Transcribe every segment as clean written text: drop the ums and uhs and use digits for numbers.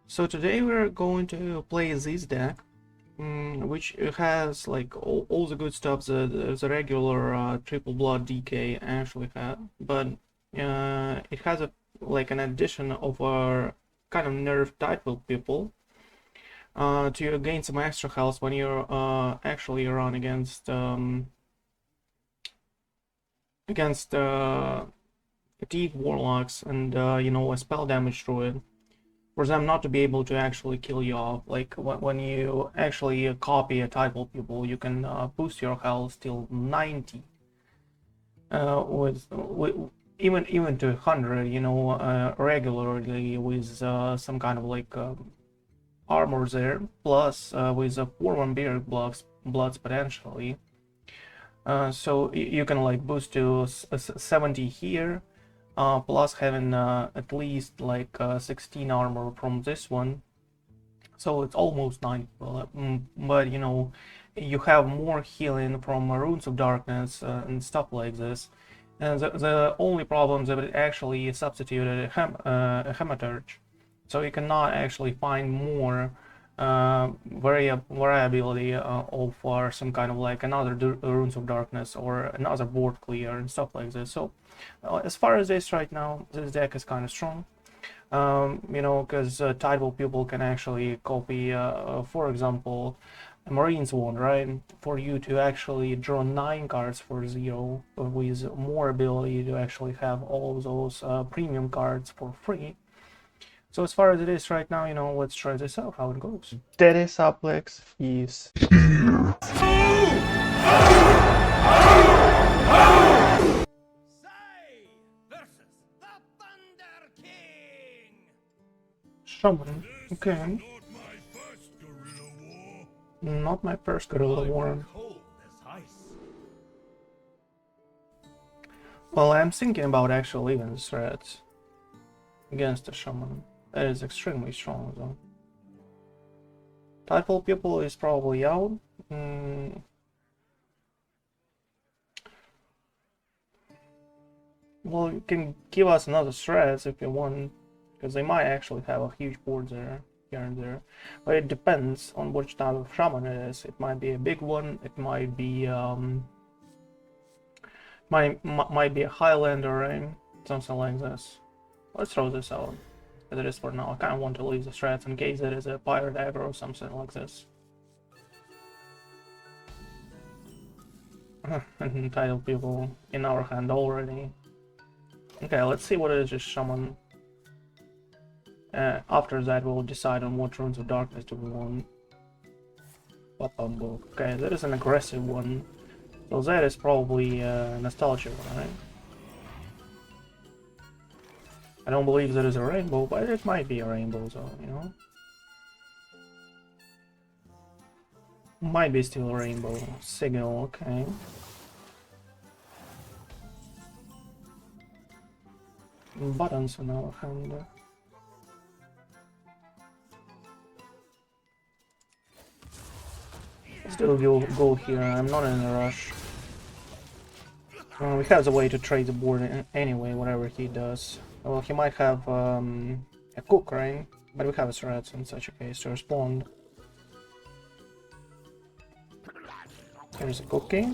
So today we're going to play this deck, which has like all the good stuff that the regular Triple Blood DK actually had, but it has an addition of a kind of nerf title people to gain some extra health when you're actually run against fatigue warlocks and a spell damage druid. For them not to be able to actually kill you off. Like when you actually copy a type of people, you can boost your health till 90, with even to 100, regularly with some kind of armor there, plus with a 4 vampiric bloods potentially. So you can like boost to 70 here. Plus having at least 16 armor from this one, so it's almost 90. But you have more healing from runes of darkness and stuff like this. And the only problem is that it actually substituted a hematurge, so you cannot actually find more variability of some kind of another runes of darkness or another board clear and stuff like this. So as far as this right now, this deck is kind of strong, because tidal people can actually copy, for example, a Marine's Wand, right? For you to actually draw 9 cards for 0, with more ability to actually have all those premium cards for free. So as far as it is right now, let's try this out, how it goes. Steady suplex, fees. Shaman, okay. Not my first guerrilla war. Well, I'm thinking about actually leaving the threat against the shaman. That is extremely strong though. Tidal people is probably out. Well, you can give us another threats if you want, because they might actually have a huge board there, here and there. But it depends on which type of shaman it is. It might be a big one. It might be might be a Highlander, right? Something like this. Let's throw this out as it is for now. I kind of want to leave the strats in case it is a pirate aggro or something like this. And tidal people in our hand already. Okay, let's see what it is just shaman. After that, we'll decide on what runes of darkness do we want. Okay, that is an aggressive one. So that is probably a nostalgia one, right? I don't believe that is a rainbow, but it might be a rainbow, so, Might be still a rainbow. Signal, okay. Buttons on our hand. Still go here, I'm not in a rush. We have the way to trade the board anyway, whatever he does. Well, he might have a cook, right? But we have threats in such a case to respond. Here's a cookie.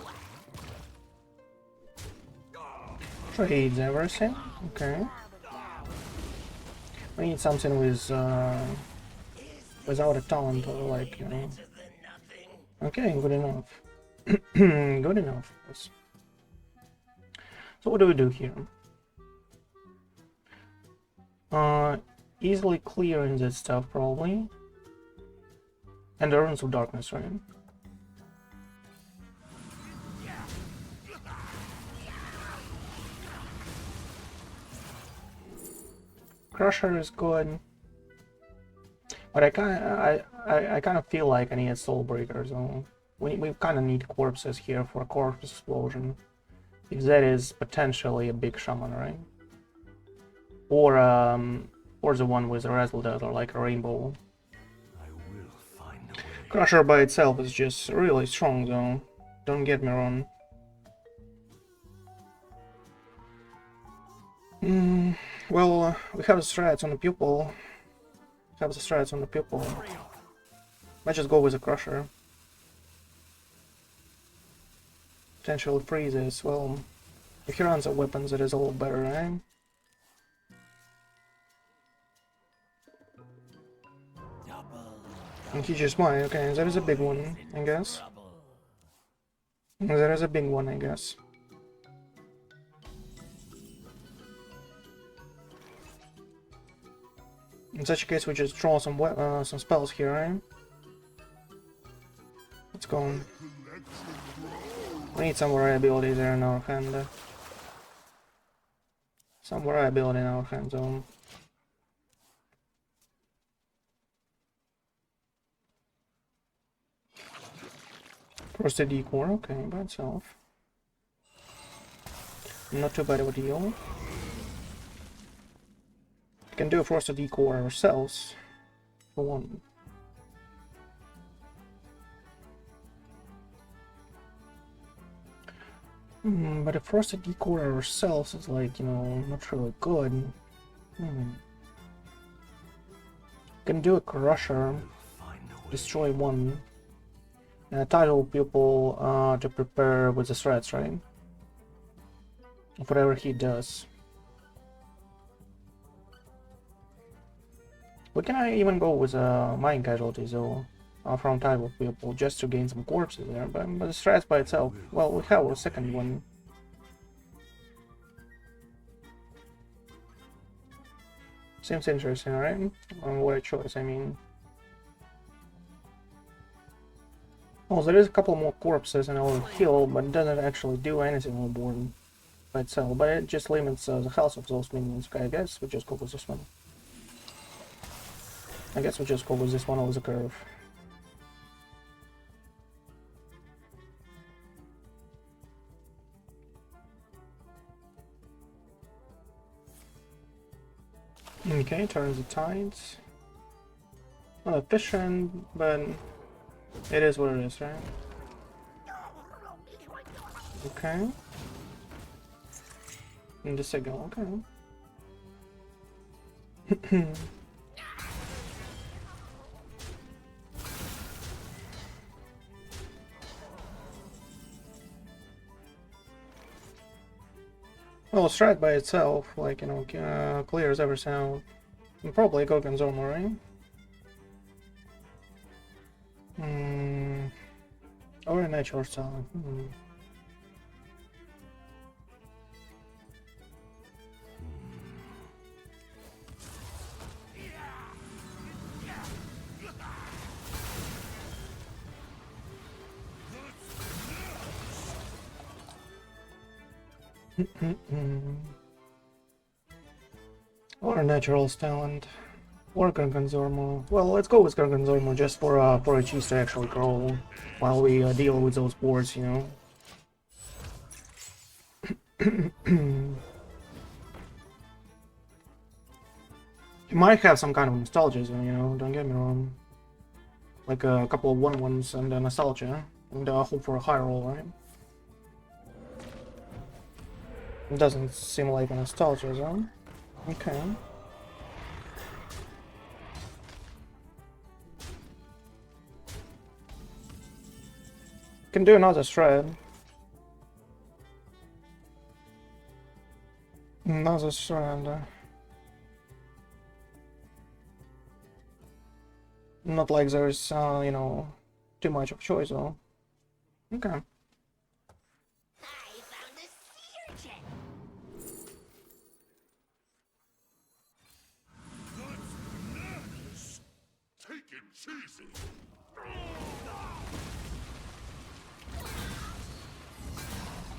Trades everything, okay. We need something with without a taunt or Okay, good enough. Good enough. Yes. So what do we do here? Easily clearing that stuff probably. And the runes of darkness, right? Crusher is good. But I kind of feel like I need a soul breaker, so we kind of need corpses here for a corpse explosion. If that is potentially a big shaman, right? Or the one with a Razzle-Dazzler, like a rainbow. Crusher by itself is just really strong, though. Don't get me wrong. Well, we have a strat on the pupil. have the strats on the pupil. Might just go with a crusher. Potentially freezes. Well, if he runs out weapons, it is a little better, right? And he just might. Okay, that is a big one, I guess. That is a big one, I guess. In such a case, we just draw some spells here, right? Let's go. We need some variability there in our hand. Some variability in our hand zone. First a decor, okay, by itself. Not too bad of a deal. We can do a frosted decor ourselves, for one. But a frosted decor ourselves is like, you know, not really good. Can do a crusher, destroy one, and a title pupil to prepare with the threats, right? Whatever he does. We can even go with mine casualties though, from title pupil, just to gain some corpses there, but the strats by itself, well, we have a second one. Seems interesting, right? What a choice, I mean. Oh, there is a couple more corpses and I'll heal, but it doesn't actually do anything on board by itself, but it just limits the health of those minions. Okay, I guess we just go with this one. I guess we just go with this one over the curve. Okay, turns the tides. Not efficient, but it is what it is, right? Okay. And the signal, okay. Well, strat by itself, like, you know, clears every sound. And probably Gorgonzola, right? Or a natural sound. Or a natural talent. Or Gorgonzola. Well, let's go with Gorgonzola just for a cheese to actually grow while we deal with those boards, you know. You might have some kind of nostalgia, you know, don't get me wrong. Like a couple of 1/1s and nostalgia, and hope for a high roll, right? It doesn't seem like a nostalgia zone. Okay. Can do another shred. Another shred. Not like there's, you know, too much of choice though. Okay.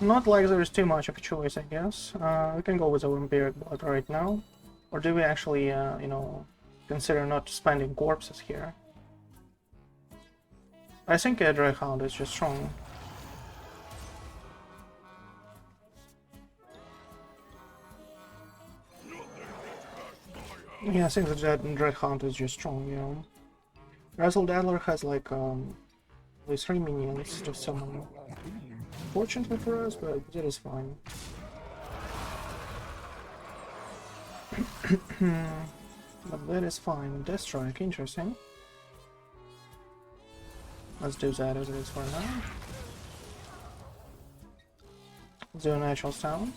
Not like there's too much of a choice, I guess. We can go with a Vampiric Blood right now. Or do we actually, you know, consider not spending corpses here? I think a Draghound is just strong. Yeah, I think that Draghound is just strong, you know. Razzle-Dazzler has like at least 3 minions to summon. Fortunately for us, but that is fine. But that is fine. Death Strike, interesting. Let's do that as it is for now. Let's do a natural sound.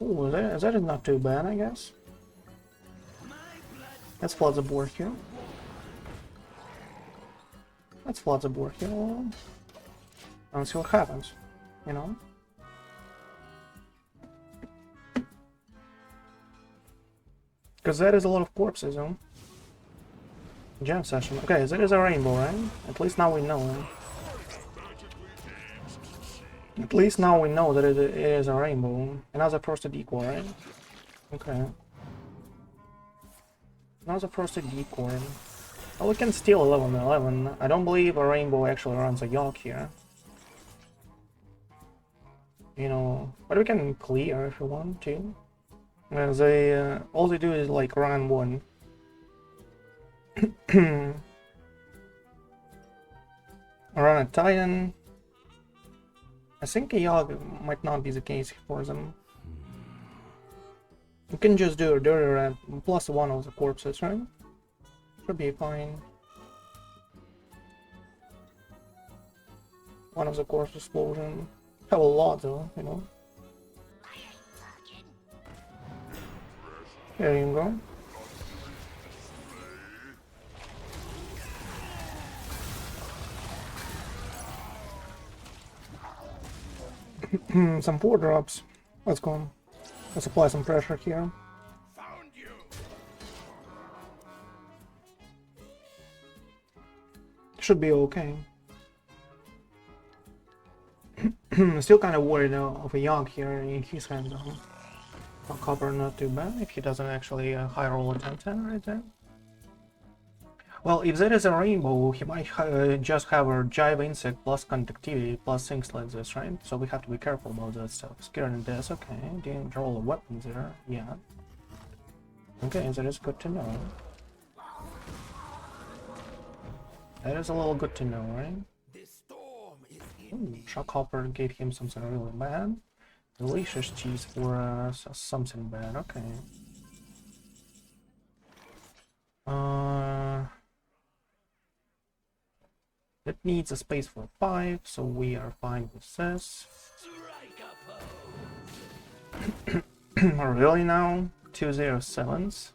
Ooh, that is not too bad, I guess. Let's flood the board here. Let's flood the board here and see what happens, you know? Because that is a lot of corpses, huh? Jam session. Okay, that is a rainbow, right? At least now we know. At least now we know that it is a rainbow. Another frosted decoy, right? Okay. Another frosted decoy. Well, we can steal 11-11. I don't believe a rainbow actually runs a Yogg here. You know, but we can clear if we want to. All they do is like run one. Run a Titan. I think a Yogg might not be the case for them. You can just do a Dirty Rat plus one of the corpses, right? Should be fine. One of the corpse explosion. Have a lot though, you know. There you go. Some 4-drops. Let's go. Let's apply some pressure here. Should be okay. Still kind of worried of a Yogg here in his hand though. A copper not too bad if he doesn't actually high roll a 10-10 right there. Well, if there is a rainbow, he might just have a Jive Insect plus Conductivity plus things like this, right? So we have to be careful about that stuff. Scared and Death, okay. Didn't roll a weapon there, yeah. Okay, that is good to know. That is a little good to know, right? Ooh, Shockhopper gave him something really bad. Delicious cheese for something bad, okay. It needs a space for 5, so we are fine with this. Really now? 207s?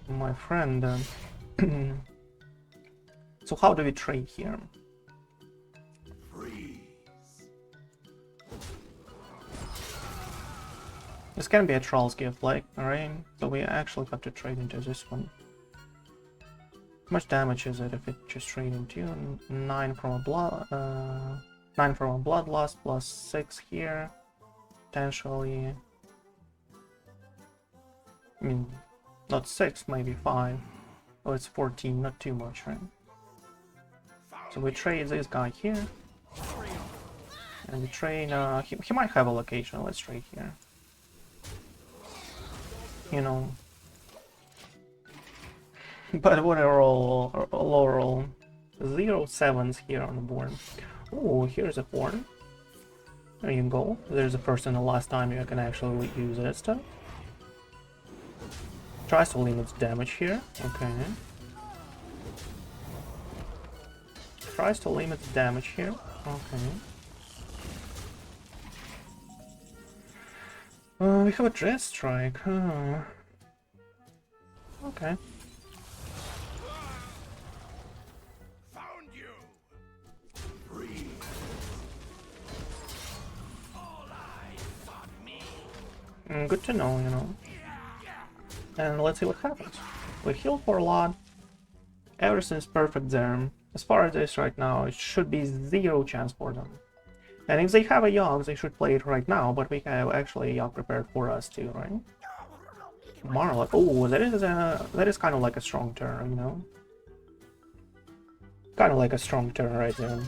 My friend. So how do we trade here? This can be a Troll's Gift, like, alright? So we actually have to trade into this one. How much damage is it if it just trade into 9 from a blood 9 from a bloodlust plus 6 here. Potentially. I mean, not 6, maybe 5. Oh, it's 14, not too much, right? So we trade this guy here. And we trade he might have a location, let's trade here. You know. But what a roll, a low roll. 0 7s here on the board. Oh, here's a 4. There you go. There's the first and the last time you can actually use that stuff. Tries to limit damage here. Okay. Tries to limit damage here. Okay. We have a Dread Strike. Okay. Good to know, you know. And let's see what happens. We heal for a lot. Everything's perfect there. As far as this right now, it should be 0 chance for them. And if they have a Yogg, they should play it right now, but we have actually a Yogg prepared for us too, right? Marlock. Oh, that is kind of like a strong turn, you know? Kind of like a strong turn right there.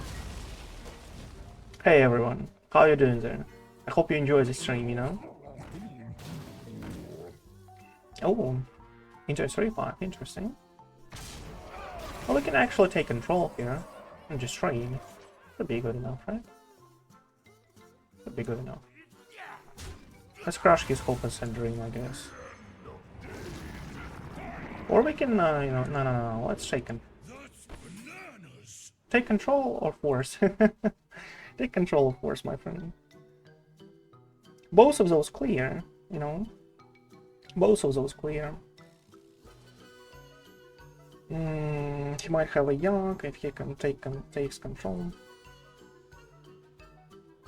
Hey everyone, how you doing there? I hope you enjoy the stream, you know? Oh, into 3-5, interesting. Well, we can actually take control here and just trade. Should be good enough, right? Should be good enough. Let's crush his Focus and Dream, I guess. Or we can, you know, no, let's take control or force. Take control or force, my friend. Both of those clear, you know. Both of those clear. He might have a Yak if he can takes control.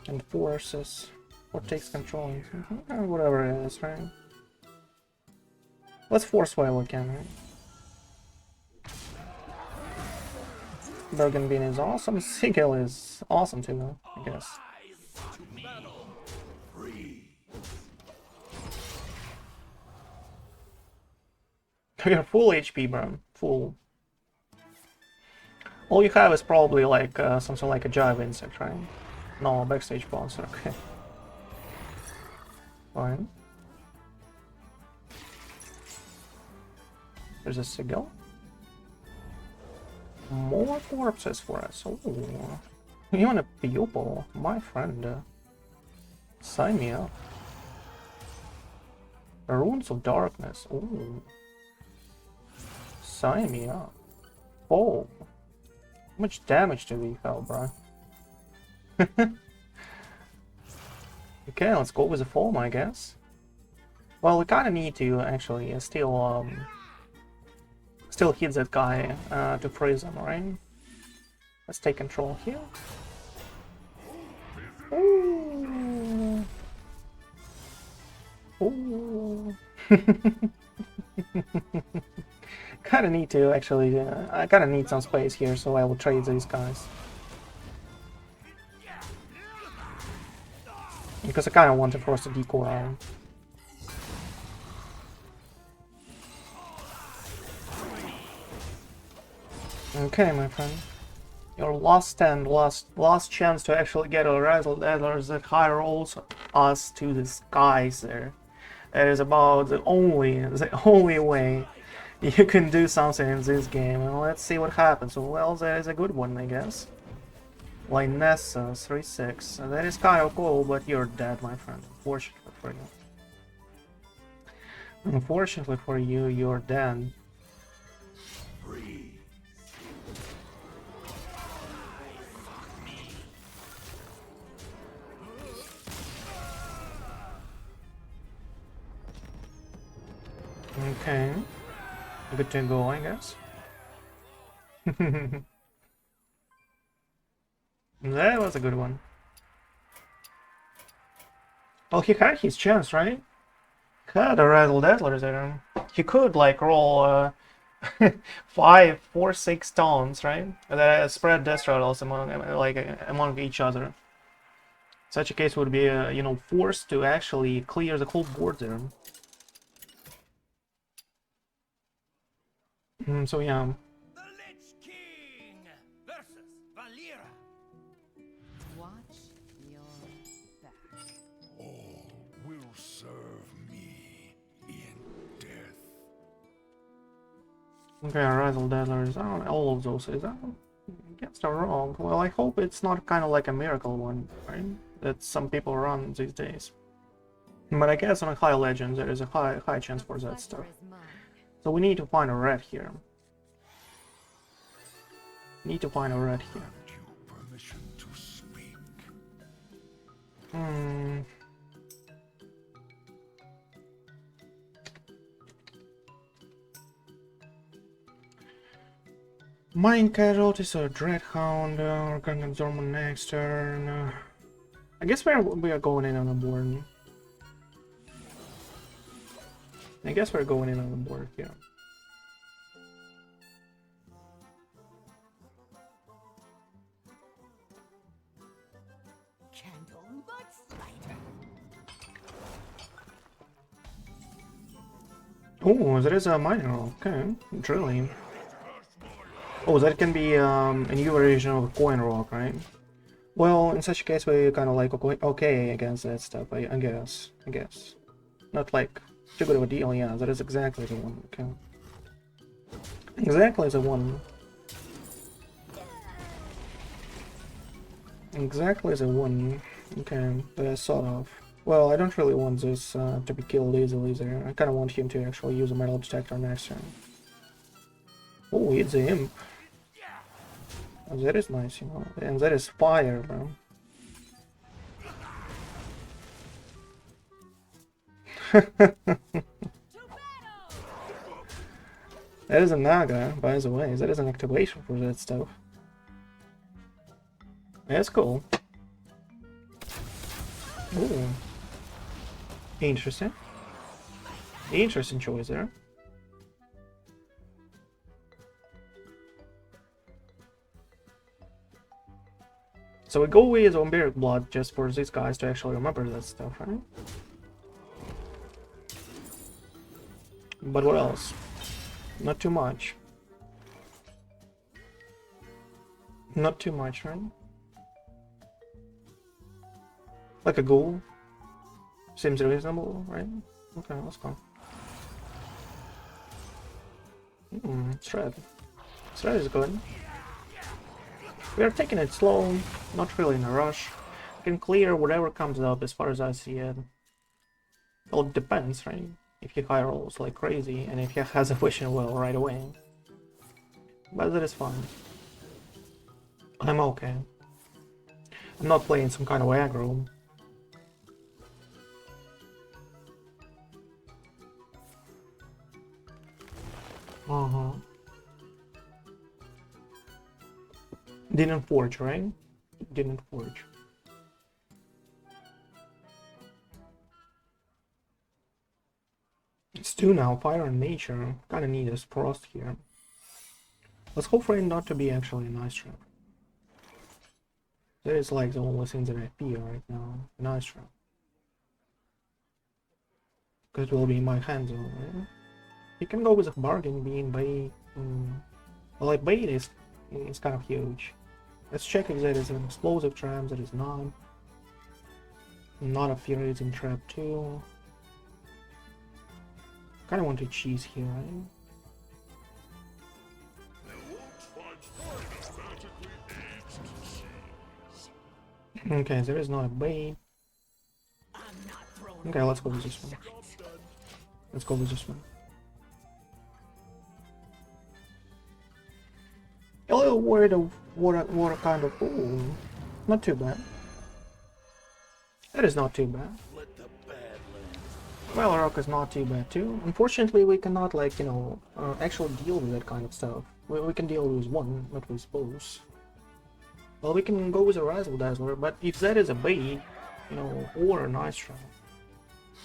And forces. Or takes control. Whatever it is, right? Let's force while we can, right? Bergen Bean is awesome. Sigil is awesome too, I guess. You're full HP, bro. Full. All you have is probably like something like a Jive Insect, right? No, backstage bouncer, okay. Fine. There's a Sigil. More corpses for us. Oh, you want a pupil, my friend? Sign me up. Runes of Darkness. Oh, sign me up. Oh, how much damage do we have, bro? Okay, let's go with the foam, I guess. Well, we kind of need to actually still hit that guy to freeze him, right? Let's take control here. Ooh. Ooh. Kinda need to actually, I kinda need some space here, so I will trade these guys. Because I kinda want to force a decoy on. Okay, my friend. Your last stand, last chance to actually get a Razzle-Dazzler that high rolls us to the skies there. That is about the only way you can do something in this game. And let's see what happens. Well, that is a good one, I guess. Linessa, 3-6. That is kind of cool, but you're dead, my friend. Unfortunately for you. Unfortunately for you, you're dead. Okay, good to go, I guess. That was a good one. Well, he had his chance, right? Had a Razzle-Dazzler there. He could like roll 5, 4, 6 stones, right? That spread death rattles among each other. Such a case would be, you know, forced to actually clear the whole board there. So yeah. The Lich King versus Valera. Watch your back. All will serve me in death. Okay, Razzle-Dazzler is on all of those. Is that against or wrong? Well, I hope it's not kind of like a miracle one, right? That some people run these days. But I guess on a high legend there is a high chance for that stuff. So we need to find a red here. Need to find a red here. Permission to speak. Mind Casualties or Dreadhound or Gangan next turn. I guess we are going in on the board. I guess we're going in on the board here. Oh, there is a miner. Okay, drilling. Oh, that can be a new version of a coin rock, right? Well, in such a case, we kind of like okay against that stuff. I guess. Not like too good of a deal. Yeah, that is exactly the one. Okay. Exactly the one. Exactly the one. Okay, that I sort of. Well, I don't really want this to be killed easily there. I kind of want him to actually use a metal detector next turn. Oh, it's a imp. Oh, that is nice, you know. And that is fire, man. That is a Naga, by the way. That is an activation for that stuff. That's cool. Ooh. Interesting. Interesting choice there. So we go with Vampiric Blood just for these guys to actually remember that stuff, right? But what else? Not too much. Not too much, right? Like a ghoul. Seems reasonable, right? Okay, let's go. Shred. Shred is good. We are taking it slow, not really in a rush. We can clear whatever comes up as far as I see it. Well, it depends, right? If he high rolls like crazy, and if he has a wishing well right away. But that is fine. I'm okay. I'm not playing some kind of aggro. Didn't forge, right? Didn't forge. It's 2 now, Fire and Nature. Kinda need a Frost here. Let's hope for it not to be actually a nice trap. That is like the only thing that I fear right now. A nice trap. Because it will be in my hands, right? You can go with a bargain being bait. Well, like bait is kind of huge. Let's check if that is an explosive trap. That is not. Not a furiating trap too. Kind of want to cheese here, right? Okay, there is not a bait. Okay, let's go with this one. Let's go with this one. A little worried of what kind of... Ooh, not too bad. That is not too bad. Well, Rock is not too bad too. Unfortunately, we cannot, like, you know, actually deal with that kind of stuff. We can deal with one, not with both. Well, we can go with a Razzle-Dazzler, but if that is a bait, you know, or a nice trap,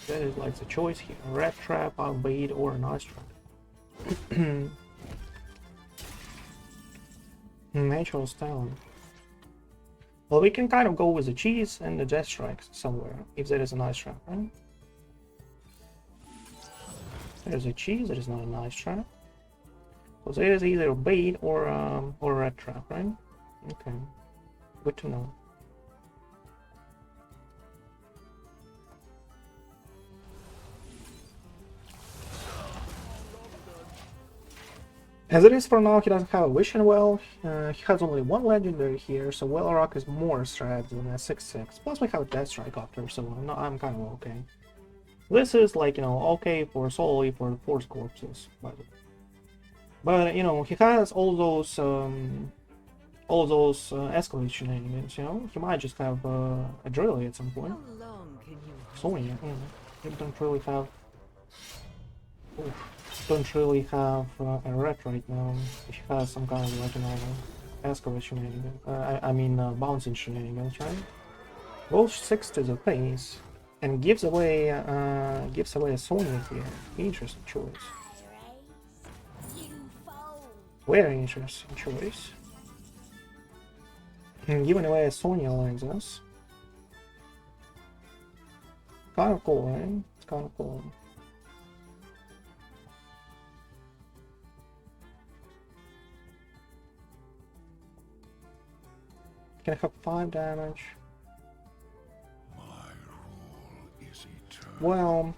that is like the choice here. A red trap, a bait, or a nice trap. Natural Stone. Well, we can kind of go with the cheese and the Death Strike somewhere, if there is a nice trap, right? There's a cheese, that is not a nice trap. So there is either a bait or a red trap, right? Okay, good to know. As it is for now, he doesn't have a Wishing Well. He has only one legendary here, so Well Rock is more strat than a 6/6. Plus we have a Death Strike after, so I'm kind of okay. This is like, you know, okay for solely for Force Corpses, but you know, he has all those escalate shenanigans, you know? He might just have a Drilly at some point. How long can you Sonya, you don't really have... don't really have a red right now. If he has some kind of, like, you know, escalate shenanigans. I mean, bouncing shenanigans, right? Rolls 6 to the face and gives away a Sonya here. Interesting choice. Very interesting choice. And giving away a Sonya like this. Kind of cool, right? It's kind of cool. Can I have 5 damage? My rule is eternal. Well.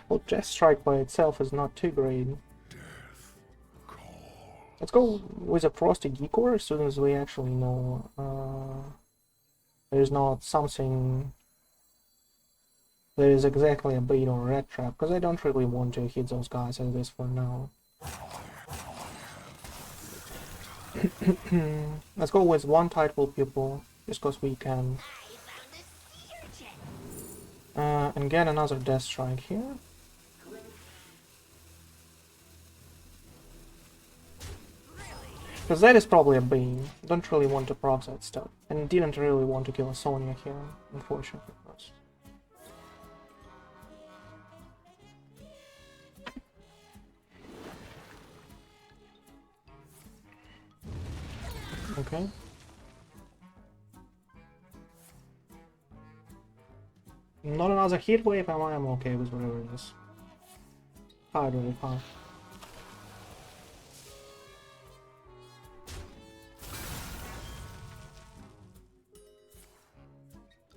Well, Death Strike by itself is not too great. Death call. Let's go with a Frosty Geekor as soon as we actually know there's not something that is exactly a bait or a red trap, because I don't really want to hit those guys as this for now. Let's go with one Tidal Pupil, just because we can. And get another Death Strike here. Because that is probably a Bane. Don't really want to proc that stuff. And didn't really want to kill a Sonya here, unfortunately for us. Okay. Not another heat wave, I'm okay with whatever it is. Really fine.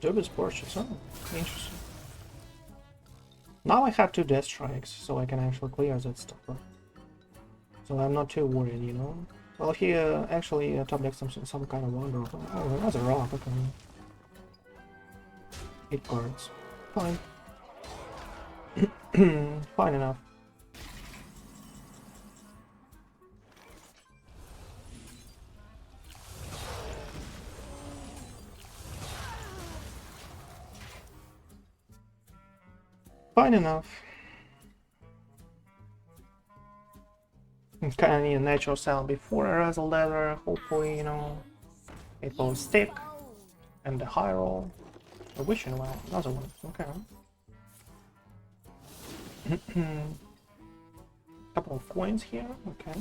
Dubious purchase, oh, interesting. Now I have 2 Death Strikes, so I can actually clear that stuff. So I'm not too worried, you know. Well, he actually top decks some kind of wonder. Oh, that's a rock, okay. 8 cards. Fine. Fine enough. Fine enough. Kind of need a natural sound before a Razzle-Dazzler. Hopefully, you know, it will stick. And the high roll. A wishing well. Another one. Okay. Couple of coins here. Okay.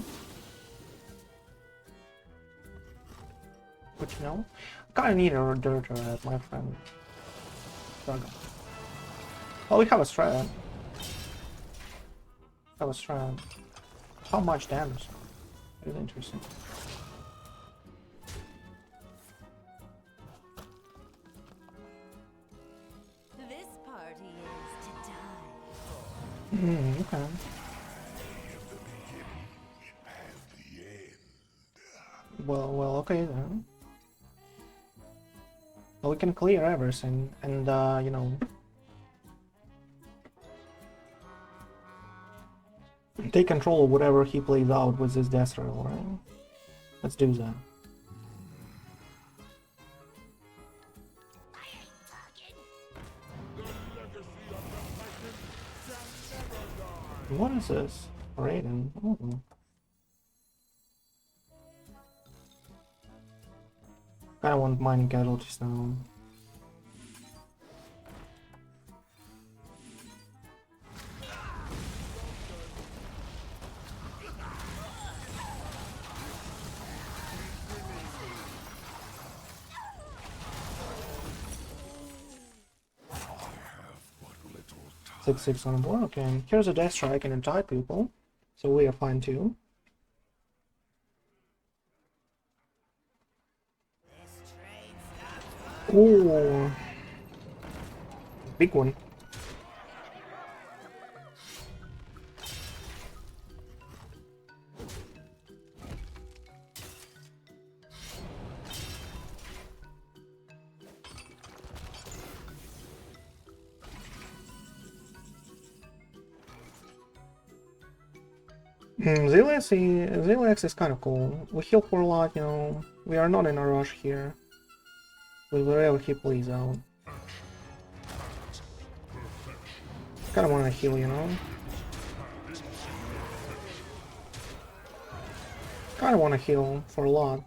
Good to know. Kinda need a Dirter, my friend. Struggle. Well, we have a Strand. How much damage? It's interesting. This party is to die. Okay. Well, okay then. Well, we can clear everything, and you know, take control of whatever he plays out with this Death Rattle, right? Let's do that. What is this? Raiden. Oh. I want mining casualties now. Six on the board. Okay, here's a Death Strike and a Tide Pupil, so we are fine too. Ooh, big one. Zilex is kind of cool. We heal for a lot, you know. We are not in a rush here. With wherever he plays out. Kinda wanna heal, you know? Kinda wanna heal for a lot.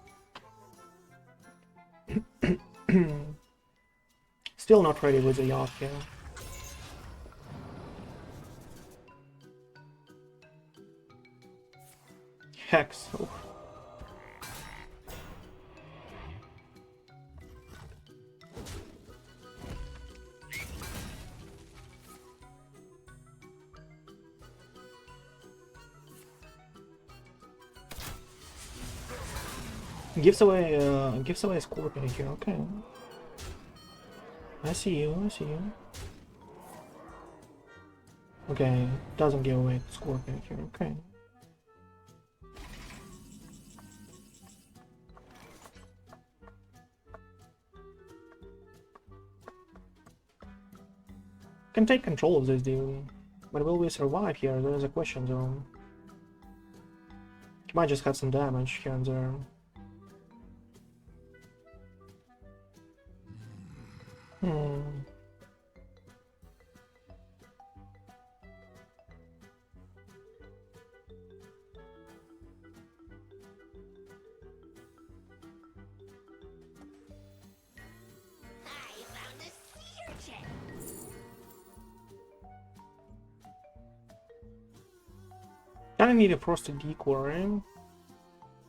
Still not ready with the yacht here. Hex. Oh. Gives away a Scorpion here, okay. I see you. Okay, doesn't give away Scorpion here, okay. Can take control of this dude. But will we survive here? There is a question though. He might just have some damage here and there. Kinda need a frosted decoy.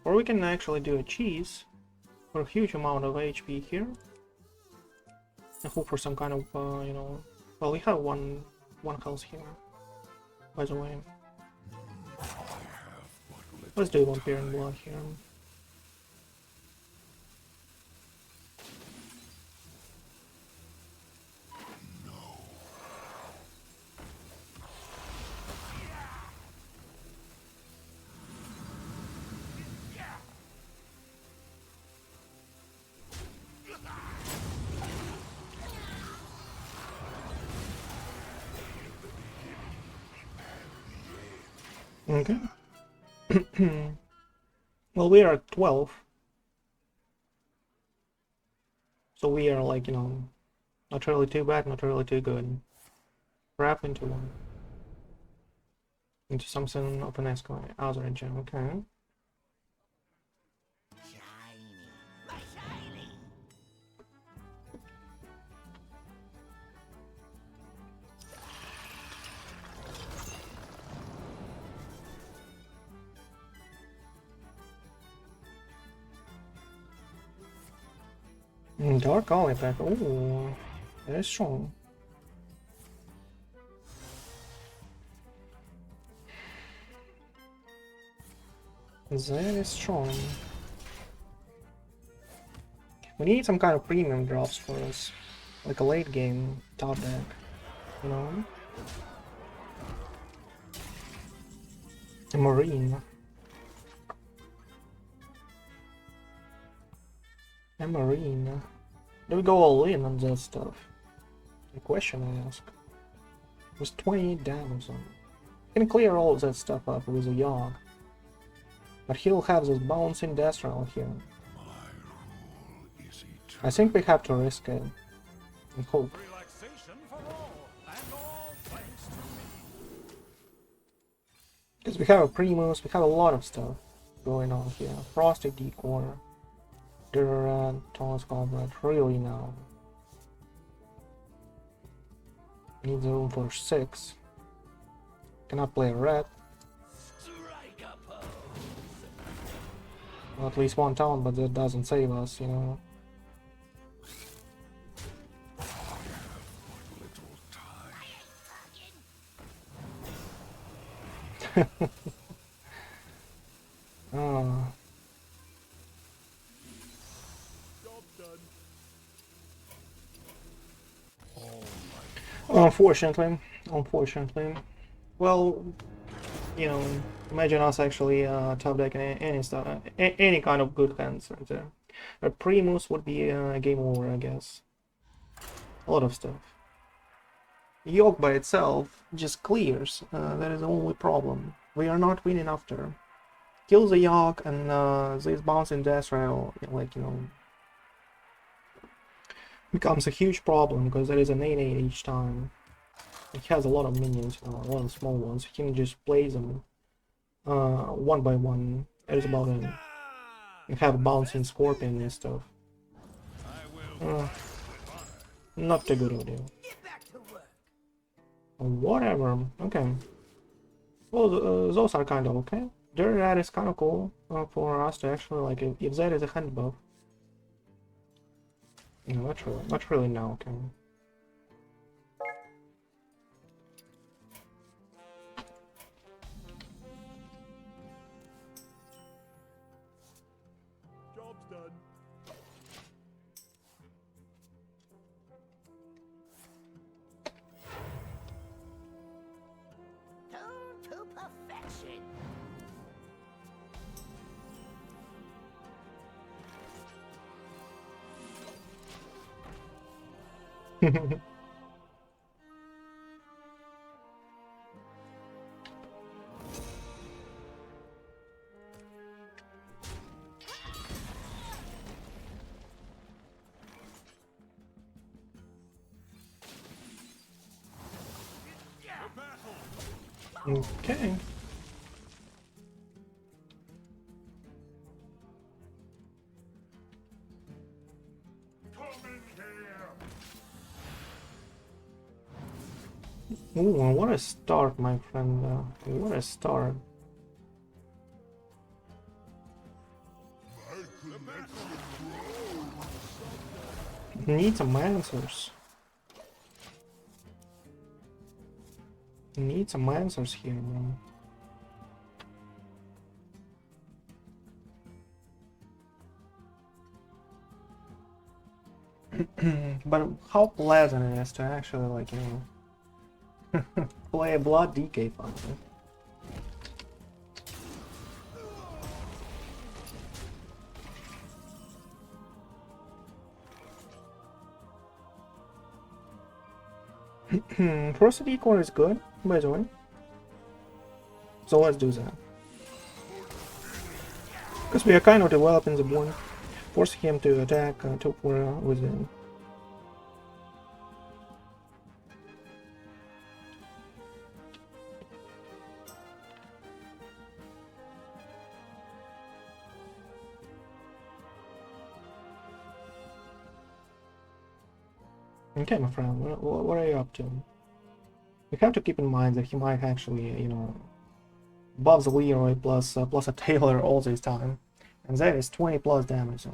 Or we can actually do a cheese for a huge amount of HP here. I hope for some kind of, you know... Well, we have one health here, by the way. Let's do one pair in blood here. Okay. Well, we are at 12. So we are like, you know, not really too bad, not really too good. Wrap into one. Into something of an other gem, okay. Dark archetype. Oh, very strong. Very strong. We need some kind of premium drops for us, like a late game top deck, you know? A marine. A marine. Do we go all in on that stuff? The question I ask. There's 28 damage on it. Can clear all of that stuff up with a Yogg. But he'll have this bouncing death roll here. I think we have to risk it. And hope. Because we have a Primus, we have a lot of stuff going on here. Frosted Decor. Durant, Thomas Combat, really now. Needs room for 6. Cannot play red. Well, at least one town, but that doesn't save us, you know. Oh. Unfortunately. Well, you know, imagine us actually top decking any stuff, any kind of good hands right there. A Primus would be a game over, I guess. A lot of stuff. Yogg by itself just clears. That is the only problem. We are not winning after. Kill the Yogg and this bouncing death rattle, like, you know, becomes a huge problem because there is an 8/8 each time. It has a lot of minions, a lot of small ones. You can just play them one by one. That is about it. You have a bouncing scorpion and stuff. Not a good idea. Whatever. Okay. Well, those are kind of okay. That is kind of cool for us to actually like. If that is a hand buff. No, not really now, okay. Job's done. Turned to perfection. Okay. Ooh, what a start, my friend. What a start. Need some answers. Need some answers here, man. But how pleasant it is to actually, like, you know, play a blood DK function. First decor is good, by the way. So let's do that. Because we are kind of developing the board, forcing him to attack top 4 within. Okay, my friend, what are you up to? You have to keep in mind that he might actually, you know, buff the Leroy plus a Taylor all this time, and that is 20 plus damage.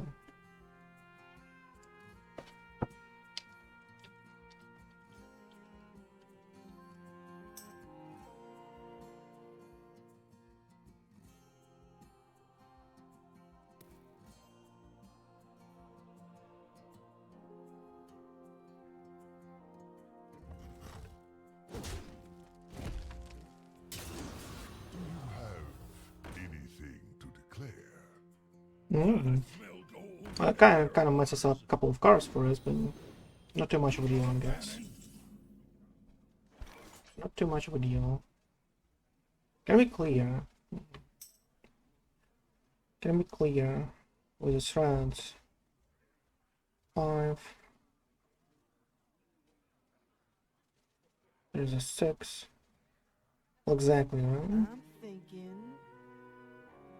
Kind of messes up a couple of cards for us, but not too much of a deal, I guess. Not too much of a deal. Can we clear? Can we clear with the shreds? 5. There's a 6. Exactly, right? I'm thinking.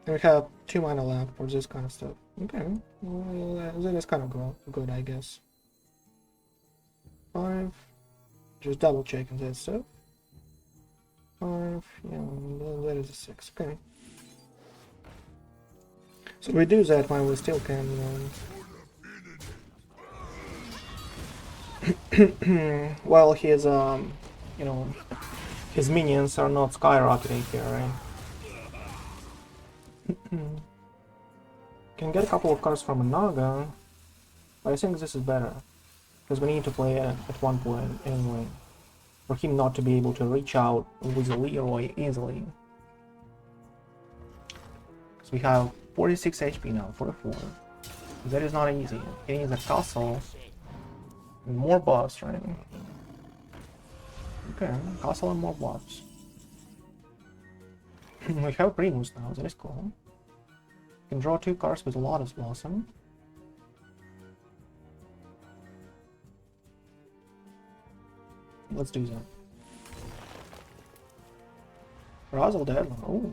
And we have 2 mana left for this kind of stuff. Okay, well, that is kind of good, I guess. 5. Just double checking that stuff. 5. Yeah, that is a 6. Okay. So we do that while we still can. Well, his you know, his minions are not skyrocketing here, right? Can get a couple of cards from a Naga, but I think this is better because we need to play at one point anyway, for him not to be able to reach out with the Leroy easily. Because we have 46 HP now, 44. That is not easy. He needs a castle and more buffs, right? Okay, castle and more buffs. We have Primus now, that is cool. Can draw 2 cards with Lotus Blossom. Let's do that. Razzle-Dazzler. Oh.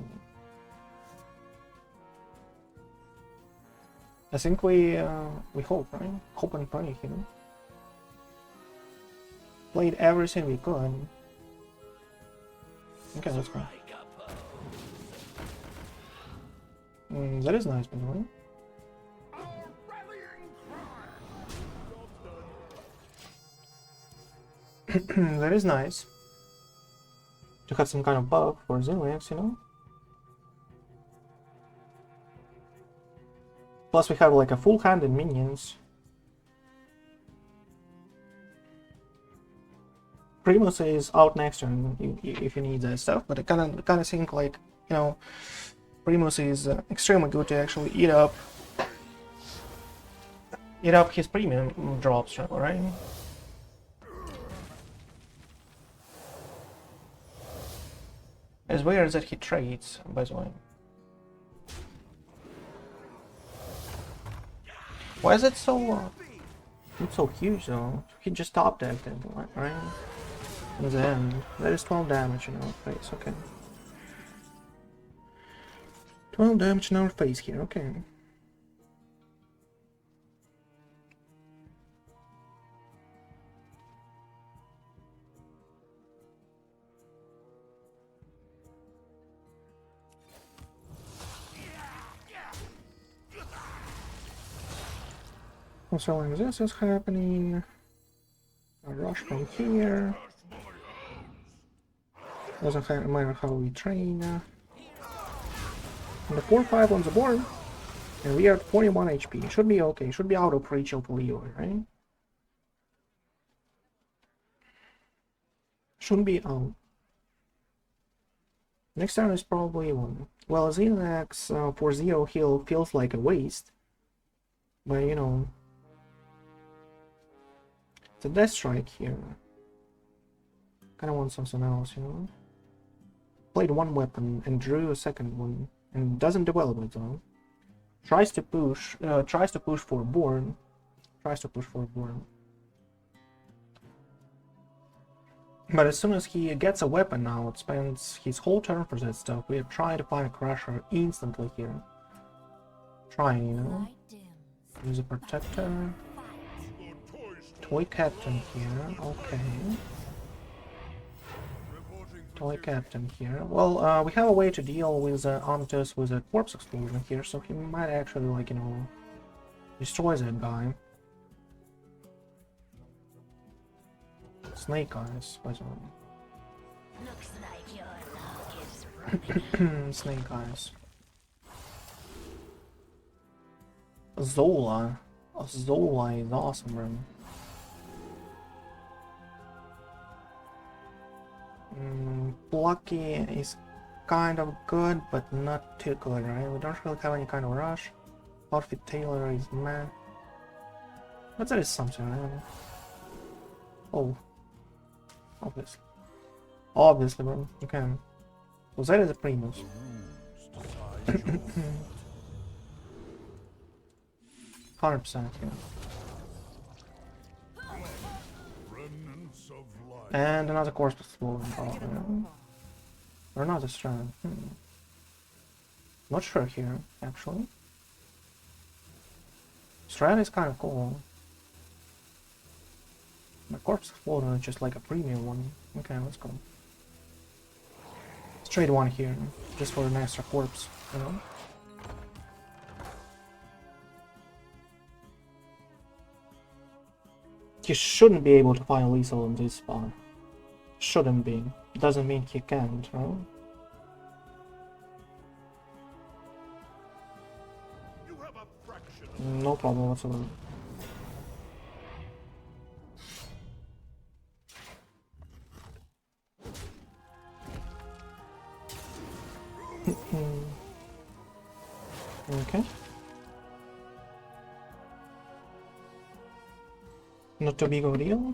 I think we hope, right? Hope and pray here. Played everything we could. Okay, let's go. That is nice, by the way. That is nice. To have some kind of buff for Zilliax, you know? Plus we have like a full-handed minions. Primus is out next turn if you need that stuff, but I kind of think like, you know, Primus is extremely good to actually eat up his premium drops, right? It's weird that he trades, by the way. Why is it so it's so huge though? He just top decked it, right? And then that is 12 damage in our face, okay. 12 damage in our face here, okay. So when this is happening, a rush from here. Doesn't matter how we train. And the 4-5 on the board, and we are at 41 HP. Should be okay. Should be out of reach of Leroy, right? Shouldn't be out. Next turn is probably one. Well, Xenax for 0 heal feels like a waste, but you know. It's a Death Strike here. Kinda want something else, you know? Played one weapon and drew a second one, and doesn't develop it though. Tries to push for board. But as soon as he gets a weapon out, spends his whole turn for that stuff. We are trying to find a crusher instantly here. Trying, you know? Use a protector. Toy Captain here, okay. Toy Captain here. Well, we have a way to deal with Armitage with a corpse explosion here, so he might actually, like, you know, destroy that guy. Snake Eyes, by the way. Looks like your luck is Snake Eyes. Zola. Zola is awesome, bro. Plucky is kind of good, but not too good, right? We don't really have any kind of rush. Outfit Tailor is meh. But that is something, right? Oh. Obviously. Obviously, bro. Okay. So that is a Primus. 100%, yeah. And another corpse explosion. Oh, yeah. Or another strand. Not sure here, actually. Strand is kind of cool. The corpse explosion is just like a premium one. Okay, let's go. Let's trade one here, just for an extra corpse, you know? He shouldn't be able to find lethal in this spot. Shouldn't be. Doesn't mean he can't, right? No problem whatsoever. Okay. Not too big of a deal.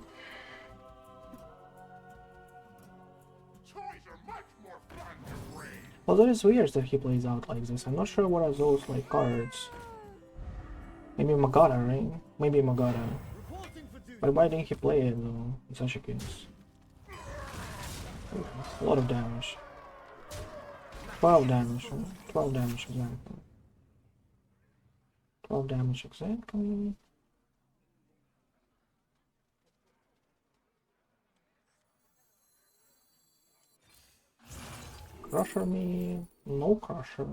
Well, that is weird that he plays out like this. I'm not sure what are those like cards. Maybe Magada, right? Maybe Magada. But why didn't he play it though, in such a case? A lot of damage. 12 damage. 12 damage exactly. 12 damage exactly. Crusher me? No crusher.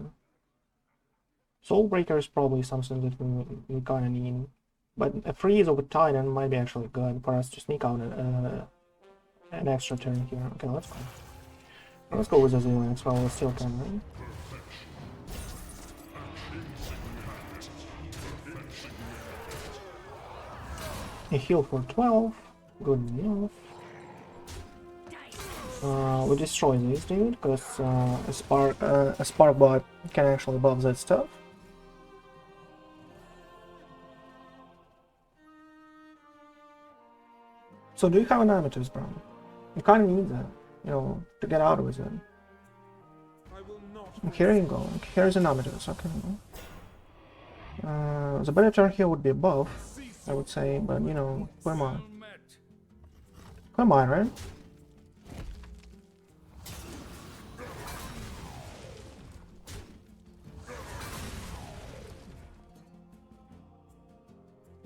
Soulbreaker is probably something that we kinda need. But a freeze over Titan might be actually good for us to sneak out an extra turn here. Okay, let's go. Let's go with Aziliax while we still can, right? A heal for 12. Good enough. We destroy this dude because a spark bot can actually buff that stuff. So do you have an Amethyst, bro? You kind of need that, you know, to get out of it. Here you go. Here's an Amethyst. Okay. The better turn here would be above, I would say, but you know, come on, right?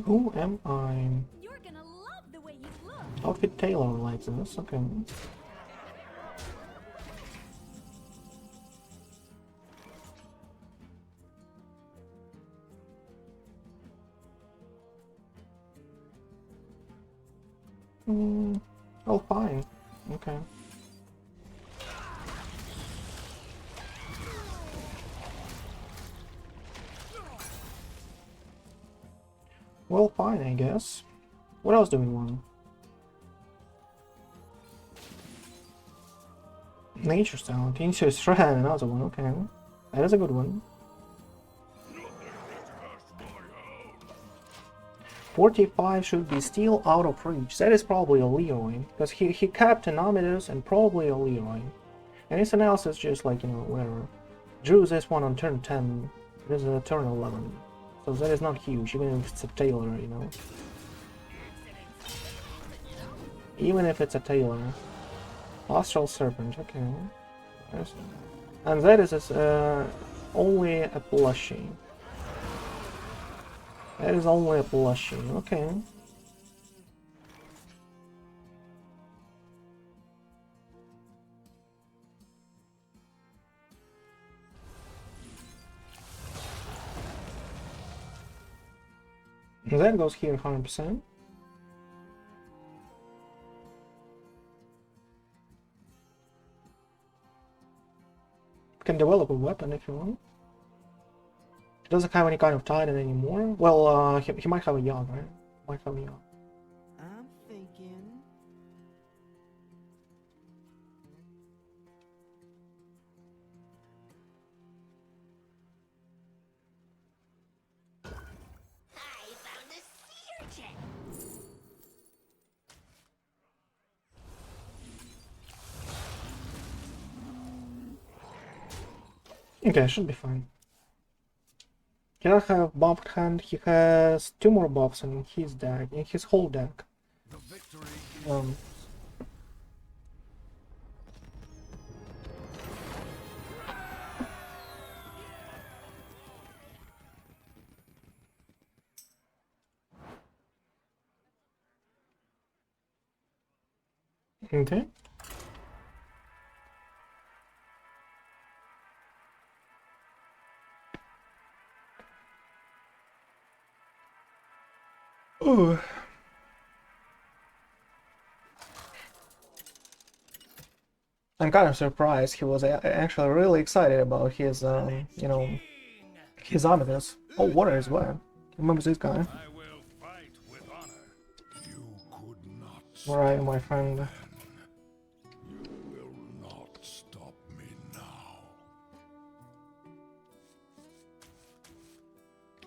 Who am I? You're gonna love the way you look. Outfit Taylor likes this, okay. Oh, fine. Okay. Well, fine, I guess. What else do we want? Nature Style. Nature Strand, another one, okay. That is a good one. 45 should be still out of reach. That is probably a Leroy. Because he capped an Amadeus and probably a Leroy. Anything else is just like, you know, whatever. Drew this one on turn 10. This is a turn 11. So that is not huge, even if it's a Taylor, you know. Even if it's a Taylor. Astral Serpent, okay. Yes. And that is only a plushie. That is only a plushie, okay. And that goes here 100%. Can develop a weapon if you want. He doesn't have any kind of Titan anymore. Well, he might have a Yogg, right? Might have a Yogg. I'm thinking. I found a sea urchin. Okay, should be fine. He doesn't have buffed hand, he has 2 more buffs in his deck, in his whole deck. The victory is Okay. Ooh. I'm kind of surprised. He was actually really excited about his, you know, his Amadeus. Oh, water is wet. Remember this guy? I will fight with honor. You could not Alright, my friend. You will not stop me now.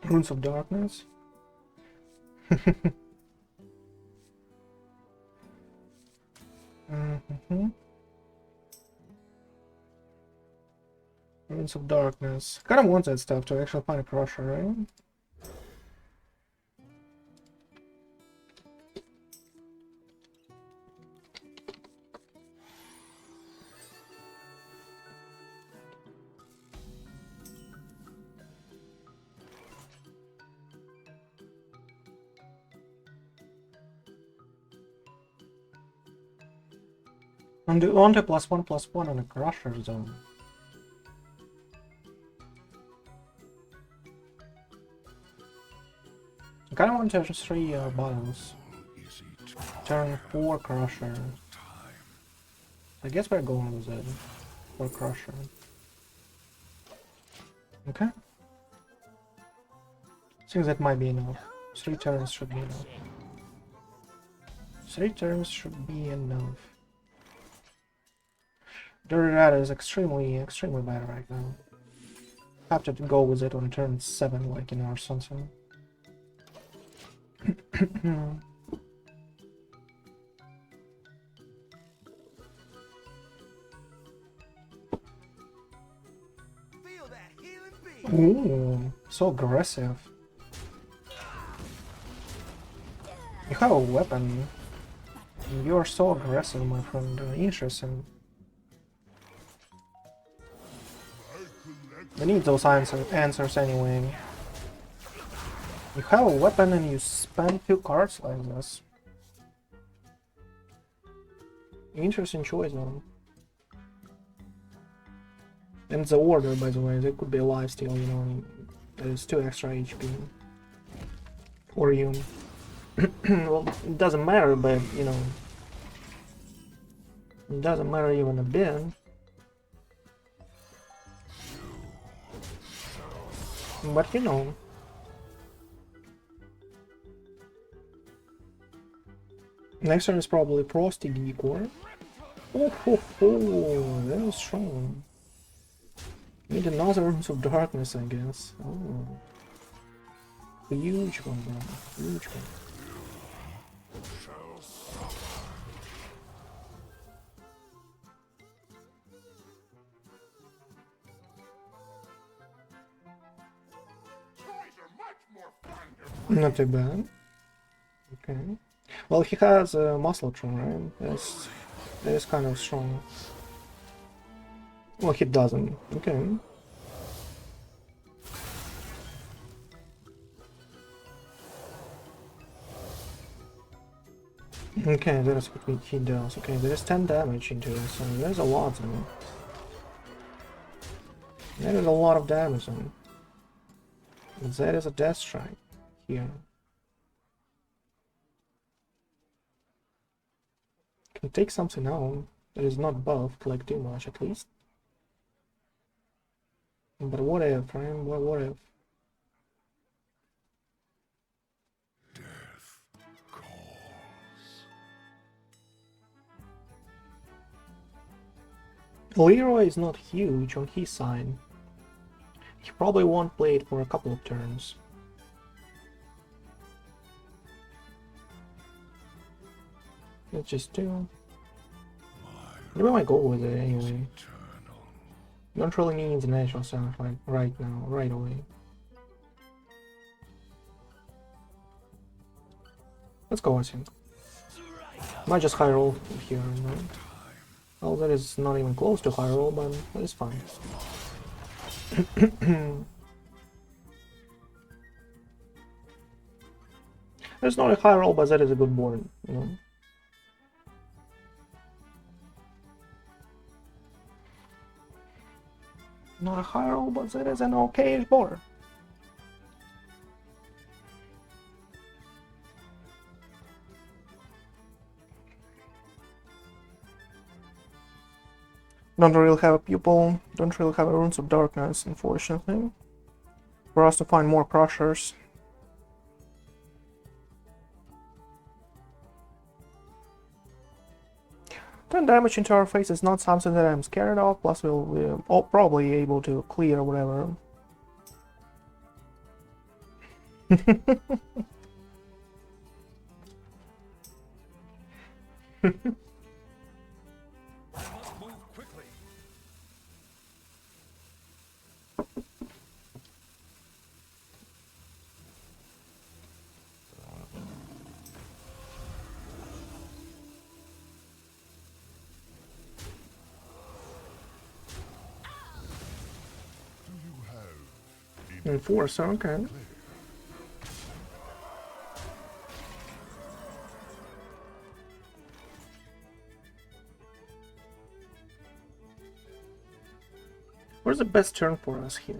Runes of Darkness. Runes of Darkness. Kind of want that stuff to actually find a crusher, right? And do want a +1/+1 on a crusher zone. I kinda want to just 3 bottles. Turn 4 crusher. I guess we're going with it. For crusher. Okay. Seems that might be enough. 3 turns should be enough. 3 turns should be enough. Dirty Rat is extremely bad right now. Have to go with it on turn 7 like in our something. Feel that healing beat. Ooh, so aggressive. You have a weapon. You are so aggressive, my friend. Interesting. We need those answers anyway. You have a weapon and you spend 2 cards like this. Interesting choice, man. And the order, by the way, that could be a lifesteal, you know, there's 2 extra HP for you. Well, it doesn't matter, but, you know, it doesn't matter even a bit. But, you know. Next turn is probably Frosty Decor. Oh, ho, ho, that was strong. Need another Rooms of Darkness, I guess. Oh. A huge one, bro. Huge one. Not too bad. Okay. Well, he has a Muscletron, right? That is kind of strong. Well, he doesn't. Okay. Okay, that's what he does. Okay, there's 10 damage into it, so there's a lot in it. There is a lot of damage in it. That is a Death Strike here. Can take something out that is not buffed, like too much at least. But what if, right? What if? Death calls. Leroy is not huge on his side. He probably won't play it for a couple of turns. Let's just do. Maybe I might go with it anyway. Don't really need international sound like right now, right away. Let's go with him. Might just high roll here, no? Well, that is not even close to high roll, but it's fine. It's not a high roll, but that is a good board, you know? Not a high roll, but that is an okay-ish board. Don't really have a pupil, don't really have a Runes of Darkness, unfortunately. For us to find more crushers. Ten damage into our face is not something that I'm scared of, plus we'll be probably able to clear whatever. Enforcer, okay. Where's the best turn for us here?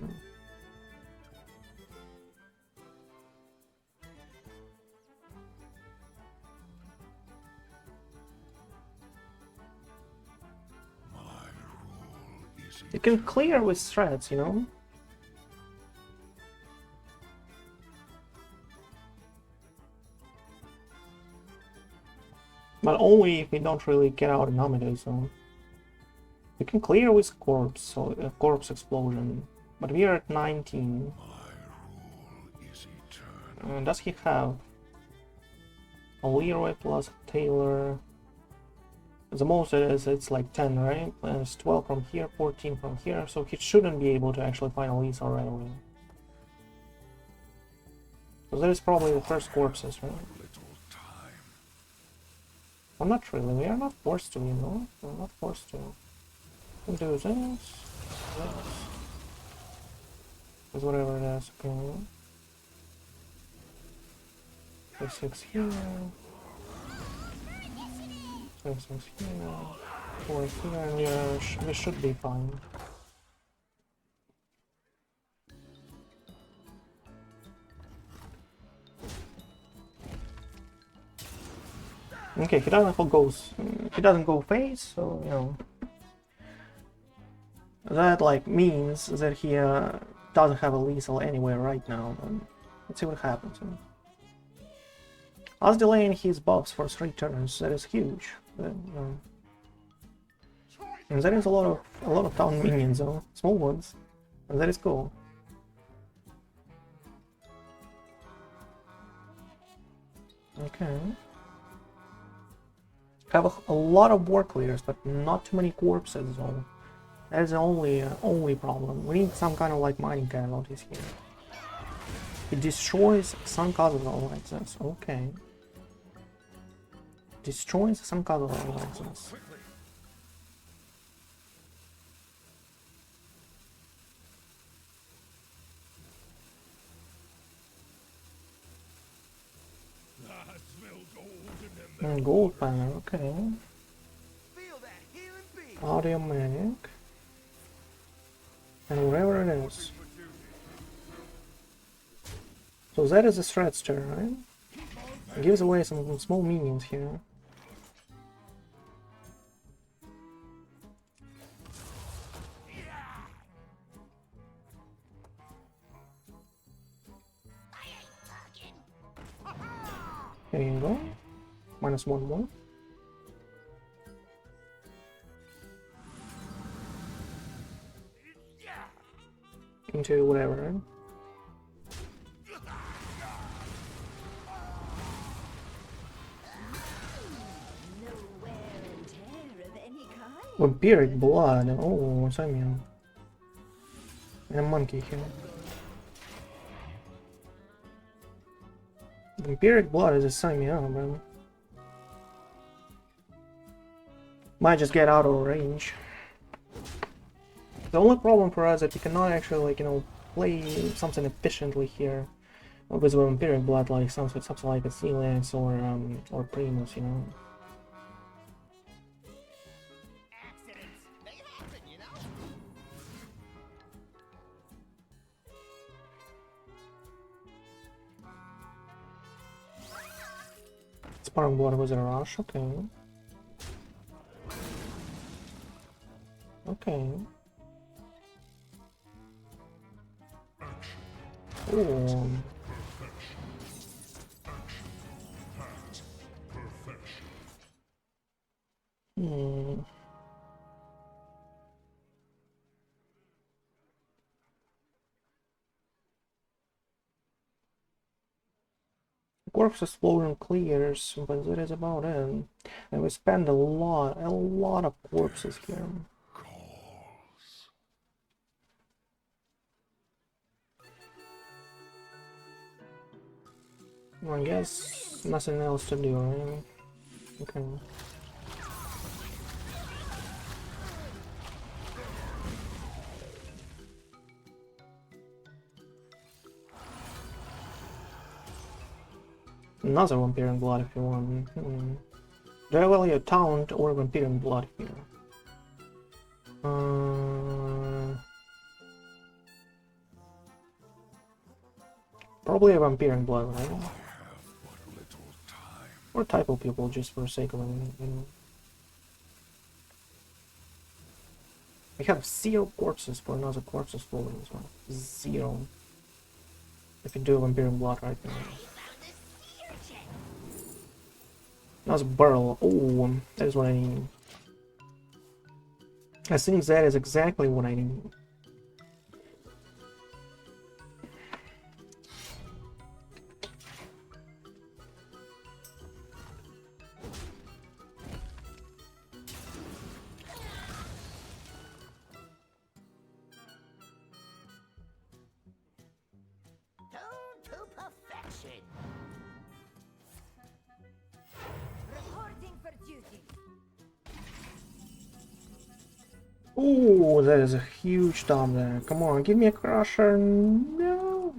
You can clear with threats, you know? But only if we don't really get out an Amidus, so... We can clear with Corpse, so Corpse Explosion. But we are at 19. Does he have a Leroy plus Taylor? The most it is, it's like 10, right? And it's 12 from here, 14 from here, so he shouldn't be able to actually find a Lisa right away. So that is probably the first corpses, right? I'm not really, we are not forced to, you know? We're not forced to. We can do this. Is whatever it is, okay. 6 here. 6 here. 4 here, and we should be fine. Okay, he doesn't go face, so you know that like means that he doesn't have a lethal anywhere right now. And let's see what happens. Us delaying his buffs for 3 turns, that is huge. But, and there is a lot of town minions, though, small ones, and that is cool. Okay. Have a lot of work leaders, but not too many corpses, though. That is the only problem. We need some kind of like mining casualties here. It destroys some casualties like this. Okay. Destroys some casualties like this. Gold panel, okay. Audio manic. And whatever it is. So that is a threatster, right? It gives away some small minions here. Here you go. -1 more. Into whatever. Vampiric blood. Oh, what's that mean? And a monkey here. Vampiric blood is just sign me up, man. Might just get out of range. The only problem for us is that we cannot actually, like, you know, play something efficiently here with Vampiric blood, like something like a Sealance or Primus, you know. Spark blood was a rush, okay. Okay. Ooh. Corpse explosion clears, but that is about it. And we spend a lot of corpses here. Well, I guess nothing else to do, right? Okay. Another Vampiric blood if you want. Do I value a Taunt or Vampiric blood here? Probably a Vampiric blood, right? Or typo people just for the sake of it, you know. We have 0 corpses for another corpse explosion as well. 0. If you do Vampiric blood right now. That's Burl. Oh, that is what I need. I think that is exactly what I need. Oh, that is a huge dom there. Come on, give me a crusher. No.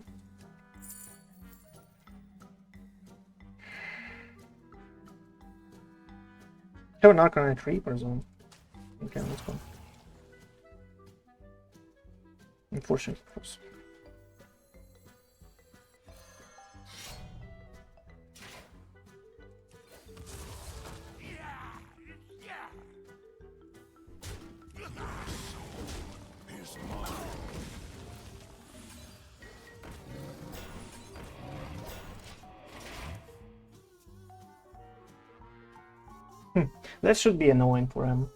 Have an archetype Reaper zone. Okay, let's go. Unfortunately for us. That should be annoying for him.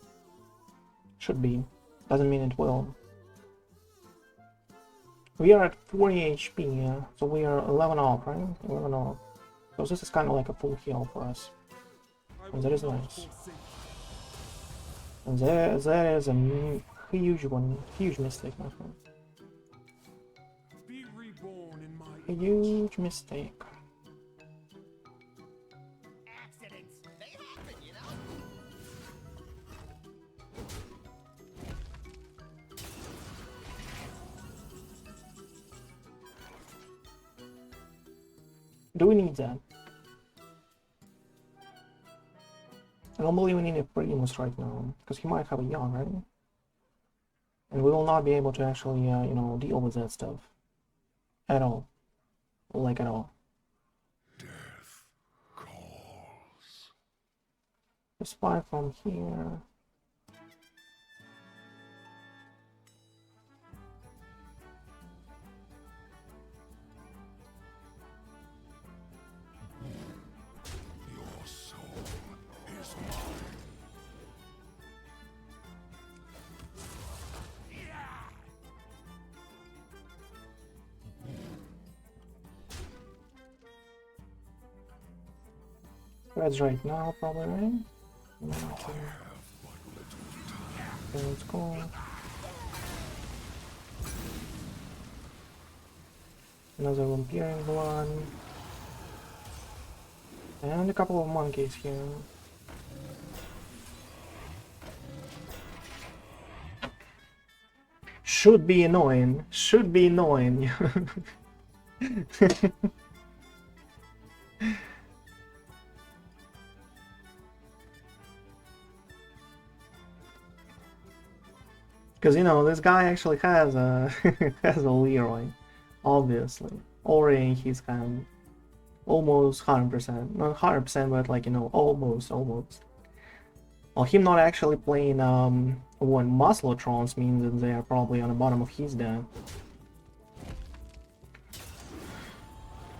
Should be. Doesn't mean it will. We are at 40 HP, yeah? So we are 11 off, right? 11 off. So this is kind of like a full heal for us. And that is nice. And that is a huge one. Huge mistake, my friend. Be reborn in my A huge mistake. Accidents, they happen, you know? Do we need that? I don't believe we need a Primus right now, because he might have a Young, right? And we will not be able to actually, you know, deal with that stuff. At all. Like, at all. death calls. The spy from here. Your soul is mine. That's right now, probably, right? Okay, Have but little time. let's go. Another Vampirian Blood. And a couple of monkeys here. Should be annoying. Should be annoying. Because, you know, this guy actually has a has a Leroy, obviously. Already he's kind of almost 100%. Not 100%, but like, you know, almost. Well, him not actually playing one Muscletrons means that they are probably on the bottom of his deck.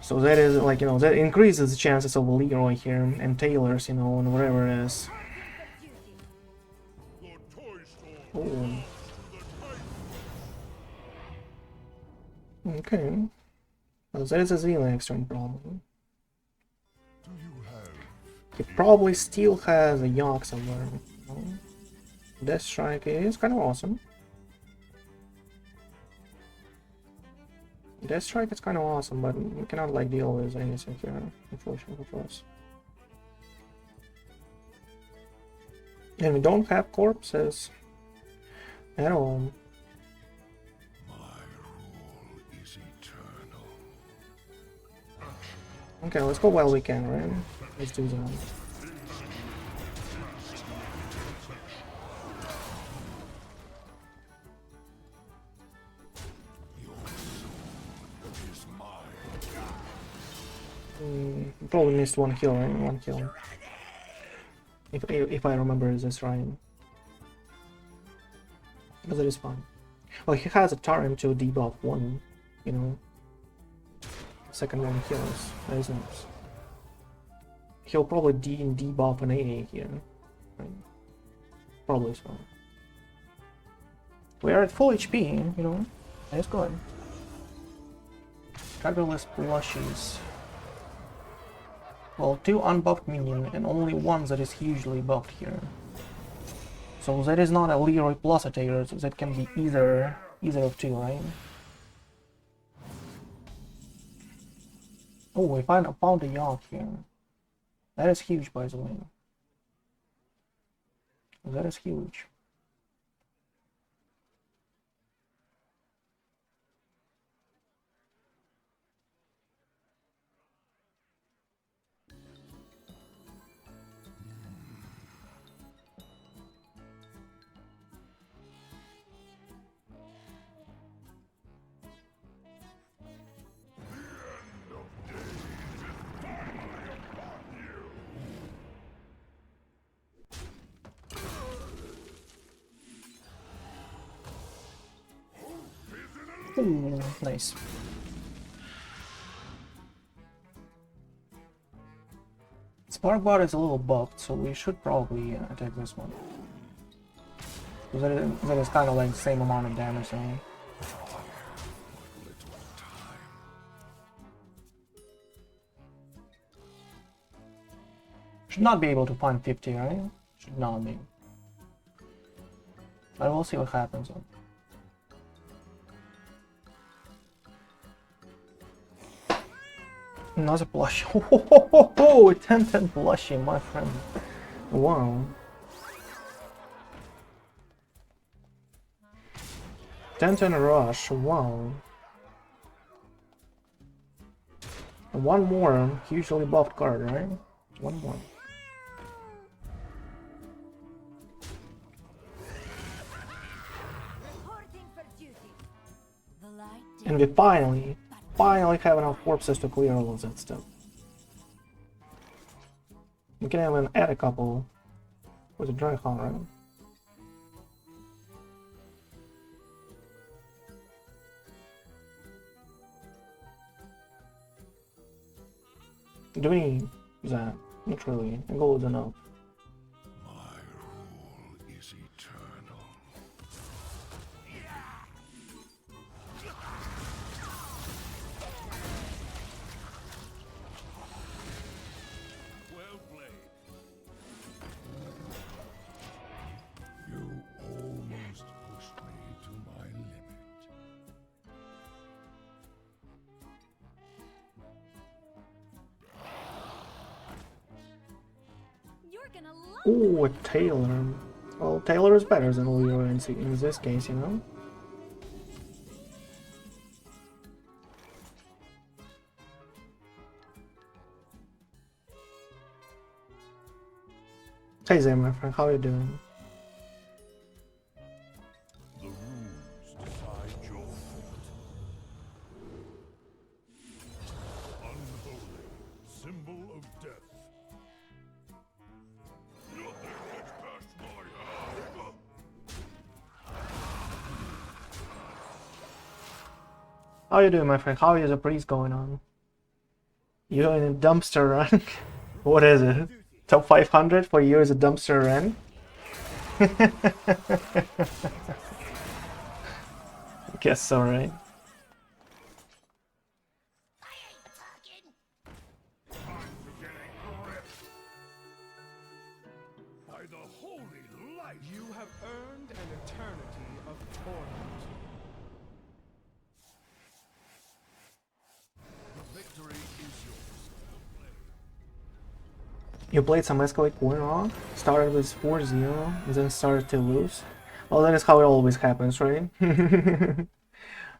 So that is like, you know, that increases the chances of Leroy here and Taylor's, you know, and whatever it is. The toy store Ooh. to the Okay. Well, that is a Xelax turn problem. Do you have He probably still has a Yogg somewhere. You know? Death Strike is kind of awesome. Death Strike is kind of awesome, but we cannot like deal with anything here, unfortunately for us. And we don't have corpses at all. my rule is eternal? Okay, let's go while we can, right? Let's do that. Is mine. Probably missed one kill, right? One kill. If I remember this right. But that is fine. Well, he has a turn to debuff one, you know. Second one kills. That is nice. He'll probably debuff an AA here. Right? Probably so. We are at full HP, you know. That is good. Tribulous plushies. Well, 2 unbuffed minion and only one that is hugely buffed here. So that is not a Leroy plus a Taylor, so that can be either of two, right? Oh, I found a Yogg here. That is huge, by the way. That is huge. Ooh, nice. Sparkbot is a little buffed, so we should probably attack this one. That is kind of like the same amount of damage, so. Should not be able to find 50, right? Should not be. But we'll see what happens. Another blush. Oh, 10-10 blushing, my friend. Wow. 10-10 rush, wow. And one more hugely buffed card, right? One more. And we finally have enough corpses to clear all of that stuff. We can even add a couple with a dry hunt, right? Do we need that? Not really. A gold is enough. My rule is eternal. Well played. You almost pushed me to my limit. You're gonna love Ooh, a Taylor. Well, Taylor is better than Leroy in this case, you know? Hey there, my friend, how are you doing? The rules decide your fate. Unholy, symbol of death. Nothing gets past my eye. How you doing, my friend? How is the breeze going on? You in a dumpster run? What is it? Top 500 for you is a dumpster run? Guess so, right? I ain't talking. I'm getting gripped. By the holy light. You have earned an eternity of torment. The victory is yours. You played some Escalate going wrong, started with 4-0, and then started to lose. Well, that is how it always happens, right?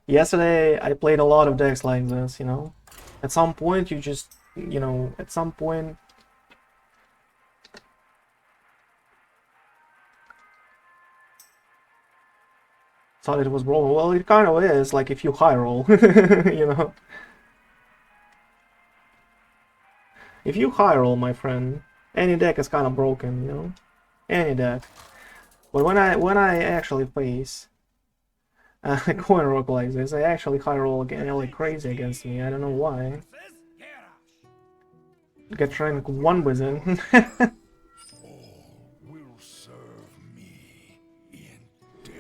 Yesterday, I played a lot of decks like this, you know? At some point, you just, you know, at some point... thought it was broken. Well, it kind of is, like if you high roll, you know? If you high roll, my friend, any deck is kind of broken, you know, any deck. But when I actually face a coin rock like this, I actually high roll again like crazy against me. I don't know why. Get rank 1 with it. All will serve me in death.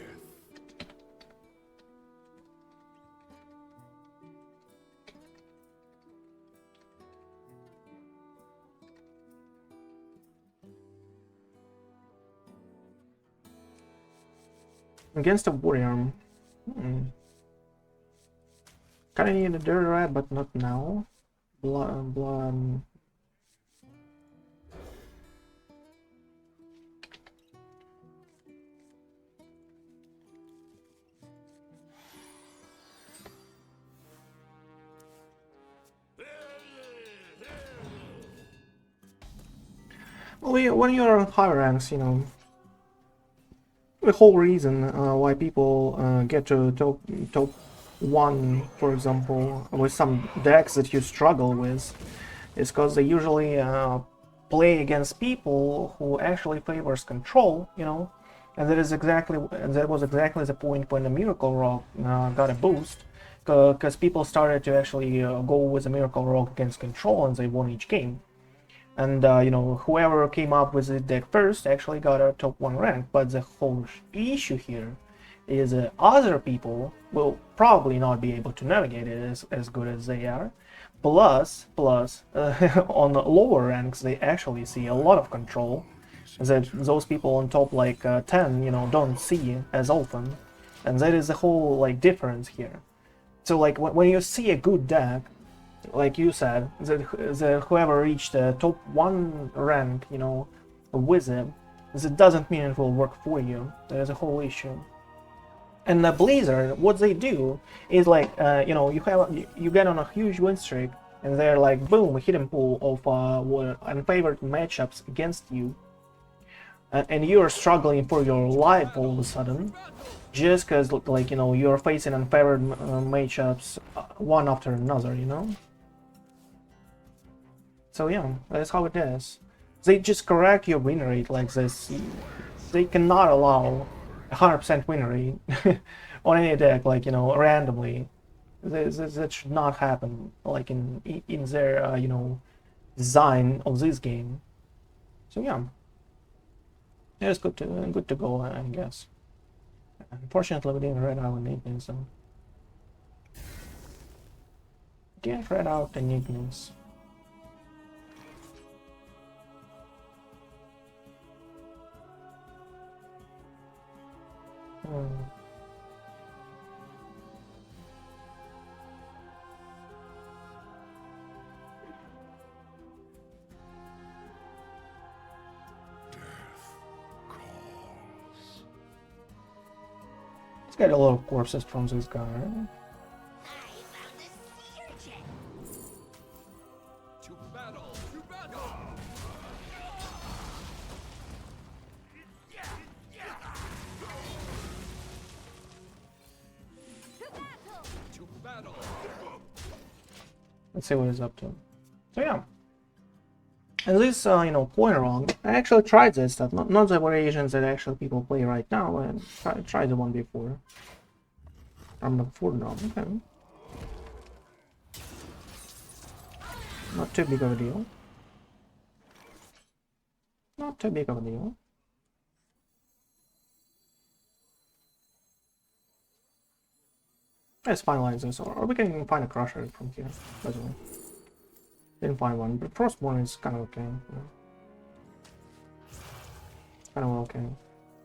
Against a warrior. Kinda need a dirt rat, but not now. Blood. Well, when you're on high ranks, you know, the whole reason why people get to top 1, for example, with some decks that you struggle with, is because they usually play against people who actually favors control, you know, and that was exactly the point when the Miracle Rock got a boost, because people started to actually go with a Miracle Rock against Control, and they won each game. And you know, whoever came up with the deck first actually got a top 1 rank. But the whole issue here is other people will probably not be able to navigate it as good as they are. Plus, on the lower ranks, they actually see a lot of control that those people on top like 10, you know, don't see as often. And that is the whole like difference here. So like when you see a good deck, like you said, that whoever reached the top 1 rank, you know, with them, that doesn't mean it will work for you. There's a whole issue. And the Blizzard, what they do is like, you know, you get on a huge win streak, and they're like, boom, a hidden pool of unfavored matchups against you, and you're struggling for your life all of a sudden, just because, like, you know, you're facing unfavored matchups one after another, you know. So yeah, that's how it is. They just correct your win rate like this. They cannot allow 100% win rate on any deck, like, you know, randomly. That should not happen, like in their you know, design of this game. So yeah, it's good to go, I guess. Unfortunately, we didn't read out anything, so didn't read out enigmas. Let's get a lot of corpses from this guy. Right? Let's see what he's up to. So yeah. And this, you know, point wrong. I actually tried this stuff, not the variations that actually people play right now. And I tried the one before. From the 4 now. Okay. Not too big of a deal. Not too big of a deal. Let's finalize this, or we can even find a crusher from here, by the way. Didn't find one, but Frostborn is kind of okay. Yeah. Kind of okay.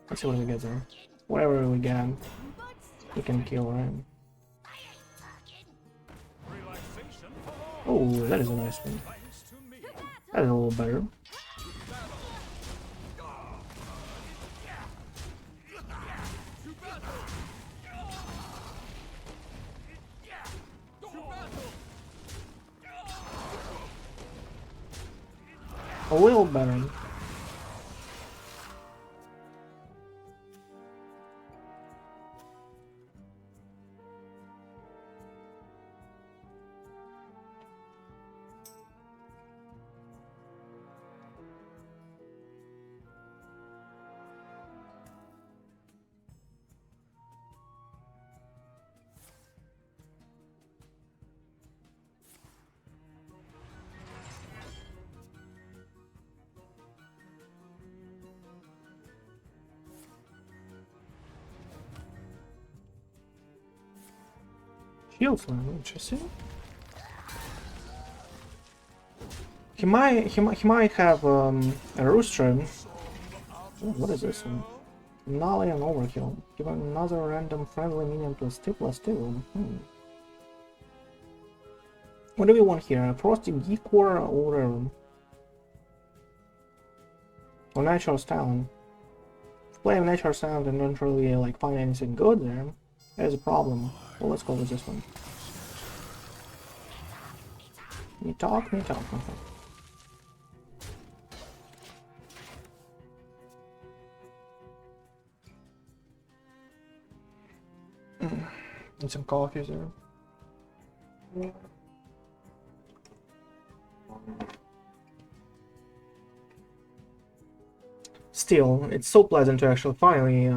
Let's see what we get there. Whatever we get, we can kill, right? Oh, that is a nice one. That is a little better. A little better. Shield slam, interesting. He might have a rooster. Oh, what is this one? Nolly and overkill. Give another random friendly minion +2/+2. What do we want here? A frosty geekor or natural talent? If play a natural talent and don't really like find anything good there, there's a problem. Well, let's go with this one. Me talk. Okay. Need some coffee there. still, it's so pleasant to actually finally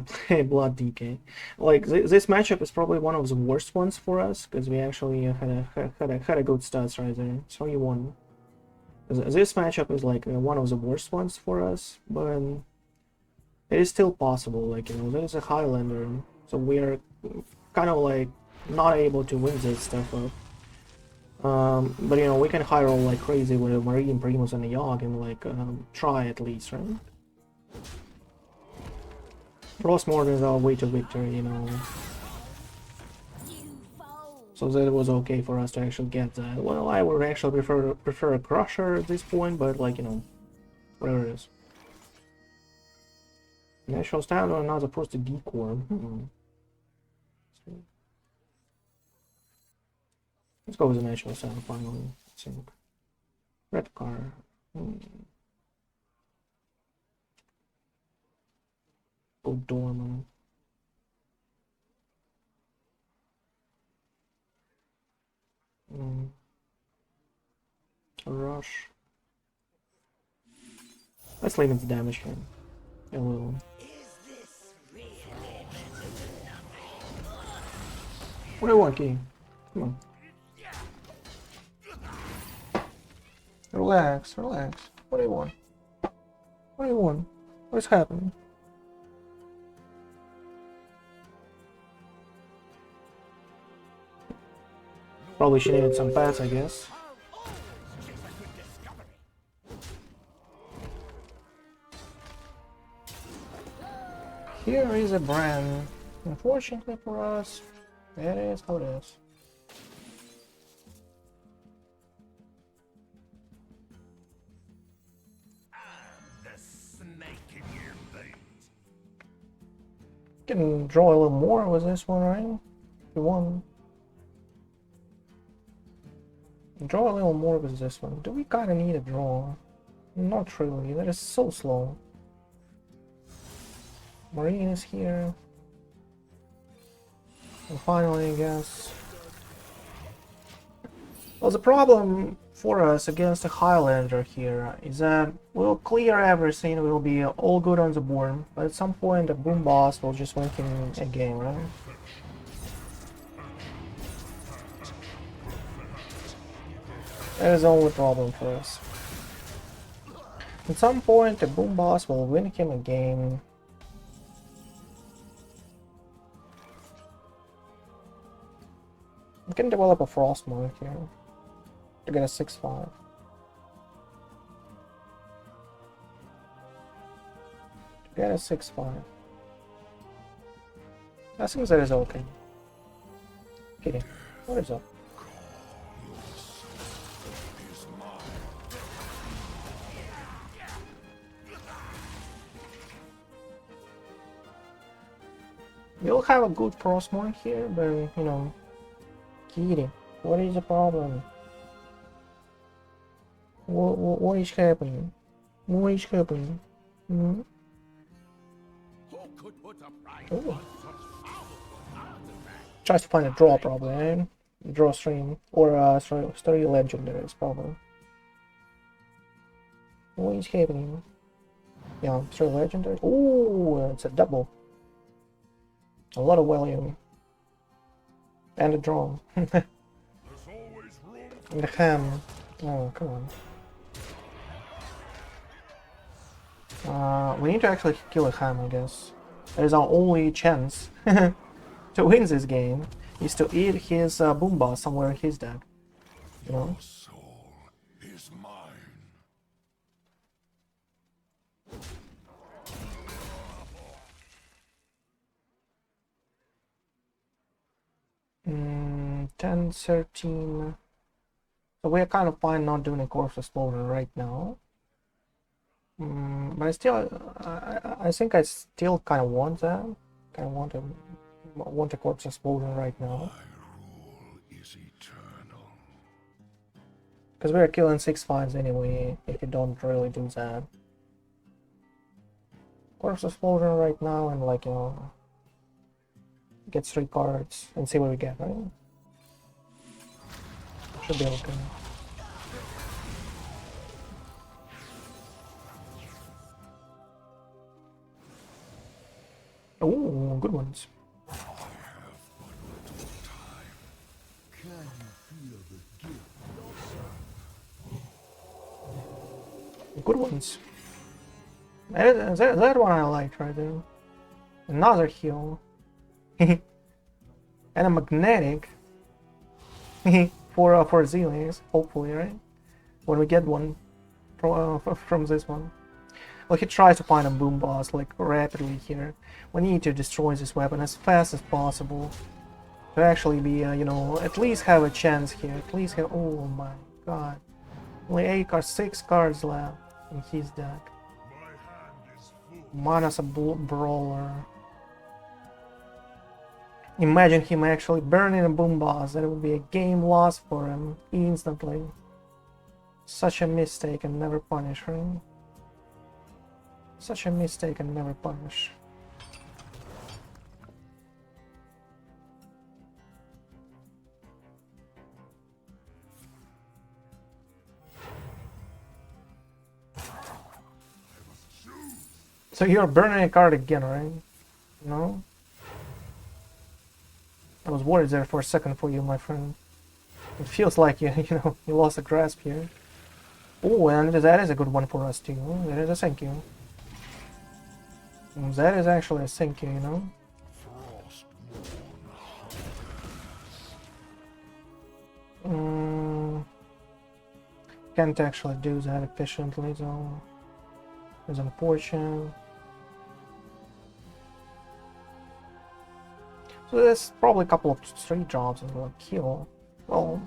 play Blood DK. Like this matchup is probably one of the worst ones for us because we actually had a good stats right there. 3-1. This matchup is like one of the worst ones for us, but it is still possible. Like, you know, there's a Highlander, so we are kind of like not able to win this stuff up. But you know, we can high roll like crazy with a Marine, Primus, and a Yogg and like try at least, right? Frostmourne is our way to victory, you know. So that was okay for us to actually get that. Well, I would actually prefer a Crusher at this point, but like, you know, whatever it is. Natural stand or not opposed to Decor. Let's go with the natural stand finally, I think. Red car. Go Dorman. A rush. Let's limit the damage here. A little. What do you want, King? Come on. Relax, relax. What do you want? What do you want? What's happening? Probably she needed some pets, I guess. Here is a brand. Unfortunately for us, that is how it is. The snake in your veins. Can draw a little more with this one, right? If you want. Draw a little more with this one. Do we kinda need a draw? Not really, that is so slow. Marine is here. And finally, I guess. Well, the problem for us against the Highlander here is that we'll clear everything, we'll be all good on the board, but at some point the boom boss will just win him a game, right? That is the only problem for us. At some point the boom boss will win him a game. We can develop a Frostmourne here to get a 6-5. To get a 6-5. I think that is okay. Okay, what is up? We'll have a good Frostmourne here, but you know, Kitty, what is the problem? What is happening? What is happening? Hmm? Who could put a price Oh. on such powerful artifacts? Tries to find a draw probably, eh? Draw stream. Or story legendaries probably. What is happening? Yeah, story legendary. Ooh, it's a double. A lot of volume. And a draw. There's always room for And the ham. Oh, come on. We need to actually kill a ham, I guess. That is our only chance to win this game, is to eat his boom boss somewhere in his deck. You know? your soul is mine. Mm, 10, 13. So we're kind of fine not doing a Corpse Explosion right now. But I still, I think I still kind of want that. Kind of want a Corpse Explosion right now. My rule is eternal. Because we're killing 6/5s anyway, if you don't really do that. Corpse Explosion right now and like, you know, get 3 cards and see what we get, right? Should be okay. Oh, good ones. Good ones. That one I liked right there. Another heal. And a magnetic. for Zillions, hopefully, right? When we get one from this one. Well, he tries to find a boom boss like rapidly here. We need to destroy this weapon as fast as possible to actually be, you know, at least have a chance here. At least have. Oh my god! Only 6 cards left in his deck. Mana's a brawler. Imagine him actually burning a boom boss. That would be a game loss for him instantly. Such a mistake and never punish, right? Such a mistake and never punish. So you're burning a card again, right? No? I was worried there for a second for you, my friend. It feels like you know, you lost a grasp here. Oh, and that is a good one for us too. That is a thank you. That is actually a thank you, you know? Can't actually do that efficiently though. It's unfortunate. So there's probably a couple of 3 drops and we'll kill. Well,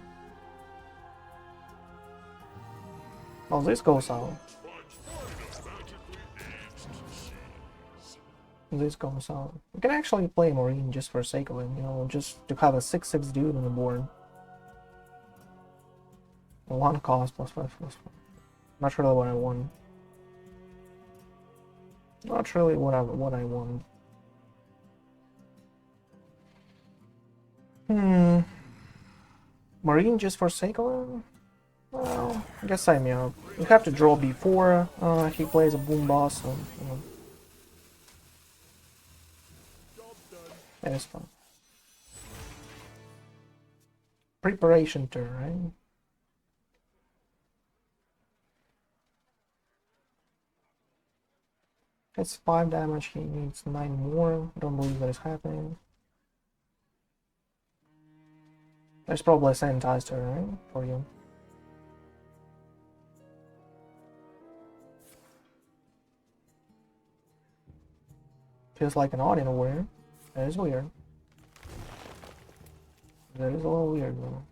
this goes out. This goes out. We can actually play Marine just for sake of it, you know, just to have a 6/6 dude on the board. 1 cost +5/+5. Not really what I want. Not really what I want. Marine just for sake of it? Well, I guess sign me up. You have to draw before he plays a boom boss, so you know. That is fun. Preparation turn, right? It's 5 damage, he needs 9 more. I don't believe that is happening. There's probably a sanitizer, right? For you. Feels like an odd in a way. That is weird. That is a little weird though.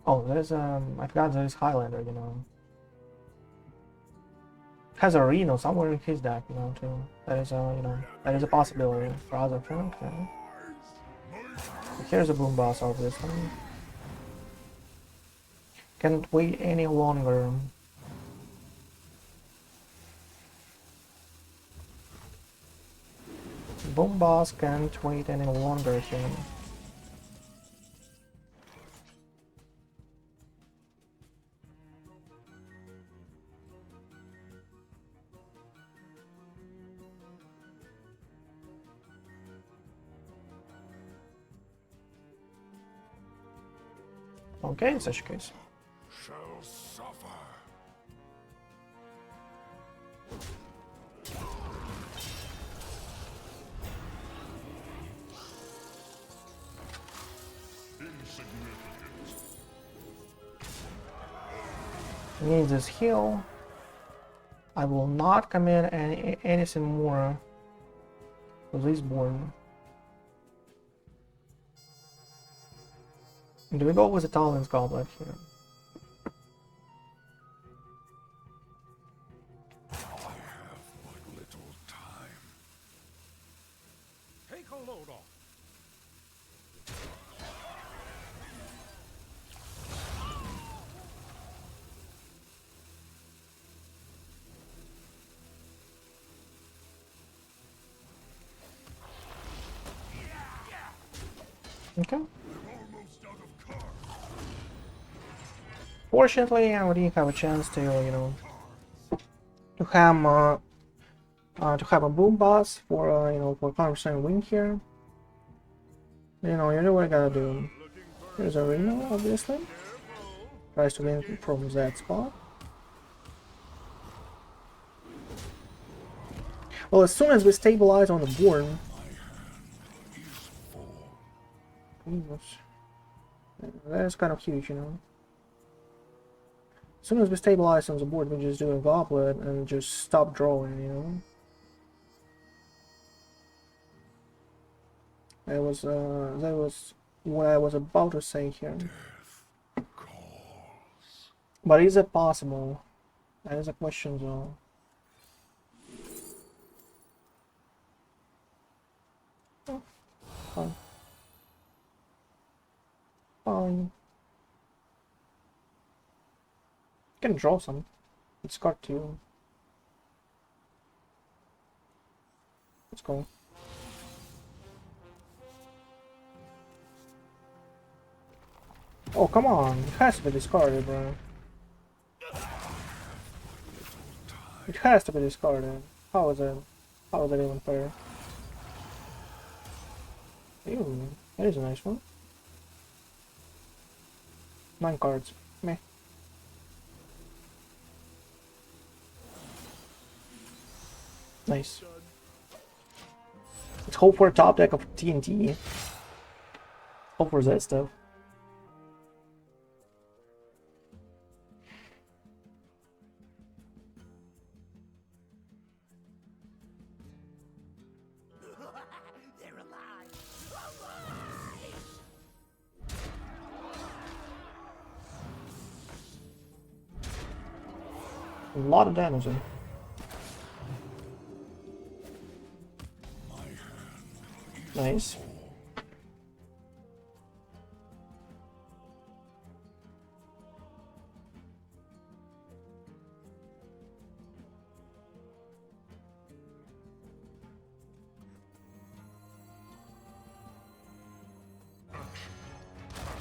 Oh, there's I forgot there's Highlander, you know. Has a Reno somewhere in his deck, you know, too. That is you know, that is a possibility for other friends. Okay. Here's a boom boss, obviously. Can't wait any longer. Boom boss can't wait any longer here. Okay, in such case. Shall suffer. Insignificant. Need this heal. I will not commit anything more with this board. Do we go with the Talon's Goblet here? I have but little time. Take a load off. Okay. I'm almost out of cards. Fortunately, I didn't have a chance to, you know, to have a boom boss for, you know, for 100% win here. You know, you know what I gotta do. Here's a Reno, obviously. Tries to win from that spot. Well, as soon as we stabilize on the board, that's kind of huge, you know. As soon as we stabilize on the board, we just do a goblet and just stop drawing, you know. That was what I was about to say here. But is it possible? That is a question, though. Oh, fine. Fine. Can draw some. It's card 2. Let's go. Oh, come on. It has to be discarded, bro. It has to be discarded. How is it? How is that even fair? Ew, that is a nice one. 9 cards. Meh. Nice. Let's hope for a top deck of TNT. Hope for that stuff. They're alive. A lot of damage in. Nice.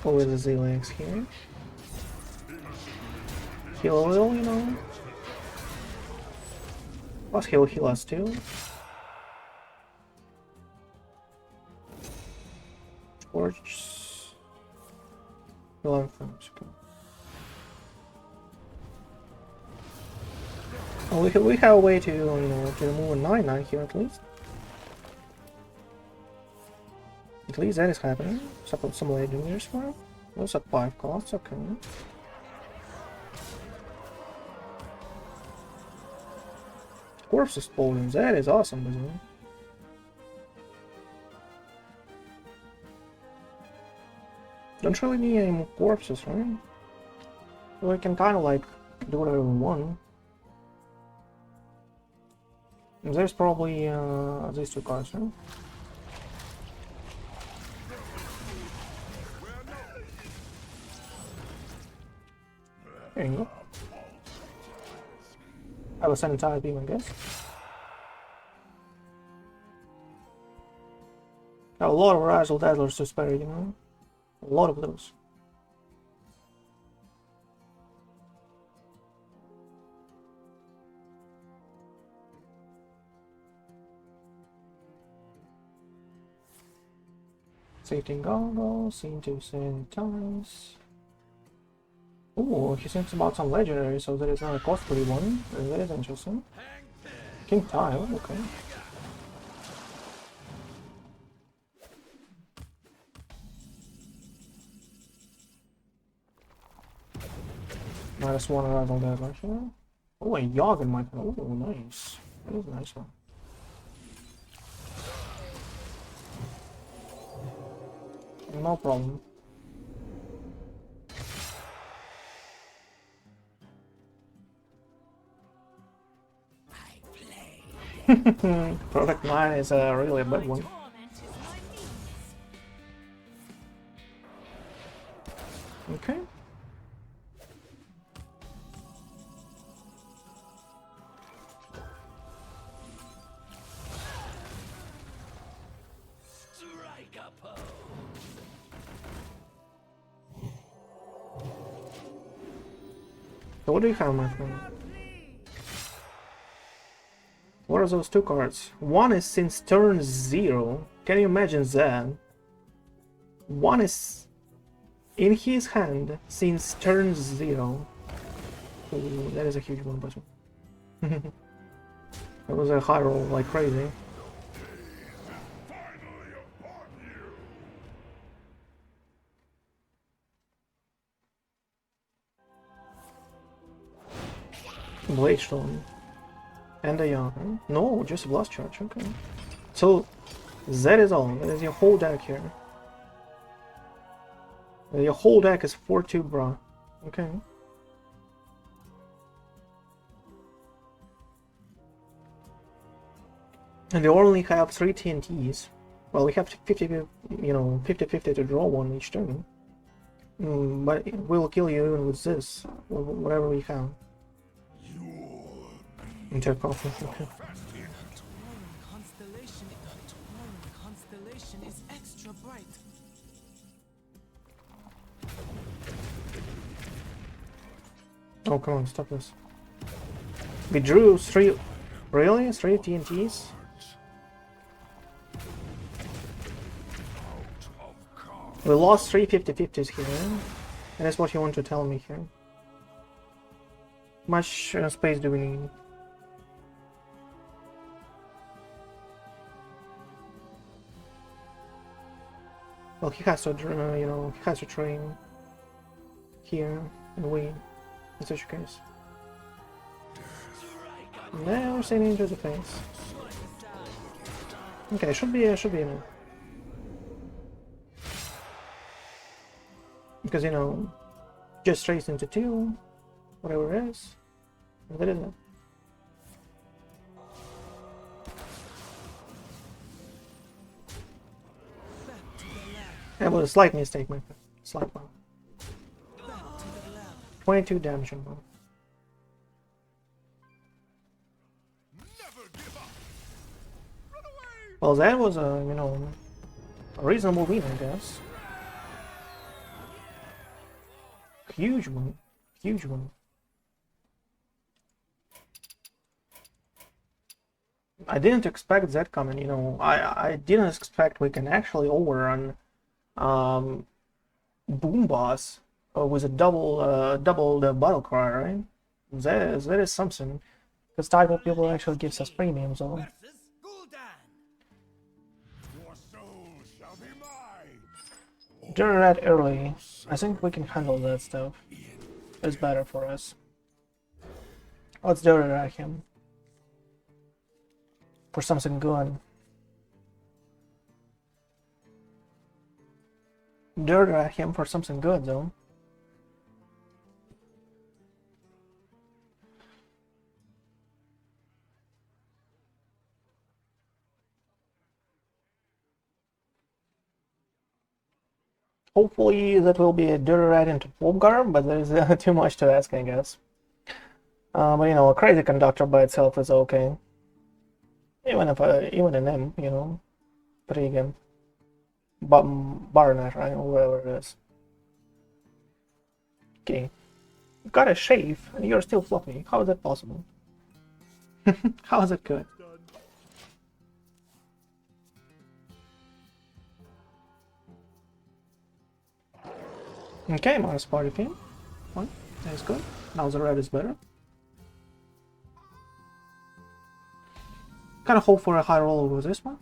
Over the Z-Legs here. Heal a little, you know. Plus heal us too. Torch. Heal our friends. Oh, we have a way to, you know, to remove a 9/9 here at least. At least that is happening. Some legendaries for him. Those are 5 costs, okay. Corpse explosions, that is awesome, isn't it? Don't really need any more corpses, right? So we can kind of like do whatever we want. And there's probably these 2 cards, right? There you go. I will send entire beam, I guess. Got a lot of Razzle-Dazzlers to spare, you know? A lot of those. Safety goggles, seen to sanitize. Ooh, he thinks about some legendary, so that is not a costly one. That is interesting. King Tile, okay. Minus 1 arrival there, actually. Oh, a Yogg in my. Oh, nice. That is a nice one. No problem. Product 9 is really a bad one. Okay. So what do you have, my friend? What are those two cards? One is since turn 0. Can you imagine that? One is in his hand since turn 0. Ooh, that is a huge one, but that was a high roll like crazy. Blade Stone. And a Yarn. No, just a Blast Charge, okay. So, that is all. That is your whole deck here. Your whole deck is 4-2, bro. Okay. And we only have 3 TNTs. Well, we have 50, you know, 50-50 to draw one each turn. But we'll kill you even with this, whatever we have. Interconference, okay. Constellation is extra bright. Oh, come on, stop this. We drew 3... Really? 3 TNTs? We lost 3 50-50s here. And that's what you want to tell me here. Much space do we need? Well, he has to, you know, he has to train here and win in such a case. Now we're sailing into the face. Okay, should be enough. Because, you know, just trace into 2, whatever it is, and that is it. That was a slight mistake, my friend. Slight one. 22 damage on one. Well, that was a, you know, a reasonable win, I guess. Huge one. Huge one. I didn't expect that coming, you know. I didn't expect we can actually overrun Boom Boss with a double the battle cry, right? That is something. Because type people actually gives us premiums on. Turn that early. I think we can handle that stuff. It's better for us. Let's dirty at him. For something good. Dirty at him for something good, though. Hopefully that will be a dirty rat into Wolfgar, but there's too much to ask, I guess. But you know, a crazy conductor by itself is okay. Even if even an M, you know, pretty good. But Baronet, right, or whatever it is. Okay, you got a shave and you're still fluffy. How is that possible? How is it good? Okay, minus party team. Fine, that is good. Now the red is better. Kind of hope for a high roll over this one.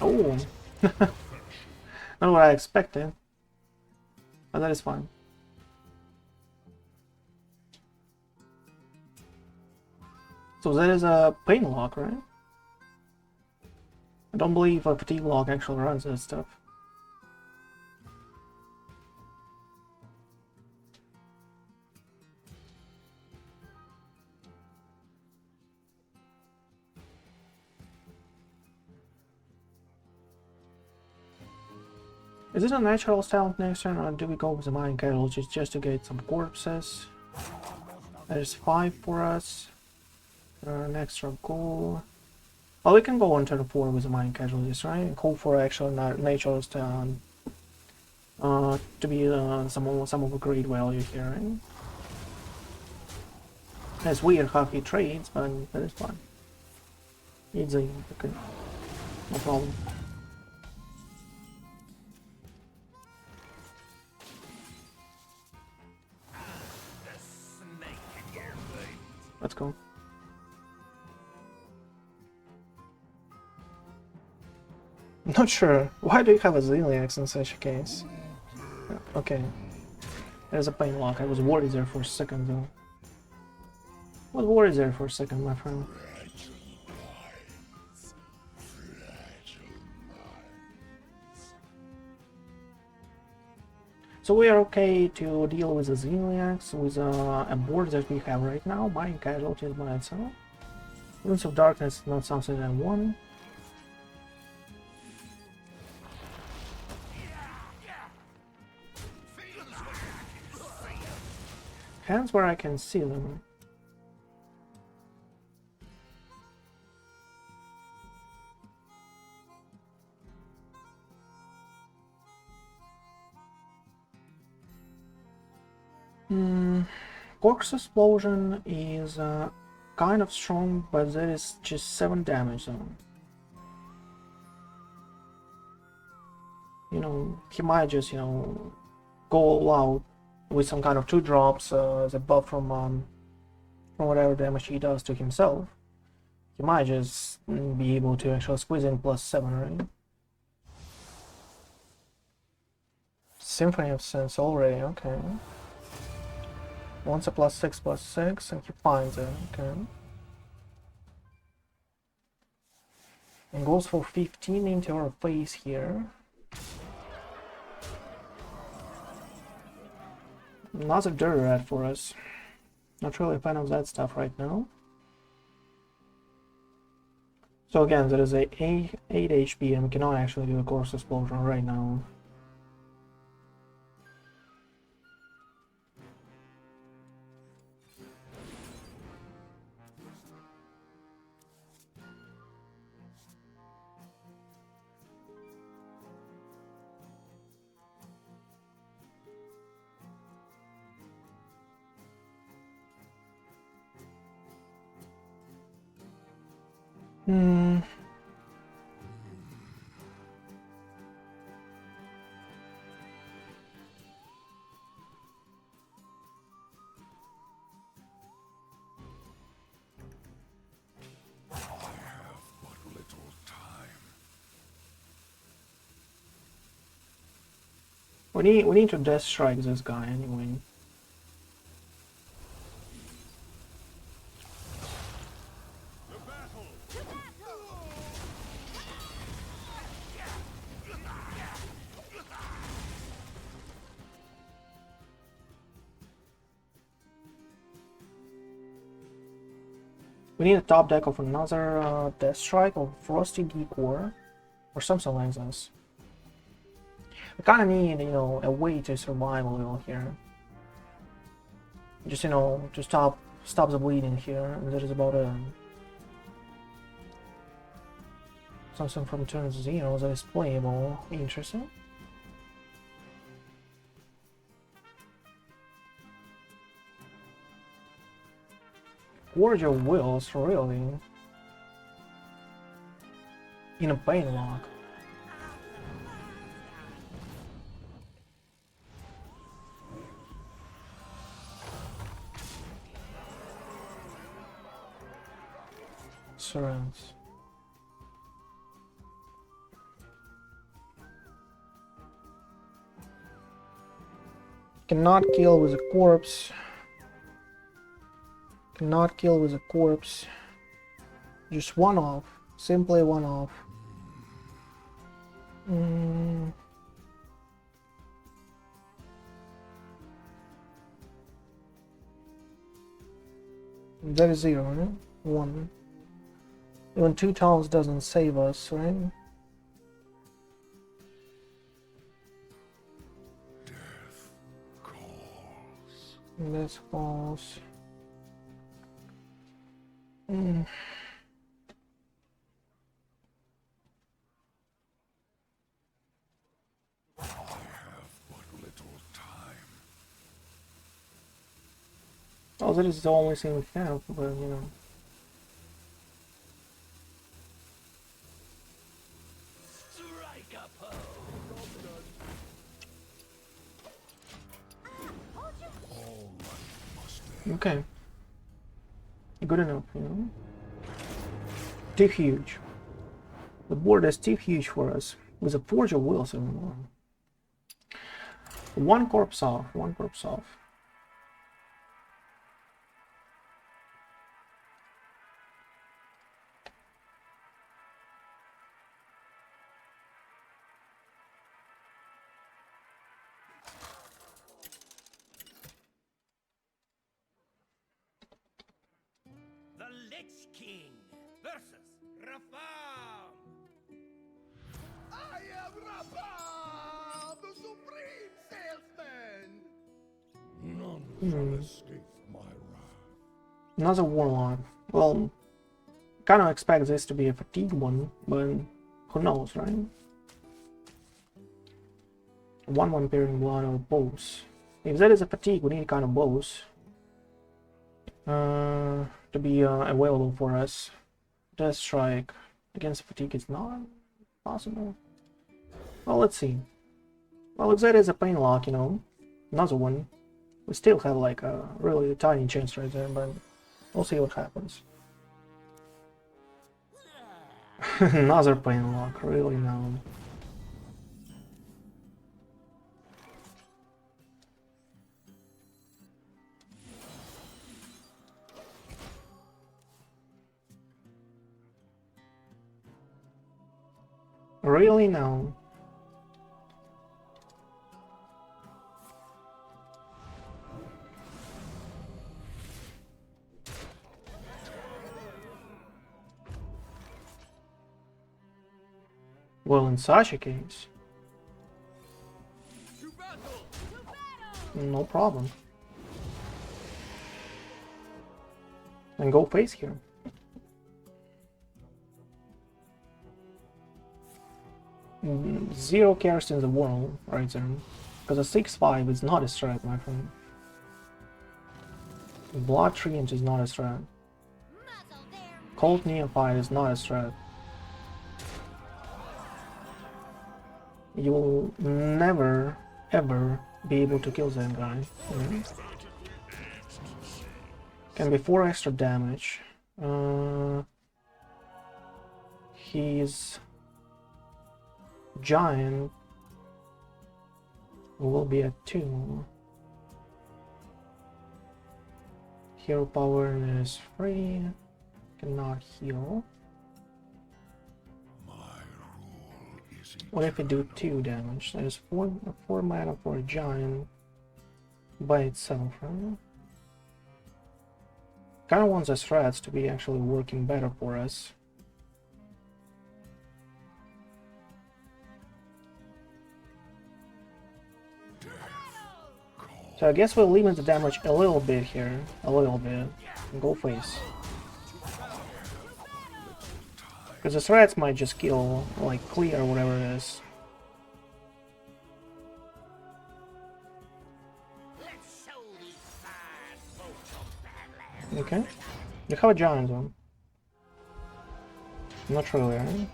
Oh, not what I expected, but that is fine. So that is a pain lock, right? I don't believe a fatigue lock actually runs that stuff. Is it a natural talent next turn, or do we go with the Mind Casualties just to get some corpses? That is 5 for us. An extra goal. Well, we can go on turn 4 with the Mind Casualties, right? And hope for actual natural talent. to be some of a great value here. Right? It's weird how he trades, but that is fine. It's a okay, no problem. Let's go. Not sure. Why do you have a Ziliax in such a case? Okay. There's a pain lock. I was worried there for a second though. I was worried there for a second, my friend. So we are okay to deal with the Ziliax with a board that we have right now, buying casualties by itself. Runes of Darkness is not something I want. Hands where I can see them. Corpse Explosion is kind of strong, but that is just 7 damage zone. You know, he might just, you know, go all out with some kind of 2 drops as a buff from whatever damage he does to himself. He might just be able to actually squeeze in +7, right? Symphony of Sense already, okay. Wants a +6/+6 and he finds it, okay. And goes for 15 into our face here. Another dirty rat for us. Not really a fan of that stuff right now. So again, there is a 8 HP and we cannot actually do a Corpse Explosion right now. We need to death strike this guy anyway. We need a top deck of another Death Strike or Frosty Decor or something like this. We kind of need, you know, a way to survive a little here. Just, you know, to stop the bleeding here. And there is about a something from turn 0 that is playable. Interesting. Forge of Wills, really? In a pain lock. Surrounds. Cannot kill with a corpse. Cannot kill with a corpse. Just one off. Simply one off. That is 0, right? 1. Even 2 towns doesn't save us, right? Death calls. Death calls. I have but that is the only thing we have, but you know. Strike a pose. Okay. Good enough, you know. Too huge. The board is too huge for us. With a Forge of Wills anymore. One corpse off, one corpse off. The Lich King versus Rafam. I am Rafam, the supreme salesman. None shall escape my wrath. Another Warlock. Well, kind of expect this to be a fatigue one, but who knows, right? 1/1 pairing blood or bows. If that is a fatigue, we need kind of bows to be available for us. Death Strike against fatigue is not possible. Well, let's see. Well, if that is a pain lock, you know, another one, we still have like a really tiny chance right there, but we'll see what happens. Another pain lock, really now. Really now. Well, in such a case, no problem. And go face here. Zero cares in the world right there. Because a 6/5 is not a strat, my friend. Blood Treant is not a strat. Muzzle there. Cold Neophyte is not a strat. You will never, ever be able to kill that guy. Yeah. Can be 4 extra damage. He's giant will be at 2. Hero power is free. Cannot heal. My rule is What if we do 2 damage? That is 4 mana for a giant by itself, right? Kinda want the strats to be actually working better for us. So I guess we'll limit the damage a little bit here. A little bit. And go face. Because the threats might just kill, like, clear or whatever it is. Let's show these fine folks of Badlands. Okay. You have a giant one. Not really, right?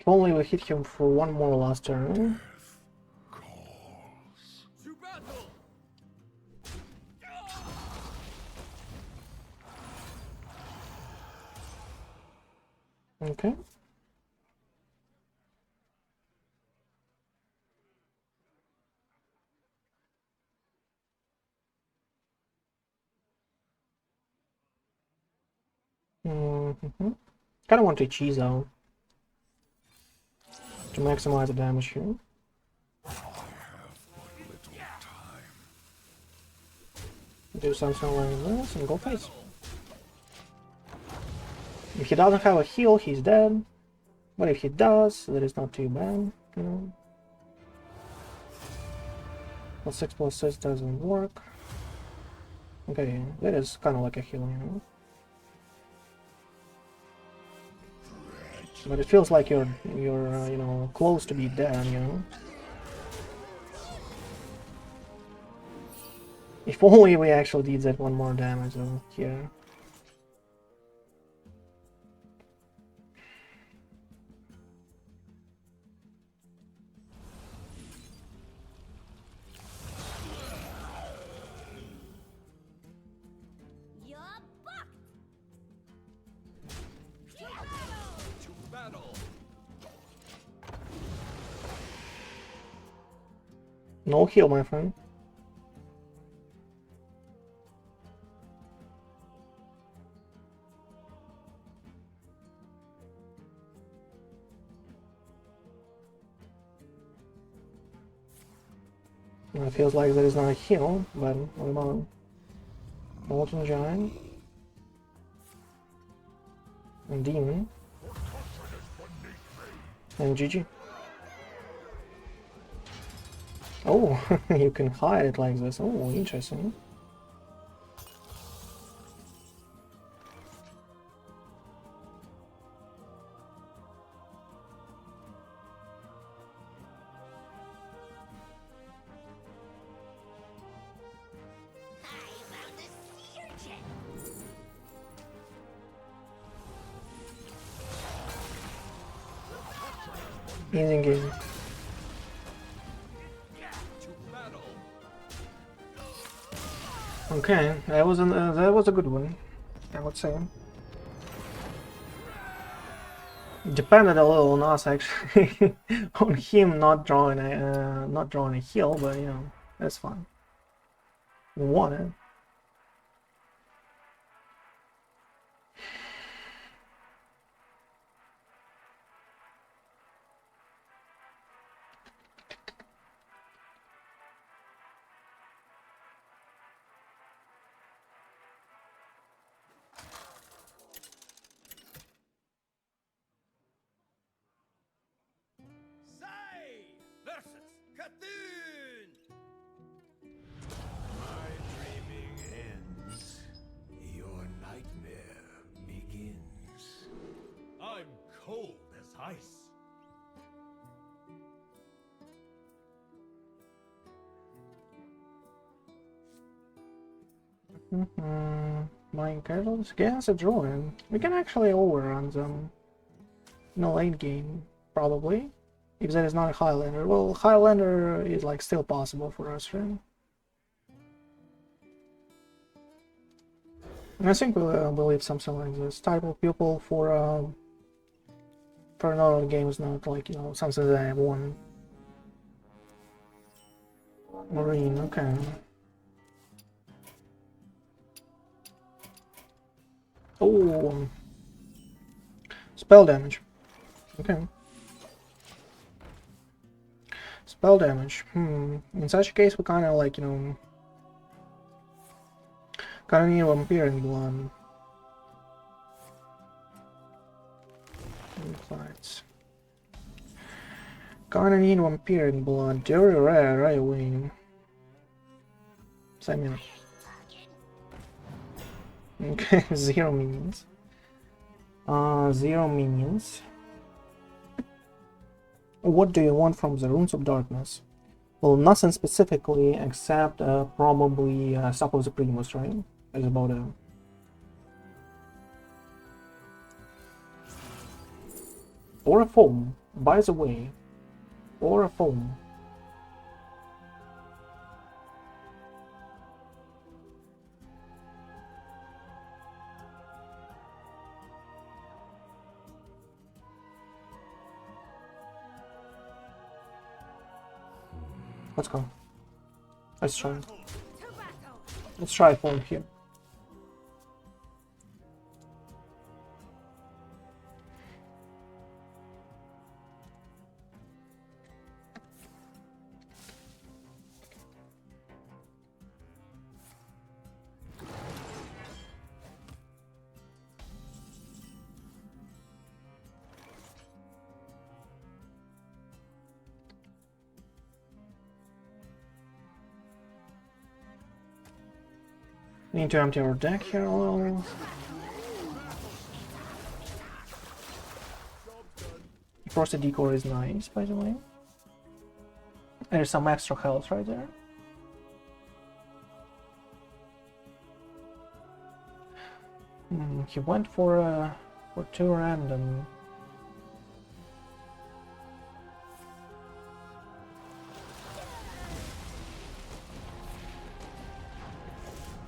If only we hit him for 1 more last turn. calls. To battle. Okay. Mm-hmm. Kinda want to cheese out to maximize the damage here. I have but little time. Do something like this and go face. If he doesn't have a heal, he's dead. But if he does, that is not too bad, you know. +6/+6 doesn't work. Okay, that is kind of like a heal, you know. But it feels like you're you know, close to be dead, you know. If only we actually did that one more damage over here. You're bucked. To battle. No heal, my friend. It feels like there is not a heal, but what about Molten Giant and Demon and GG. Oh, you can hide it like this. Oh, interesting. I found a sea urchin. Easy game. To battle. Okay, that was a good one, I would say. Depended a little on us actually, on him not drawing a heal, but you know, that's fine. We won it. Sai versus Cthulhu. My dreaming ends. Your nightmare begins. I'm cold as ice. Mind casuals? Yes, a drawing. We can actually overrun them in a late game, probably. If that is not a Highlander. Well, Highlander is like still possible for us, right? I think we'll leave something like this. Type of pupil for another game is not like, you know, something that I want. Marine, okay. Oh, spell damage. Okay. Spell damage. In such a case, we kind of like, you know, kind of need Vampiring Blood. Insights. Kind of need Vampiring Blood. Very rare, right away. Same minute. Okay, 0 minions. 0 minions. What do you want from the Runes of Darkness? Well, nothing specifically except probably Sup of the Primus, right? That's about it. Or a foam, by the way. Or a foam. Let's go. Let's try. To battle. Let's try foam here. Need to empty our deck here a little. Frosted Decor is nice, by the way. There's some extra health right there. He went for 2 random.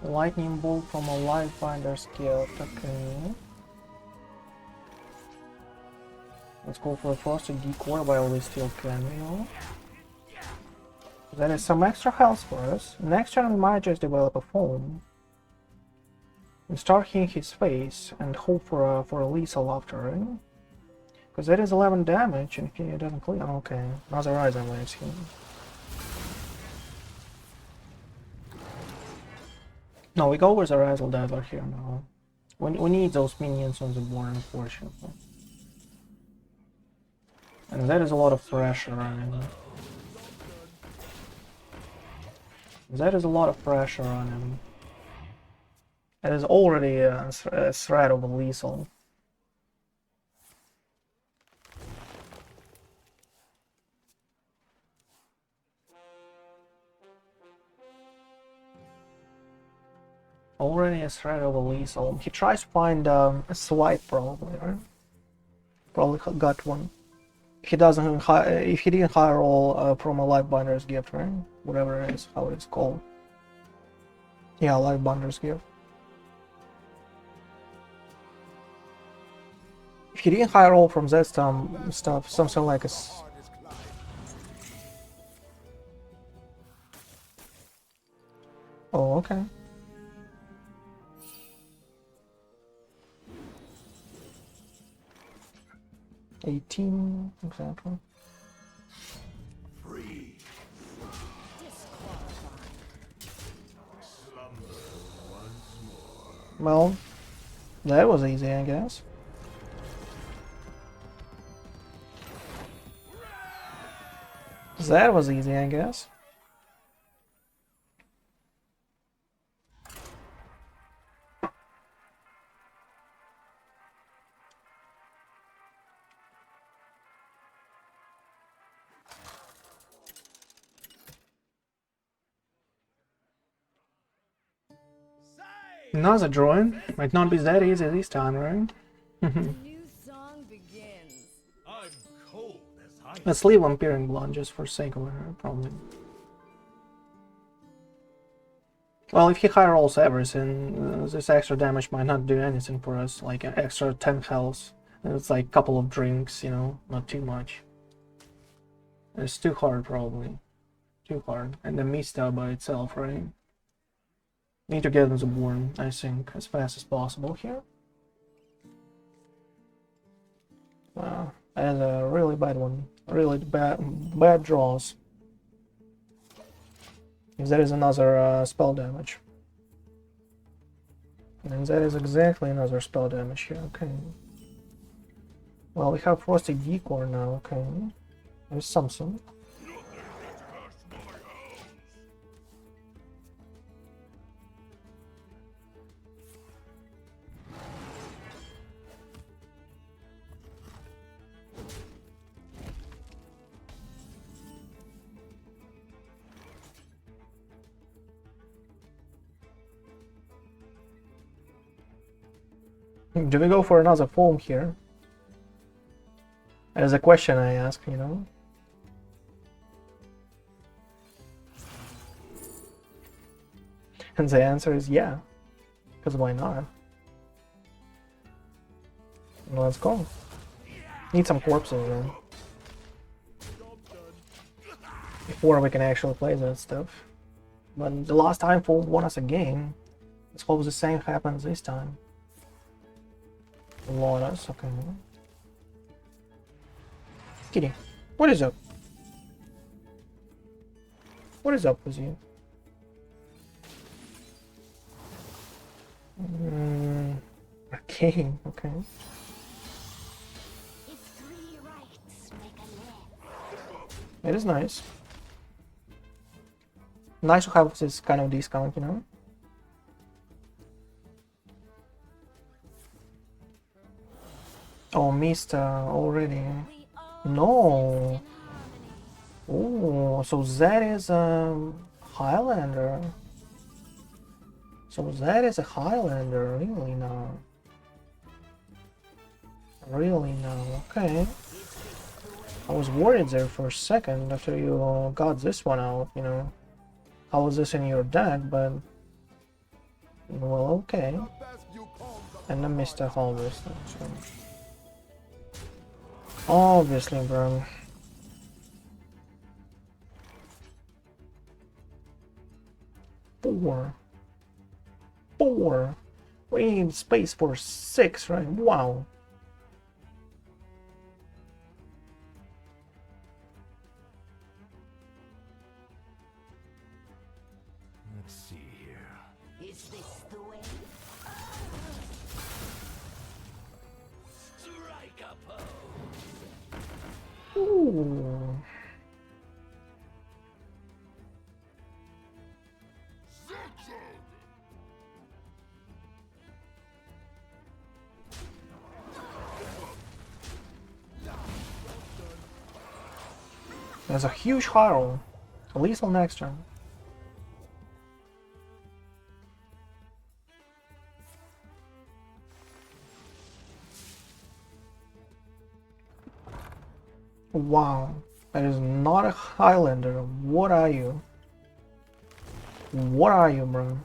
Lightning bolt from a light binder's gift. Okay. Let's go for a frosted decor while we still can, you know. That is some extra health for us. Next turn we might just develop a foam. And start hitting his face and hope for a lethal after, right? Because that is 11 damage and he doesn't clear. Okay, another rise on waves here. No, we go with a Razzle-Dazzler here now. We need those minions on the board, unfortunately. And that is a lot of pressure on him. That is a lot of pressure on him. It is already a threat of a lethal. Already a threat of a lethal. He tries to find a swipe probably, right? Probably got one. He doesn't. If he didn't high roll from a life binder's gift, right? Whatever it is, how it's called. Yeah, life binder's gift. If he didn't high roll from that stuff, something like a. Oh, okay. $18, exactly. Free. Slumber once more. Well, that was easy, I guess. That was easy, I guess. Another drawing. Might not be that easy this time, right? New song begins. I'm cold as ice. Let's leave Vampiring Blood just for sake of it, probably. Well, if he high rolls everything, this extra damage might not do anything for us, like an extra 10 health. It's like a couple of drinks, you know, not too much. It's too hard, probably. Too hard. And the Mista by itself, right? Need to get on the board, I think, as fast as possible here. Wow, that is a really bad one. Really bad draws. If there is another spell damage. And that is exactly another spell damage here, okay. Well, we have Frosted Decor now, okay. There's something. Do we go for another foam here? There's a question I ask, you know. And the answer is yeah. Because why not? Let's go. Need some corpses then. Before we can actually play that stuff. But the last time foam won us a game. Let's hope the same happens this time. Lotus, okay. Kitty, what is up? What is up with you? Okay, okay. If 3 rights make a left. It is nice. Nice to have this kind of discount, you know? Oh, missed already. No. Oh, so that is a Highlander. So that is a Highlander, really now. Really now, okay. I was worried there for a second after you got this one out, you know. How was this in your deck, but... Well, okay. And I missed a harvest. So. Obviously, bro. Four. We need space for 6, right? Wow. Let's see here. Is this the way? Strike a pose. Ooh. There's a huge Hyrule. Lethal next turn. Wow. That is not a Highlander. What are you? What are you, bro?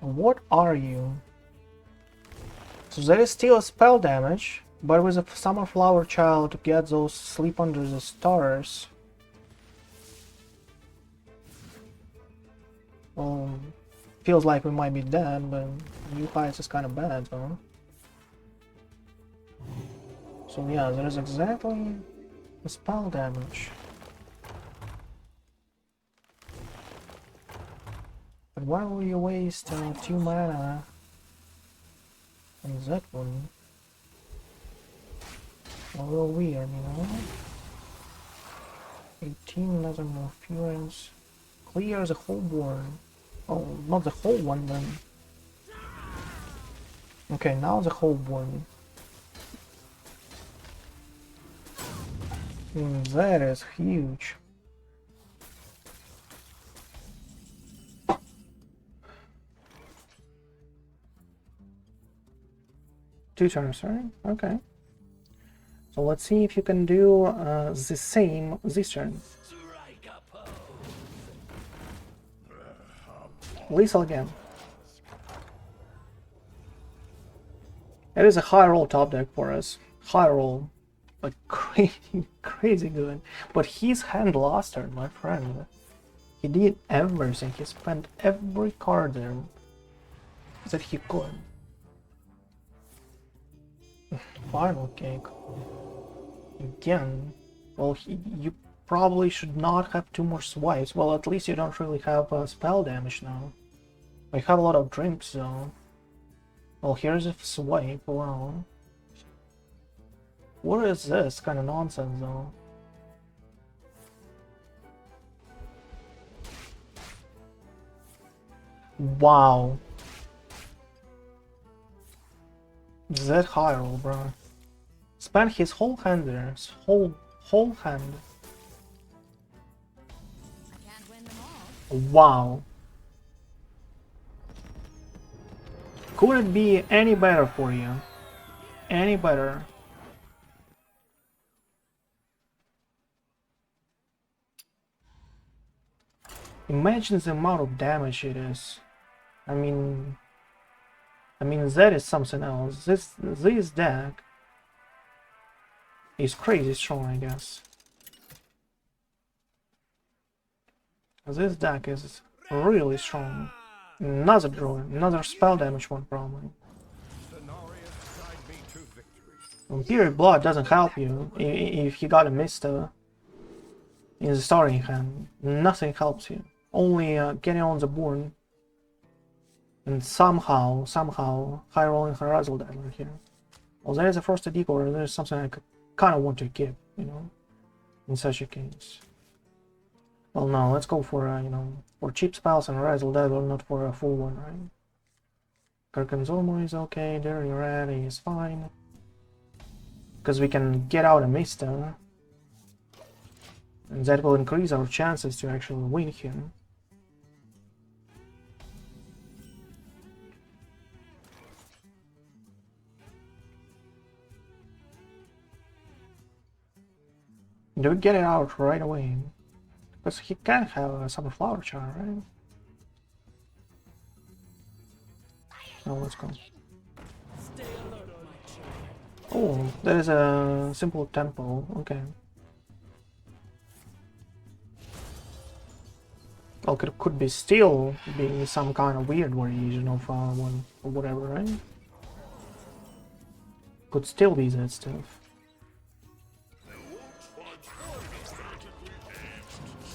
What are you? So there is still a spell damage, but with a Summer Flower Child to get those Sleep Under the Stars. Feels like we might be dead, but new fights is kind of bad, though. So yeah, there is exactly the spell damage. But why will you waste 2 mana on that one? A little weird, you know? 18, another more furious. Clear the whole board. Oh, not the whole one then. Okay, now the whole one. That is huge. Two turns, right? Okay. So let's see if you can do the same this turn. Strike a pose. Lethal again. It is a high roll top deck for us. High roll. Like crazy good. But his hand last turn, my friend. He did everything. He spent every card there that he could. Final cake. Again. Well, you probably should not have 2 more swipes. Well, at least you don't really have spell damage now. We have a lot of drinks though. Well, here's a swipe. Wow. What is this kind of nonsense though? Wow. That high roll, bro. Spent his whole hand there. His whole hand. I can't win them all. Wow. Could it be any better for you? Any better? Imagine the amount of damage it is. I mean that is something else. This deck is crazy strong, I guess. This deck is really strong. Another draw, another spell damage one probably. Imperial Blood doesn't help you if you got a Mista in the starting hand. Nothing helps you. Only getting on the board and somehow high rolling Razzle-Dazzler here. Well, there is a first decor. There's something I kind of want to keep, you know, in such a case. Well, no, let's go for, you know, for cheap spells and Razzle-Dazzler, not for a full one, right? Karkanzomo is okay, Dirty Red is fine. Because we can get out a Mista. And that will increase our chances to actually win here. Do we get it out right away? Because he can have some flower charm, right? Oh, let's go. Oh, that is a simple tempo. Okay. Well, could be still be some kind of weird variation of one or whatever, right? Could still be that stuff.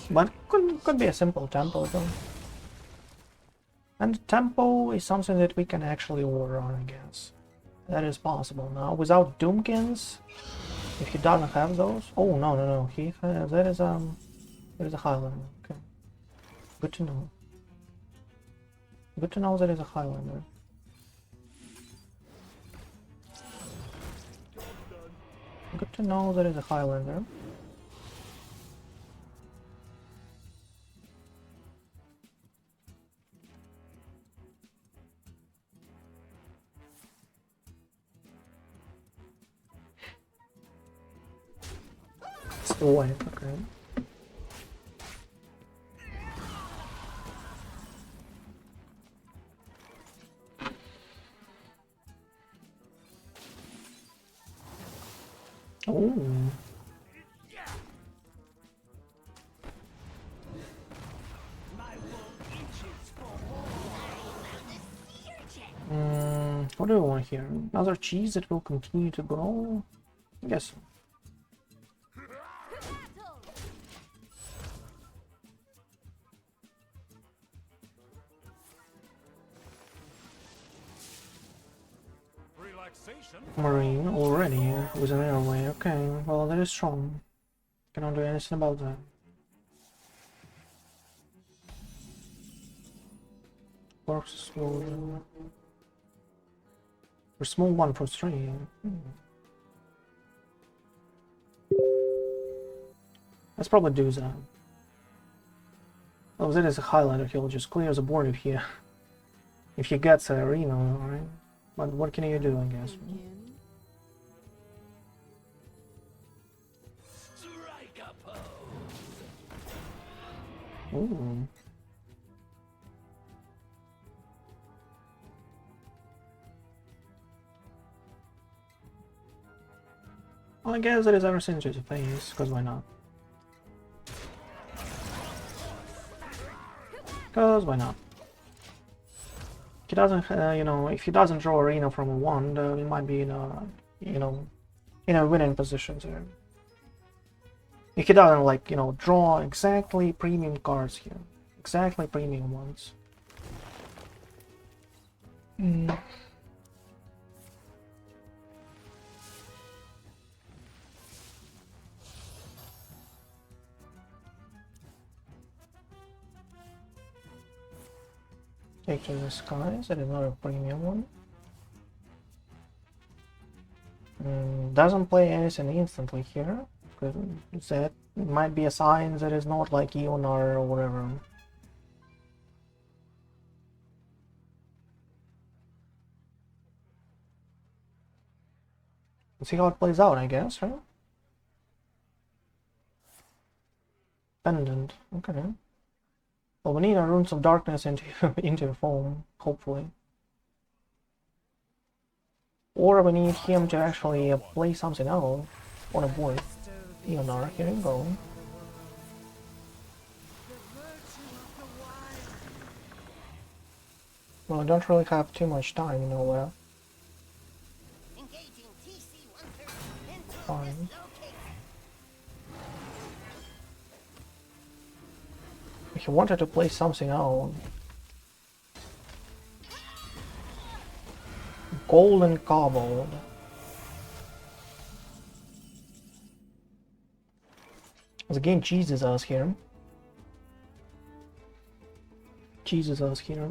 But could be a simple tempo though. And tempo is something that we can actually order on, I guess. That is possible now. Without Doomkins, if he doesn't have those. Oh no, he has, that is a Highlander. Okay. Good to know. Good to know that is a Highlander. Good to know that is a Highlander. Still white, okay. Oh. What do we want here? Another cheese that will continue to grow? I guess so. Marine already with an airway. Okay, well that is strong. Cannot do anything about that. Works explosion. For small 1 for 3. Let's probably do that. Oh, that is a Highlander. He'll just clear the board if he gets a Reno, right? But what can you do, I guess? Ooh. Well, I guess that is everything to face, because why not? Because why not? If he doesn't, you know, if he doesn't draw Reno from a wand, he might be in a, you know, in a winning position there. If he doesn't, like, you know, draw exactly premium cards here, exactly premium ones. Take to the skies, that is not a premium one. Doesn't play anything instantly here, because that might be a sign that is not like Ionar or whatever. Let's see how it plays out, I guess, right? Pendant, okay. Well, we need our Runes of Darkness into foam, hopefully. Or we need him to actually play something else on a board. Ionar, here you go. Well, I don't really have too much time, you know, left. Fine. If he wanted to play something else. Golden Kobold. The game cheeses us here. Jesus us here.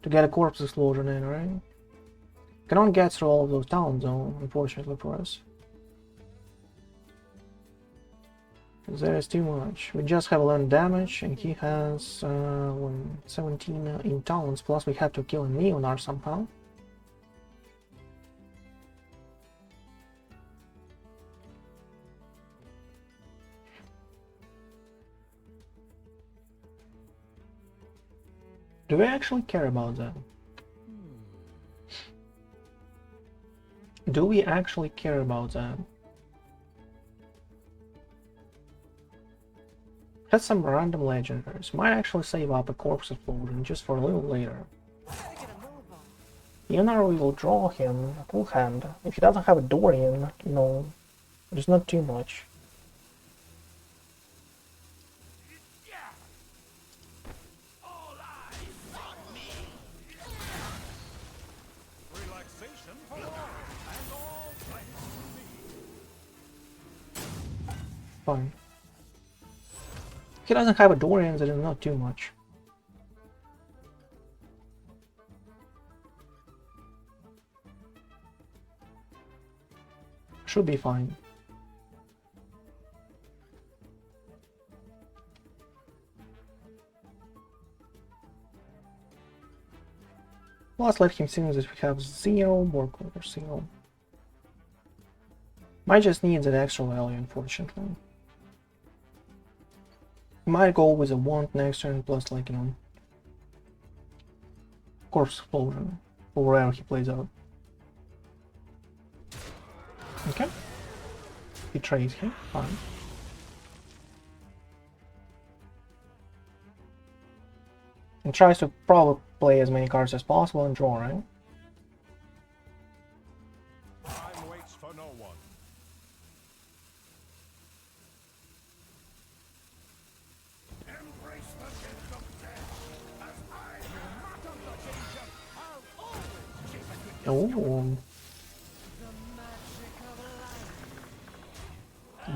To get a corpse explosion in, right? Cannot get through all of those towns though, unfortunately for us. Because there is too much. We just have 11 damage and he has 17 in towns, plus we have to kill a Neonar somehow. Do we actually care about that? Do we actually care about that? Has some random legendaries. Might actually save up a corpse explosion just for a little later. Yenar, we will draw him a full hand. If he doesn't have a Dorian, no, there's not too much. Fine. He doesn't have a Dorian, that is not too much. Should be fine. Let's let him see that we have 0 more or 0. Might just need that extra value, unfortunately. Might go with a wand next turn plus, like, you know, corpse explosion for wherever he plays out. Okay. He trades him, fine. And tries to probably play as many cards as possible and draw, right? Time waits for no one. Embrace the gift of death, as I will not under danger. I'll always keep it with Oh.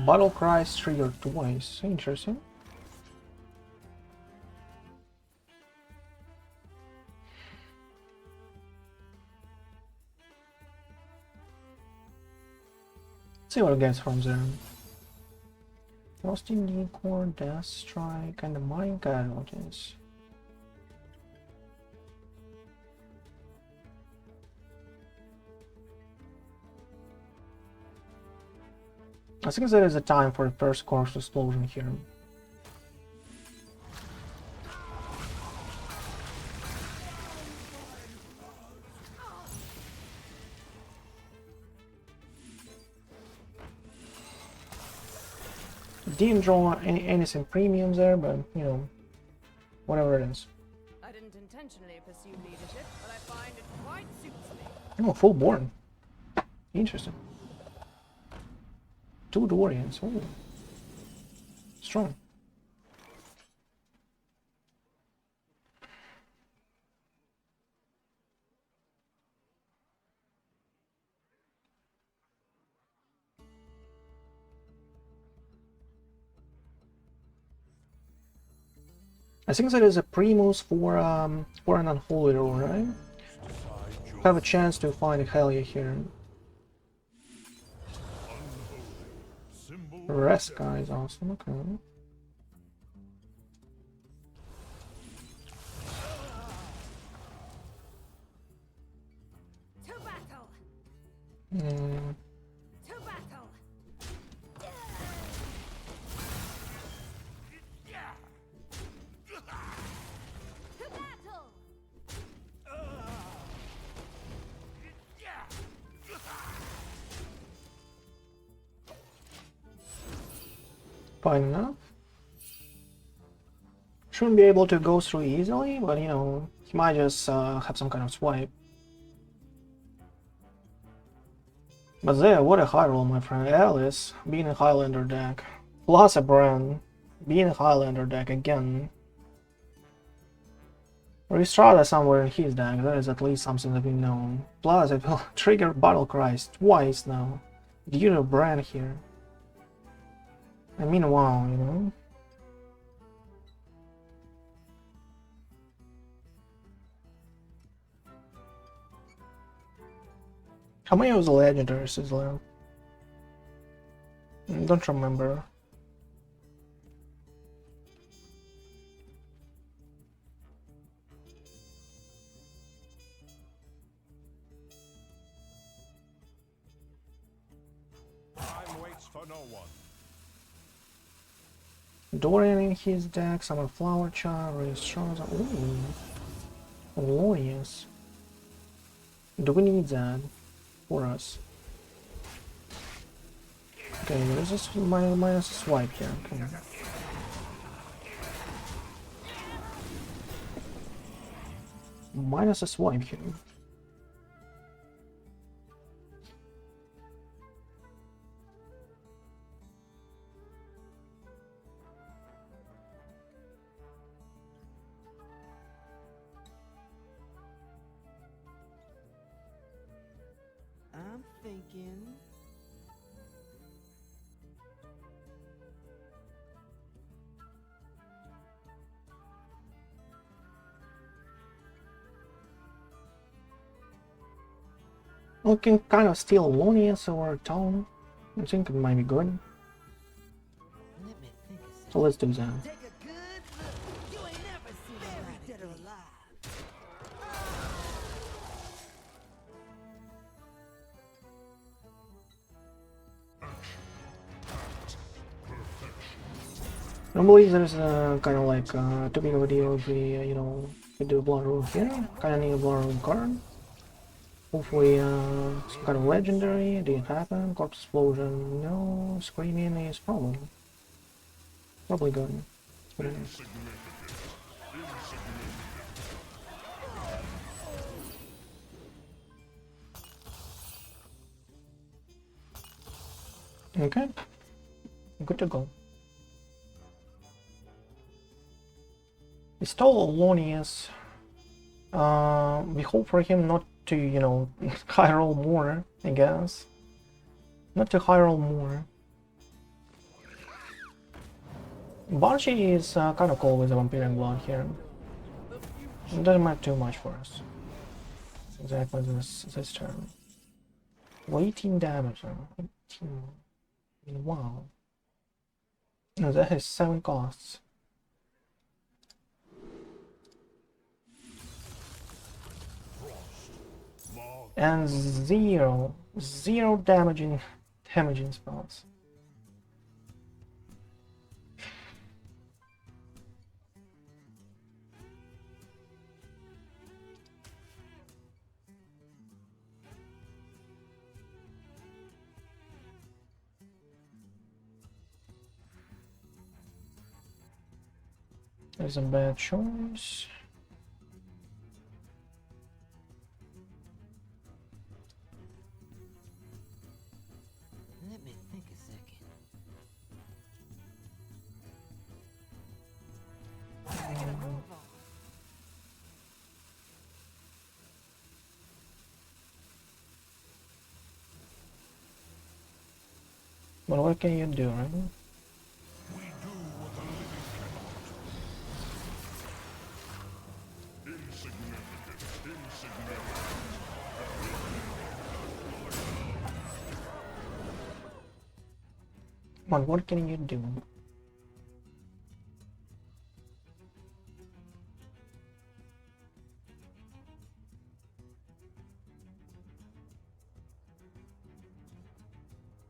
Battle cries triggered twice. Interesting. Let's see what it gets from there. Frosty Decor, Death Strike, and the Mind Casualties. I think there is a time for the first corpse explosion here. Didn't draw anything premium there, but you know, whatever it is. I didn't intentionally pursue leadership, but I find it quite suits me. Oh, full born. Interesting. 2 Dorians. Oh, strong. I think there is a Primus for an Unholy Rule, right? Have a chance to find a Hellia here. Rest guy is awesome, okay. To battle! Mm. To battle! To battle! Fine enough. Shouldn't be able to go through easily, but you know, he might just have some kind of swipe. But there, what a high roll, my friend. Alice, being a Highlander deck. Plus a Bran, being a Highlander deck again. Restrada somewhere in his deck, that is at least something that we know. Plus it will trigger Battle Cries twice now. Due to Bran here. I mean, wow, you know. How many was the legendary Sizzler? Don't remember. Time waits for no one. Dorian in his deck, Summer Flower Charm, Restores. Ooh. Glorious. Do we need that for us? Okay, there's just minus a swipe here. Come on. Minus a swipe here. I'm thinking. We can kind of steal Lonius or Tone. I think it might be good. Let me think a second. So let's do that. Take a good look. You ain't never seen a dead or alive. I don't believe there's a kind of like too big of a deal if we, you know, we do a Blood Room here. Kind of need a Blood Room card. Hopefully, some kind of legendary. Didn't happen. Corpse Explosion. No. Screaming is probably good. Put it in. Okay. Good to go. We stole Lonius. We hope for him not to, you know, high roll more, I guess. Not to high roll more. Banshee is kind of cool with the Vampiric Blood here. It doesn't matter too much for us. Exactly this turn. 18 damage. 18. Wow. No, that has 7 costs. And zero damaging spells. There's a bad choice. Let me think a second. But what can you do, right? But what can you do?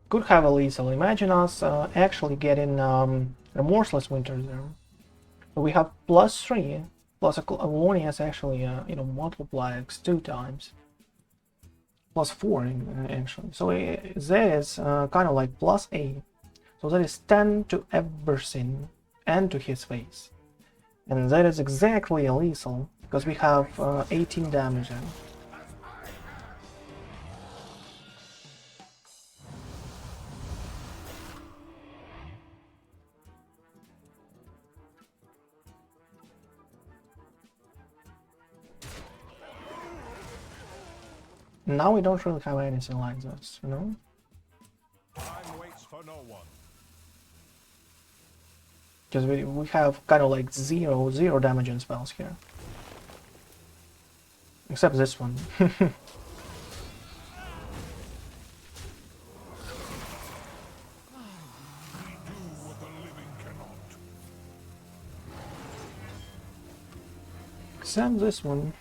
Could have a lethal. Imagine us actually getting Remorseless Winter there. So we have +3, plus a warning has actually you know, multiplies 2 times. +4 actually. So that is kind of like +8. So that is 10 to everything and to his face. And that is exactly a lethal, because we have 18 damage in. Now we don't really have anything like this, you know? Time waits for no one. Because we have kind of like zero damaging spells here. Except this one. Except this one.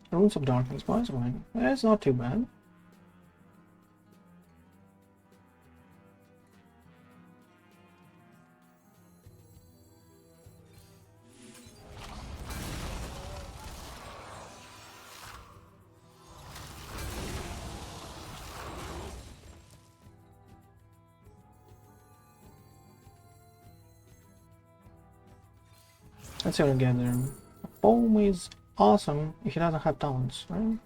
Runes of Darkness, why is mine? It's not too bad. Let's see what we get there. Foam is awesome if he doesn't have talents, right?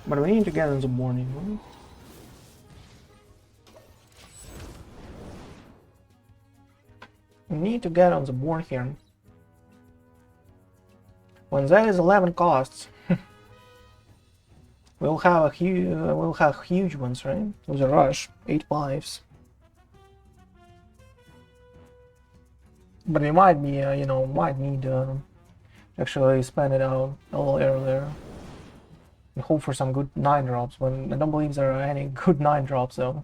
But we need to get on the morning, right? We need to get on the board here. When that is 11 costs, we'll have huge ones, right? With a rush, 8 lives. But we might be, you know, might need to actually spend it out a little earlier. And hope for some good 9 drops. When I don't believe there are any good 9 drops though.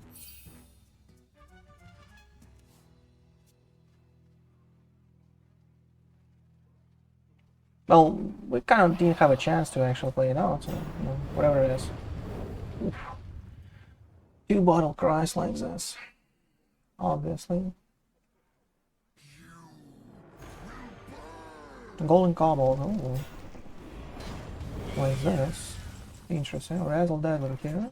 Well, we kind of didn't have a chance to actually play it out, so, you know, whatever it is. Oof. 2 bottle cries like this. Obviously. Golden Cobble, oh. Like this. Interesting. Razzle-Dazzler here.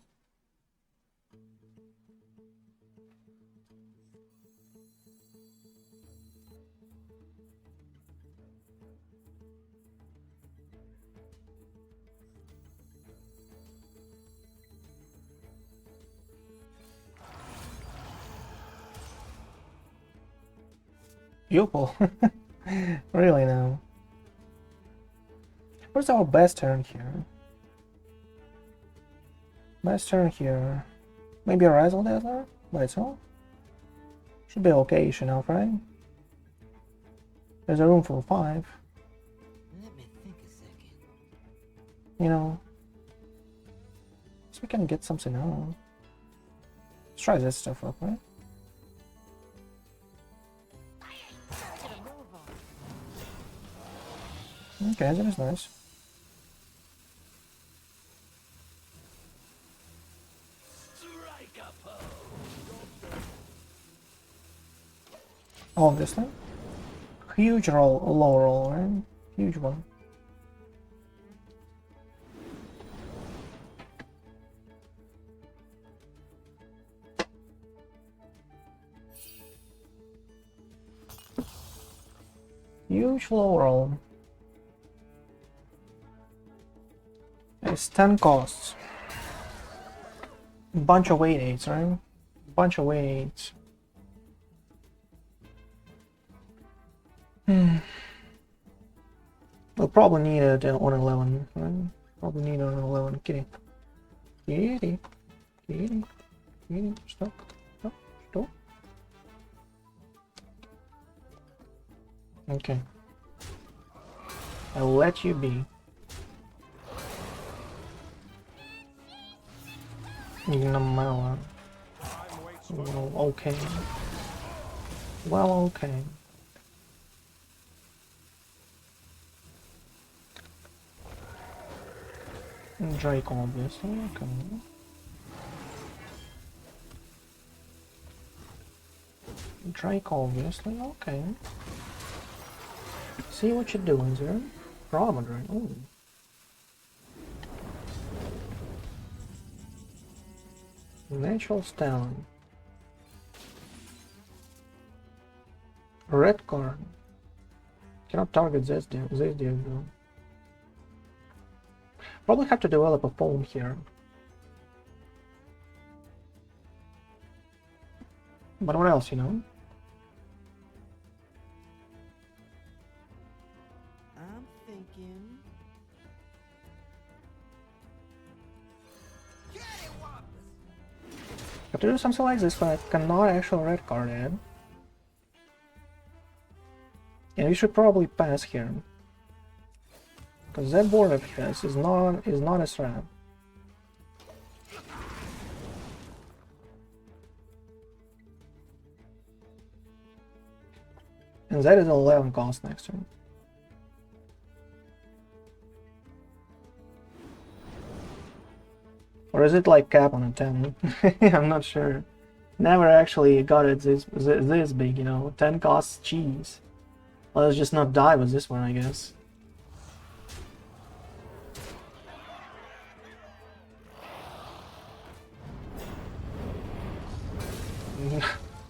Pupil. Really now. What's our best turn here? Best turn here. Maybe a Razzle-Dazzler by itself? Should be okay enough, right? There's a room for 5. Let me think a second. You know. So we can get something out. Let's try this stuff up, right? Okay, that is nice. Obviously. Huge roll, low roll, right? Huge one. Huge low roll. It's 10 costs. Bunch of weight 8s, right? Bunch of weight 8s. We'll probably need it on 11, right? Probably need it on 11. Kitty. Kitty. Kitty. Kitty. Stop. Stop. Stop. Okay. I'll let you be. No, well, okay. Well, okay. Drake, obviously, okay. Drake, obviously, okay. See what you're doing there. Dromedary, ooh. Natural Stone. Red card. Cannot target this dude though. Probably have to develop a phone here. But what else, you know? I'm thinking. Have to do something like this, but I cannot actually red card it. we should probably pass here. Because that board of his is not a threat. And that is 11 cost next turn. Or is it like cap on a 10? I'm not sure. Never actually got it this big, you know. 10 costs cheese. Let's just not die with this one, I guess.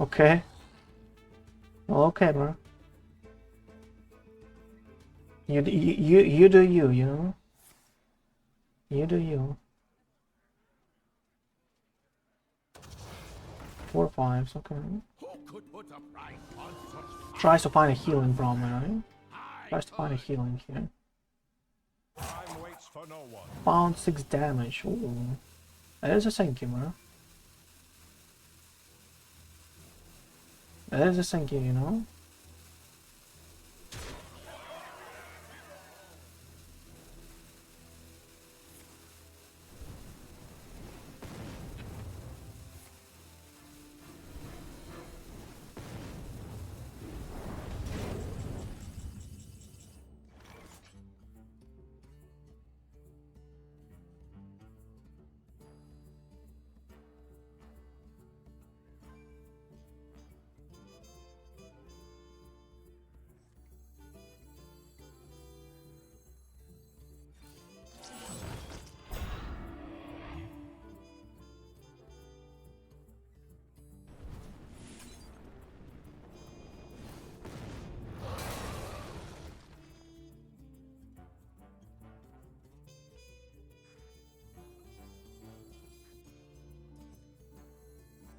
Okay. Okay, bro. You do you, you know? You do you. 4 5s, okay. Who could put a price on such Tries to find a healing from it, right? Tries to find a healing here. time waits for no one. Found 6 damage. Ooh. That is a thank you, bro. That is a thank you, you know?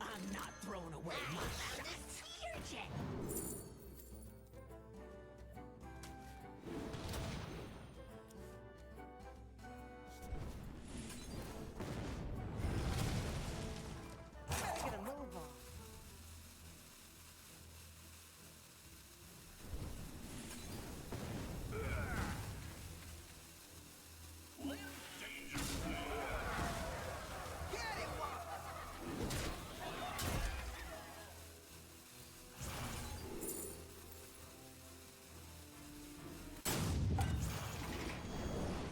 I'm not throwing away my shot. Sphere jet. Gotta get a move on.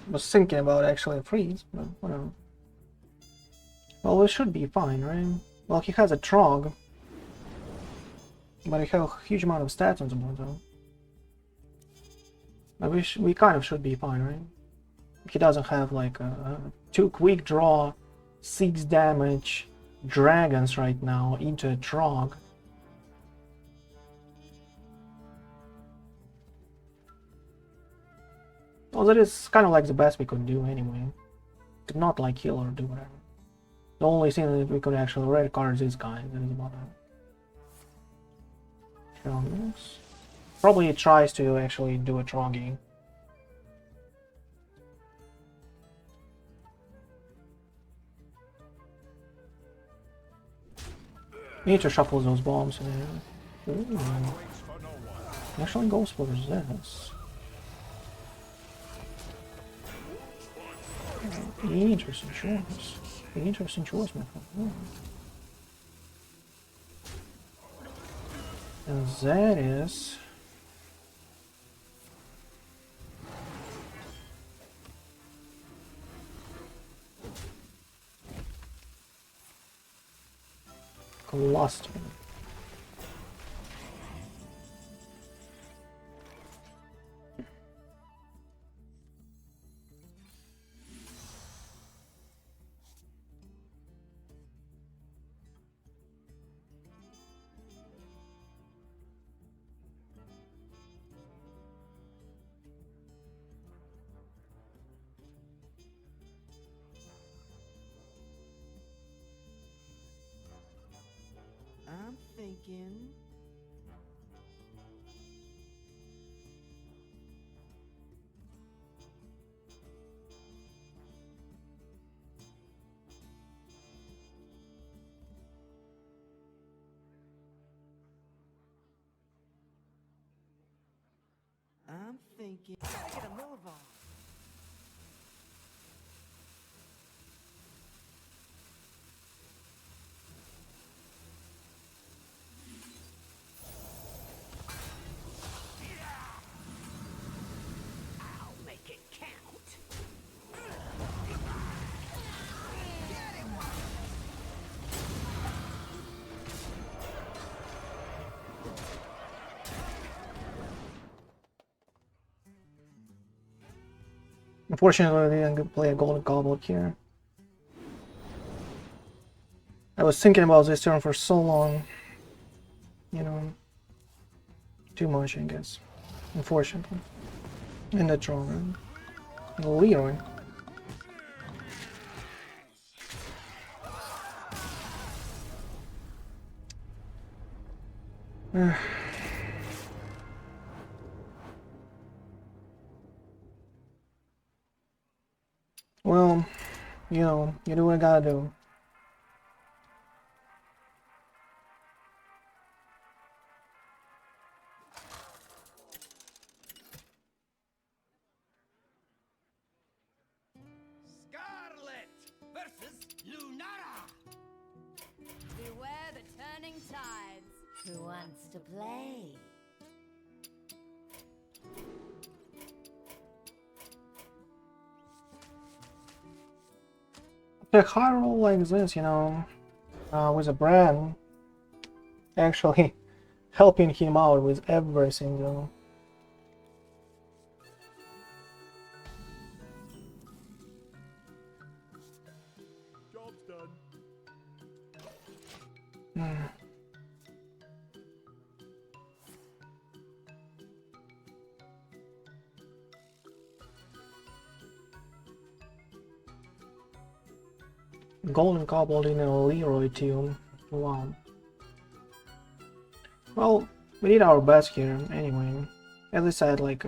Was thinking about actually a freeze, but whatever. Well, we should be fine, right? Well, he has a Trog, but he has a huge amount of stats on the board, though. But we kind of should be fine, right? He doesn't have like a 2 quick draw, 6 damage, dragons right now into a Trog. Well, that is kind of like the best we could do anyway. Could not like heal or do whatever. The only thing that we could actually red card is this guy. That is about it. Probably it tries to actually do a Troggy. Need to shuffle those bombs in there. Ooh. Waits for no one. Actually goes for this. Interesting choice. Interesting choice, my friend. And that is... cluster. I'm I'm thinking. Gotta get a move on. I'll make it count. Unfortunately, I didn't play a golden goblet here. I was thinking about this turn for so long. You know, too much, I guess. Unfortunately. In the draw, right? Leroy. Well, you know, you do what I gotta do. Scarlet versus Lunara. Beware the turning tides. Who wants to play? A high roll like this, you know, with a brand, actually helping him out with every single. Job's done. Golden Cobalt in a Leroy too. Wow. Well, we did our best here anyway. As I said, like,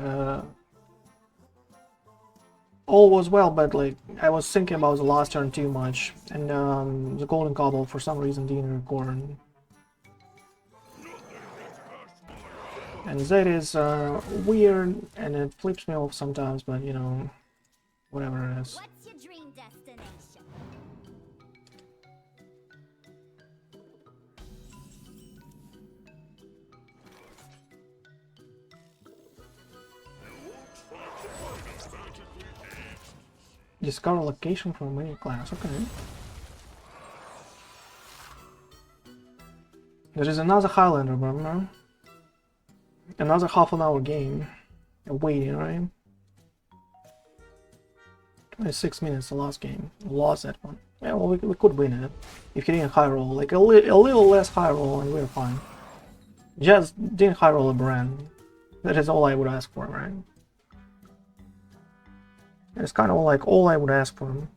all was well, but like, I was thinking about the last turn too much, and the Golden Cobalt for some reason didn't record. And that is weird, and it flips me off sometimes, but you know, whatever it is. What's your dream destination? Discover location from mini class, okay. There is another Highlander, remember? Another half an hour game. Waiting, right? 26 minutes, the last game. Lost that one. Yeah, well, we could win it. If he didn't high roll. Like a little less high roll and we're fine. Just didn't high roll a brand. That is all I would ask for, right? It's kind of like all I would ask for.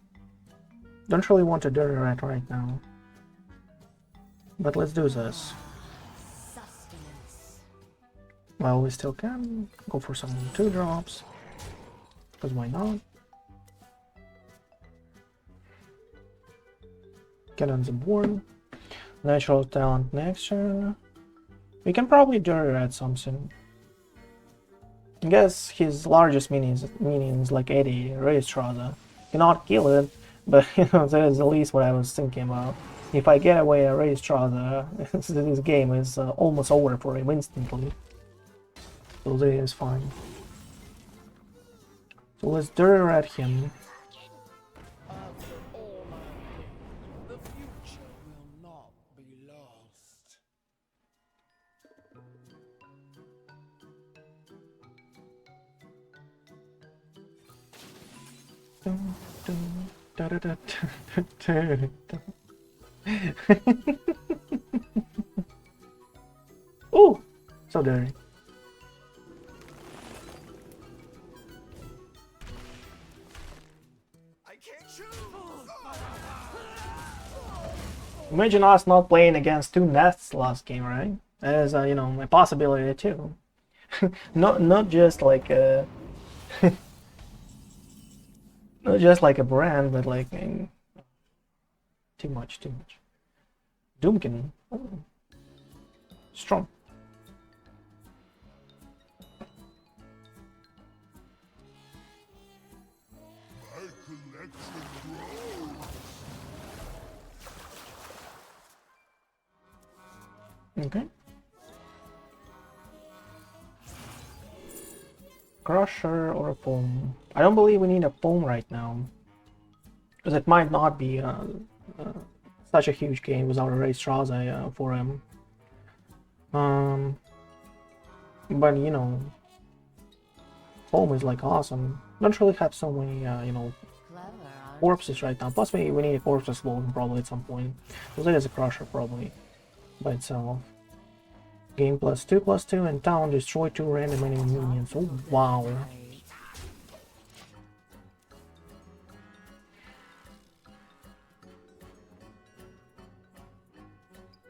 Don't really want a dirty rat right now. But let's do this. Sustenance. Well, we still can go for some 2-drops. Because why not? Get on the board. Natural talent next turn. We can probably dirty rat something. I guess his largest minions like Eddie, Razzle-Dazzler, cannot kill it, but you know, that is at least what I was thinking about. If I get away a Razzle-Dazzler, this game is almost over for him instantly. So that is fine. So let's dirty rat him. After all I did, the future will not be lost. Dun, dun, da, da, da, da, da, da, da. Ooh, so dirty. I can't choose. Imagine us not playing against 2 nests last game, right? That is, you know, a possibility too. not just like a not just like a brand, but like too much. Doomkin, oh. Strong. Okay. Crusher or a Poem? I don't believe we need a Poem right now. Because it might not be such a huge game without a raised Razzle for him. But you know, Poem is like awesome. Don't really have so many, you know, corpses right now. Plus, we need a corpse slow probably at some point. Because it is a Crusher probably by itself. Game +2/+2 and town destroy 2 random enemy minions. Oh wow.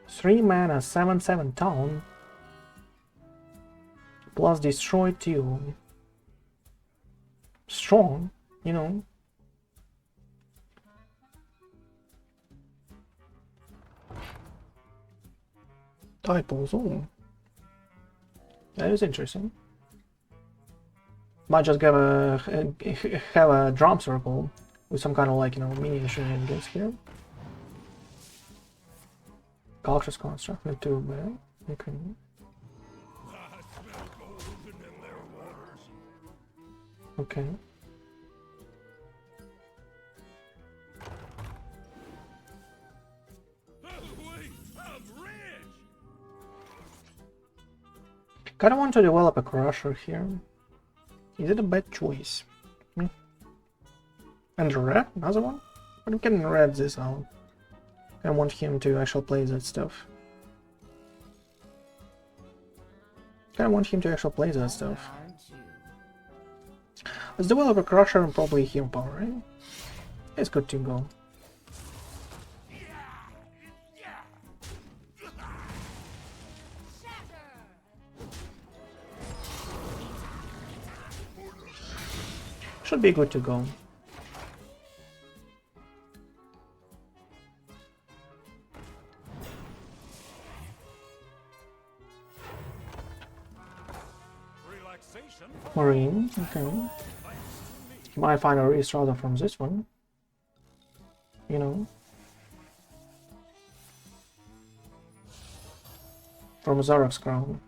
Three mana 7/7 town plus destroy 2. Strong, you know. Typos, oh. That is interesting. Might just have a drum circle with some kind of like, you know, minion shenanigans here. Cautious construct, not too bad. Okay. Okay. Kinda want to develop a Crusher here. Is it a bad choice? And red? Another one? But we can red this out. I want him to actually play that stuff. I want him to actually play that stuff. Let's develop a Crusher and probably heal power, right? It's good to go. Should be good to go. Marine, okay. Might find a race rather from this one. You know. From Zarak's crown.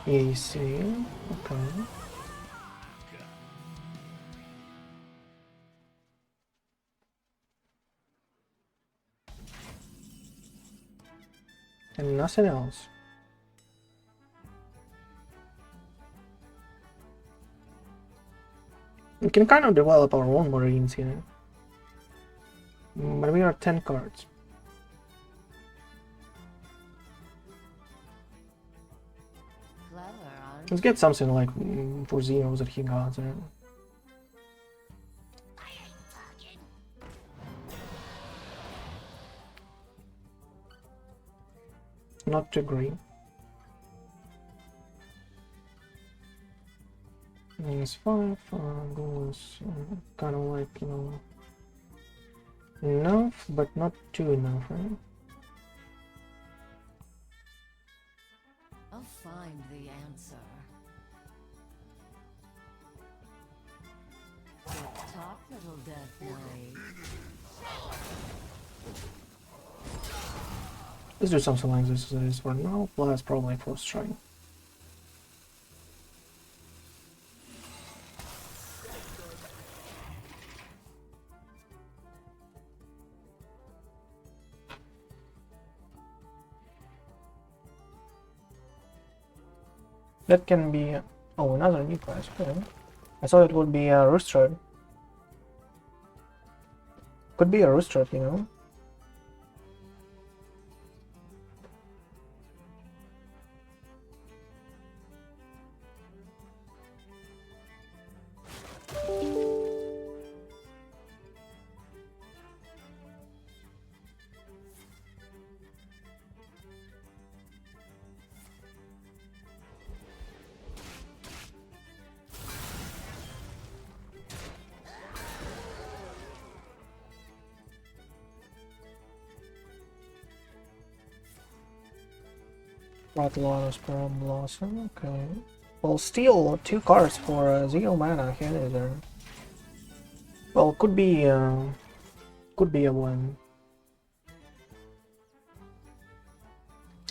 AC, okay. And nothing else. We can kind of develop our own Marines here. But we are 10 cards. Let's get something like for Zeros that he got there. Not too green. -5 goes kind of like, you know, enough, but not too enough, right? I'll find the answer. Talk, little Death Knight. Let's do something like this as it is for now, plus probably Frost Strike. That can be... oh, another new class. Okay. I thought it would be a Rooster. Could be a Rooster, you know? Razzle-Dazzler, Blossom, okay. Well, still 2 cards for 0 mana here there. Well, could be a win.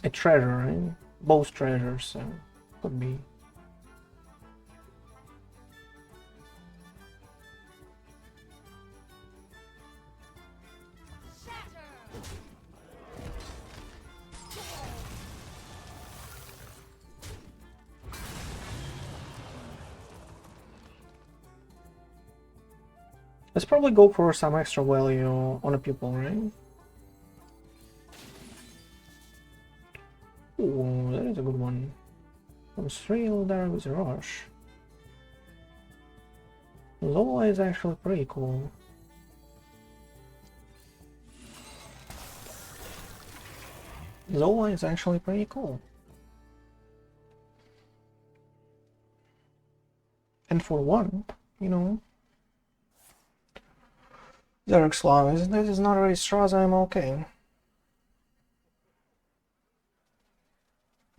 A treasure, right? Both treasures, so could be. Let's probably go for some extra value on a pupil, right? Ooh, that is a good one. From Thrill there with Rush. Zola is actually pretty cool. Zola is actually pretty cool. And for one, you know. Derek Slav, this is not really straws, I'm okay.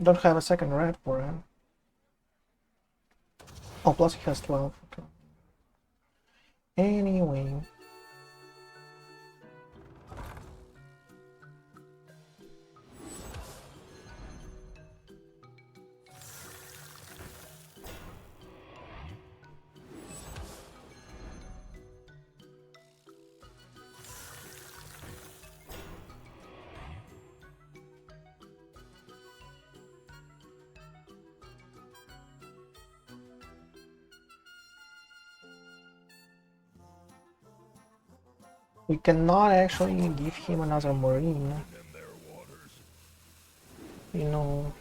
Don't have a second red for him. Oh, plus he has 12. Okay. Anyway. We cannot actually give him another marine. You know,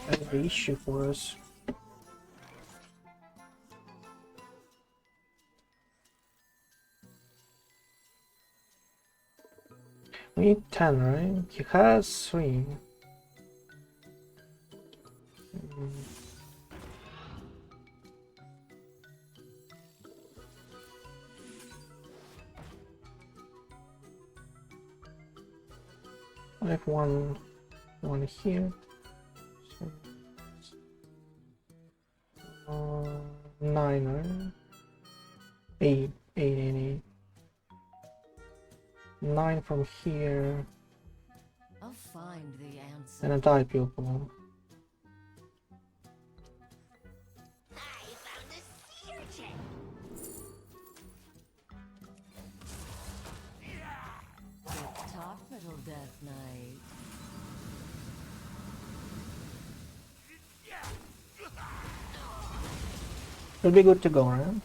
that's the issue for us. We need 10, right? He has 3. I have one here. So, 9, right? 8. 9 from here. I'll find the answer. And a die pupil. I found the sea urchin. Tripple Death Knight. It'll be good to go, right?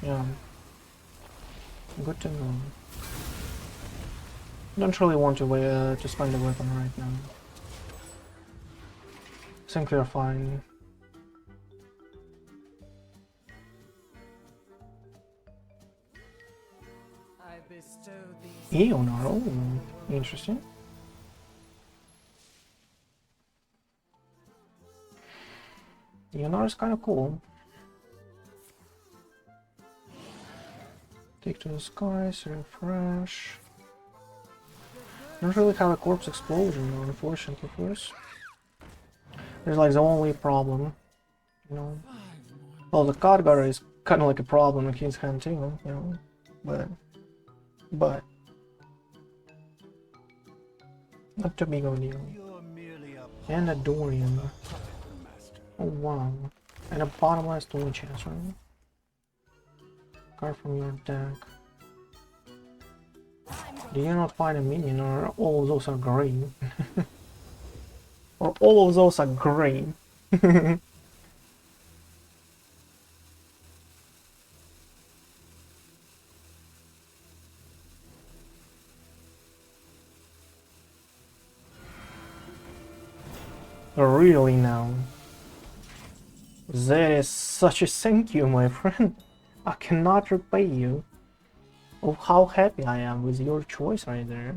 Yeah. Good to go. Don't really want to spend the weapon right now. Think we're fine. I bestow these. Eonar, oh, interesting. Eonar is kind of cool. Take to the skies, refresh. Don't really have a corpse explosion, unfortunately, for us. There's like the only problem, you know. Well, the Khadgar is kind of like a problem in his hand too, you know. But not too big of a deal. And a Dorian. Oh wow. And a bottomless tool chest, right? Card from your deck. Do you not find a minion, or all of those are green? Or all of those are green? Really now? That is such a thank you, my friend. I cannot repay you. Oh, how happy I am with your choice right there.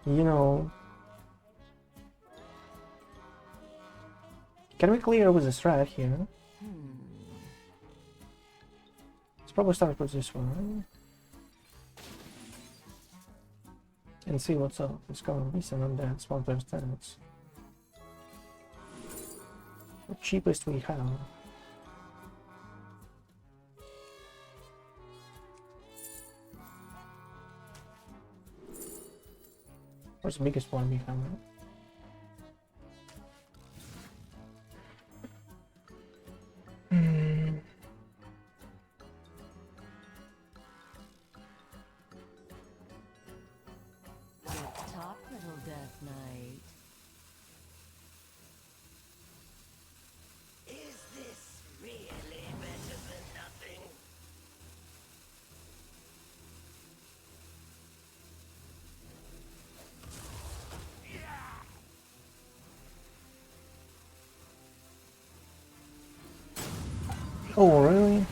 You know. Can we clear with the strat here? Let's probably start with this one. and see what's up. It's gonna be some of that spawn times 10. It's the cheapest we have. Where's the biggest one we have? Top little Death Knight. Is this really better than nothing? Oh, really?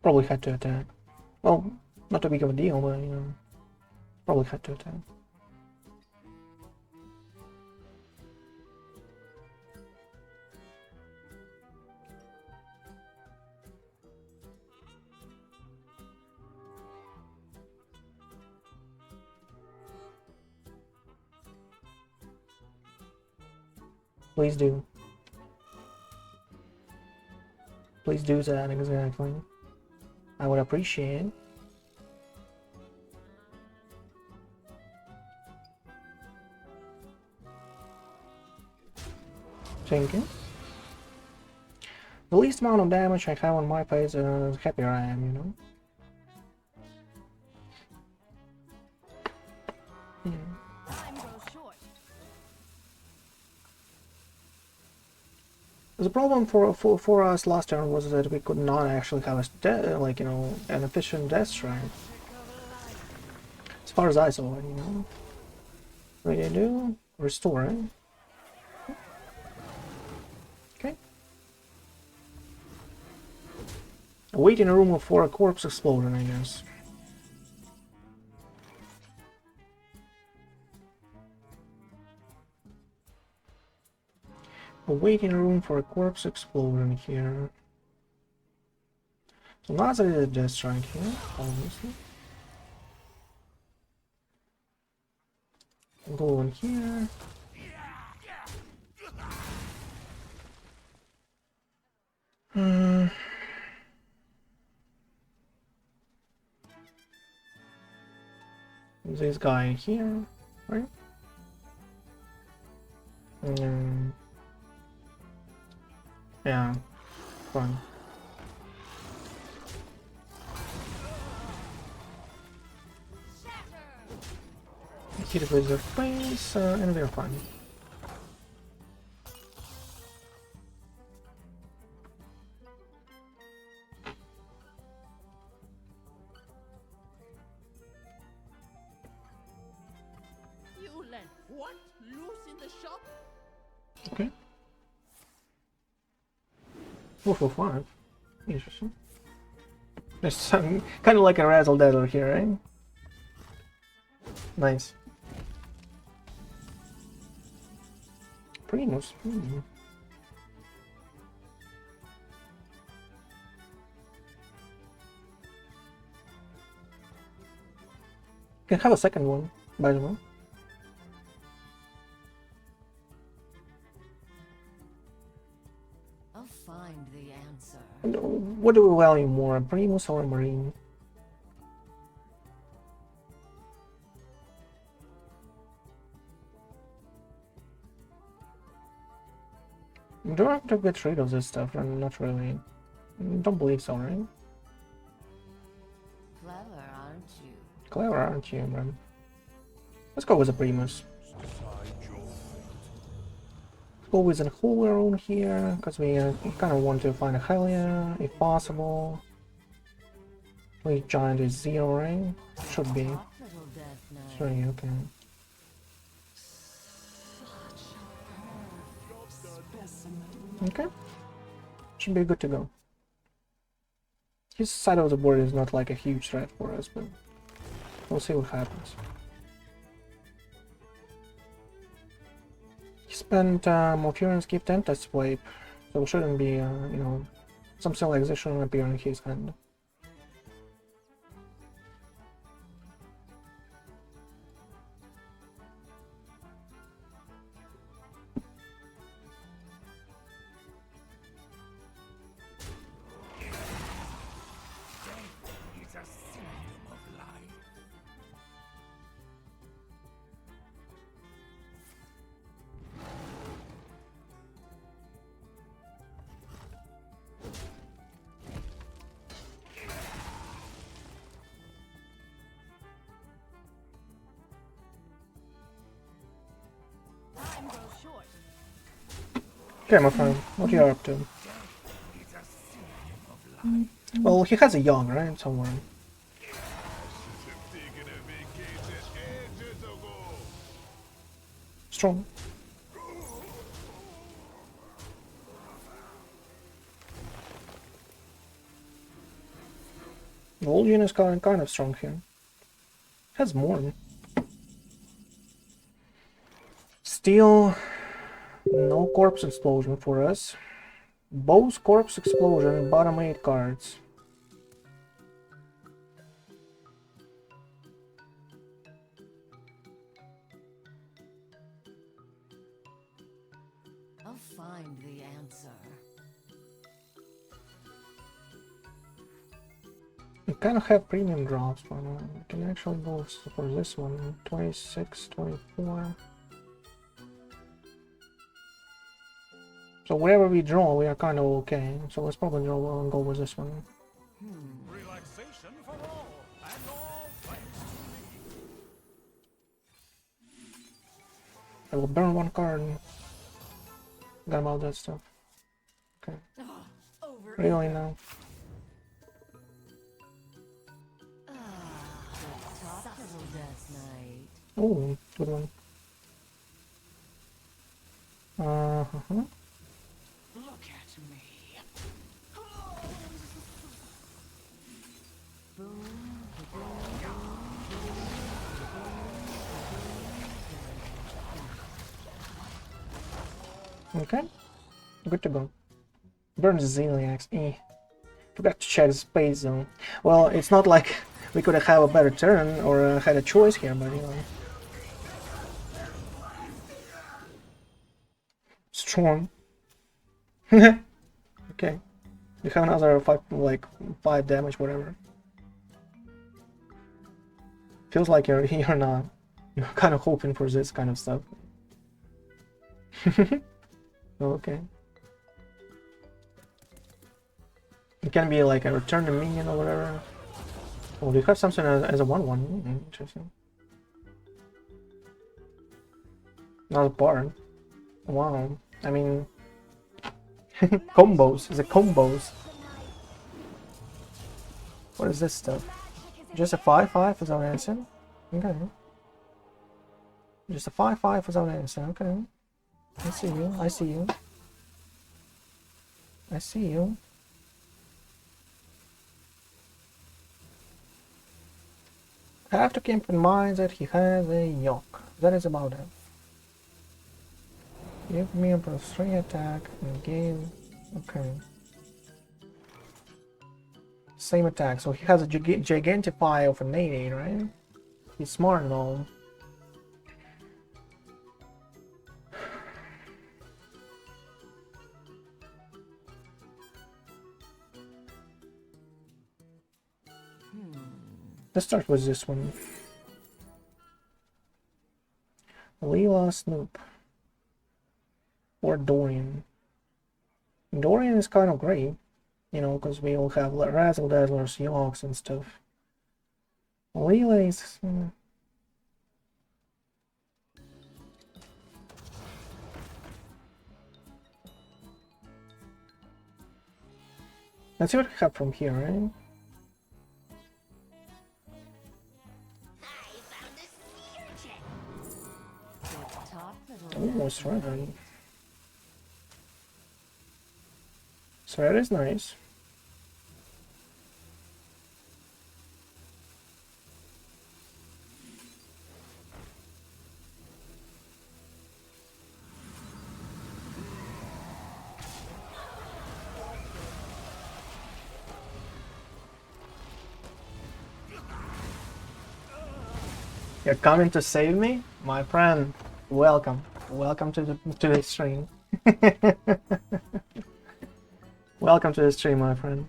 Probably had to attack. Well, not a big of a deal, but you know, probably had to attack. Please do. Please do that exactly. I would appreciate it. Thank you. The least amount of damage I have on my page, the happier I am, you know. Time goes short. The problem for us last turn was that we could not actually have a like, you know, an efficient death strike. As far as I saw it, you know. What do you do? Restore it. Okay. Wait in a room for a corpse explosion, I guess. A waiting room for a corpse explosion here. So that's a death strike here, obviously. Go in here. This guy in here, right? Yeah, fine. Hit it with their face, and they're fine. You let what loose in the shop? Okay. 4 for 5. Interesting. There's kind of like a Razzle-Dazzler here, right? Nice. Primus. Can have a second one, by the way. I'll find the answer. What do we value more, a Primus or a Marine? Do I have to get rid of this stuff? Not really. Don't believe so, right? Clever, aren't you? Clever, aren't you, man? Let's go with the Primus. Go with a whole around here, because we kind of want to find a Highlander, if possible. Wait, giant is 0, right? Should be. Top little Death Knight. 3, okay. Okay. Should be good to go. His side of the board is not like a huge threat for us, but we'll see what happens. He spent Morphurian's Gift and Test Wipe, so it shouldn't be, you know, Some civilization appear in his hand. It's a symptom of life. Time grows short. Okay, my friend, what are you up to? It's a symptom of life. Well, he has a young, right? Somewhere. Strong. Vol'jin is kind of strong here. Has more. Still, no corpse explosion for us. Both corpse explosion, bottom 8 cards. I'll find the answer. We kind of have premium drops, but we can actually go for this one. 26, 24. So wherever we draw, we are kind of okay. So let's probably draw and go with this one. Relaxation for all, and all thanks to me. I will burn one card. Forgot about that stuff. Okay. Over. Really now. Tripple Death Knight. Oh, good one. Look at me. Okay. Good to go. Burns Ziliax. Forgot to check the space zone. Well, it's not like we could have a better turn or had a choice here, but you know. Strong. Okay. We have another 5 damage, whatever. Feels like you're not. You're kind of hoping for this kind of stuff. Okay. It can be like a return to minion or whatever. Oh, do you have something as a 1/1? Interesting. Not a bard. Wow. I mean, combos. Is it combos? What is this stuff? Just a 5/5 without answer? Okay. Just a 5/5 without answer. Okay. I see you. I see you. I see you. Have to keep in mind that he has a yoke. That is about it. Give me a +3 attack and gain. Okay. Same attack. So he has a Gigantify of an 8/8, right? He's smart and all. Let's start with this one. Leela Snoop. Or Dorian. Dorian is kind of great, you know, because we all have Razzle-Dazzlers, Yogs, and stuff. Leela is... Let's see what we have from here, right? Oh, it's right. So that is nice. You're coming to save me? My friend, welcome. Welcome to the stream. Welcome to the stream, my friend.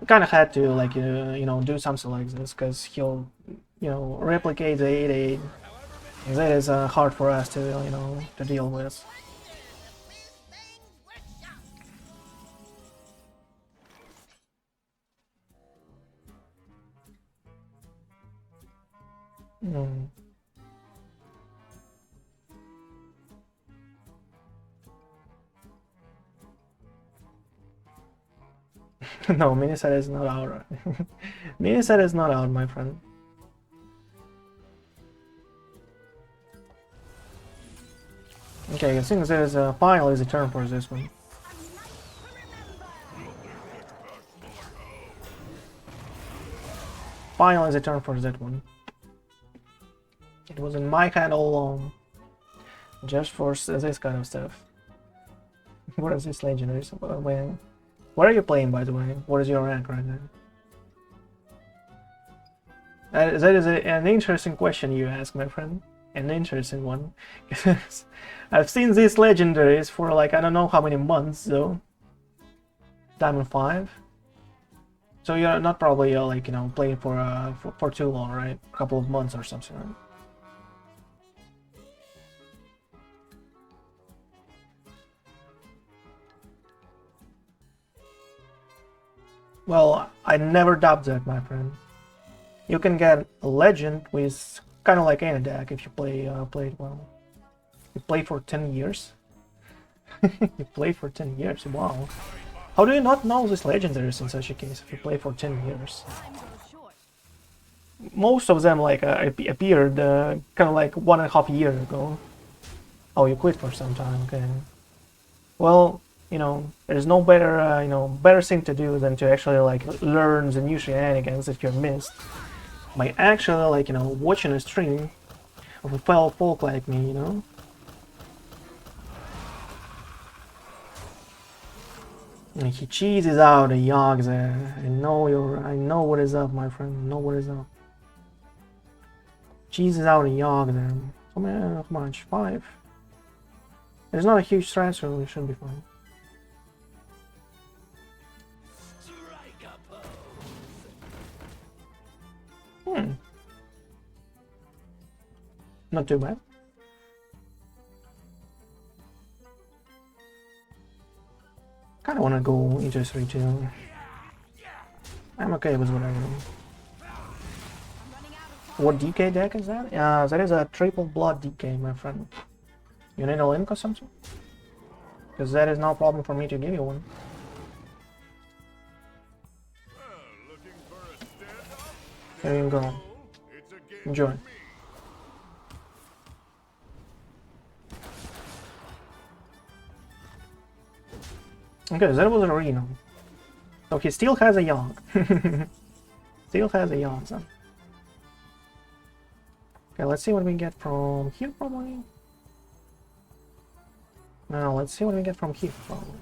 Kind of had to like you know do something like this because he'll replicate the 8-8. That is hard for us to to deal with. Mm. No, miniset is not out. Miniset is not out, my friend. Okay, I think there's finally is a turn for this one. Finally is a turn for that one. It was in my hand all along. Just for this kind of stuff. What is this legendary? What are you playing, by the way? What is your rank right now? That is an interesting question you ask, my friend. An interesting one. I've seen these legendaries for like I don't know how many months though. Diamond 5. So you're not probably like playing for too long, right? A couple of months or something, right? Well, I never doubt that, my friend. You can get a legend with kind of like any deck if you play it well. You play for 10 years. You play for 10 years. Wow. How do you not know this legendaries in such a case if you play for 10 years? Most of them like appeared kind of like 1.5 years ago. Oh, you quit for some time. Okay. Well, there's no better better thing to do than to actually like learn the new shenanigans that you've missed by actually like watching a stream of a fellow folk like me, And he cheeses out a Yogg there. I know what is up, my friend. I know what is up. Cheeses out a Yogg there. How much? 5. There's not a huge threat, so we should be fine. Not too bad. Kind of want to go into 3-2. I'm okay with whatever. What DK deck is that? That is a Triple Blood DK, my friend. You need a link or something? Because that is no problem for me to give you one. There you go. Enjoy. Okay, that was a Reno. So he still has a Yogg. Still has a Yogg, so. Okay, let's see what we get from here, probably. No, let's see what we get from here, probably.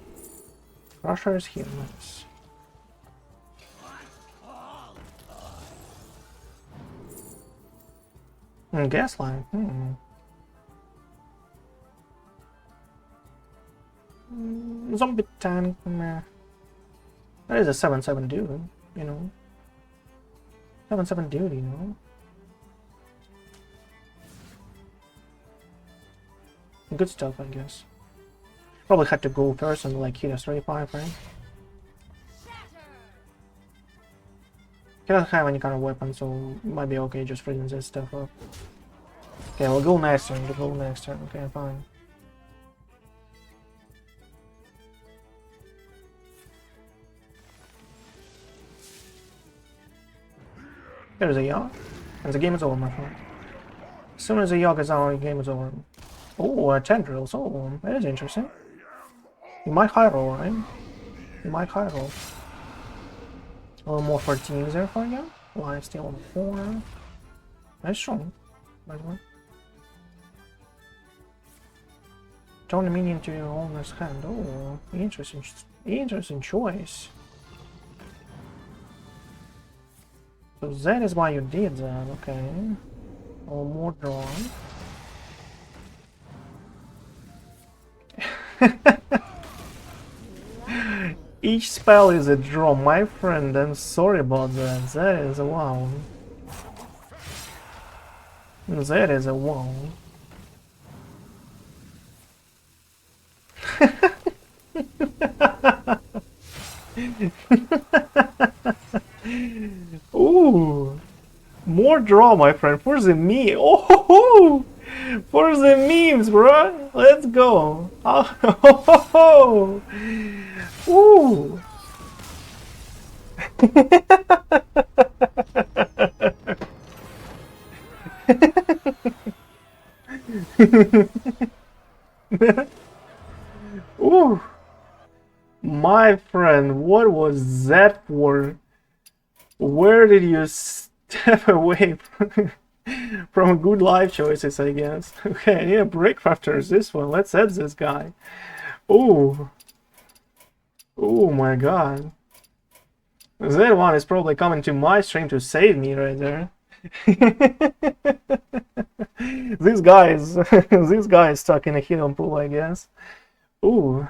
Rusher is here, nice. Gaslight, Zombie tank, meh. That is a 7/7 dude, 7/7 dude, Good stuff, I guess. Probably had to go first and like hit a 35, right? Cannot have any kind of weapon, so might be okay just freezing this stuff up. Okay, we'll go next turn, okay, fine. There's a Yogg, and the game is over, my friend. As soon as the Yogg is out, the game is over. Oh, tendrils, oh, that is interesting. You might high roll, right? You might high roll. A little more 14s there for you. Life steal on 4. That's strong, by the way. Turn a minion to your owner's hand. Oh, interesting choice. So that is why you did that, okay. Or more drawn. Each spell is a draw, my friend. I'm sorry about that. That is a wow. That is a wow. Ooh, more draw, my friend, for the meme. Oh, for the memes, bro. Let's go. Oh, ooh. Ooh. My friend, what was that for? Where did you step away from good life choices, I guess? Okay, I need a break after this one. Let's add this guy. Ooh. Oh my god. That one is probably coming to my stream to save me right there. This guy is this guy is stuck in a hidden pool, I guess. Ooh.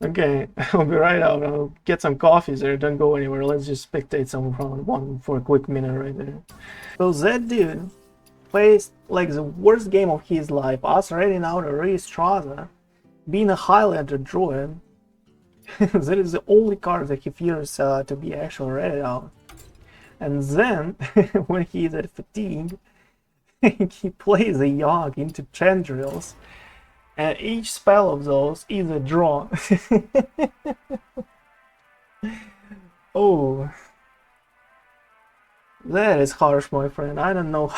Okay, I'll be right out. I'll get some coffees there. Don't go anywhere. Let's just spectate some round one for a quick minute right there. So that dude plays like the worst game of his life. Us raiding out a Razzle-Dazzler, being a Highlander druid. That is the only card that he fears to be actually raided out. And then, when he is at fatigue, he plays a Yogg into Chandrils. And each spell of those is a draw. Oh, that is harsh, my friend. I don't know.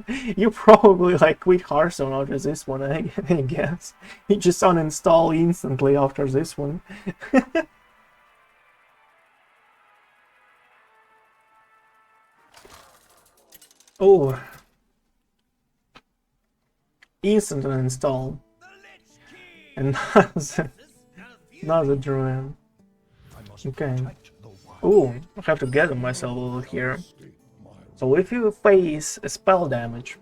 You probably like quit Hearthstone after this one, I guess. You just uninstall instantly after this one. Oh, instant uninstall. Another druid. Okay. Oh, I have to gather myself a little here. So if you face a spell damage,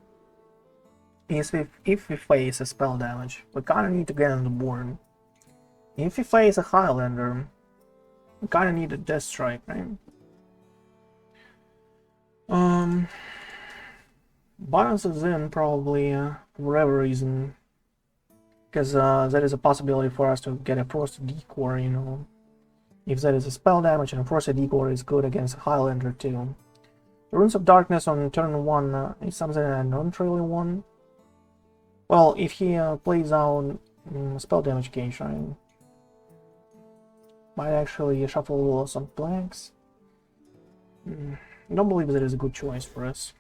if we face a spell damage, we kinda need to get on the board. If we face a Highlander, we kinda need a Death Strike, right? Balances in probably for whatever reason. Because there is a possibility for us to get a Frosted Decor, you know. If that is a spell damage, and a Frosted Decor is good against Highlander too. Runes of Darkness on turn 1 is something I don't really want. Well, if he plays out spell damage gauge, right? Might actually shuffle some blanks. I don't believe that is a good choice for us.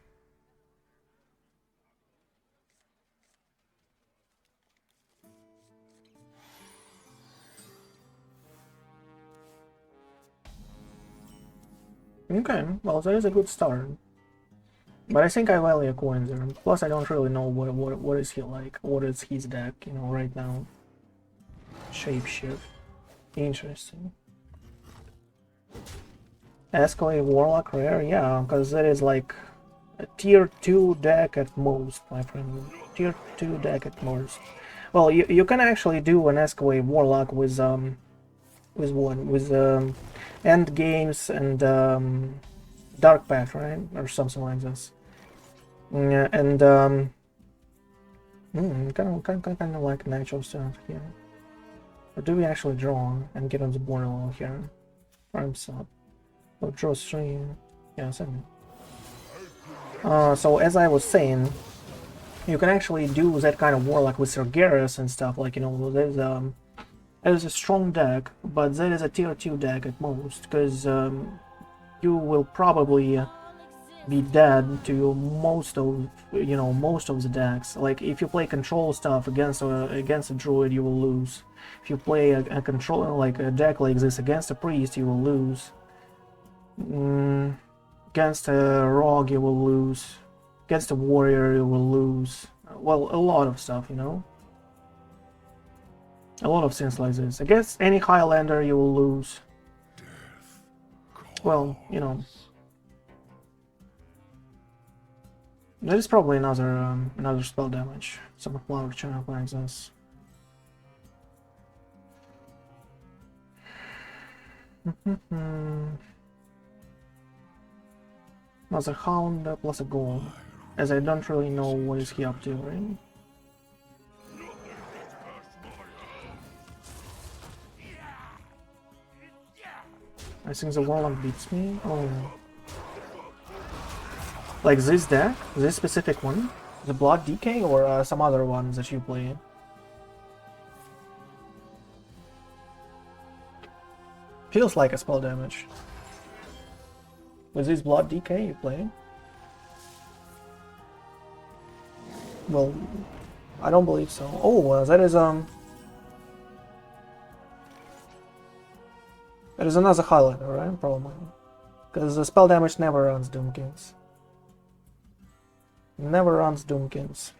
Okay, well, that is a good start. But I think I value a coin there. Plus, I don't really know what is he like. What is his deck, you know, right now. Shapeshift. Interesting. Escalade Warlock rare? Yeah, because that is like a tier 2 deck at most, my friend. Tier 2 deck at most. Well, you can actually do an Escalade Warlock with what? With End Games and Dark Path, right? Or something like this. Yeah, and kind of like natural stuff here. Or do we actually draw and get on the board a little here? Arms up. Oh, draw 3. Yeah, send it. So as I was saying, you can actually do that kind of Warlock with Sargeras and stuff. Like, you know, there's a strong deck, but that is a tier 2 deck at most, because you will probably be dead to most of the decks. Like if you play control stuff against a druid, you will lose. If you play a control like a deck like this against a priest, you will lose. Against a rogue, you will lose. Against a warrior, you will lose. Well, a lot of stuff, you know. A lot of things like this. Against any Highlander you will lose. Well, you know. There is probably another spell damage. Some flower channel like this. Another hound plus a goal. As I don't really know what is he up to, right? I think the warlock beats me. Oh. Like this deck? This specific one? The Blood Decay or some other ones that you play? Feels like a spell damage. Was this Blood Decay you play? Well, I don't believe so. Oh, that is that is another Highlander, right? Probably. Because the spell damage never runs Doomkins. Never runs Doomkins.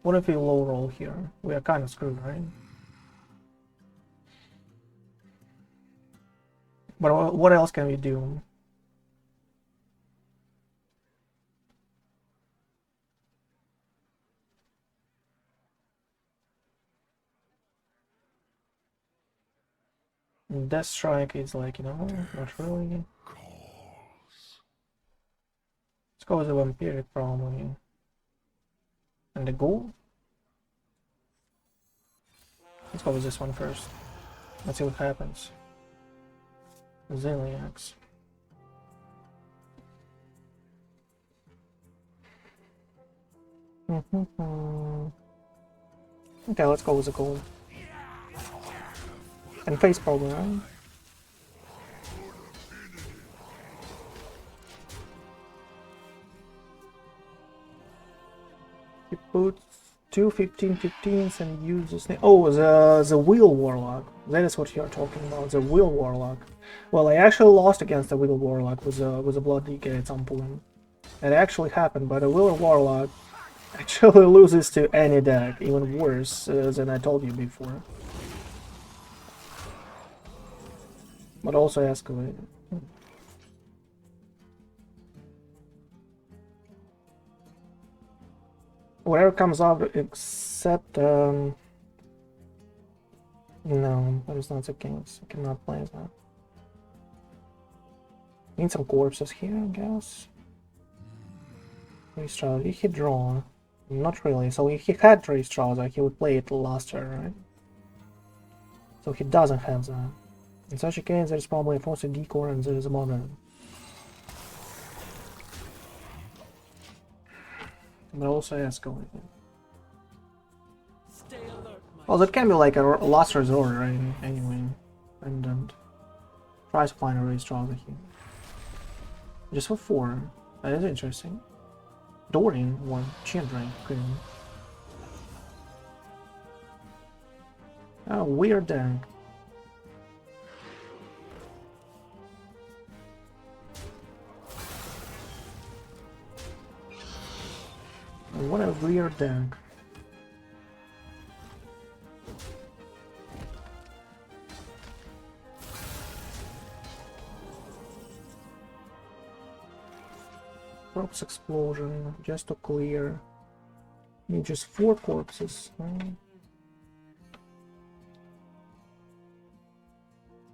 What if we low roll here? We are kind of screwed, right? But what else can we do? Death Strike is like, you know, not really. Let's go with the Vampiric probably. And the Ghoul? Let's go with this one first. Let's see what happens. Ziliax. Okay, let's go with the Ghoul. And face problem, right? He puts two 15/15s and uses... Oh, the Wheel Warlock. That is what you're talking about, the Wheel Warlock. Well, I actually lost against the Wheel Warlock with a Blood Decay at some point. It actually happened, but the Wheel Warlock actually loses to any deck, even worse than I told you before. But also escalated. Whatever comes up except no, that is not the case. I cannot play that. Need some corpses here, I guess. Race Trial. He hit draw. Not really. So if he had Race Trials, he would play it last turn, right? So he doesn't have that. In such a case, there's probably a Frosted Decor and there's a Modern. But also escalated. Well, that can be like a last resort, right? Anyway. And try to find a race draw here. Just for 4. That is interesting. Dorian, 1. Chandra, okay. Oh, weird deck. What a weird deck. Corpse Explosion, just to clear. Need just 4 corpses.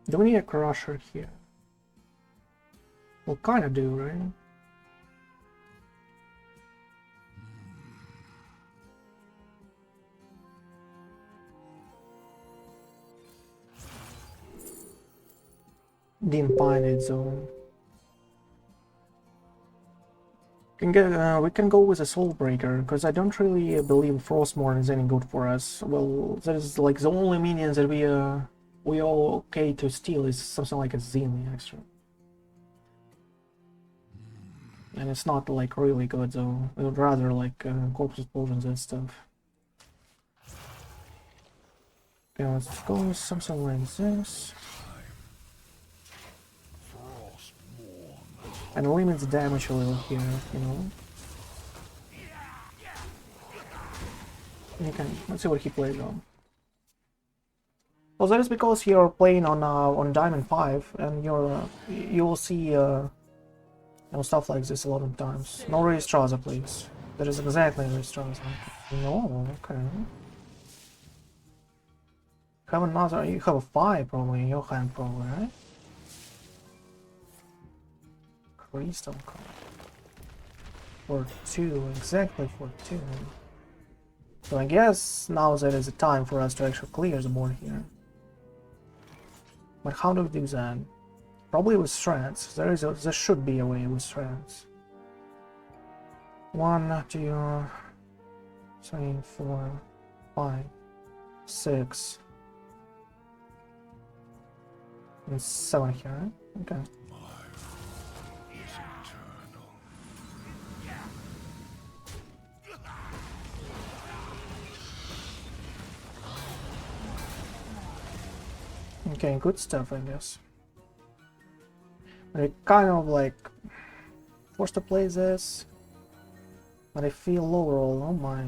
Do we need a Crusher here? We'll kinda do, right? Didn't find it, so we can go with a Soul Breaker because I don't really believe Frostmourne is any good for us. Well, that is like the only minions that we all okay to steal is something like a Zilli extra, and it's not like really good though. I would rather like Corpse Explosions and stuff. Okay, let's go with something like this. And limits damage a little here, you know. Let's see what he plays on. Well, that is because you're playing on Diamond 5, and you will see stuff like this a lot of times. No Razzle-Dazzler, please. That is exactly Razzle-Dazzler. No, okay. Have another. You have a 5 probably in your hand, probably, right? Crystal card. For 2, exactly for 2. So I guess now that is the time for us to actually clear the board here. But how do we do that? Probably with strats. There should be a way with strats. 1, 2, 3, 4, 5, 6, and 7 here, right? Okay. Okay, good stuff, I guess. I kind of like forced to play this, but I feel overall, oh my.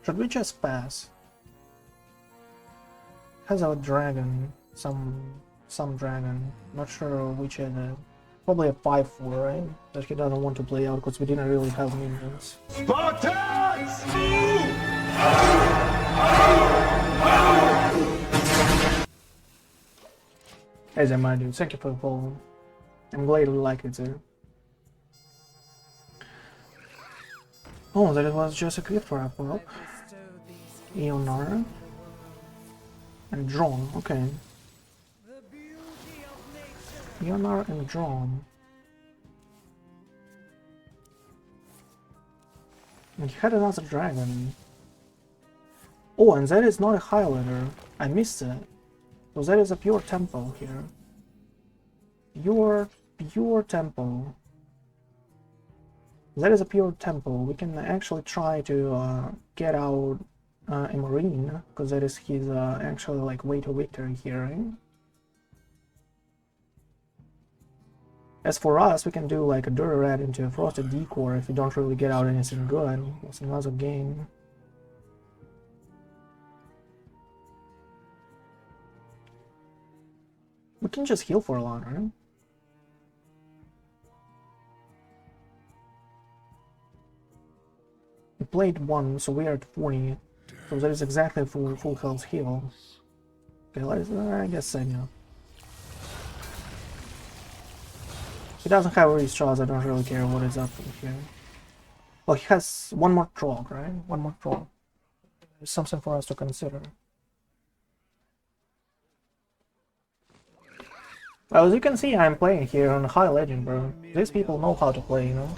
Should we just pass? Has a dragon, some dragon, not sure which is it. Probably a 5/4, right? That he doesn't want to play out because we didn't really have minions. As I might do, thank you for the follow. I'm glad you like it there. Oh, that was just a gift wrap up. Eonar. And Drawn, okay. Eonar and Drawn. And he had another dragon. Oh, and that is not a Highlander. I missed it. So that is a pure tempo here. Pure tempo. That is a pure tempo. We can actually try to get out a marine, because that is his actually like way to victory here, right? As for us, we can do like a Dirty Rat into a Frosted Decor if we don't really get out anything good. It's another game. We can just heal for a lot, right? We played 1, so we are at 40. So that is exactly a full health heal. Okay, let's, I guess same, yeah. He doesn't have really straws, I don't really care what is up here. Well, he has one more troll, right? One more troll. It's something for us to consider. Well, as you can see, I'm playing here on high legend, bro. These people know how to play, you know?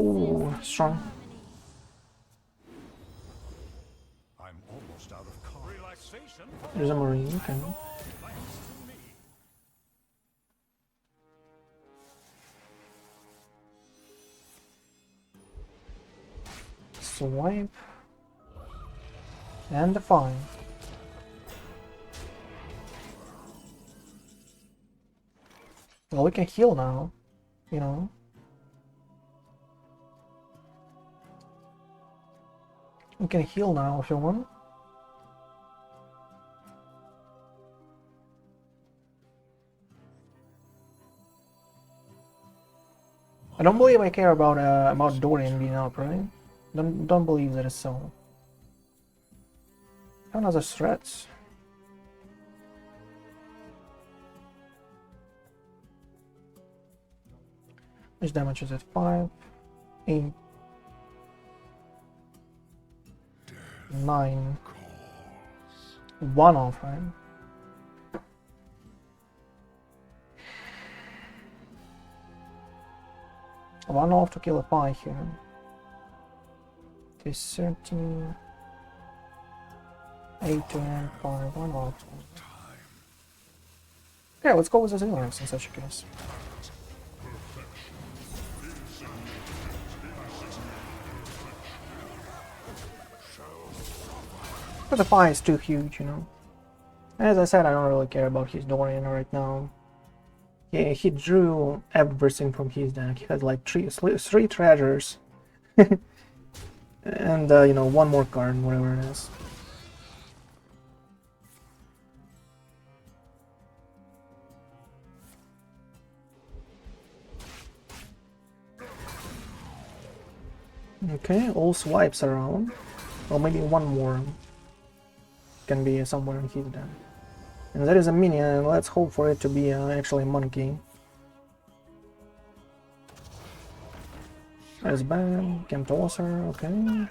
Ooh, strong. I'm almost out of cards. There's a marine, okay. Swipe. And define. Well, we can heal now, you know. We can heal now if you want. I don't believe I care about Dorian being up, right? Don't believe that it's so. Another threats. Which damage is it? 5, 8, 9. 1 off, right? One off to kill a 5 here. Okay, 13, 8 and 5, 1 off. Okay, let's go with the Xilrex in such a case. But the 5 is too huge, you know. As I said, I don't really care about his Dorian right now. He drew everything from his deck. He had like three treasures. And you know, one more card, whatever it is. Okay, all swipes around. Well, maybe one more can be somewhere in his deck. And there is a minion, and let's hope for it to be actually a monkey. That's bad. Camp Tosser, okay.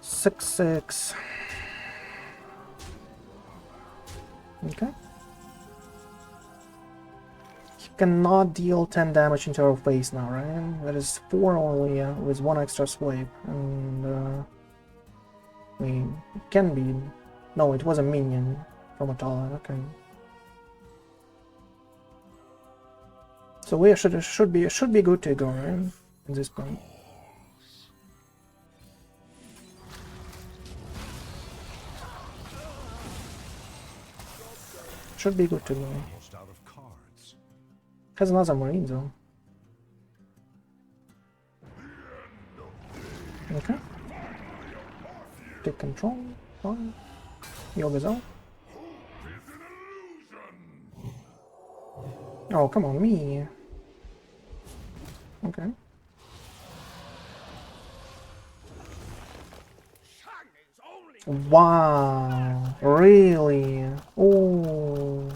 6/6. Okay. He cannot deal 10 damage into our face now, right? That is 4 only with 1 extra swipe. And I mean, it can be. No, it was a minion from a talent. Okay. So we should be good to go, right? At this point. Should be good to go. Almost out of cards. Has another marine though. Okay. Take control. Fine. Yoga's out. Oh, come on, me. Okay. Wow, really? Oh.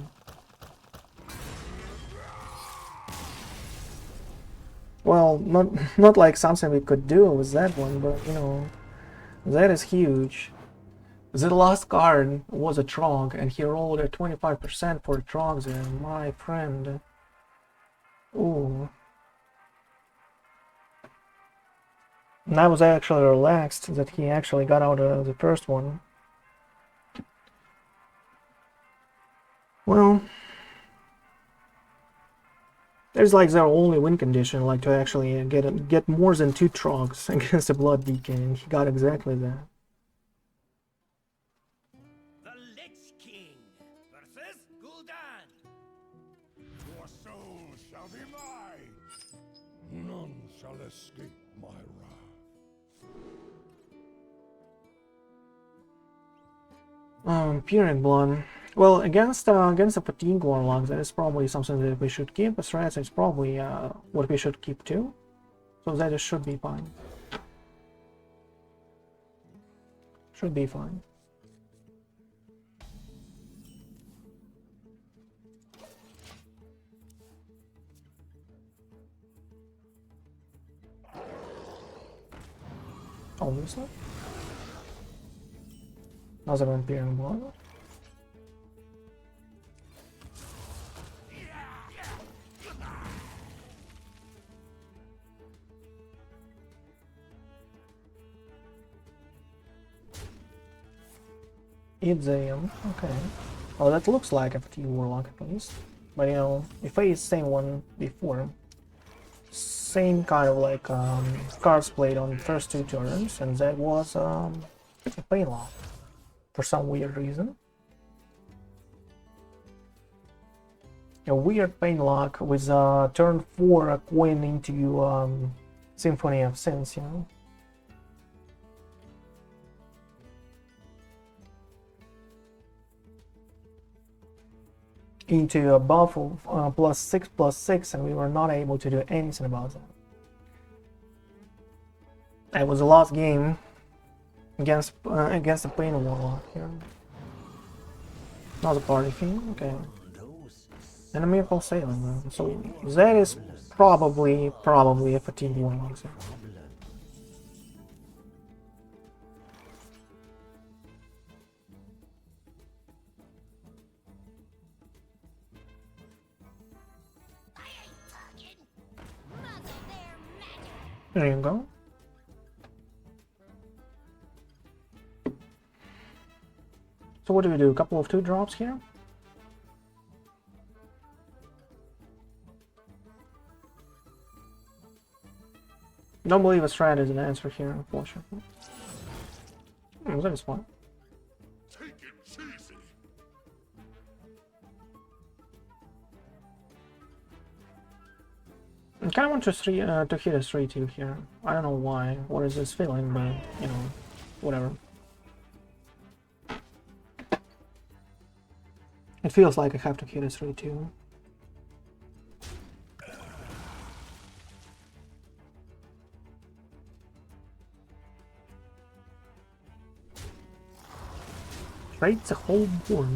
Well, not like something we could do with that one, but you know, that is huge. The last card was a Trog, and he rolled a 25% for Trogs there, my friend. Ooh. And I was actually relaxed that he actually got out of the first one. Well, there's like their only win condition, like to actually get more than 2 Trogs against the Blood DK, and he got exactly that. The Lich King versus Gul'dan. Your soul shall be mine. None shall escape my wrath. Peering Blood. Well, against the Fatigue Warlock, that is probably something that we should keep. As threats, it's probably what we should keep too. So that should be fine. Should be fine. Obviously. Another Peering Blood. It's a okay. Oh, that looks like a fatigue warlock at least. But you know, we faced the same one before. Same kind of like cards played on the first 2 turns, and that was a pain lock for some weird reason. A weird pain lock with turn 4 a coin into Symphony of Sins, you know. Into a buff of +6/+6, and we were not able to do anything about that. It was the last game against the Pain Warlock here. Another party thing, okay. Enemy of all sailing, man. So that is probably a Fatigue Warlock. So. There you go. So what do we do? A couple of 2 drops here? Don't believe a strat is an answer here, unfortunately. That is fine. Take it easy. kind of want to hit a 3-2 here. I don't know why. What is this feeling, but you know, whatever. It feels like I have to hit a 3-2. Trades a whole board.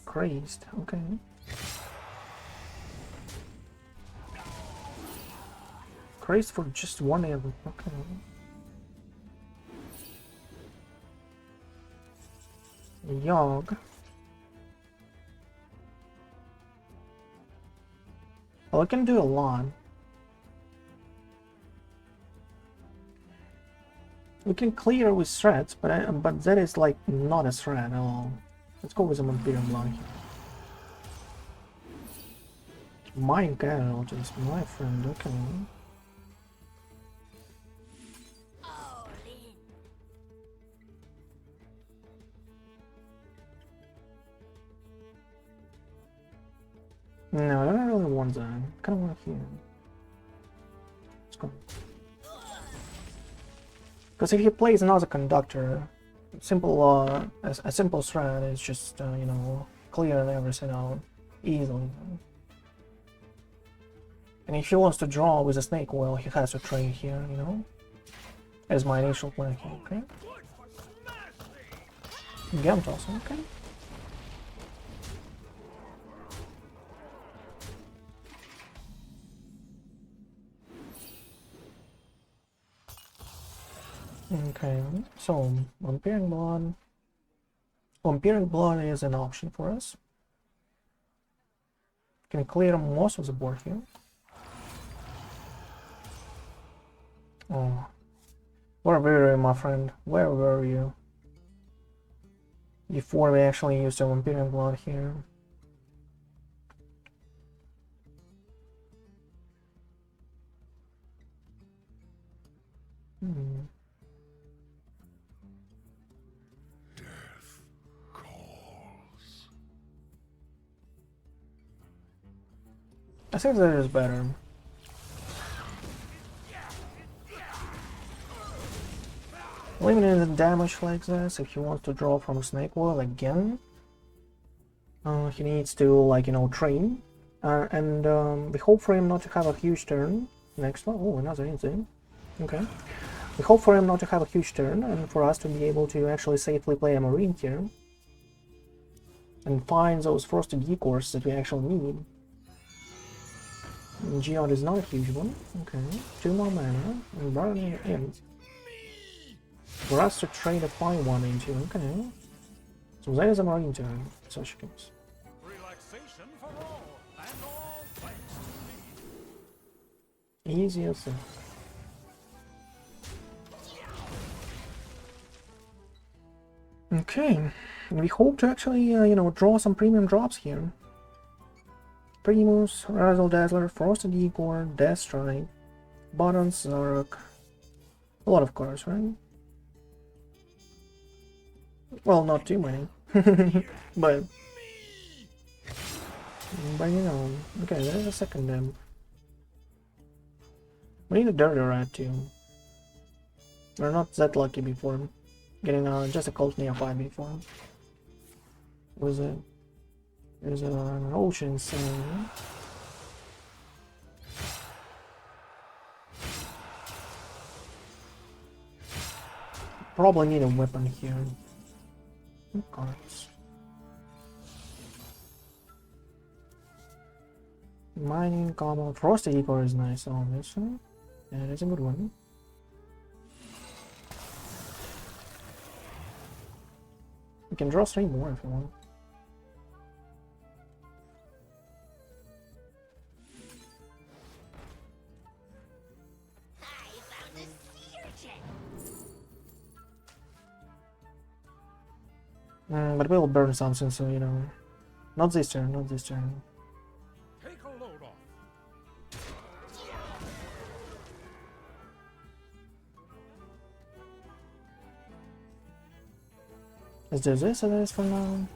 Crazed, okay. Crazed for just one ever, okay. Yogg. Well, I can do a lot. We can clear with threats, but that is like not a threat at all. Let's go with some Imperial Blood here. Mind casualties, my friend, okay. All in. No, I don't really want that. I kind of want here. Let's go. Because if he plays another conductor, a simple threat is just you know, clear everything out easily. And if he wants to draw with a snake oil, he has to trade here, you know, as my initial plan here. Okay. Gem toss, okay. Okay, so Imperial Blood. Imperial Blood is an option for us. Can clear most of the board here. Oh, where were you, my friend? Where were you? Before we actually used the Imperial Blood here. I think that is better. Limiting the damage like this, if he wants to draw from Snake Oil again, he needs to, like, you know, train. And we hope for him not to have a huge turn. Next one, oh, another insane. Okay. We hope for him not to have a huge turn, and for us to be able to actually safely play a Marine here. And find those frosted decors that we actually need. Geode is not a huge one. Okay, 2 more mana, and burning in. For us to trade a 5-1 into, okay. So that is a Marine turn, such case. Relaxation for all, and all thanks to me. Easy as that. Okay, we hope to actually, you know, draw some premium drops here. Primus, Razzle-Dazzler, Frosted Igor, Death Strike, Bottom Zark. A lot of cards, right? Well, not too many. but you know, okay, there's a second them. We need a Dirty Rat too. We're not that lucky before getting just a Cult Neophyte before. Was it? There's an Ocean Sun. Probably need a weapon here. Cards. Mining, Combo, Frosted Igor is nice on this one. Yeah, that's a good one. You can draw 3 more if you want. But we'll burn something, so you know. Not this turn, not this turn. Take a load off. Let's do this as it is for now.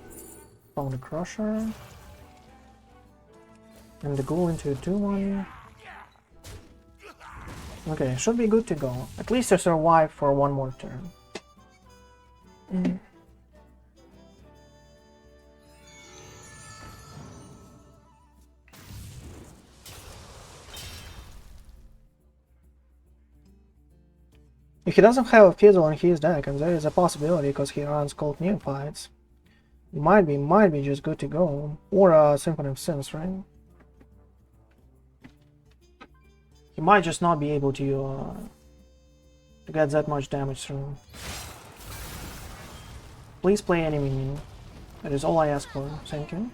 Found a Crusher. And the go into a 2-1. Okay, should be good to go. At least to survive for one more turn. If he doesn't have a Fizzle in his deck, and there is a possibility because he runs Cold Neophytes, might be just good to go. Or a Symphony of Sins, right? He might just not be able to get that much damage through. Please play enemy minion. That is all I ask for. Thank you.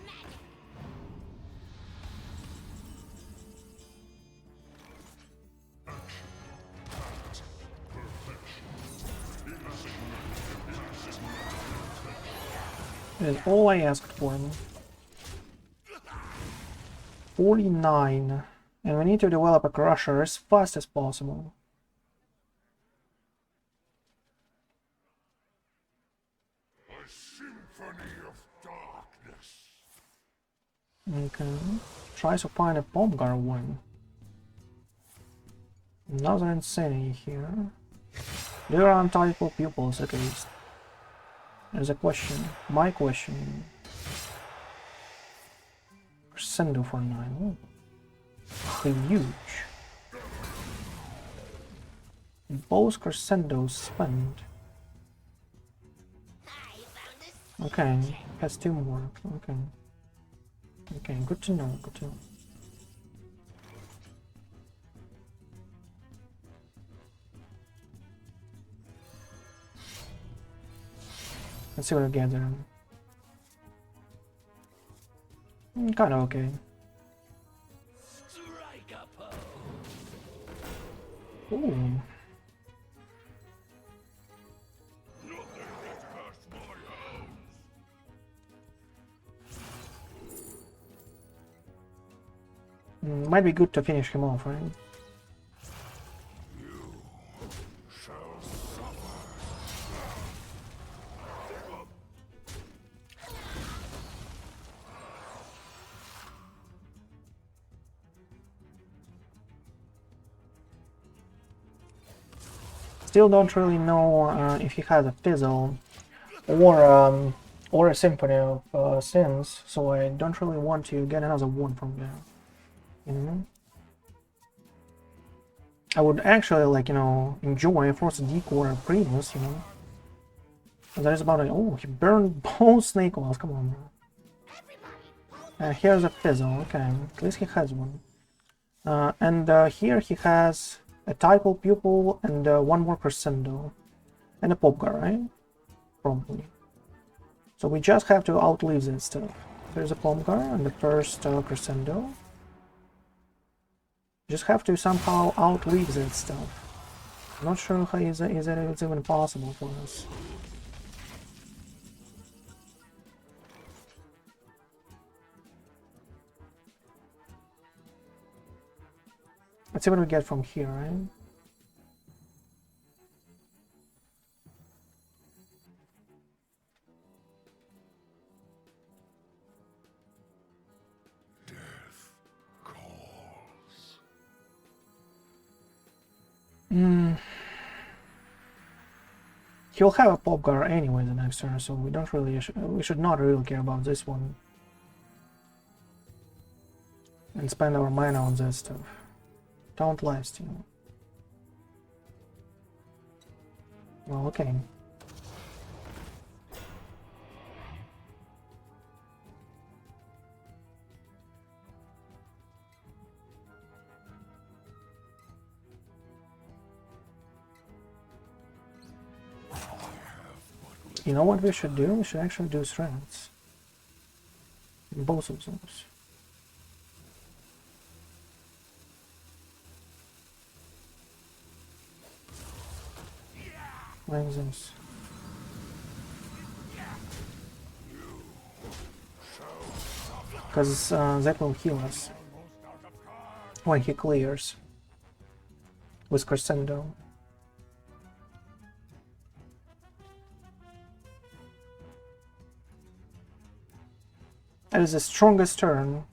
That is all I asked for. 49. And we need to develop a crusher as fast as possible. A symphony of darkness. Okay. Try to find a Pomgar one. Another insanity here. There are untypable pupils at least. There's a question. My question. Crescendo for 9. Oh. Huge. Both crescendos spent. Okay, has 2 more. Okay. Okay, good to know, good to know. Let's see what I get there. Kind of okay. Ooh. Might be good to finish him off, right? Still don't really know if he has a Fizzle or a Symphony of Sins, so I don't really want to get another one from there. You know? I would actually, like, you know, enjoy a Force Decor or Primus, you know. And that is about it. Oh, he burned both Snake Oils, come on, bro. And here's a Fizzle, okay, at least he has one. And here he has a Typal Pupil and 1 more Crescendo. And a Popgar, right? Probably. So we just have to outlive this stuff. There's a Popgar and the first Crescendo. Just have to somehow outlive that stuff. I'm not sure how is that it's even possible for us. Let's see what we get from here, right? He'll have a Popgar anyway the next turn, so we should not really care about this one. And spend our mana on that stuff. Don't lifesteal. Well, okay. You know what we should do? We should actually do strengths. Both of those. Like this. Because that will heal us when he clears with Crescendo. That is the strongest turn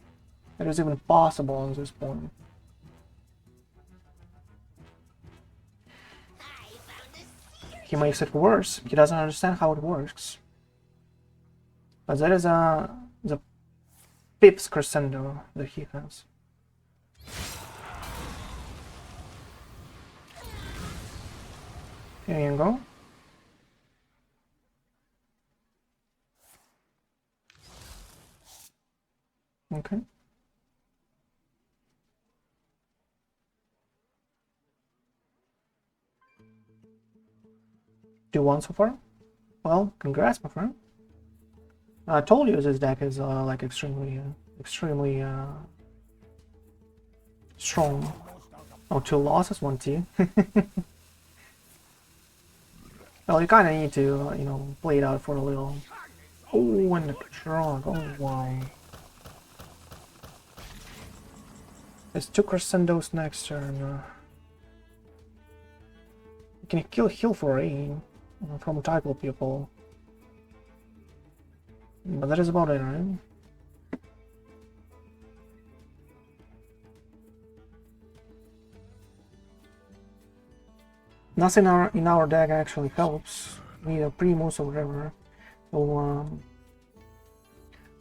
That is even possible at this point. He makes it worse. He doesn't understand how it works. But that is the Pips crescendo that he has. Here you go. Okay. Do one so far? Well, congrats, my friend. I told you this deck is like extremely strong. Oh, 2 losses, 1 T. Well, you kind of need to, you know, play it out for a little. Oh, and the drug. Oh, wow. There's 2 crescendos next turn. You can kill heal for 8 from Tripple people. But that is about it, right? Nothing in our deck actually helps. We need a Primus or whatever. So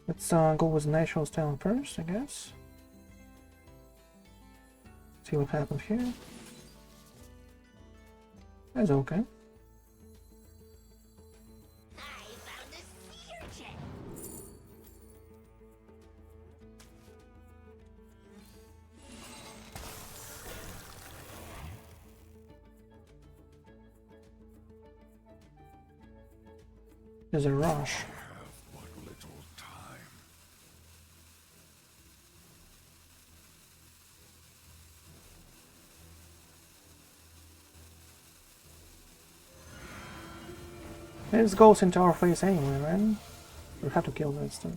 let's go with Natural Style first, I guess. See what happens here. That's okay. There's a rush. This goes into our face anyway, right? We have to kill that stuff.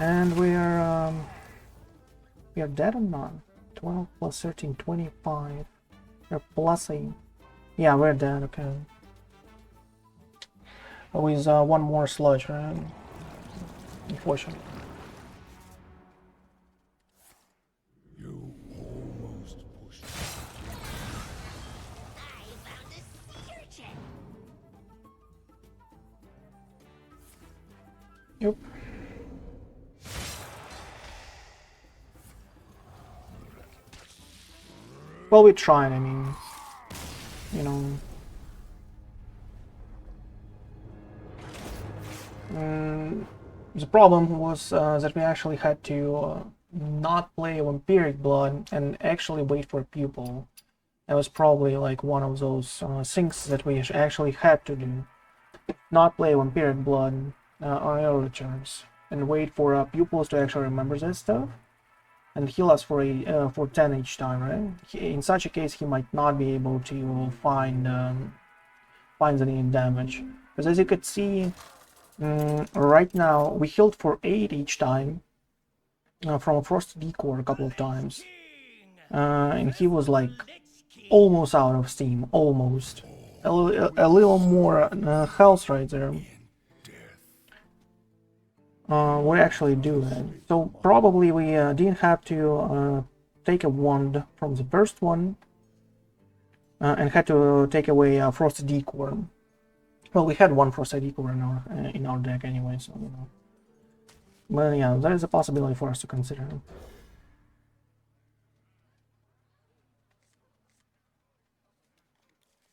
And we are dead or not? 12 plus 13, 25. We're plus 8. Yeah, we're dead, okay. Always one more sludge, right? Unfortunately. You almost pushed. Yep. Well, we tried, I mean, you know. The problem was that we actually had to not play Vampiric Blood and actually wait for a Pupil. That was probably like one of those things that we actually had to do. Not play Vampiric Blood on early turns and wait for Pupils to actually remember that stuff and heal us for 10 each time, right? In such a case, he might not be able to find any damage, because as you could see. Right now, we healed for 8 each time from a Frosted Decor a couple of times. And he was like almost out of steam, almost. A little more health right there. We actually do that. So probably we didn't have to take a wand from the first one and had to take away Frosted Decor. Well, we had one Frosted Decor in our deck anyway, so you know. But yeah, that is a possibility for us to consider.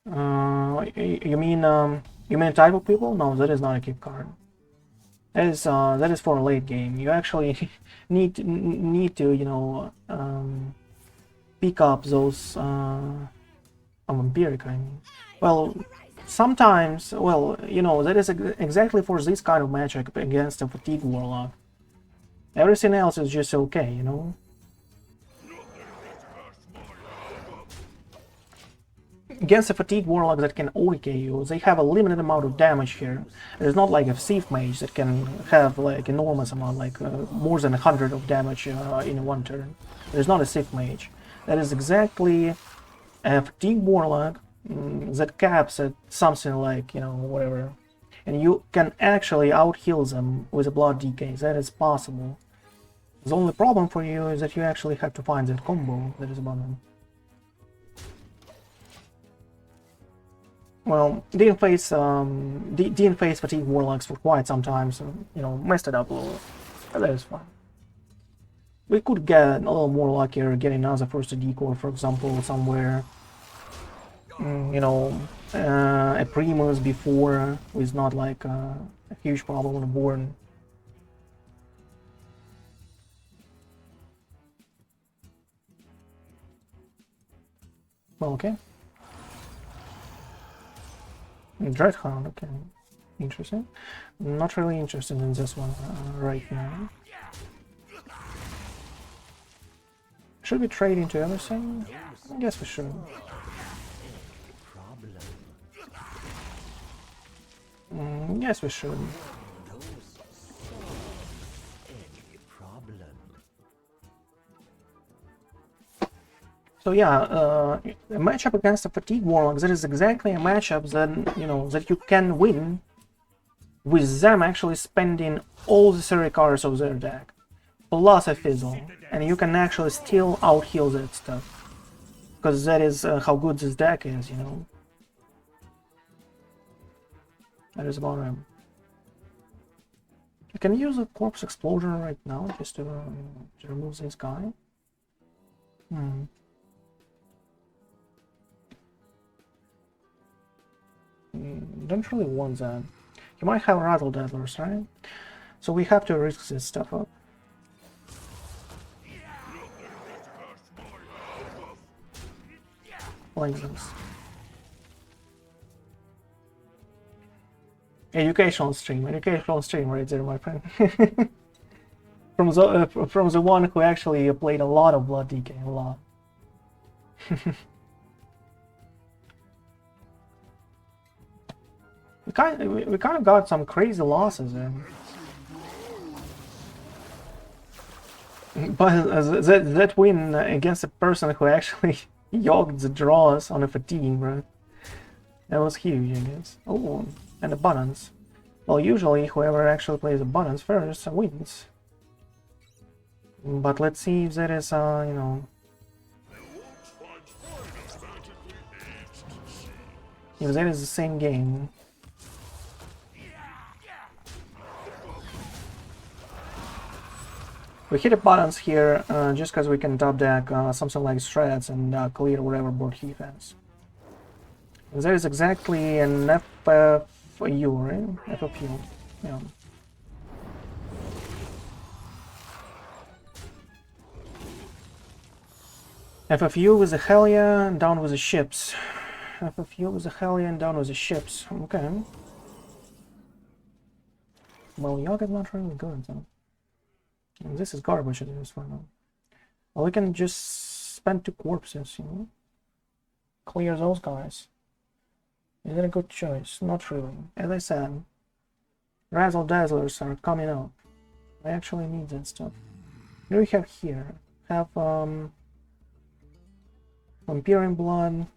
You mean type of people? No, that is not a keep card. That is for a late game. You actually need to you know pick up those vampiric. I mean, well. Sometimes, well, you know, that is exactly for this kind of matchup against a Fatigue Warlock. Everything else is just okay, you know? Against a Fatigue Warlock that can OTK you, they have a limited amount of damage here. It's not like a Thief Mage that can have like enormous amount, like more than 100 of damage in one turn. There's not a Thief Mage. That is exactly a Fatigue Warlock that caps at something like, you know, whatever, and you can actually out heal them with a blood decay. That is possible. The only problem for you is that you actually have to find that combo that is abundant. Well, didn't face fatigue warlocks for quite some time, so you know, messed it up a little. But that is fine. We could get a little more luckier, getting another first decor, for example, somewhere. You know, a Primus before with not like a huge problem on the board. Well, okay. Dreadhound, okay. Interesting. Not really interested in this one right now. Should we trade into everything? I guess we should. Yes, we should. So yeah, a matchup against a fatigue warlock, that is exactly a matchup that, you know, that you can win with them actually spending all the 30 cards of their deck plus a fizzle, and you can actually still out-heal that stuff, because that is how good this deck is, you know. That is about it. I can use a corpse explosion right now just to remove this guy. Don't really want that. You might have Razzle-Dazzlers, right? So we have to risk this stuff up. Like this. Educational stream right there, my friend. From the one who actually played a lot of Blood DK, a lot. we kind of got some crazy losses there. But that win against a person who actually yogged the draws on a fatigue, bro. That was huge, I guess. Oh, and abundance. Well, usually whoever actually plays abundance first wins. But let's see if that is, you know, if that is the same game. We hit abundance here just because we can top deck something like Shreds and clear whatever board he has. And that is exactly an FFU, right? FFU, yeah. FFU with the Hellia and down with the ships. FFU with the Hellia and down with the ships. Okay. Well, Yogg is not really good, though. And this is garbage at this point now. Well, we can just spend 2 corpses, you know? Clear those guys. Is that a good choice? Not really. As I said, Razzle-Dazzlers are coming up. I actually need that stuff. What do we have here? Have, Vampirian Blood.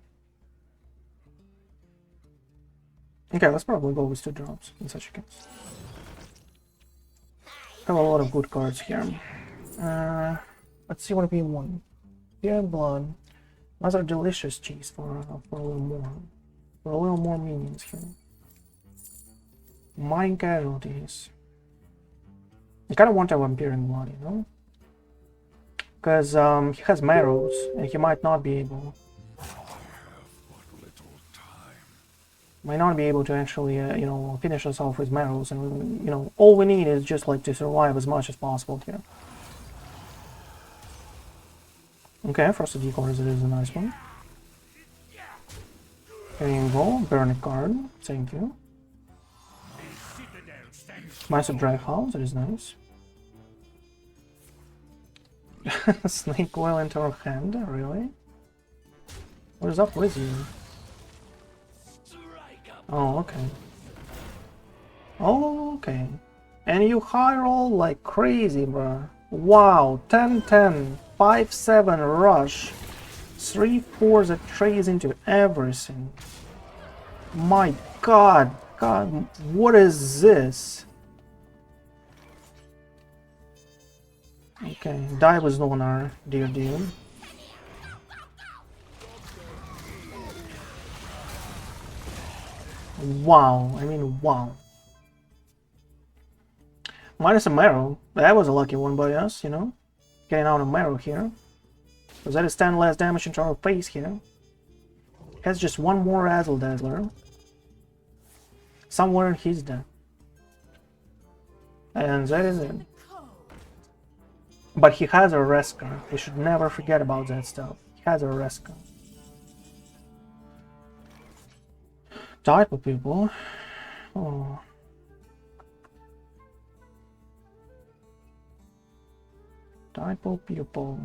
Okay, let's probably go with 2 drops in such a case. Have a lot of good cards here. Let's see what we want. Vampirian Blood. Another delicious cheese for a little more. For a little more minions here. Mind Casualties. I kind of want a Vampirian Blood, you know? Because he has marrows, and he might not be able... Might not be able to actually, you know, finish us off with marrows, and, you know, all we need is just, like, to survive as much as possible here. Okay, first decor, it is a nice one. There you go, burn a card, thank you. Massive Dry House, that is nice. Snake oil into our hand, really? What is up with you? Oh, okay. Oh, okay. And you high roll like crazy, bruh. Wow, 10-10, 5-7 rush, 3-4 that trades into everything. My god, what is this? Okay, die with Lunar, dear dude. Wow, I mean, wow. Minus a Marrow. That was a lucky one by us, you know? Getting out a Marrow here. Because that is 10 less damage into our face here. Has just one more Razzle-Dazzler. Somewhere he's dead. And that is it. But he has a Resker. We should never forget about that stuff. He has a Resker. Type of people. Oh. Type of people.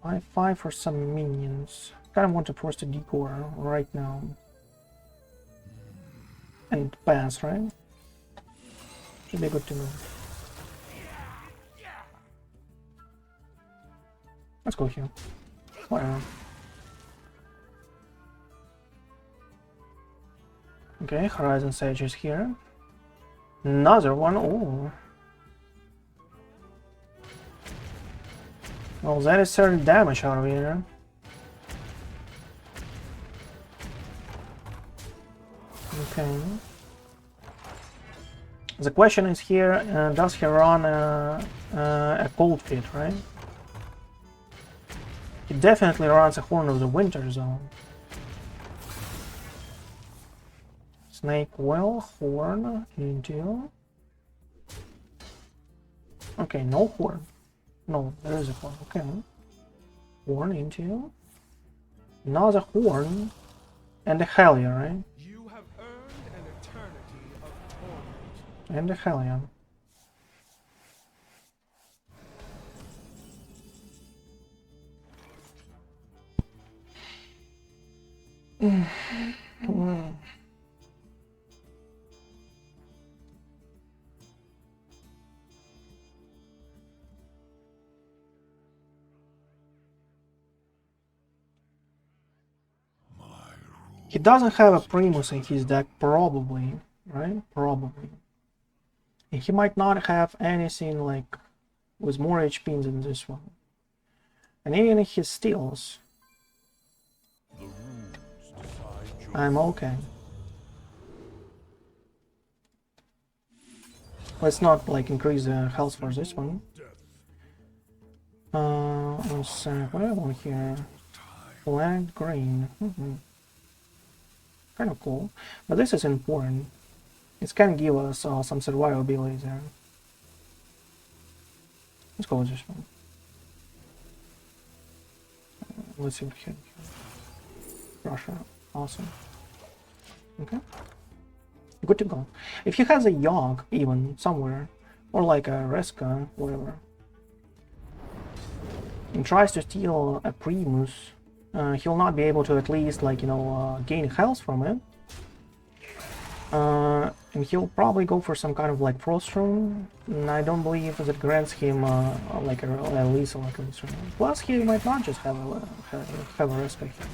5/5 for some minions. Kind of want to force the decor right now. And pass, right? Should be good to know. Let's go here. Whatever. Okay, Horizon Sage is here. Another one. Oh. Well, that is certain damage out of here. Okay. The question is here, does he run a cold fit, right? He definitely runs a Horn of the Winter Zone. Snake Well, Horn into... Okay, no Horn. No, there is a Horn, okay. Horn into... Another Horn and a Hellion, right? You have earned an eternity of torment. And a Hellion. He doesn't have a Primus in his deck, probably, right? Probably. And he might not have anything like with more HP than this one. And even if he steals, I'm okay. Let's not like increase the health for this one. Let's see, what do I want here? Flagged green. Kind of cool, but this is important. It can give us some survivability there. Let's go with this one. Let's see what here. Russia, awesome. Okay, good to go. If he has a Yogg even somewhere, or like a Reska, whatever, and tries to steal a Primus, he'll not be able to at least, like, you know, gain health from it. And he'll probably go for some kind of like Frost Rune, and I don't believe that grants him like a lethal accuracy. Plus, he might not just have a Reska here.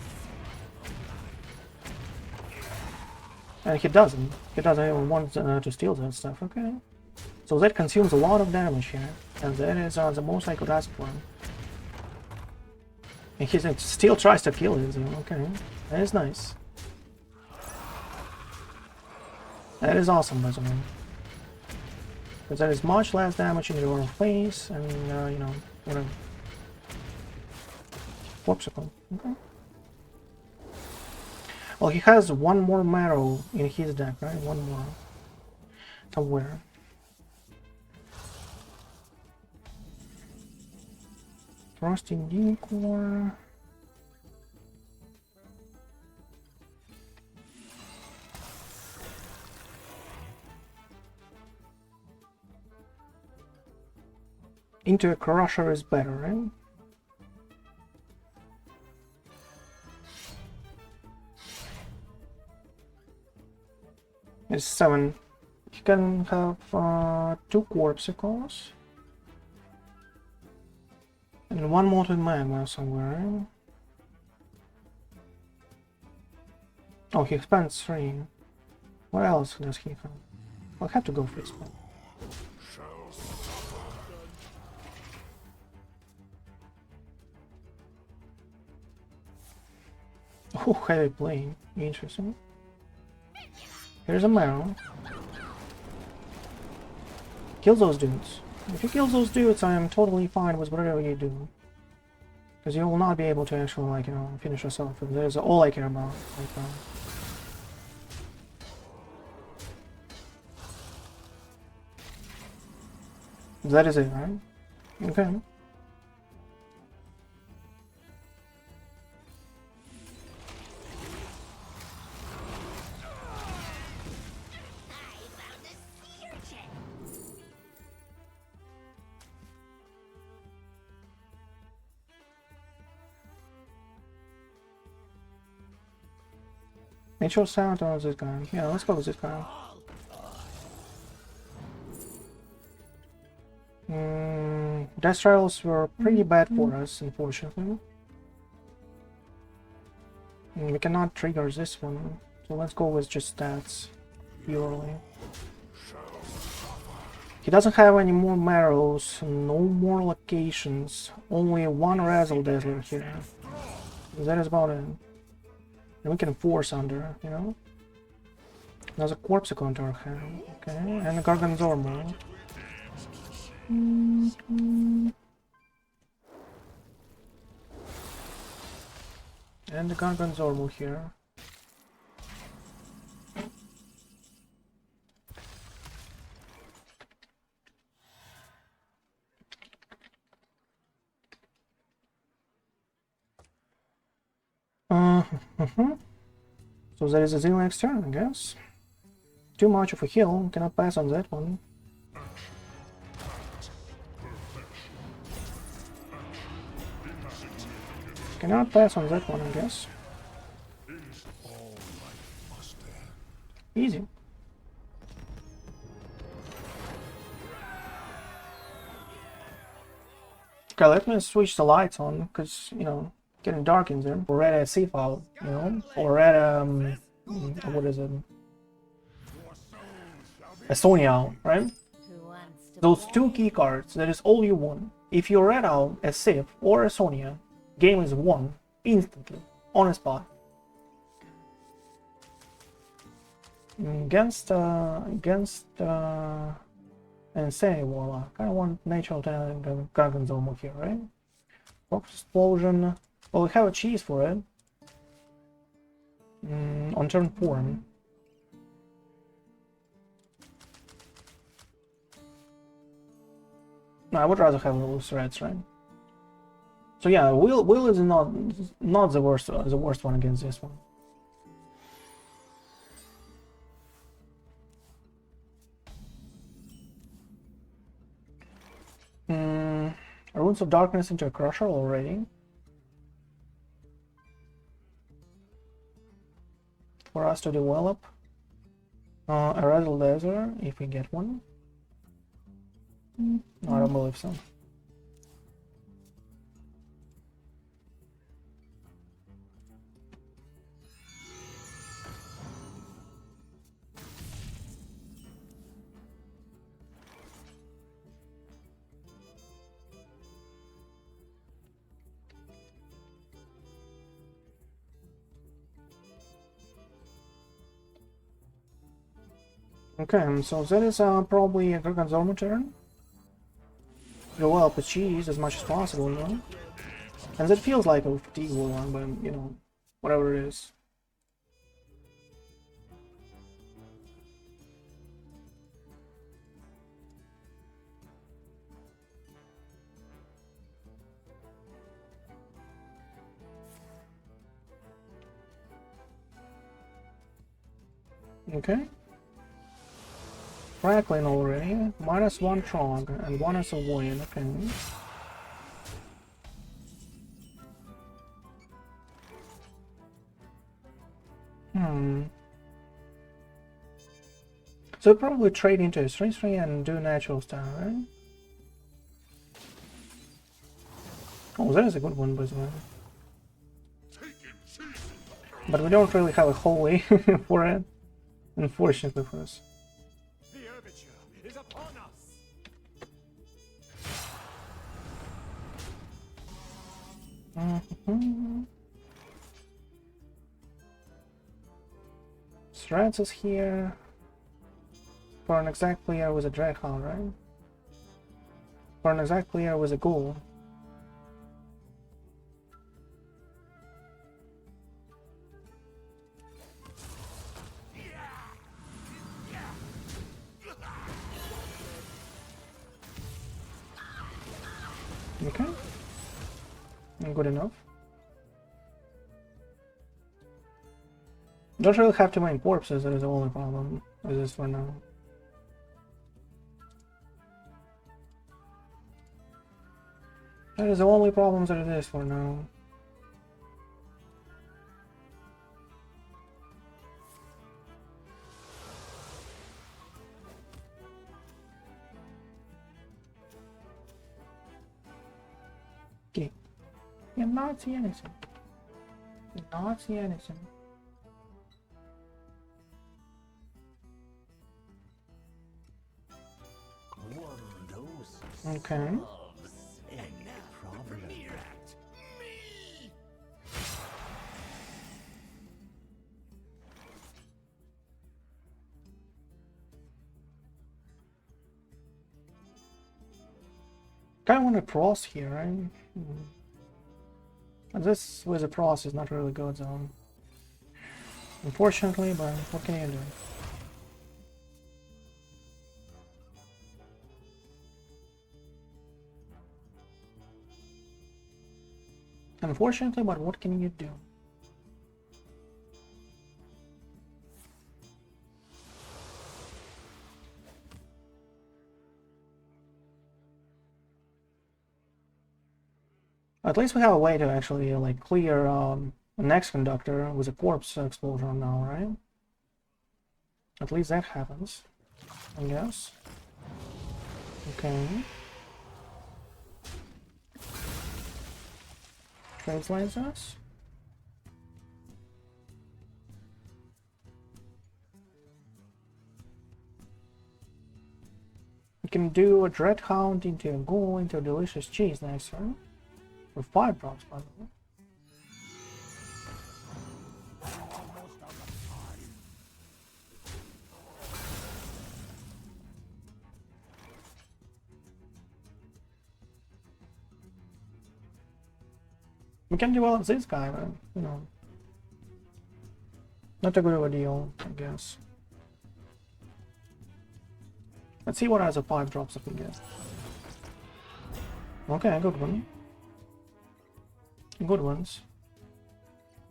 And he doesn't. He doesn't even want to steal that stuff. Okay. So that consumes a lot of damage here, and that is the most I could ask for. And he still tries to kill it, so okay. That is nice. That is awesome, by the way. Because that is much less damage in your face, and you know, whatever. Popsicle. Okay. Well, he has one more Marrow in his deck, right? One more. Somewhere. Frosting Decor. Into a Crusher is better, right? It's 7. You can have 2 Corpsicles. And 1 Malted Magma somewhere, right? Oh, he spends 3. What else does he have? I'll have to go for this one. Oh, heavy plane. Interesting. Here's a marrow. Kill those dudes. If you kill those dudes, I am totally fine with whatever you do. Because you will not be able to actually, like, you know, finish yourself. And that is all I care about right now. That is it, right? Okay. Natural sound or this guy? Yeah, let's go with this guy. Death trials were pretty bad for us, unfortunately. We cannot trigger this one, so let's go with just stats purely. He doesn't have any more marrows, no more locations, only one Razzle-Dazzler here. That is about it. And we can force under, you know? There's a corpse to our hand, okay, and a Garganzormo. And the Garganzormo here. So there is a Zilla next turn, I guess. Too much of a heal, cannot pass on that one. Cannot pass on that one, I guess. Easy. Okay, let me switch the lights on, because, you know, getting dark in there. Or at a sea file, you know, or at what is it? A Sonia, right? Those two key cards, that is all you want. If you read out a Sif or a Sonia, game is won instantly, on the spot. Against Insane Warlock, I want Natural Talent and Garganzormo here, right? Box Explosion. Well, we have a cheese for it. On turn 4. No, I would rather have those threats, right? So yeah, Will is not the worst one against this one. Runes of Darkness into a Crusher already. For us to develop a Razzle-Dazzler if we get one. No, I don't believe so. Okay, so that is probably a Garganzormo turn. Develop a cheese as much as possible, you know? And that feels like a fatigue one, but you know, whatever it is. Okay. Crackling already. -1 Trog and 1 as a win, okay. So probably trade into a 3/3 and do natural style, right? Oh, that is a good one, by the way. But we don't really have a holy for it, unfortunately for us. The overture is upon us. Threads is here. For an exact player with a Dreadhound, right? For an exact player with a Ghoul. Okay. Good enough. Don't really have too many corpses, that is the only problem. Is this for now. That is the only problem that it is for now. Okay. You not see anything. You not see anything. Okay. Kinda want to cross here, right? And this with a cross is not really good though. Unfortunately, but what can you do? Unfortunately, but what can you do? At least we have a way to actually like clear the next conductor with a corpse explosion now, right? At least that happens, I guess. Okay. Translates us. We can do a Dreadhound into a Ghoul into a delicious cheese next turn. For 5 drops, by the way. We can develop this guy, but, you know, not a good of a deal, I guess. Let's see what other 5 drops I can get. Okay, good one. Good ones.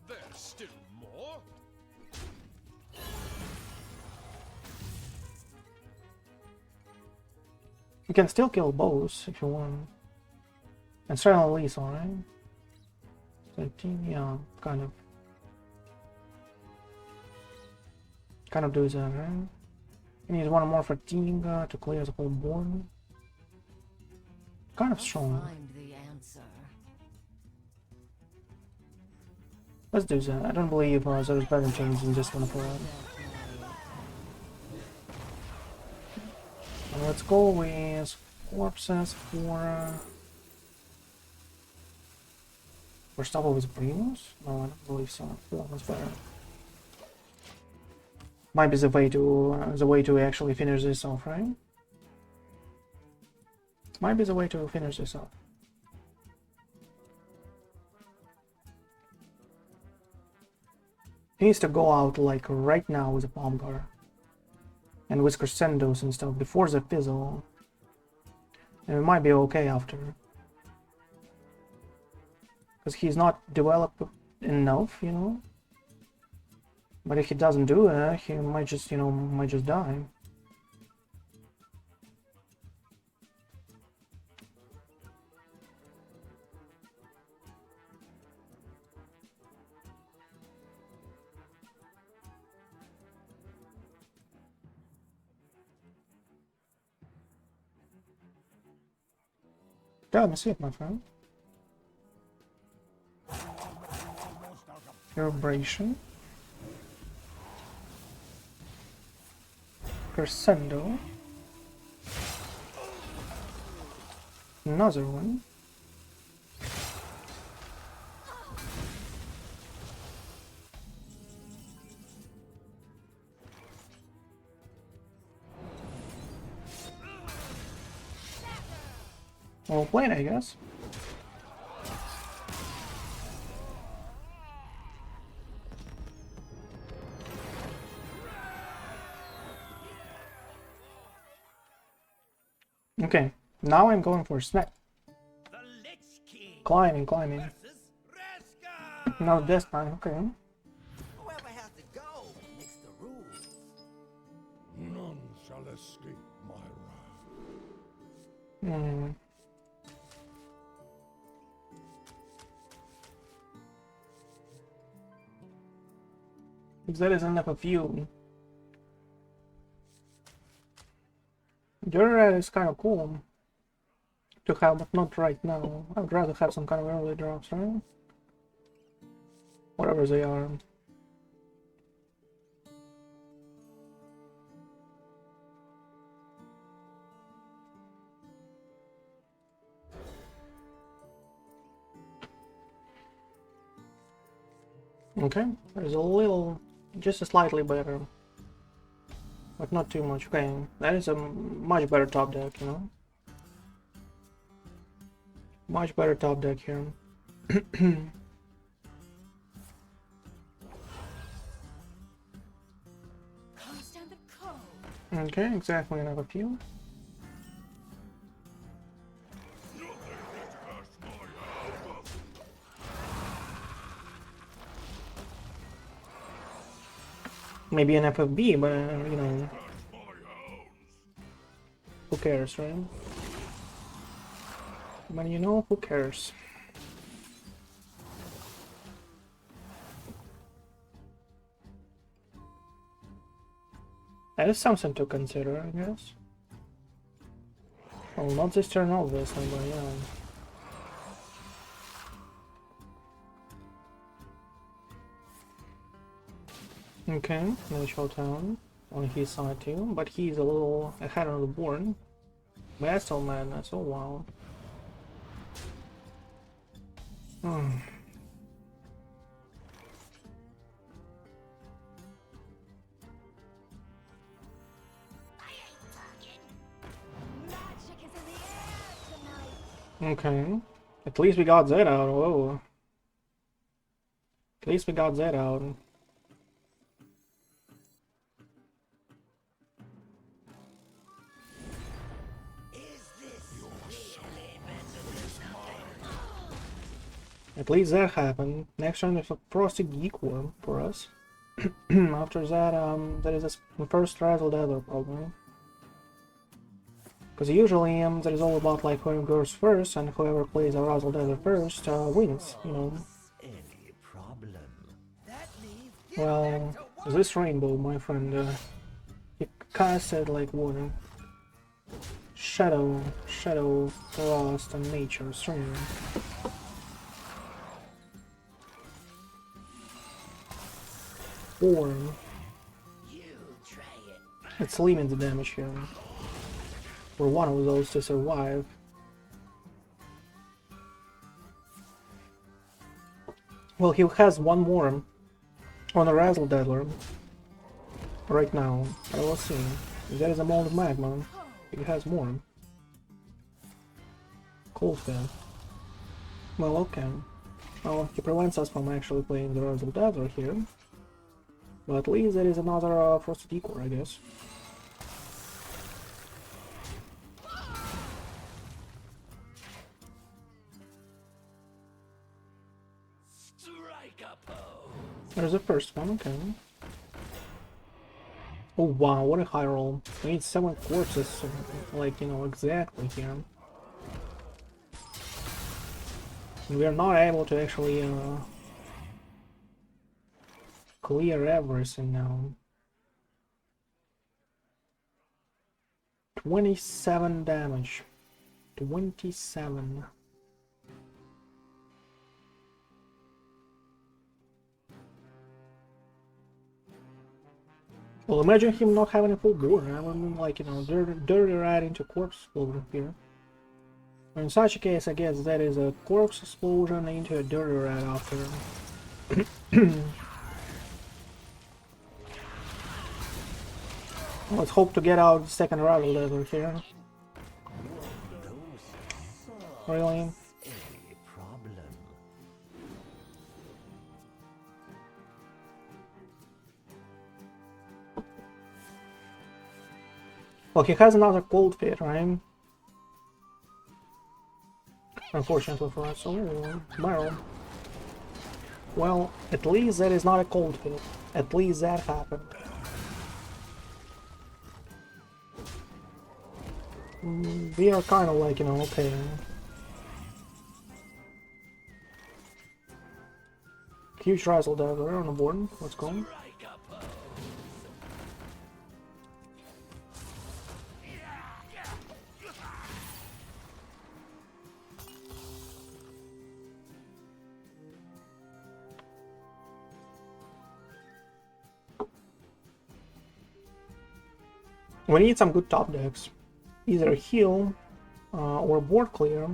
There's still more. You can still kill bows if you want. And straight on Lethal, right? 13, yeah, kind of. Kind of do that, right? You need one more fatigue to clear the whole board. Kind of strong. Find the answer. Let's do that. I don't believe there's better changes than just one for it. And let's go with corpses for Stubble with Primus? No, I don't believe so. That was better. Might be the way to actually finish this off, right? Might be the way to finish this off. He needs to go out like right now with a Palm Guard. And with Crescendos and stuff before the fizzle. And it might be okay after. Because he's not developed enough, you know? But if he doesn't do it, he might just, you know, might just die. Yeah, let me see it, my friend. Cerebration. Crescendo. Another one. Well played, I guess. Okay, now I'm going for snap. The Lich King Climbing. versus Reska. Now this time, okay. Whoever has to go makes the rules. None shall escape my wrath. Hmm. If that is enough of you. Your red is kind of cool to have, but not right now. I'd rather have some kind of early drops, right? Whatever they are. Okay, there's a little, just slightly better. But not too much. Okay, that is a much better top deck, you know? Much better top deck here. Understand the code. Okay, exactly enough of you. Maybe an FFB, but you know, who cares, right? But you know, who cares? That is something to consider, I guess. Well, not this turn, obviously, but yeah. Okay, no showdown on his side too, but he's a little ahead on the board. Battle Madness, oh wow. Magic is in the air tonight. Okay, at least we got that out, whoa. At least we got that out. At least that happened. Next turn is a Frosty Geek Worm for us. After that, there is a first Razzle-Dazzler problem. Because usually that is all about like whoever goes first, and whoever plays a Razzle-Dazzler first wins, you know. Any problem? That leaves Well, this rainbow, my friend, he casted like water. Shadow, frost, and nature, stream. Form. you try it. It's limited damage here. For one of those to survive. Well, he has one more on a Razzle-Dazzler right now. I will see. If there is a Malted Magma, he has more. Cool stuff. Well, okay. Well, he prevents us from actually playing the Razzle-Dazzler here. But at least there is another Frosted Decor, I guess. Strike a pose. There's the first one, okay. Oh wow, what a high roll. We need 7 corpses, like, you know, exactly here. We are not able to actually clear everything now. 27 damage. 27. Well, imagine him not having a full board. I would like, you know, dirty right into corpse explosion here. In such a case, I guess that is a corpse explosion into a dirty rat after. Let's hope to get out the second Razzle-Dazzler here. Really? A problem. Well, he has another cold fit, right? Unfortunately for us. Oh, barrel. Well, at least that is not a cold fit. At least that happened. We are kind of like, you know, okay. Huge Razzle-Dazzler on the board. Let's go. We need some good top decks. Either heal or board clear,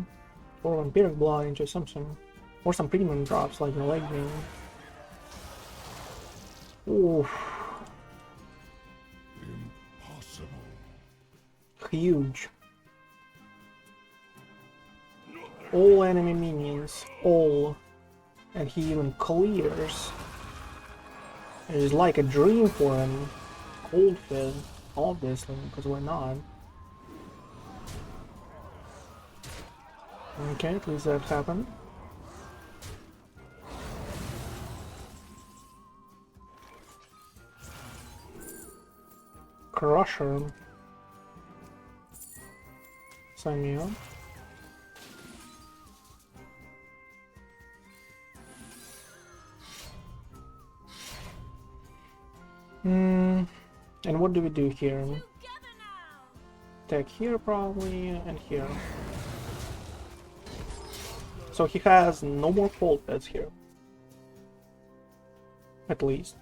or Vampiric Blood into something, or some premium drops like the leg green. Oof. Impossible. Huge. All enemy minions, all, and he even clears. It is like a dream for him. Cold fit, obviously, because we're not. Okay, at least that happened. Crusher. Sign me up. And what do we do here? Attack here probably, and here. So he has no more cold beds here. At least.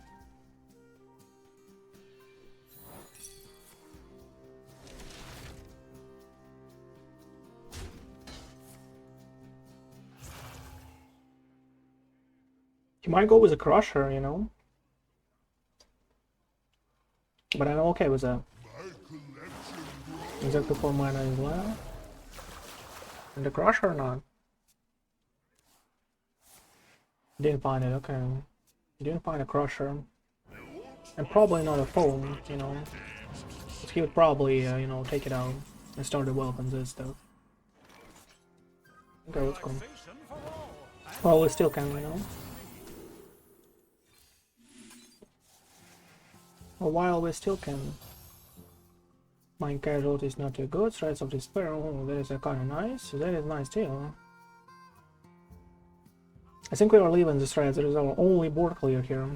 He might go with a crusher, you know. But I'm okay with that. Exactly 4 mana is left. And the crusher or not? Didn't find it, okay. Didn't find a crusher. And probably not a foam, you know. But he would probably, you know, take it out and start the weapons and stuff. Okay, let's go. Well, we still can, you know. Well, while we still can. Mind Casualty is not too good. Threads of Despair, oh, that is kind of nice. That is nice too. I think we are leaving the threads. That is our only board clear here.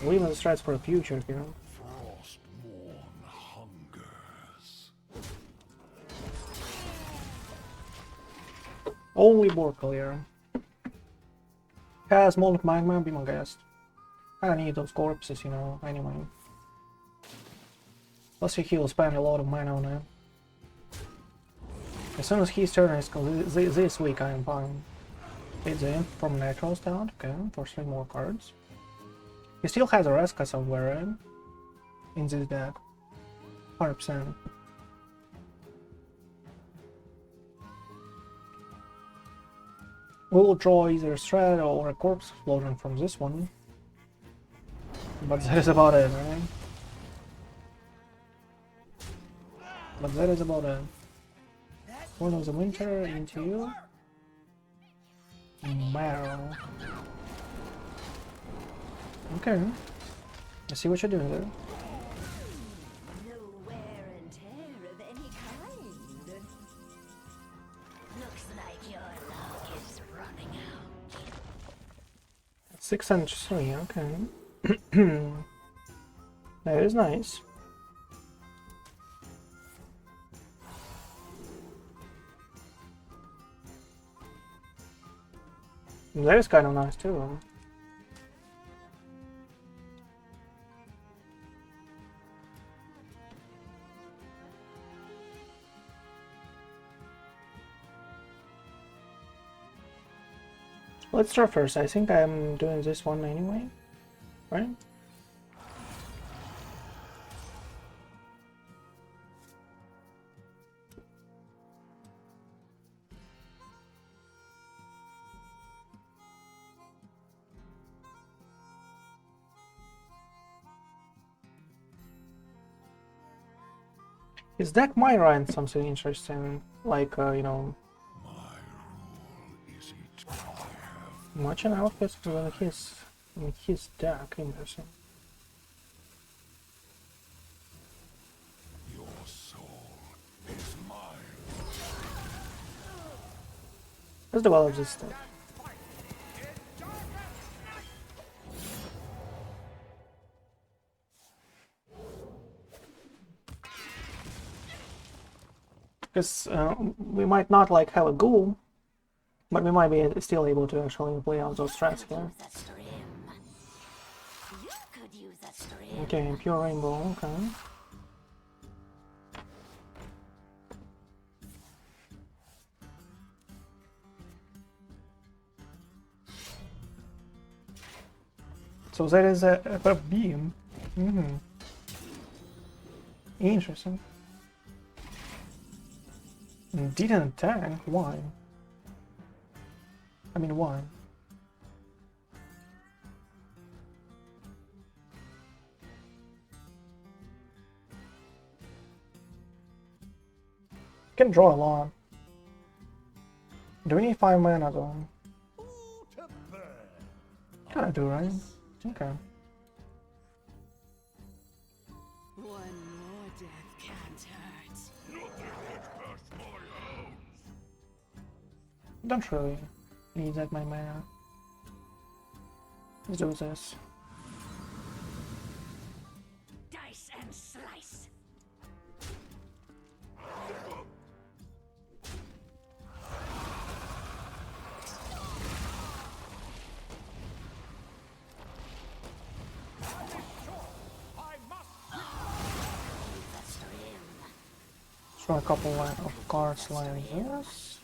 Leaving the threads for the future here. Frostborn hungers. Only board clear. Has Malted Magma, be my guest. I don't need those corpses, you know, anyway. Plus he will spend a lot of mana on it. As soon as his turn is this week, I am fine. It's in from Natural's down, okay, for 3 more cards. He still has a Reska somewhere, right? In this deck. 100%. We will draw either a Thread or a Corpse Explosion from this one. But that is about it, right? But that is about it. One of the Winter into you. Marrow. Okay. I see what you're doing there. No wear and tear of any kind. Looks like your luck is running out. 6 and 3, okay. That is nice. That is kind of nice too. Let's start first. I think I'm doing this one anyway, right? His deck might run something interesting, like, you know, My rule is it. I have much an outfit in his deck. Interesting. your soul is mine. Let's develop this stuff. Because we might not like have a goal, but we might be still able to actually play out those strats here. Use a stream. You could use a stream. Okay, pure rainbow, okay. So that is a beam. Interesting. Didn't attack? Why? I mean, why? Can draw a lot. Do we need 5 mana though? Who to burn? Kinda do, right? Okay. One more death can't hurt. Nothing gets past my house. Don't really need that many mana. Let's do this. Dice and slice. I must Use a stream. Throw a couple of cards like this.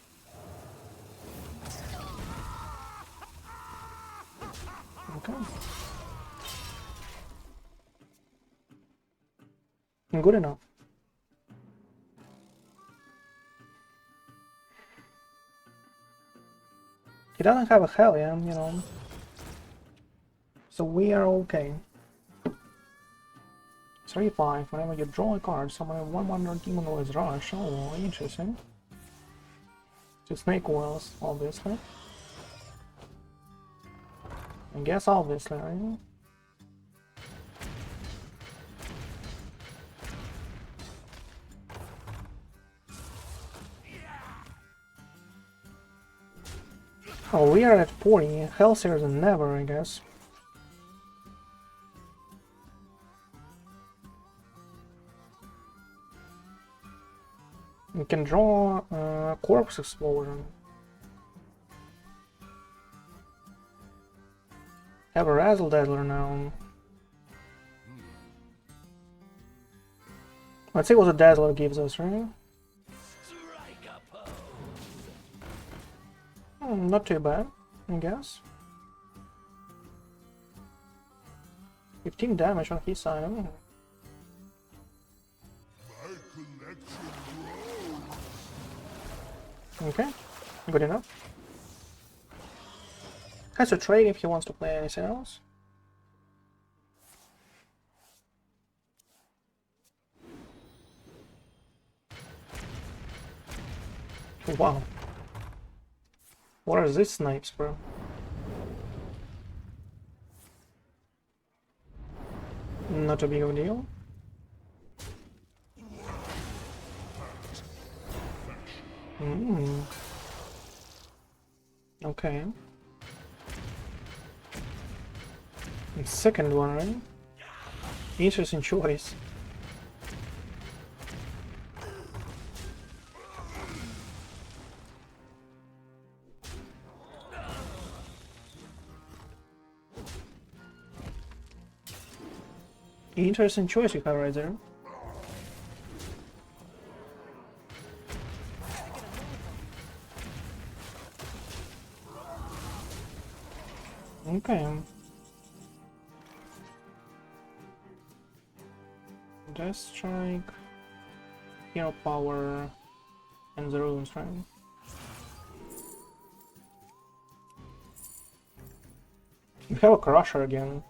Okay. Good enough. He doesn't have a Hellion, you know. So we are okay. 3-5. Whenever you draw a card, summon a 1/1 Demon Noise Rush. Oh, interesting. To Snake Oils, obviously. I guess obviously, right? Oh, we are at 40. Healthier than never, I guess. We can draw Corpse Explosion. Have a Razzle-Dazzler now. Let's see what the Dazzler gives us, right? Not too bad, I guess. 15 damage on his side. My collection grows. Okay, good enough. Has to trade if he wants to play anything else. Wow. What are these snipes, bro? Not a big of a deal. Okay. And second one, right? Interesting choice. Interesting choice you have right there. Okay. Death Strike, Hero Power, and the Runes, right? We have a Crusher again.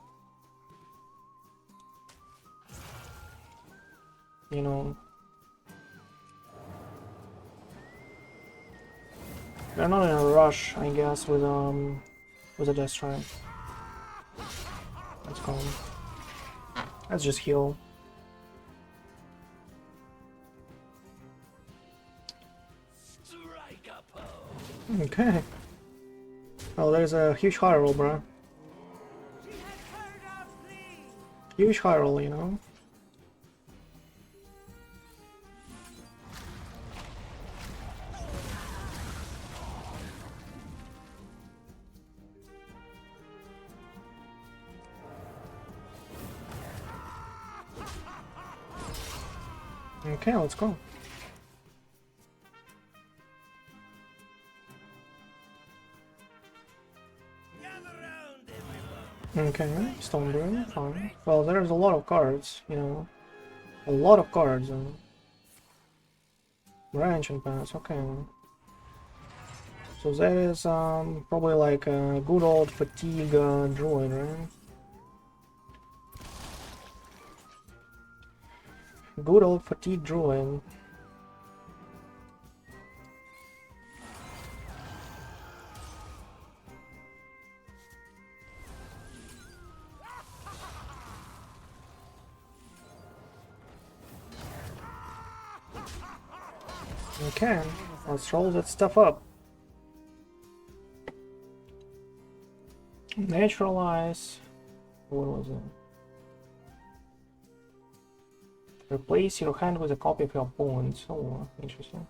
You know, We're not in a rush, I guess, with a Death Strike. Let's go. Let's just heal. Okay. Oh, there's a huge high roll, bro. Huge high roll, you know. Okay, let's go. Okay, Stonebrew, fine. Well, there's a lot of cards, you know. A lot of cards. Branch and pass, okay. So that is probably like a good old fatigue druid, right? Good old fatigue druid. Okay, let's roll that stuff up. Naturalize. What was it? Replace your hand with a copy of your opponent's. Oh, interesting.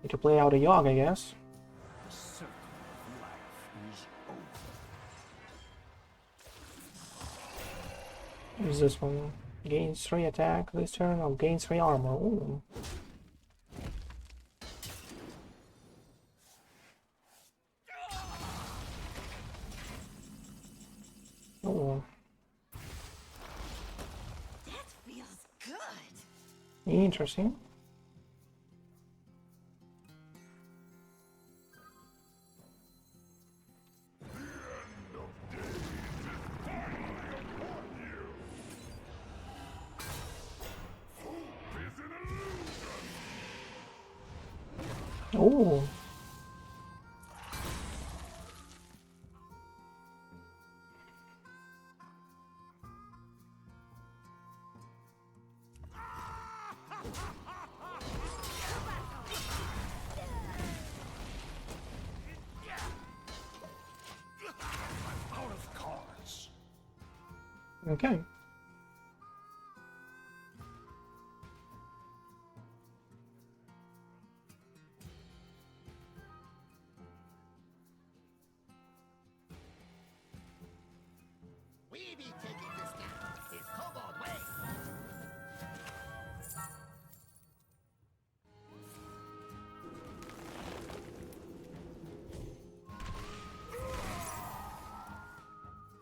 Need to play out a Yogg, I guess. The circle of life is over. What is this one? Gains 3 attack this turn, or gains 3 armor. Ooh. Oh, That feels good. interesting. Oh. Out of cards. Okay. We be taking this now. His kobold way.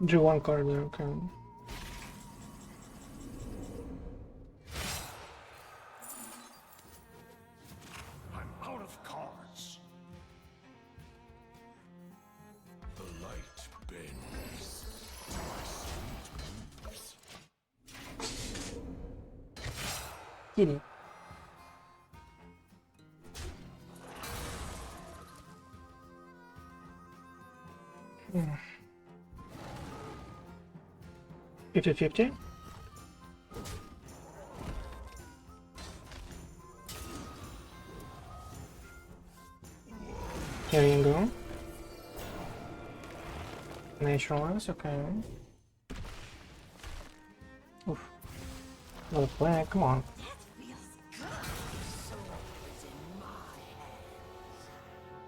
Drew one card there, okay. I'm out of cards. The light bends to my sweet moves. Kitty. Hmm. 50-50. Here you go. Naturalize, okay. Oof. Another planet, come on. That feels good. Swords in my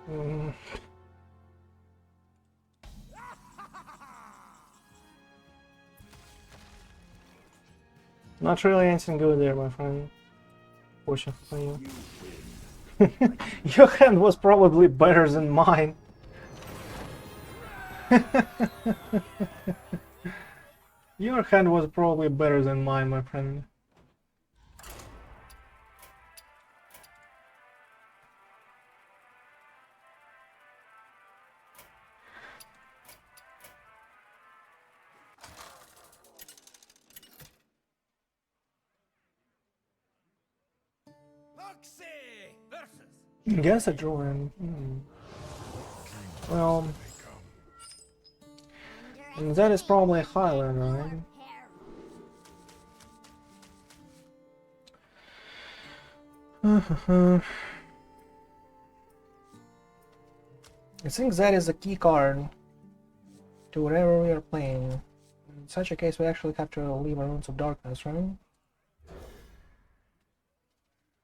hands. Not really anything good there, my friend. Fortunately for you. Your hand was probably better than mine. Your hand was probably better than mine, my friend. Oxy versus Guess a druid. Well, that is probably a Highlander, right? I think that is a key card to whatever we are playing. In such a case, we actually have to leave our Runes of Darkness, right?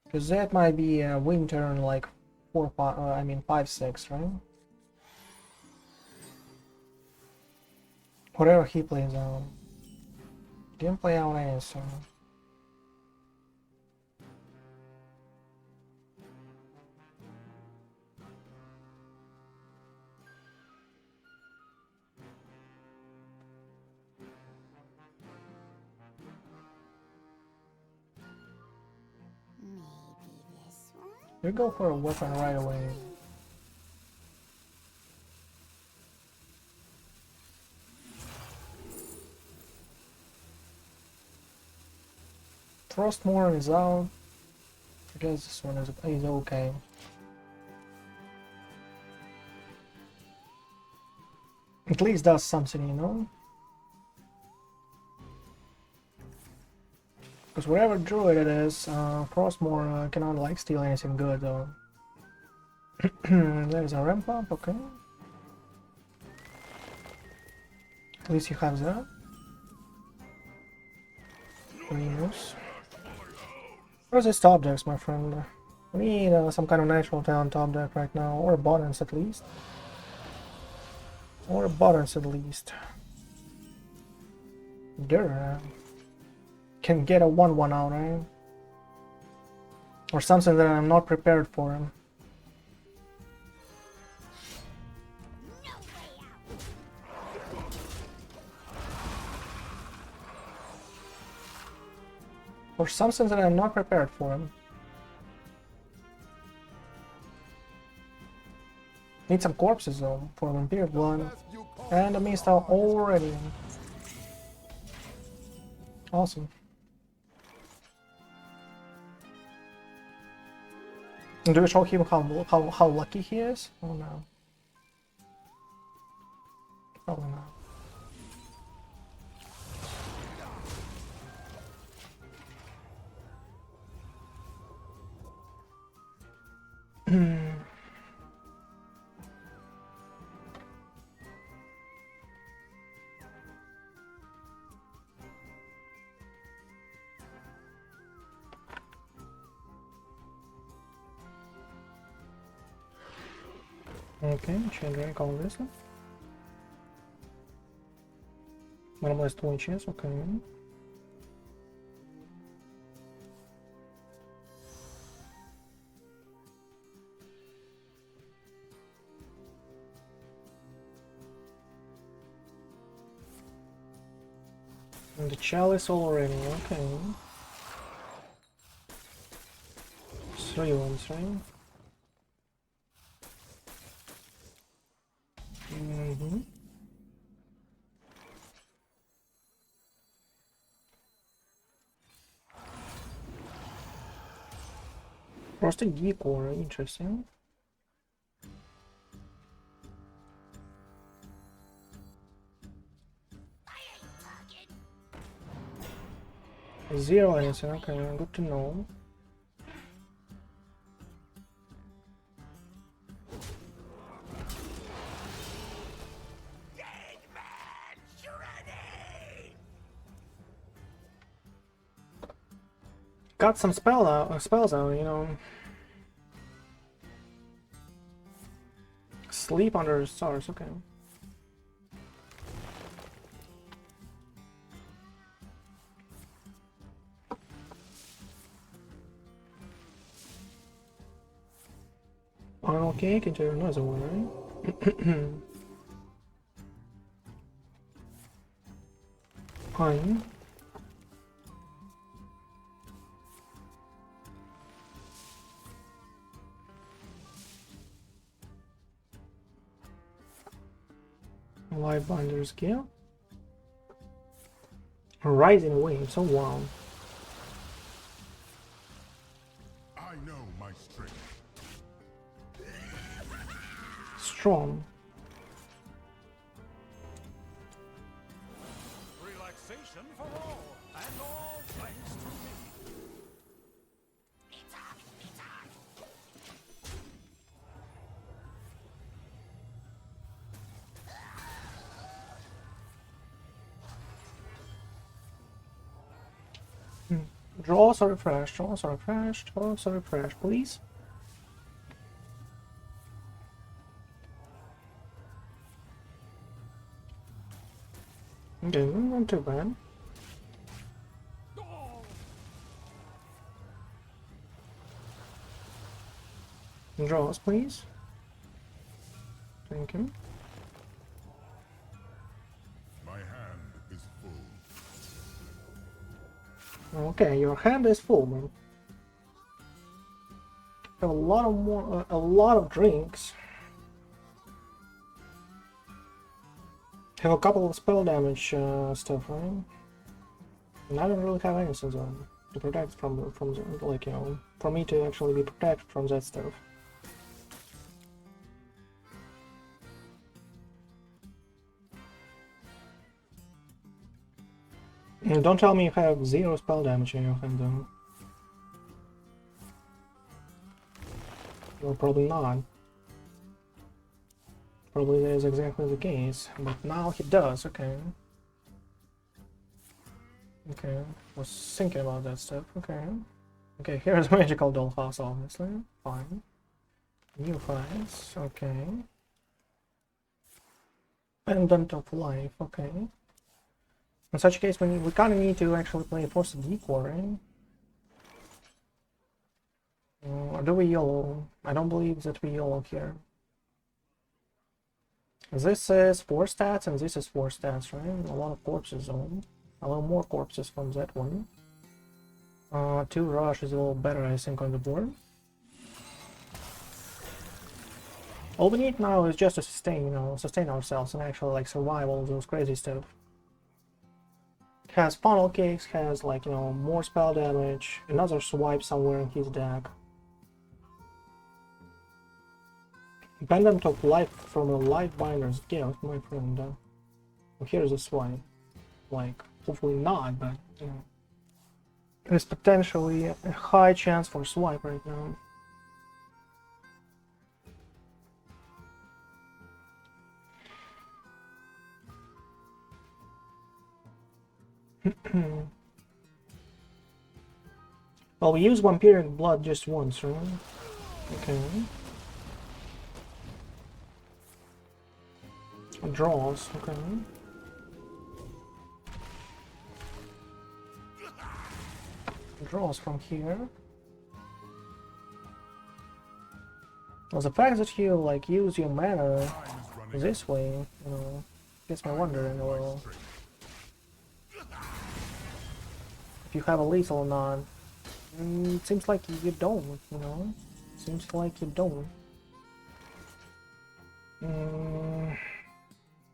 Because that might be a winter in like 5-6, right? Whatever he plays out. Didn't play out any, so... You go for a weapon right away. Frostmourne is out. I guess this one is okay. At least does something, you know? Because whatever druid it is, Frostmourne cannot like steal anything good though. There's a ramp up, okay. At least he has that. Renos. Where's his top decks, my friend? We need some kind of natural talent top deck right now, or buttons at least. Or buttons at least. There. Can get a 1-1 out, right? Or something that I'm not prepared for him. Or something that I'm not prepared for him. Need some corpses though for Vampire Blood. And a mist out already. Awesome. Do we show him how lucky he is? Oh no. Probably not. Okay, chain drink obviously. Normalized witches, okay. And the chalice already, okay. 3 ones, right? Frosted Geekor, interesting. Zero anything, okay, good to know. Got some spells out, you know. Sleep under the stars, okay. Okay, can do another one, right? Fine. Live binders gear. Rising waves, oh wow. I know my strength. strong. Relaxation for all, and all thanks to me. Draws are refreshed, draws are refreshed, draws are refreshed, please. Okay, not too bad. Draws, please. Thank you. My hand is full. Okay, your hand is full, man. Have a lot of a lot of drinks. Have a couple of spell damage stuff, right? And I don't really have anything on to protect from the, like, you know, for me to actually be protected from that stuff. And don't tell me you have 0 spell damage in your hand, though. Well, probably not. Probably that is exactly the case, but now he does, okay. Okay, was thinking about that stuff, okay. Okay, here's Magical Dollhouse, obviously, fine. New fights, okay. Pendant of Life, okay. In such a case, we kind of need to actually play Force of Decor, right? Or do we YOLO? I don't believe that we YOLO here. This is 4 stats and this is 4 stats, right? A lot of corpses on. A little more corpses from that one. 2 rush is a little better, I think, on the board. All we need now is just to sustain, you know, sustain ourselves and actually like survive all those crazy stuff. Has funnel cakes, has, like, you know, more spell damage, another swipe somewhere in his deck. Pendant of Life from a Lightbinder's Gift, my friend. Well, here's a swipe. Like, hopefully not, but, you know, there's potentially a high chance for swipe right now. Well, we use Vampiric Blood just once, right? Okay. Draws, okay. Draws from here. Well, the fact that you, like, use your mana this way, you know, gets me wondering a little. If you have a lethal or not. It seems like you don't, you know? Seems like you don't.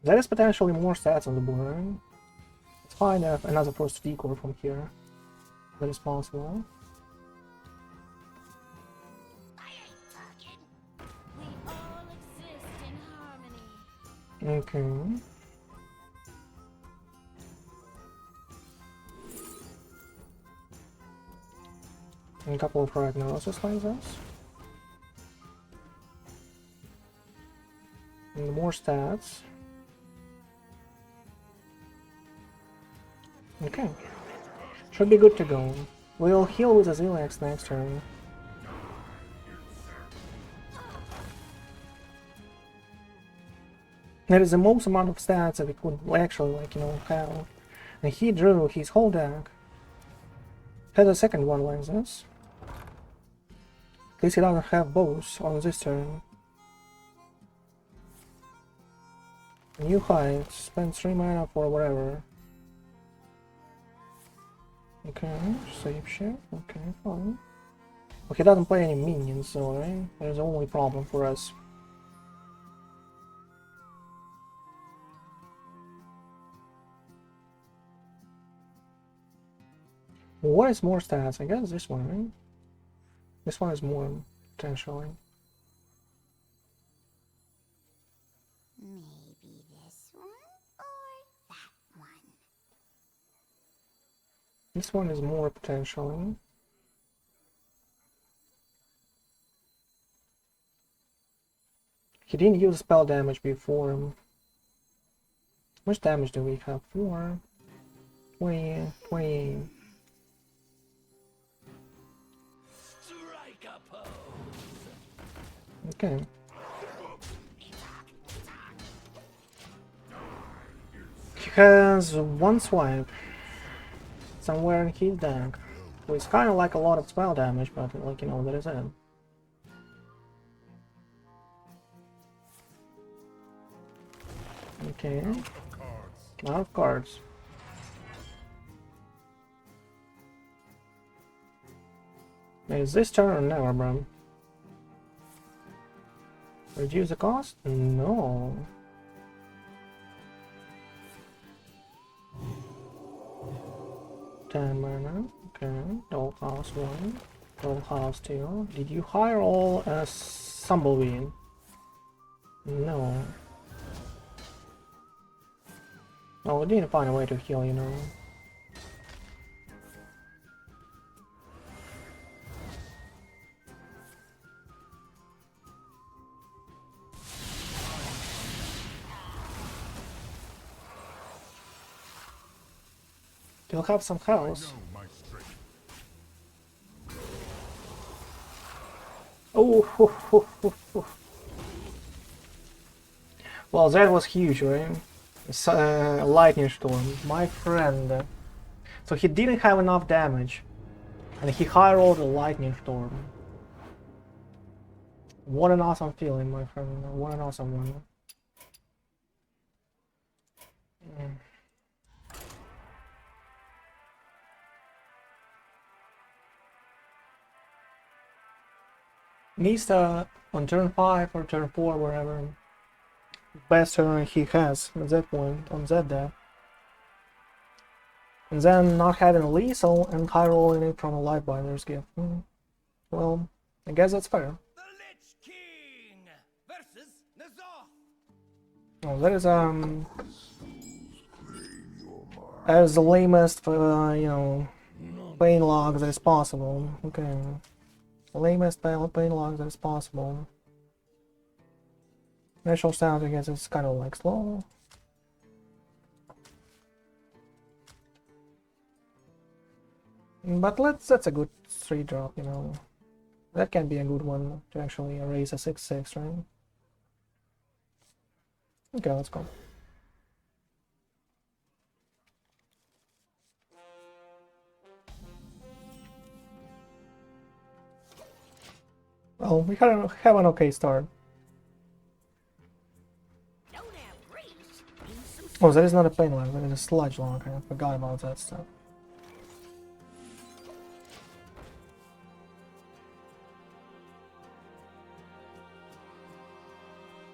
There is potentially more stats on the board. It's fine if another Force of Decor from here. That is possible. I ain't talking. We all exist in harmony. Okay. And a couple of Prognosis like this. And more stats. Okay. Should be good to go. We'll heal with Azilex next turn. That is the most amount of stats that we could actually, like, you know, have. And he drew his whole deck. Has a second one like this. At least he doesn't have both on this turn. New height, spend 3 mana for whatever. Okay, save shift, okay, fine. Well, he doesn't play any minions, so right? There's the only problem for us. What is more stats? I guess this one, right? This one is more, potentially. This one is more potentially. He didn't use spell damage before. How much damage do we have? 4, 20, 20. Strike a pose. Okay. He has one swipe somewhere in his deck. So it's kind of like a lot of spell damage, but like, you know, that is it. Okay. Out of cards. Is this turn or never, bro? Reduce the cost? No. Ten mana. Okay. Double house 1. Double house 2. Did you hire all as Sumbleweed? No. Oh, we didn't find a way to heal, you know. You'll have some health. Oh, well, that was huge, right? Lightning storm, my friend. So he didn't have enough damage, and he high rolled a lightning storm. What an awesome feeling, my friend. What an awesome one. Nista on turn 5 or turn 4, wherever. Best turn he has at that point on that deck. And then not having a lethal and high rolling it from a Lightbinder's gift. Well, I guess that's fair. The Lich King versus Nazar. Oh, that is the lamest, you know, pain log that is possible. Okay. The lamest pain log that is possible. Initial sound, I guess it's kind of like slow. But that's a good 3-drop, you know. That can be a good one to actually erase a 6/6, right? Okay, let's go. Well, we have an okay start. Oh, that is not a pain log, that is a sludge log. I forgot about that stuff.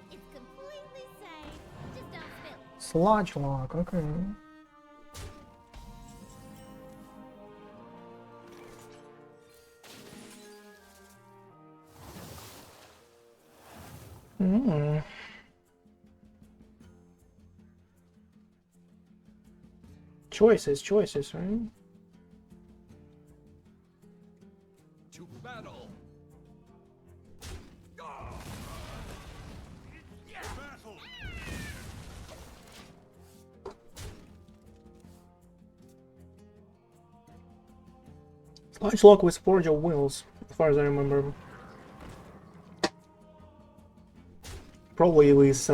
It's completely safe. Just don't spill it. Sludge log, okay. Choices, right? To battle. Battle. Sludge log with Forge of Wills, as far as I remember. Probably with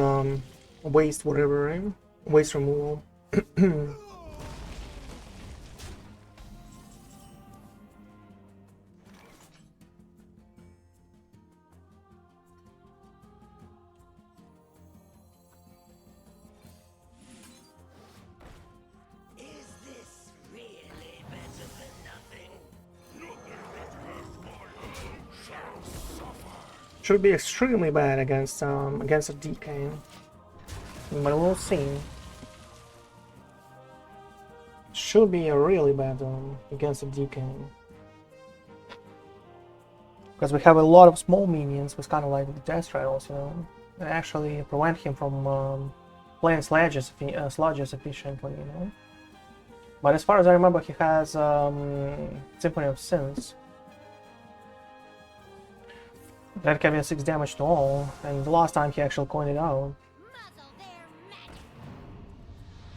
waste, whatever, right? Waste removal. Should be extremely bad against a DK, but we'll see. Should be a really bad against a DK, because we have a lot of small minions with kind of like the death rattles, you know, that actually prevent him from playing sludges efficiently, you know. But as far as I remember, he has Symphony of Sins. That can be a 6 damage to all, and the last time he actually coined it out. Muzzle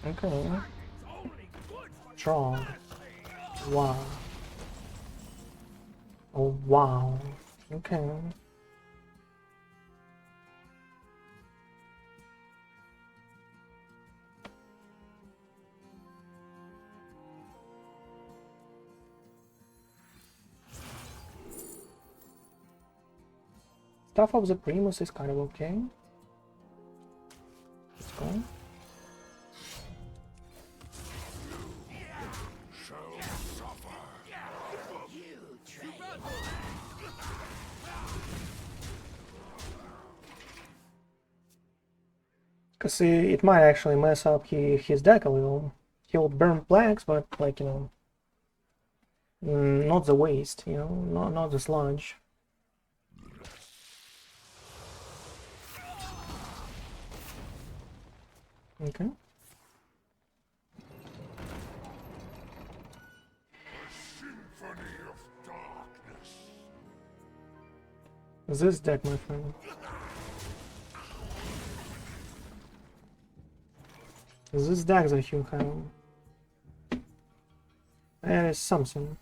their magic. Okay. Strong. Wow. Oh wow. Okay. Stuff of the Primus is kind of okay. Let's go. Because it might actually mess up his deck a little. He'll burn blanks, but like, you know, not the waste, you know, not the sludge. Okay. Symphony of darkness. This deck, my friend. This deck that you have. That is something.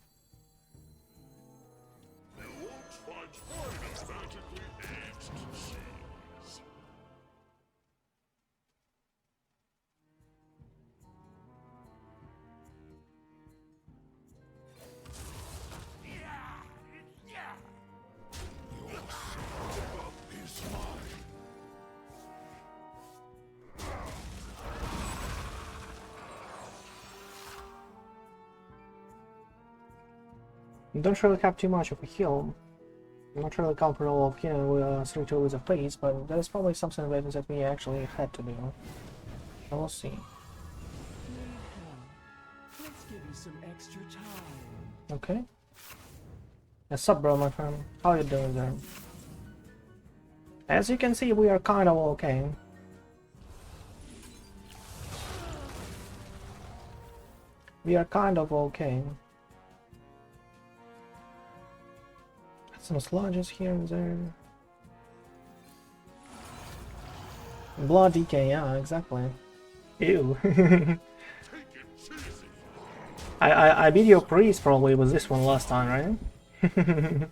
Don't really have too much of a heal. I'm not really comfortable of healing with 3-2 with a face, but that is probably something that we actually had to do. So we'll see. Let's give you some extra time. Okay. What's up, bro, my friend? How you doing there? As you can see, we are kind of okay. We are kind of okay. Some sludges here and there. Blood decay, yeah, exactly. Ew. I beat your priest probably with this one last time, right?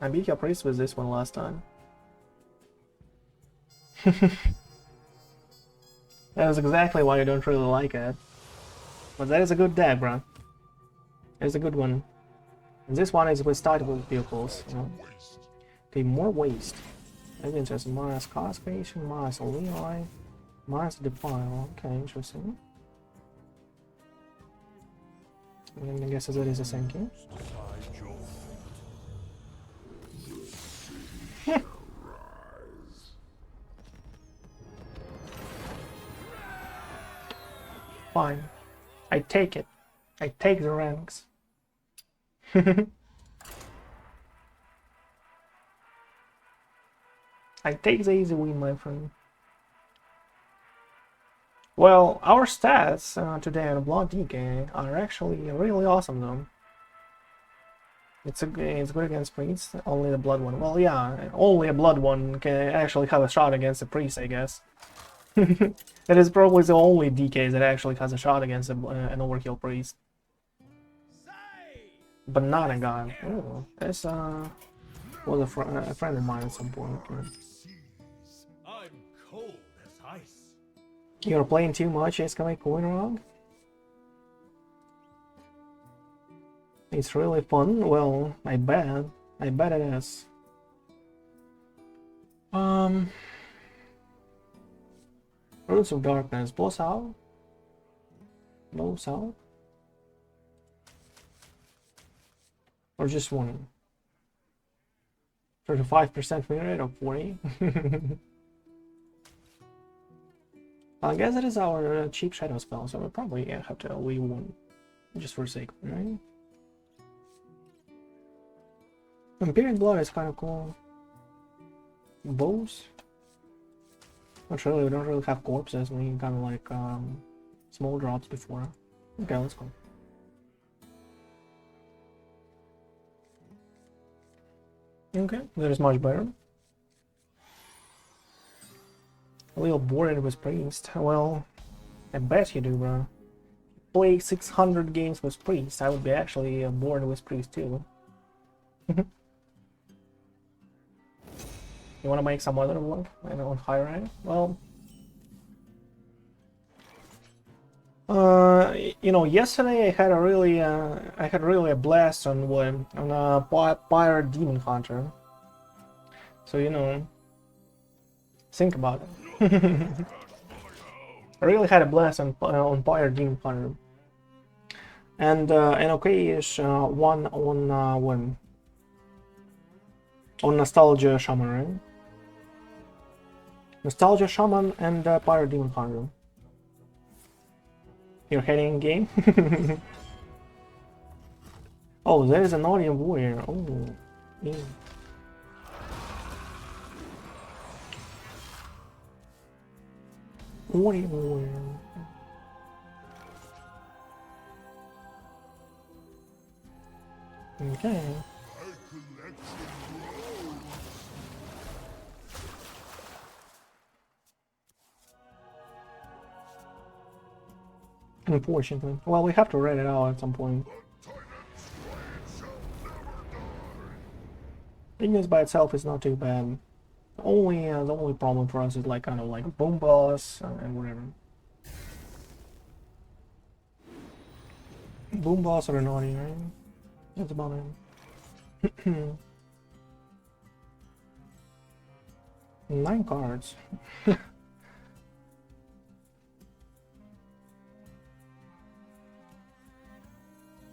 I beat your priest with this one last time. That is exactly why you don't really like it. But that is a good deck, bro. It's a good one. And this one is with startable vehicles, you know. Okay, more waste. That means there's minus cost creation, minus Levi, minus defile. Okay, interesting. And I guess that is a same key. Fine. I take it. I take the ranks. I take the easy win, my friend. Well, our stats today on Blood Decay are actually really awesome, though. It's good against priests, only the blood one. Well, yeah, only a blood one can actually have a shot against a priest, I guess. That is probably the only DK that actually has a shot against an overkill priest. But not a guy. Oh, this was a friend of mine at some point. Okay. I'm cold as ice. You're playing too much, it's going wrong? It's really fun. Well, I bet it is. Roots of Darkness, blows out. Or just one? 35% win rate or 40? I guess it is our cheap shadow spell, so we'll probably have to leave one just for sake, right? Imperial Blood is kind of cool. Bows? Not really, we don't really have corpses, we kind of like small drops before. Okay, let's go. Okay, that is much better. A little bored with Priest. Well, I bet you do, bro. Play 600 games with Priest, I would be actually bored with Priest too. You wanna make some other one? I know, on high rank? Well, you know, yesterday I had really a blast on Pirate Demon Hunter. So you know, think about it. I really had a blast on Pirate Demon Hunter, and an okayish one on Nostalgia Shaman, right? Nostalgia Shaman and Pirate Demon Hunter. You're heading in game? Oh, there is an Audience Warrior. Oh, yeah. Audience Warrior. Okay. Unfortunately. Well, we have to read it out at some point. Ignis by itself is not too bad. The only problem for us is like kind of like boom boss and whatever. Boom boss or naughty, right? That's about it. 9 cards.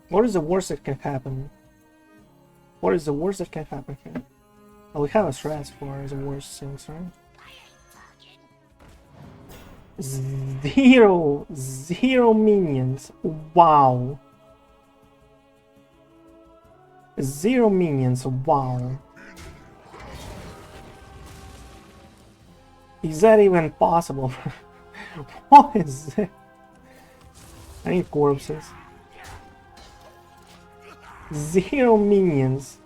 What is the worst that can happen? What is the worst that can happen here? Well, we have a stress for the worst things, right? Zero minions. Wow. 0 minions. Wow. Is that even possible? What is it? I need corpses. 0 minions.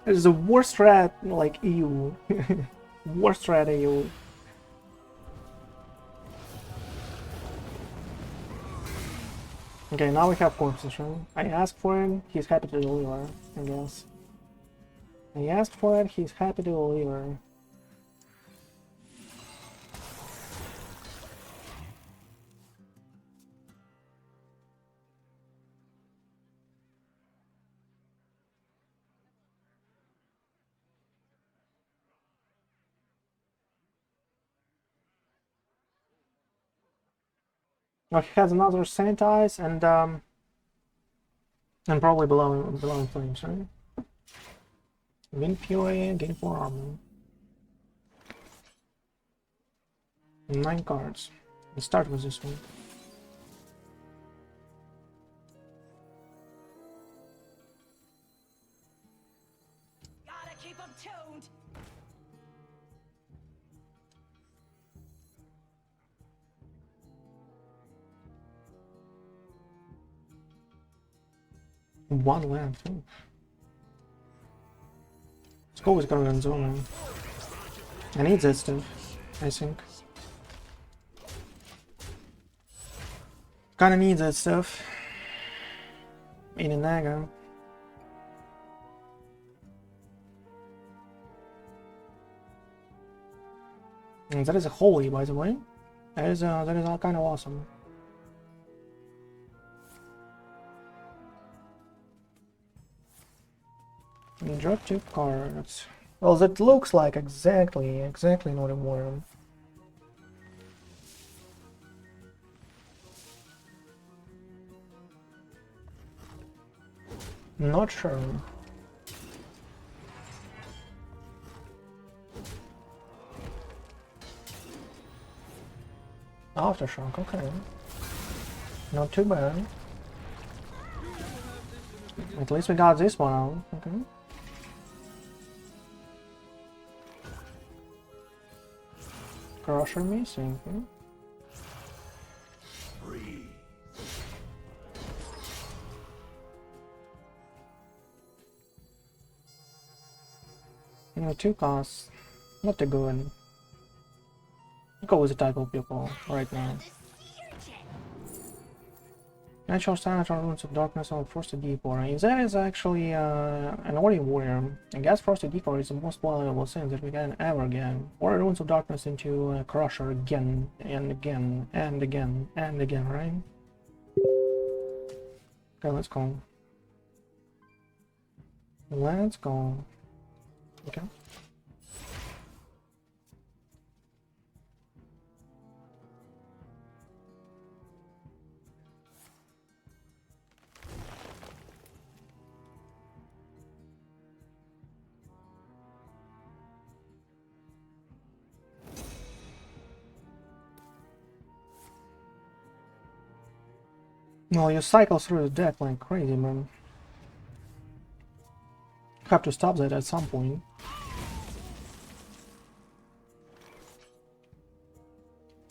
It's the worst strat, like EU. Worst strat EU. Okay, now we have corpses, right? I asked for it, he's happy to deliver, I guess. I asked for it, he's happy to deliver. Oh, he has another sanitize and probably below flames, right? Wind Fury, gain 4 armor. 9 cards. Let's start with this one. Gotta keep them tuned. One left. Oh. Let's go with Gorgonzola. I need that stuff, I think. Kinda need that stuff. In a Naga. And that is a holy, by the way. That is all kind of awesome. And drop 2 cards. Well, that looks like exactly not a worm. Not sure. Aftershock, okay. Not too bad. At least we got this one out, okay. Crusher missing. Hmm? You know, 2 costs. Not too good. Go with the type of people right now. Natural standard on Runes of Darkness on Frosted Decor. If that is actually an Ori Warrior, I guess Frosted Decor is the most valuable thing that we can ever get. Or Runes of Darkness into Crusher again and again and again and again, right? Okay, let's go. Let's go. Okay. Well, you cycle through the deck like crazy, man. Have to stop that at some point.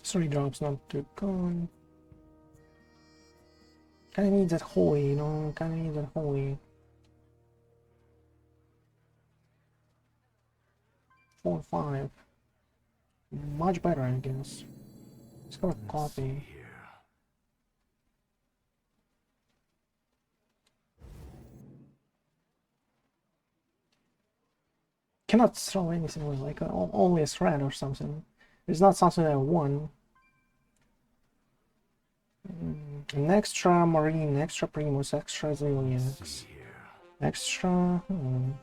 Three drops not too good. Kinda need that holy, you know, kinda need that holy. 4 5. Much better, I guess. Let's go with copy. Cannot throw anything with like only a thread or something. It's not something I won. An extra marine, extra primus, extra zilliax, extra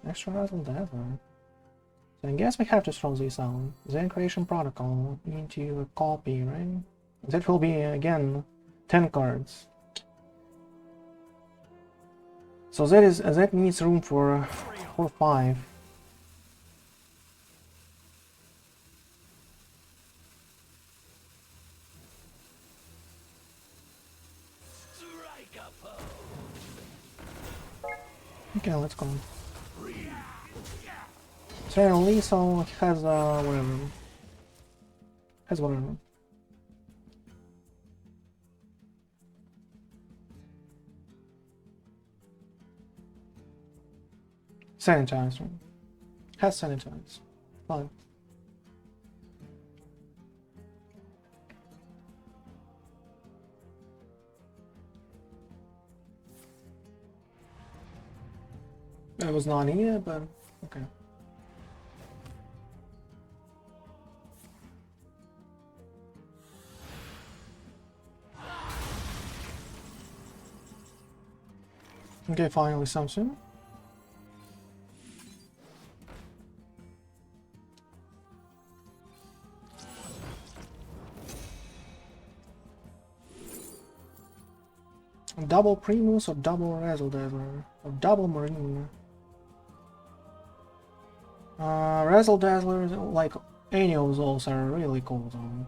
extra Razzle-Dazzler. So I guess we have to throw this out. Then creation protocol into a copy, right? That will be again 10 cards. So that needs room for 5. Okay, let's go. So Lethal has whatever. Has whatever. Sanitize, right? Has sanitize. Fine. That was not needed, but okay. Okay, finally something. Double Primus or double Razzle-Dazzler or double Marine. Razzle-Dazzler, like any of those, are really cool though.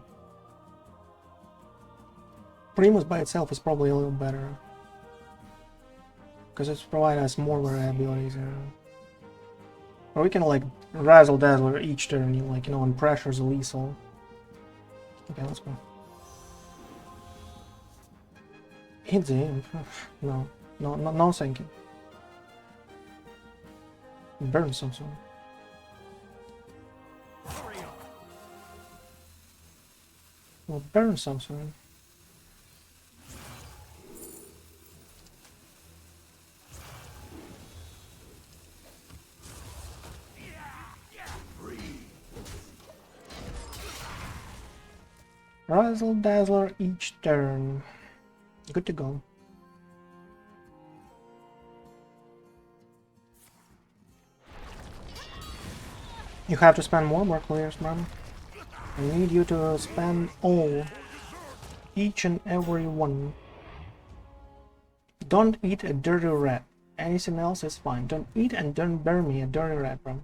Primus by itself is probably a little better because it's provided us more variabilities. Or we can like Razzle-Dazzler each turn, like, you know, and pressures lethal. Okay, let's go. Hit the imp. No, thank you. Burn something. Well, burn something. Razzle-Dazzler each turn. Good to go. You have to spend more clears, man. I need you to spend all. Each and every one. Don't eat a dirty rat. Anything else is fine. Don't eat and don't burn me a dirty rat, bro.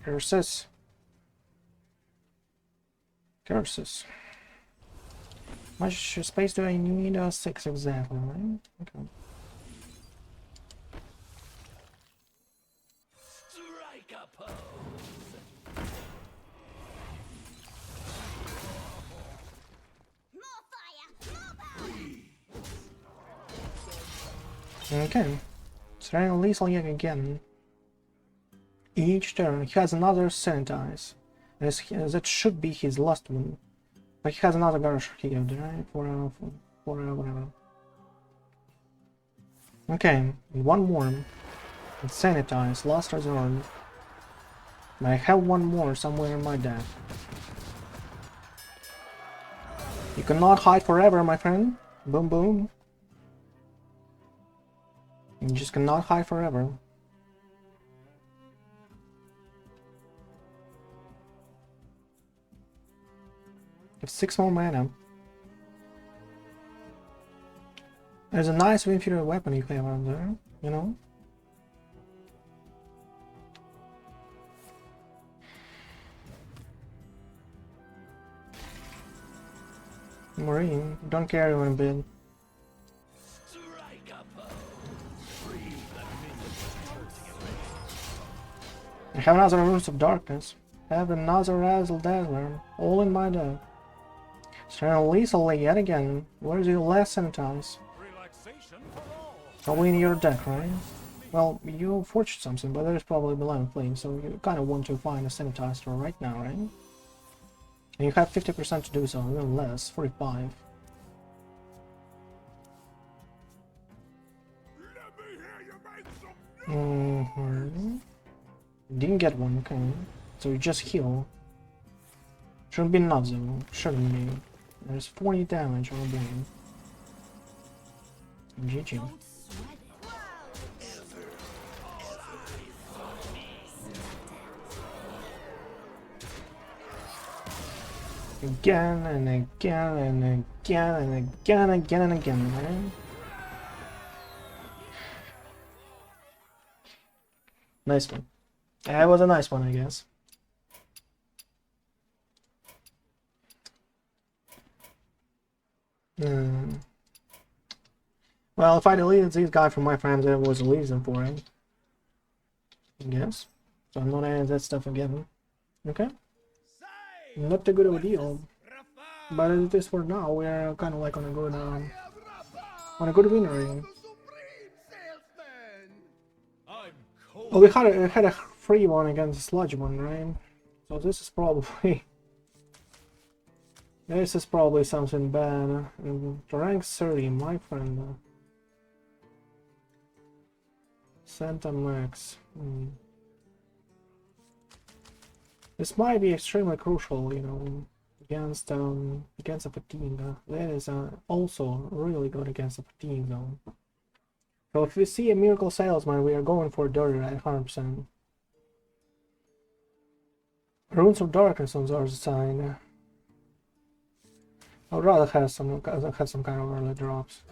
Curses. Curses. How much space do I need? 6 exactly, right? Okay. Strike a pose. Okay. It's running lethal yet again. Each turn he has another sanitize. That should be his last one. But he has another garage here, right? For whatever. Okay, one more. It's sanitize, last resort. But I have one more somewhere in my deck. You cannot hide forever, my friend. Boom boom. You just cannot hide forever. You have 6 more mana. There's a nice inferior weapon you have out there, you know? Marine, don't carry one a bit. I have another Roots of Darkness. I have another Razzle-Dazzler, all in my deck. Starting lethally yet again. Where's your last sanitize? Probably in your deck, right? Well, you forged something, but there's probably below flame, so you kind of want to find a sanitizer right now, right? And you have 50% to do so, even less, 45. Didn't get one, okay. So you just heal. Shouldn't be enough though, shouldn't be. There's 40 damage on the blade. GG. Again and again and again and again and again, right? Nice one. That was a nice one, I guess. Well, if I deleted this guy from my friends, there was a reason for it. I guess. So I'm not adding that stuff again. Okay? Not a good deal. But it is for now. We're kind of like on a good winner. Oh, we had a free one against a sludge one, right? So this is probably something bad. To rank 30, my friend. Santa Max. This might be extremely crucial, you know, against a fatigue. That is also really good against a fatigue zone. So if we see a miracle salesman, we are going for dirty at 100%. Runes of Darkness on our sign. I would rather have some kind of early drops.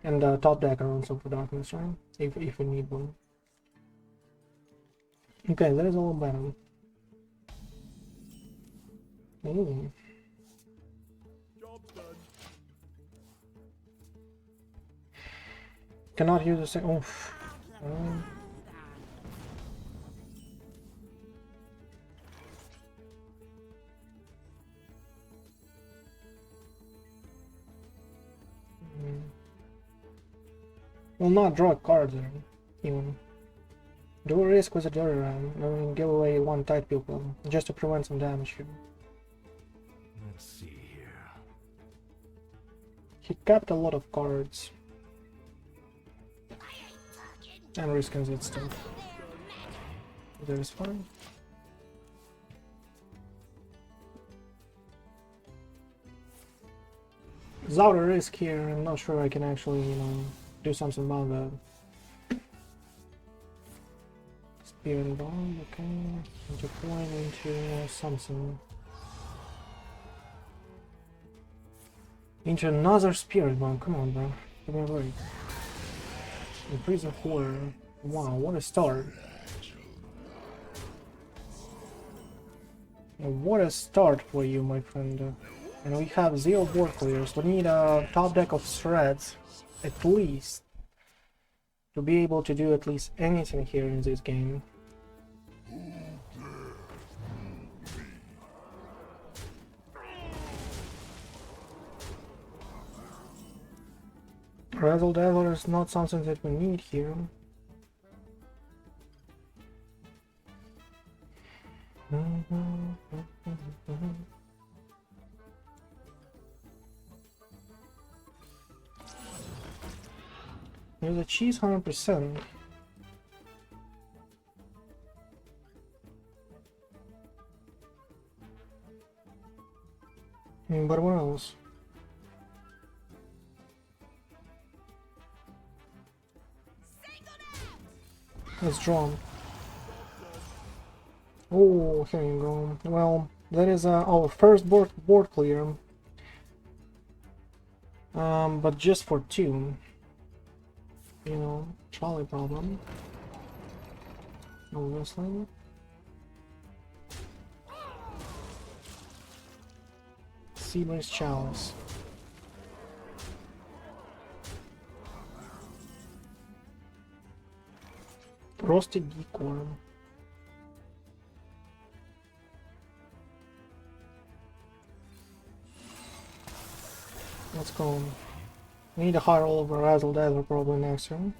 And top deck Runes of Darkness, right? If we need one. Okay, that is all better. Ooh. Cannot use the same. Oof. Will not draw cards there, even. Do a risk with a dirty round and give away one tight pupil just to prevent some damage here. Let's see here. He kept a lot of cards. And risking that stuff. That is fine. Without a risk here, I'm not sure I can actually, you know, do something about that. Spirit bomb, okay. Deploying into something. Into another spirit bomb, come on, bro. Give me a break. Imprison horror. Wow, what a start. What a start for you, my friend. And we have 0 board clears. We need a top deck of threads, at least, to be able to do at least anything here in this game. Razzle-Dazzler is not something that we need here. There's a cheese 100%. But what else? It's drawn. Oh, here you go. Well, that is our first board clear. But just for 2. You know, trolley problem. Obviously. Seabrace Chalice. Roasted Decorn. Let's go. We need a high roll over Razzle-Dazzler probably next turn.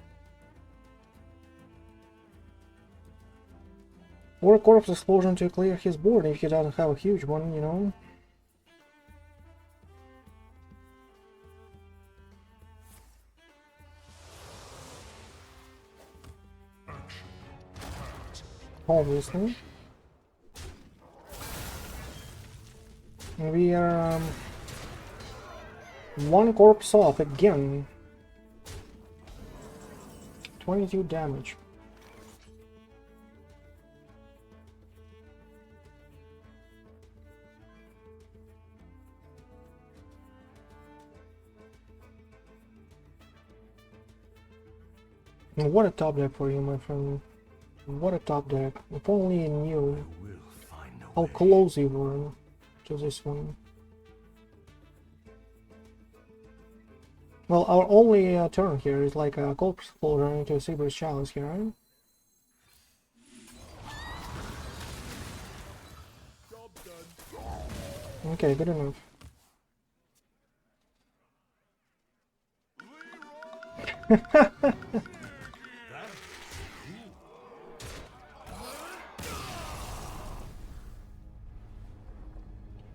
Or a Corpse Explosion to clear his board if he doesn't have a huge one, you know. Obviously. We are 1 corpse off again. 22 damage. And what a top deck for you, my friend. What a top deck. If only you knew how close you were to this one. Well, our only turn here is like a Corpse Explosion into a Seabrace Chalice here, right? Okay, good enough.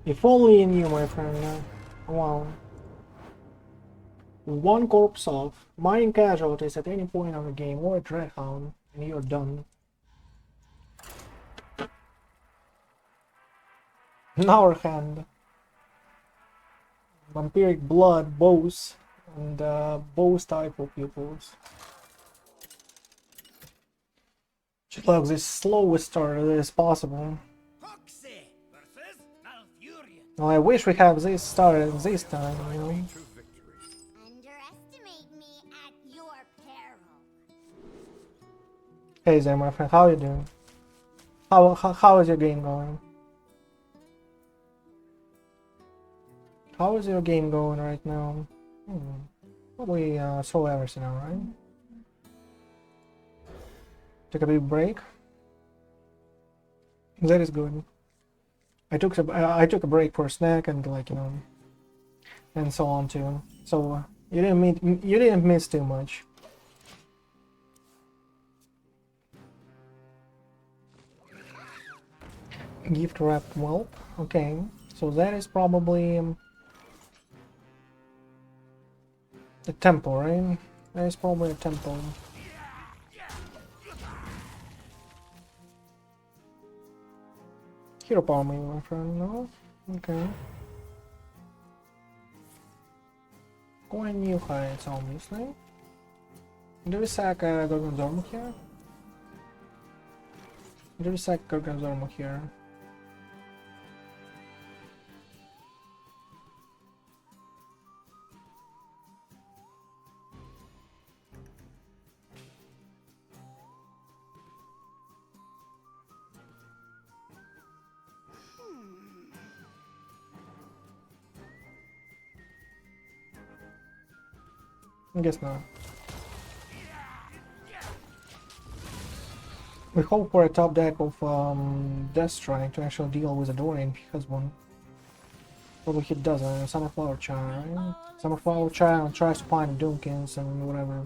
If only you knew, my friend. Wow. 1 corpse off, mining casualties at any point of the game, or a Dreadhound, and you're done. In our hand, Vampiric Blood, bows, and bows type of pupils. Should have this slowest start as possible. Well, I wish we have this started this time, you know. Underestimate me at your peril. Hey there, my friend, how you doing? How is your game going? How is your game going right now? Probably so everything now, right? Took a big break. That is good. I took a break for a snack and, like, you know, and so on too. So you didn't miss too much. Gift wrapped whelp. Okay, so that is probably a temple, right? That is probably a temple. Hero power maybe, my friend, no? Okay. Going new heights, obviously. Do we sack Gorgonzormo here? Do we sack Gorgonzormo here? I guess not. We hope for a top deck of Death Strike to actually deal with a Dorian if he has one. Probably he doesn't. Sunflower Charm, right? Some of our child tries to find Dunkins and whatever.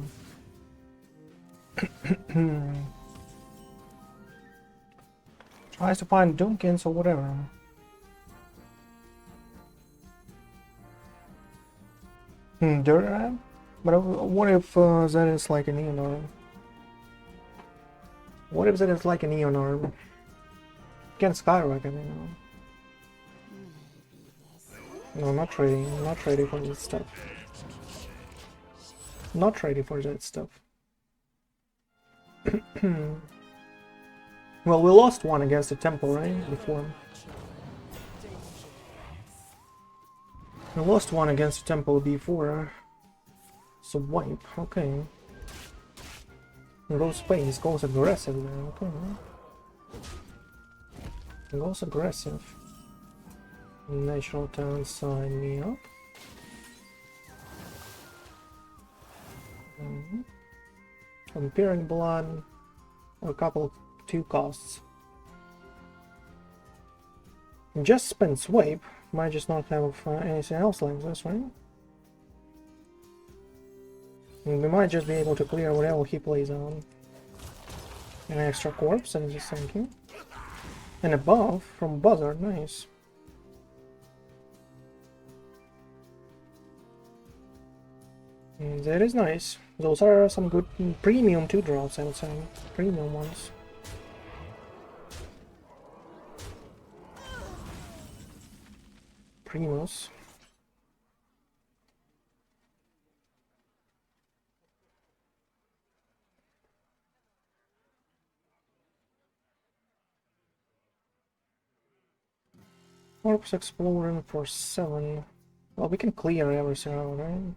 Tries to find Dunkins or whatever. Dirty Rat? But what if that is like a neon arm? What if that is like a neon arm? Can skyrocket, you know? No, not ready. Not ready for that stuff. Not ready for that stuff. Well, we lost one against the temple, right? Before. We lost one against the temple before. So wipe, okay. Goes space, goes aggressive now, okay. Goes aggressive. Natural talent, sign me up. Comparing blood, or a couple, 2 costs. Just spend swipe, might just not have anything else like this, right? And we might just be able to clear whatever he plays on. An extra corpse, and just thank you. And above, from Buzzard, nice. That is nice. Those are some good premium 2-drops, I would say. Premium ones. Primos. Corpse exploring for 7. Well, we can clear everything out, right?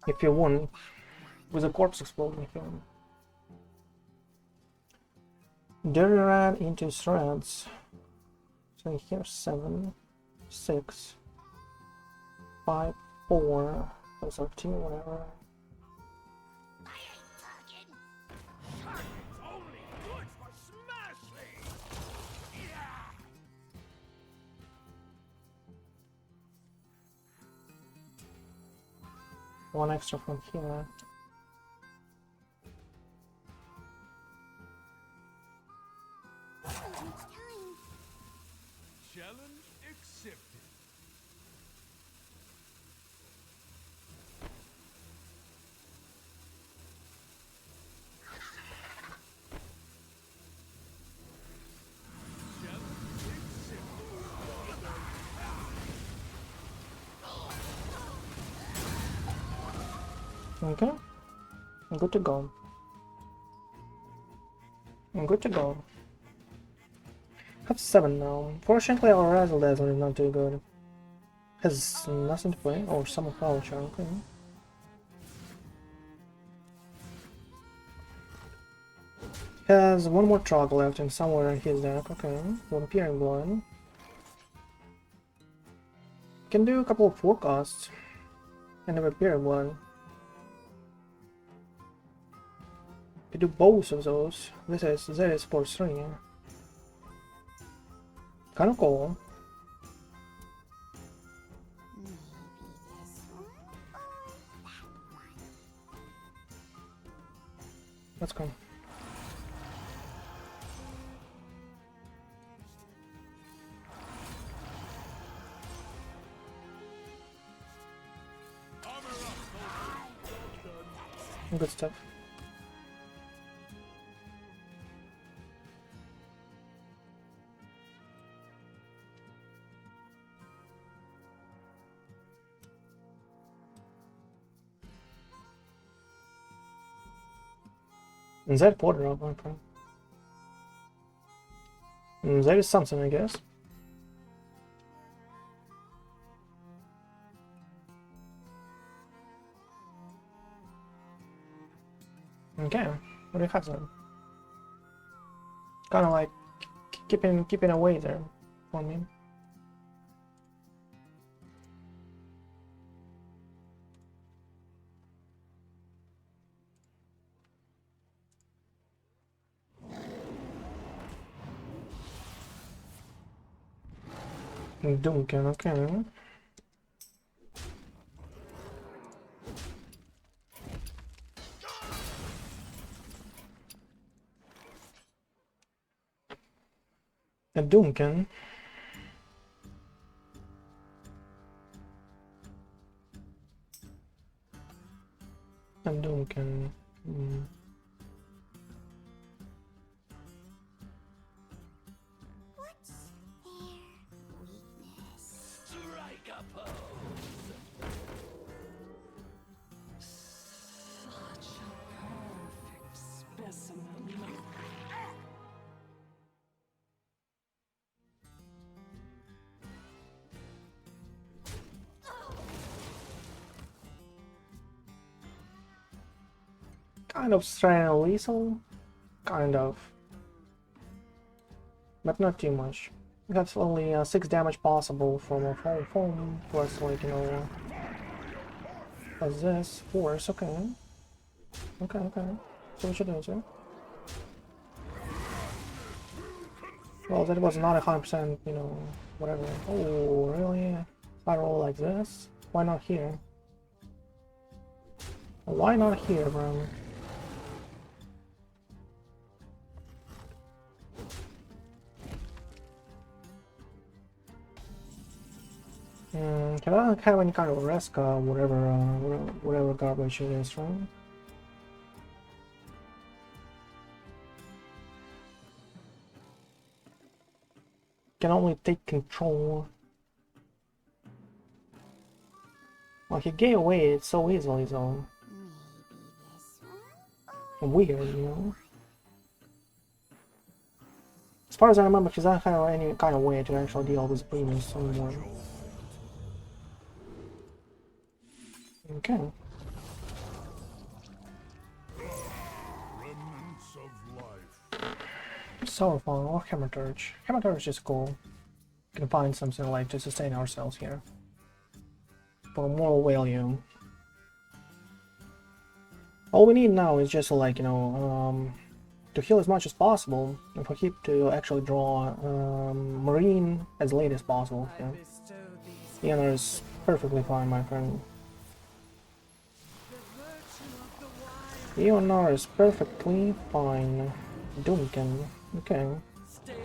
If you want, with a corpse exploding, if you want. Dirty Rat into threads. So here's 7, 6, 5, 4. Those are 2, whatever. I ain't talking. Sharpen's only good for smashing. Yeah. One extra from here. Challenge accepted. Okay. I'm good to go. I'm good to go. Have 7 now. Fortunately, our Razzle-Dazzler is not too good. Has nothing to play. Or some of our char, okay. Has 1 more Trog left and somewhere in his deck, okay. Vampiring Blood. Can do a couple of 4 costs. And a Vampiring Blood. Can do both of those. This is for 3. Kind of cool. Let's go. Good stuff. Is that quarter up, okay. That is something, I guess. Okay, what do you have then? Kind of like keeping away there for me. Duncan, okay. A Duncan. A Duncan. What's their weakness? Strike a pose. Such a perfect specimen. Kind of straight lethal, kind of, but not too much. We have only 6 damage possible from a foam, plus like, you know, what's this? Force, okay. Okay, okay. So what you doing, sir? Well, that was not 100%, you know, whatever. Oh, really? If I roll like this? Why not here? Why not here, bro? Can I have any kind of risk, whatever garbage it is, right? Can only take control. Well, he gave away it so easily, so Maybe this one? weird, you know. As far as I remember, he doesn't have any kind of way to actually deal with premiums anymore. Okay. Remnants of life. Sorrowful or Hematurge. Hematurge is cool. We can find something like to sustain ourselves here. For more value. All we need now is just like, you know, to heal as much as possible, and for him to actually draw Marine as late as possible. Yeah. Bestow these Yener is perfectly fine, my friend. the virtue of the wild. Yener is perfectly fine. Duncan. Okay.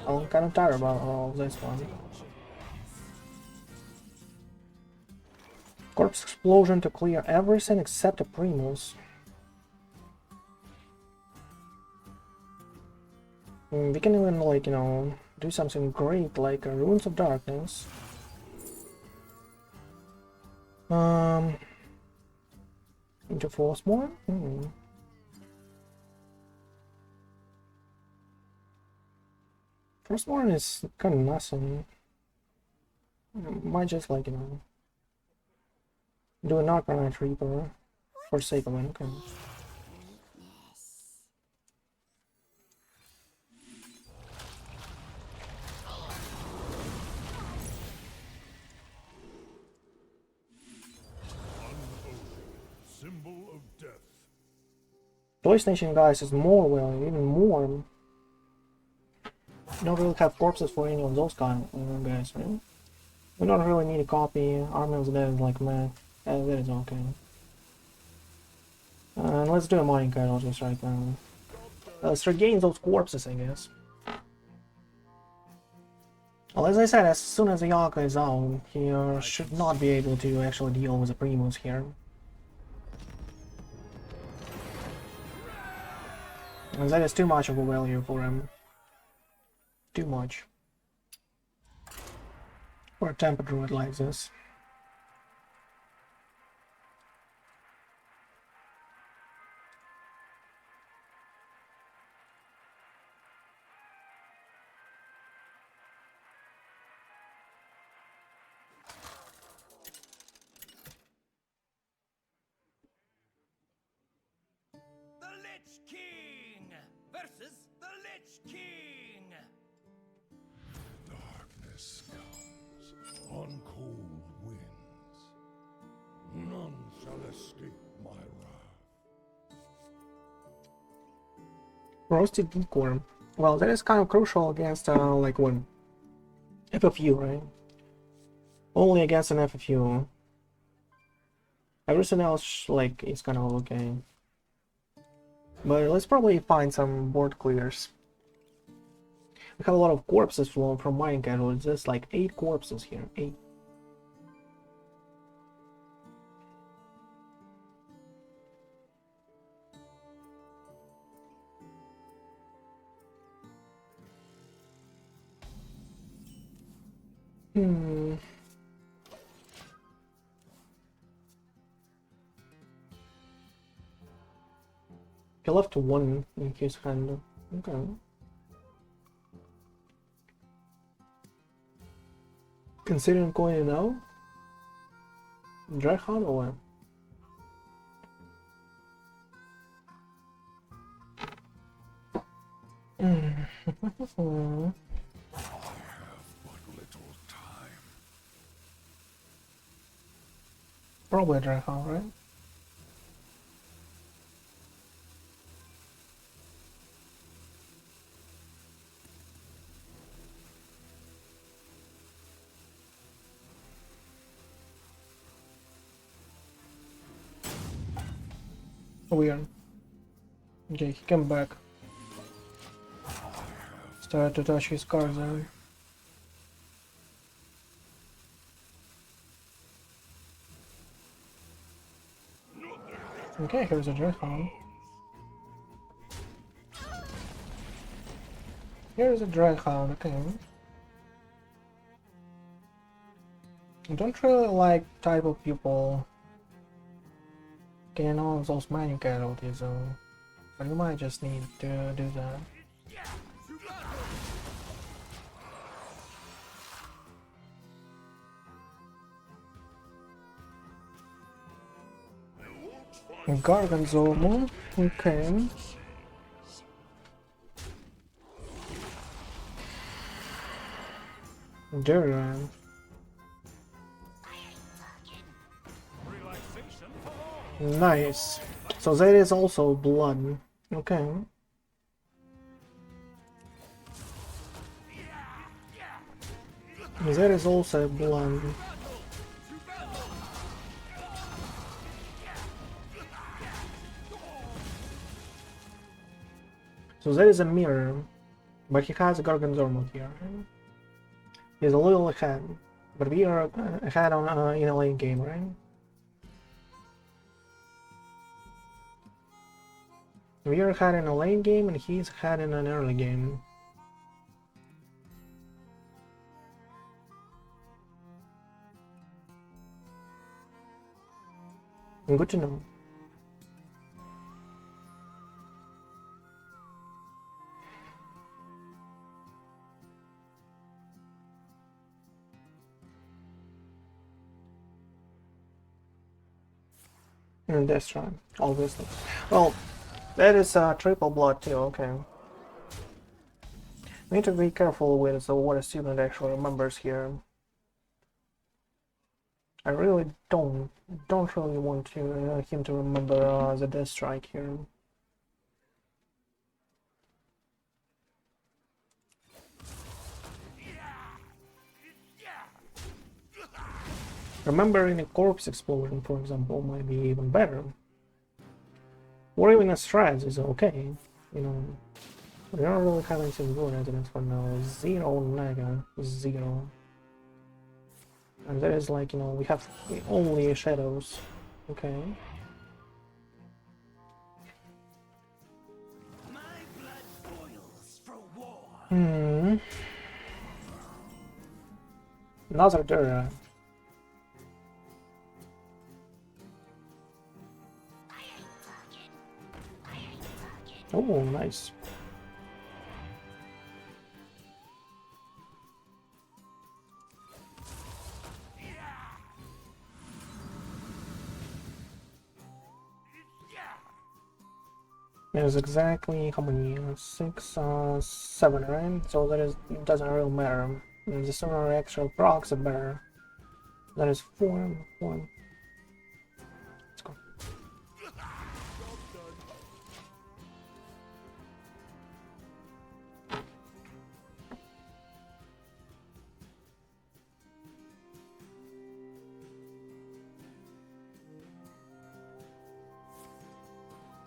I'm kind of tired about all of this one. Corpse Explosion to clear everything except the Primus. We can even, like, you know, do something great like Ruins of Darkness. Into Frostmourne? Frostmourne is kind of nothing. Might just, like, you know, do an Arcanite Reaper for sake of it. Okay. Symbol of death. Joy Nation, guys, is more well, even more. You don't really have corpses for any of those kind of guys, right? We don't really need a copy. Army of the Dead is like, man, that is okay. And let's do a mining card just right now. Let's regain those corpses, I guess. Well, as I said, as soon as the Yaka is out, he should not be able to actually deal with the Primus here. And that is too much of a value for him. Too much. For a Temper Druid like this. The Lich King versus the Lich King. Darkness comes on cold winds. None shall escape my wrath. Roasted Deepworm. Well, that is kind of crucial against, like, one FFU, right? Only against an FFU. Everything else, like, is kind of okay. But let's probably find some board clears. We have a lot of corpses from mining casual. It's just like 8 corpses here. 8. He left 1 in his hand. Okay. Considering going it now? Draghound or what? Probably a Draghound, right? Weird. Okay, he came back. Started to touch his cards there. Okay, here's a Draghound. Here's a Draghound, okay. I don't really like type of people getting all those mining casualties though. But you might just need to do that. Garganzoma, okay. Duran. Nice. So that is also blood. Okay. That is also blood. So that is a mirror, but he has a Garganzormon here. He's a little ahead, but we are ahead on in a late game, right? We are ahead in a late game, and he's ahead in an early game. Good to know. And that's right, obviously. Well, that is triple blood too, okay. Need to be careful with what a student actually remembers here. I really don't really want him to remember the death strike here. Remembering a corpse explosion, for example, might be even better. Or even a strats is okay, you know. We are really having some good evidence for now. 0 Naga, 0. And that is like, you know, we have only shadows. Okay. My blood boils for war. Another Dura. Oh, nice. There's exactly how many? 6, 7, right? So that is doesn't really matter. And the sooner extra procs, the better. That is 4, 1. Let's go.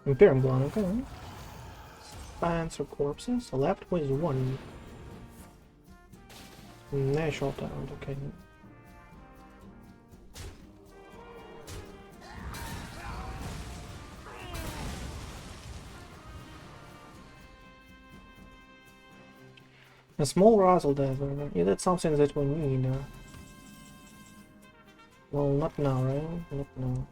Imperium Blood, okay. Answer corpses. Left with 1. Natural talent, okay. A small Razzle-Dazzler. Yeah, that's something that we need. Well, not now, right? Not now.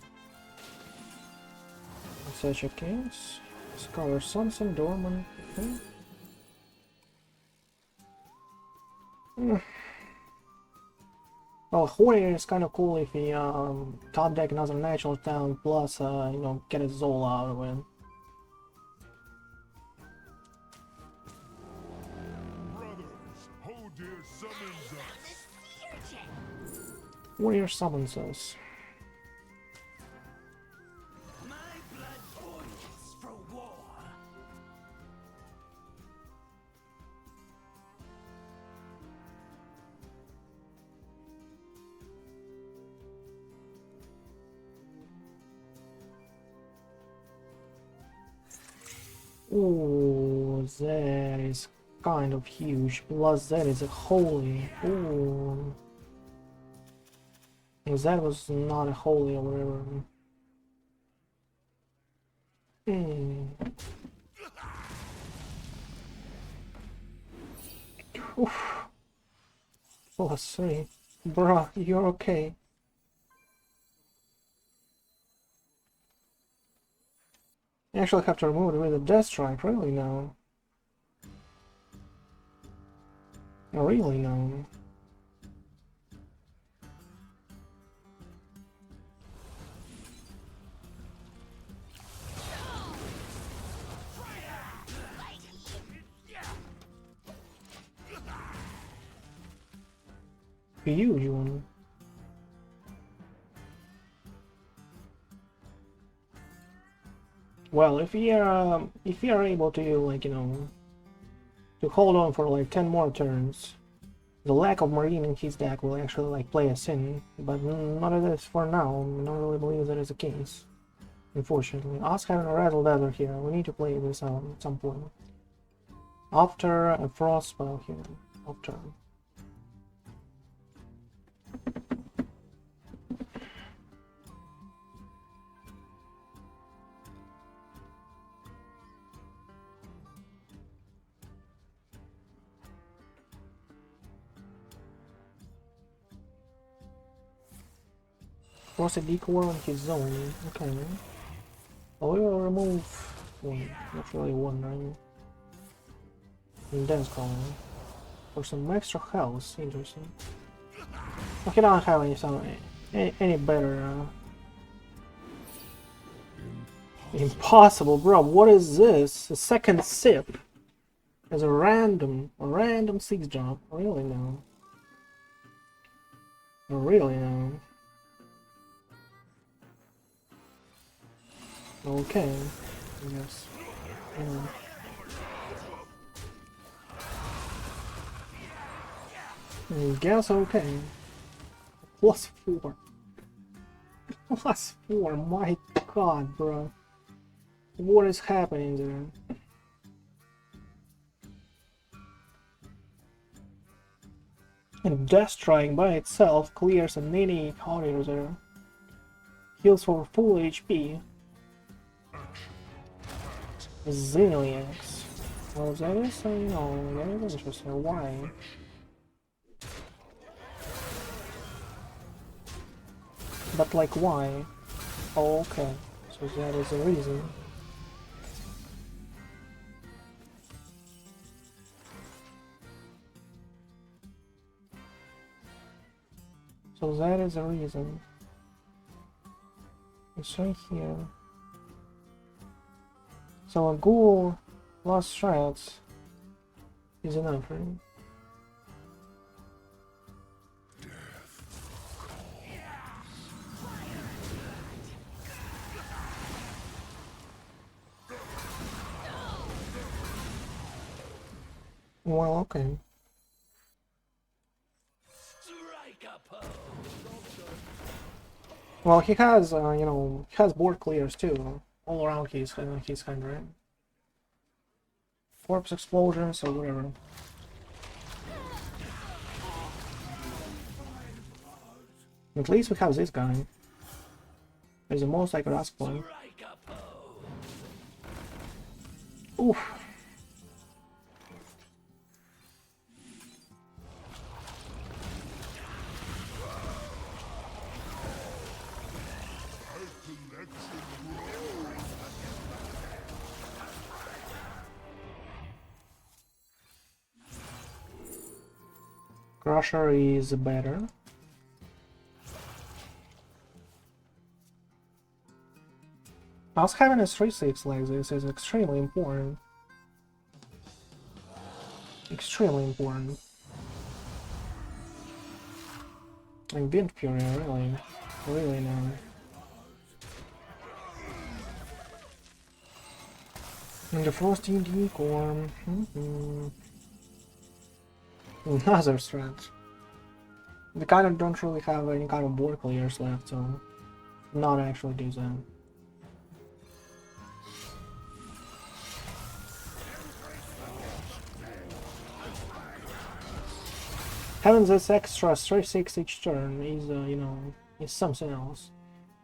In such a case, discover something dormant. Okay. Well, Warrior is kind of cool if he top deck another natural talent plus, you know, get his Zola out of it. Warrior summons us. My blood boils for war. Ooh, that is kind of huge. Plus that is a holy. Ooh. That was not a holy or whatever. Oof. +3. Bruh, you're okay. I actually have to remove it with a death strike, really now. Really now. Huge one. Well, if we are able to, like, you know, to hold on for like 10 more turns, the lack of marine in his deck will actually like play us in, but not of this for now. I don't really believe that is the case, unfortunately. Us having a Razzle-Dazzler here, we need to play this out at some point. After a frost spell here, after. Force a decoy on his zone. Okay. Oh, we will remove one. Not really one, right? And dance column. For some extra health. Interesting. Okay, I don't have any better. Impossible, bro. What is this? A second sip. As a random 6 drop. Really no. Really no. Okay, I guess. I guess okay. +4. +4, my god, bro. What is happening there? And Death Strike by itself clears an 88 counter there. Heals for full HP. Zillions. Well, that is, you know, that is interesting. Why? But like, why? Oh, okay. So that is the reason. So that is the reason. It's right here. So a ghoul plus shards is enough, right? Well, okay. Well, he has, you know, he has board clears too. All around his hand, right? Corpse explosions or whatever. At least we have this guy. There's the most I could ask for. Oof. Crusher is better. Us having a 3-6 like this is extremely important. Extremely important. And Wind Fury, really now. And the Frosty Decorn. Another strat. We kind of don't really have any kind of board players left, so not actually do that. Having this extra 3-6 each turn is, you know, is something else.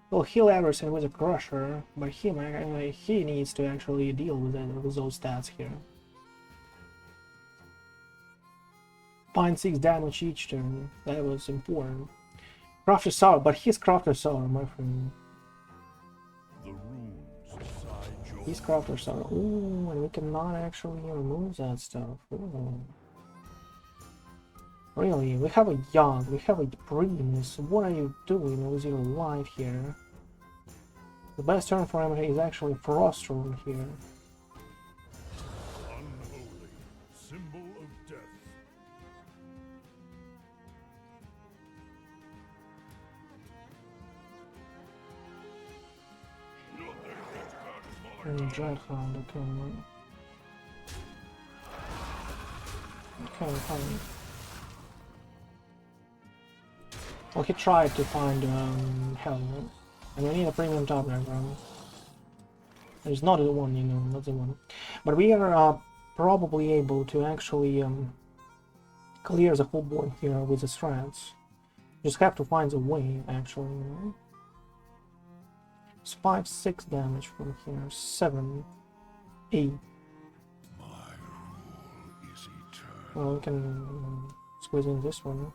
We'll heal everything with a Crusher, but he needs to actually deal with those stats here. 0.6 damage each turn, that was important. Crafter Sour, but he's Crafter Sour, my friend. He's Crafter Sour. Ooh, and we cannot actually remove that stuff. Ooh. Really, we have a Yogg, we have a Primus. What are you doing with your life here? The best turn for him is actually Frostrum here. Unholy, symbol of death. And Dreadhound, okay. Okay, fine. Well, he tried to find Hell, and we need a premium top deck, bro. There's not the one, you know, not the one. But we are probably able to actually clear the whole board here with the strats. Just have to find a way, actually, you know. It's 5-6 damage from here, 7, 8. My rule is eternal. Well, we can squeeze in this one.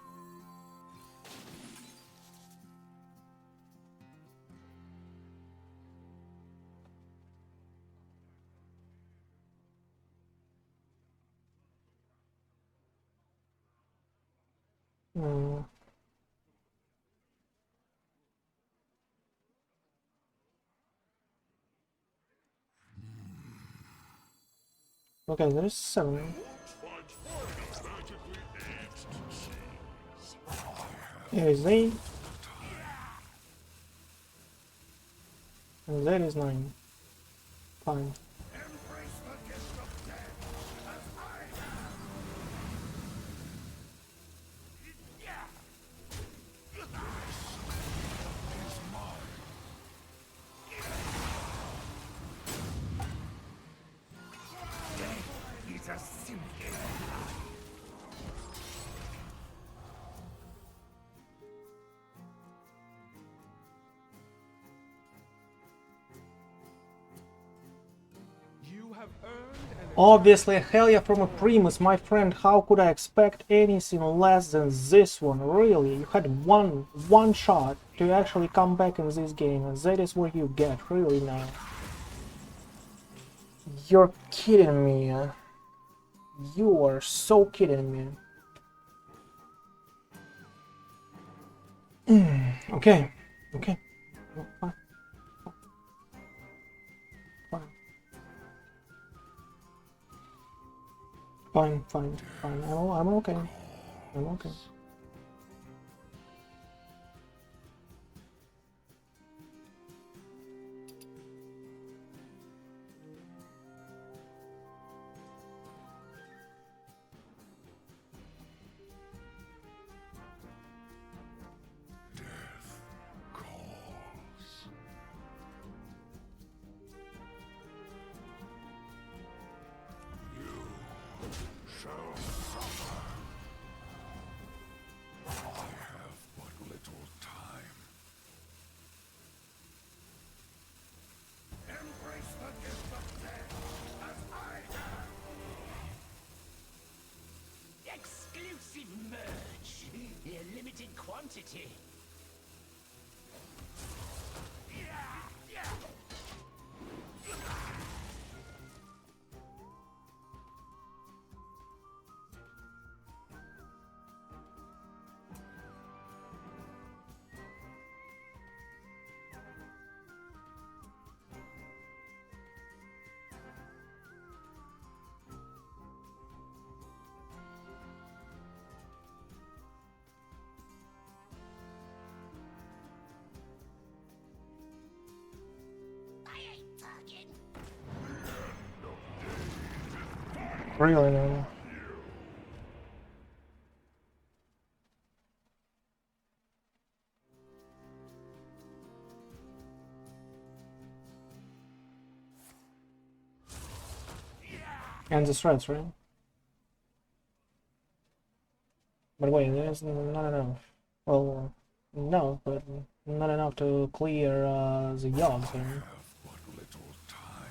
Okay, there's 7. Here is 8. And that is 9. Fine. Obviously, hell yeah from a Primus, my friend. How could I expect anything less than this one? Really, you had one shot to actually come back in this game, and that is what you get, really now. You're kidding me. You are so kidding me. Okay, okay. Fine. Fine. I'm okay. I'm okay. pity. I ain't talking. Really no. And the threats, right? But wait, there's not enough. Well, no, but not enough to clear the yogs there. Have but little time.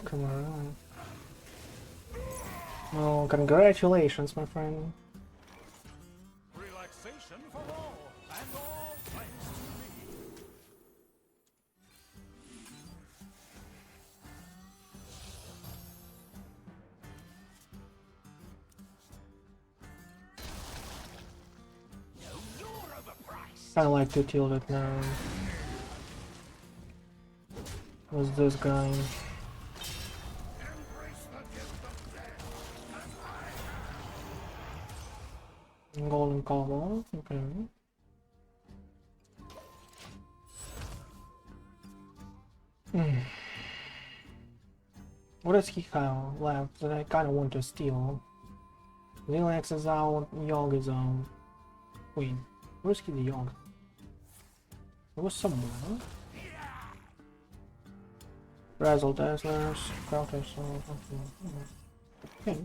Come on. Oh, congratulations, my friend. Relaxation for all, and all thanks to me. No, you're overpriced. I like to tilt it now. Who's this guy? Golden combo, okay. What does he have left that I kind of want to steal? Zilex is out, Yogg is out. Wait, where's he the Yogg? There was somewhere, huh? Razzle-Dazzlers, Crouchers, okay.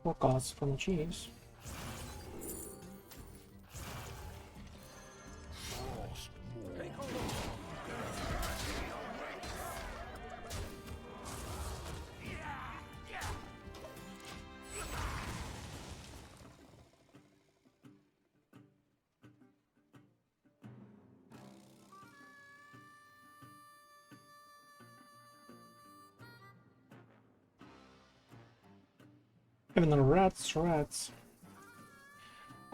What costs from cheese? Even the rats.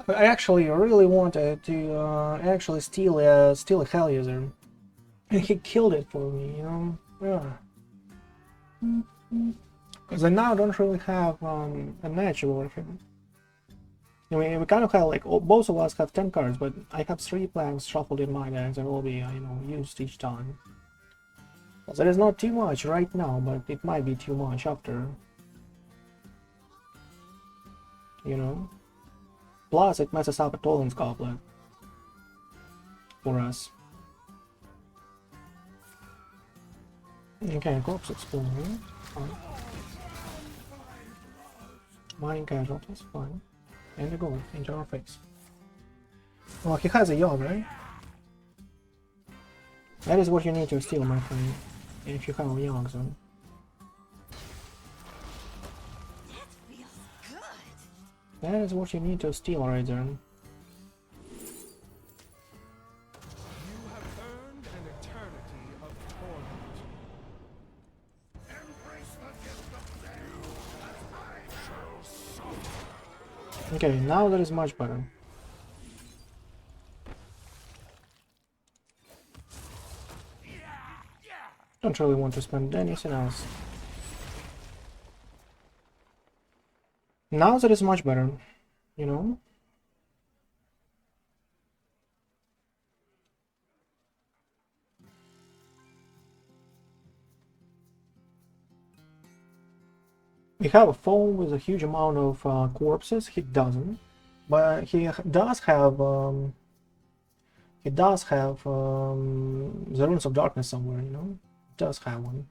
I actually really wanted to actually steal a Highlander, and he killed it for me, you know. Yeah. Because I now don't really have a match over him. I mean, we kind of have like both of us have 10 cards, but I have 3 planks shuffled in my decks that will be you know, used each time. So that is not too much right now, but it might be too much after. You know? Plus, it messes up a Toland's Goblet for us. Okay, Corpse Explorer. Fine. Mining Casualties, fine. And a gold into our face. Well, he has a Yogg, right? That is what you need to steal, my friend. If you have a Yogg, so. That is what you need to steal right there. You have earned an eternity of torment. Okay, now that is much better. Don't really want to spend anything else. Now that is much better, you know? We have a phone with a huge amount of corpses. He doesn't, but he does have the Runes of Darkness somewhere, you know? Does have one.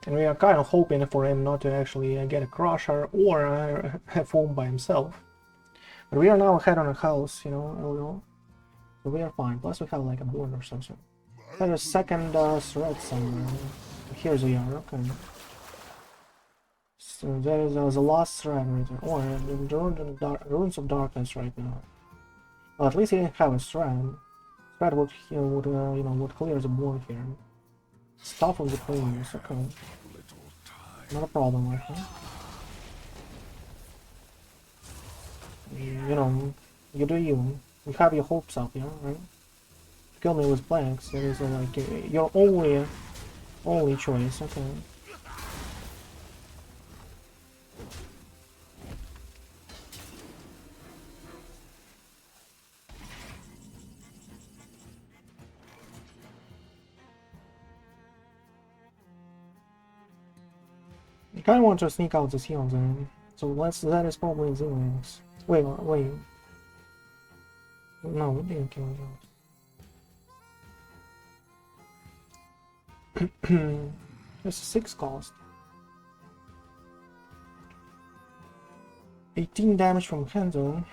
And we are kind of hoping for him not to actually get a Crusher or have home by himself. But we are now ahead on a house, you know, a little. So we are fine. Plus we have like a board or something. There's a second thread somewhere. Here's a yard, okay. So there is the last thread right there. Oh, the ruins of darkness right now. Well, at least he didn't have a thread. Thread would you know would clear the board here. Stuff of the premiums, okay. Not a problem, my friend. You know, you do you. You have your hopes up, yeah, right? Kill me with blanks. That is like your only choice. Okay. I kind of want to sneak out this heal zone, so that is probably Zillings. Wait. No, we didn't kill him. It's a 6 cost. 18 damage from Hanzo.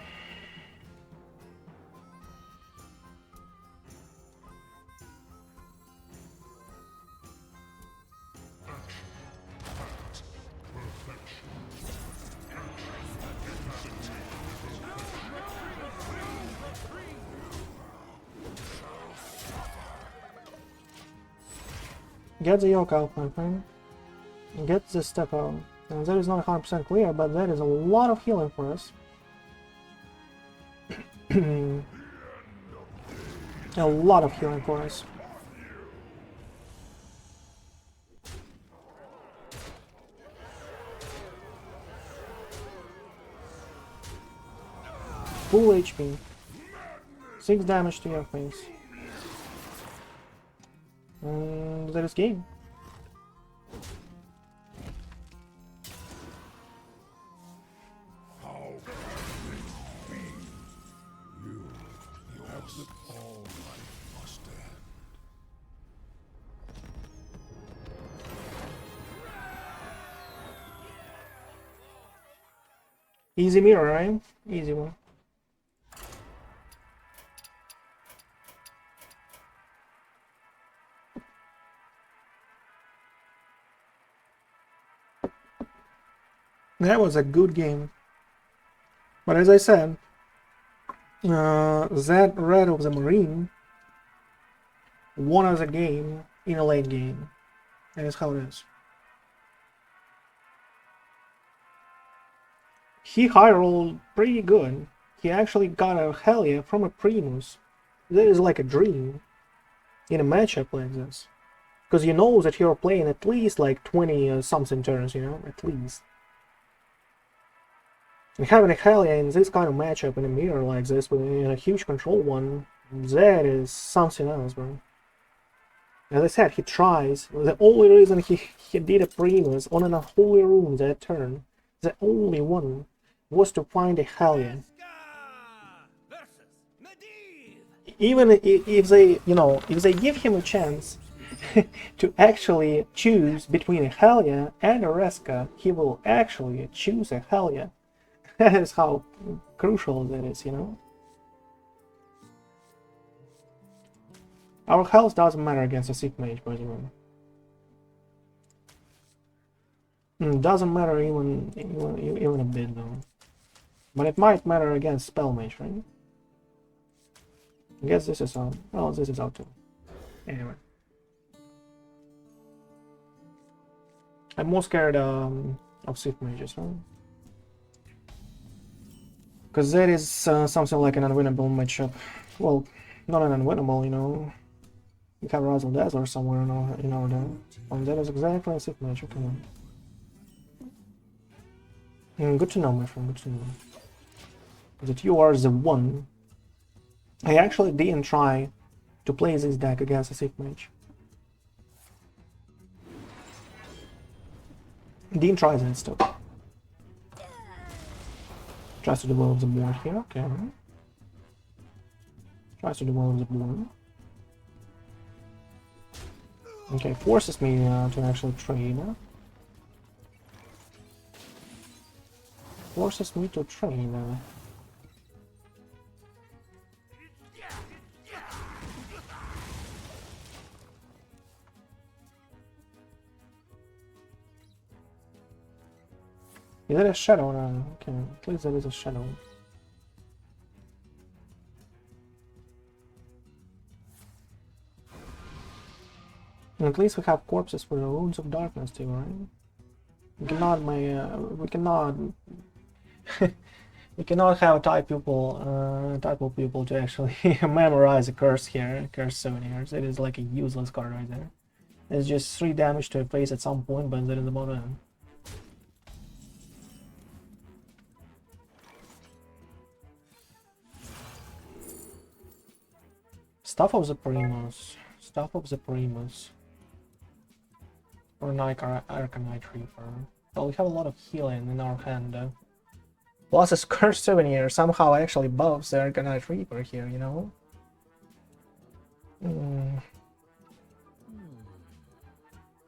Get the yoke out, my friend. Get the step out. And that is not 100% clear, but that is a lot of healing for us. A lot of healing for us. Full HP. 6 damage to your face. And that is game. How can it be? You have the all life must end. Easy mirror, right? Easy one. That was a good game. But as I said, that Red of the Marine won us a game in a late game. That is how it is. He high rolled pretty good. He actually got a Helia from a Primus. That is like a dream in a matchup like this. Because you know that you're playing at least like 20 something turns, you know, at least. And having a Helia in this kind of matchup in a mirror like this with a huge control one, that is something else, bro. As I said, he tries. The only reason he did a Primus on an unholy room that turn, the only one, was to find a Helia. Even if they, you know, if they give him a chance to actually choose between a Helia and a Reska, he will actually choose a Helia. That is how crucial that is, you know. Our health doesn't matter against a Sith Mage, by the way. Doesn't matter even a bit though. But it might matter against Spell Mage, right? I guess this is out. Oh, this is out too. Anyway. I'm more scared of Sith Mages, right? Because that is something like an unwinnable matchup. Well, not an unwinnable, you know. We have Razzle-Dazzler somewhere in our deck. And that is exactly a Sith Mage, okay. Good to know, my friend, good to know. That you are the one. I actually didn't try to play this deck against a Sith Mage. Didn't try that stuff. Tries to develop the board here, okay. Tries to develop the board. Okay, forces me to actually trade. Forces me to trade. Is it a shadow? No. Okay, at least there is a shadow. And at least we have corpses for the runes of darkness too, right? We cannot we cannot we cannot have type people to actually memorize a curse here, curse souvenirs. It is like a useless card right there. It's just 3 damage to a face at some point, but that is about it. Stuff of the Primus. Stuff of the Primus. Or an Arcanite Reaper. Well, we have a lot of healing in our hand. Plus a Curse Souvenir somehow actually buffs the Arcanite Reaper here, you know?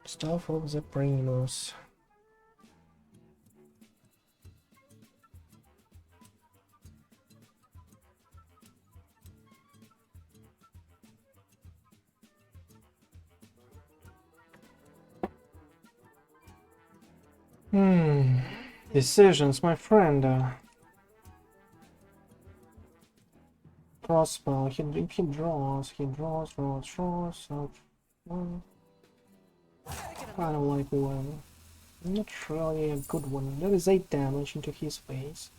Stuff of the Primus. Decisions, my friend. Crossbow. He draws. So, kind of like one. Not really a good one. That is 8 damage into his face.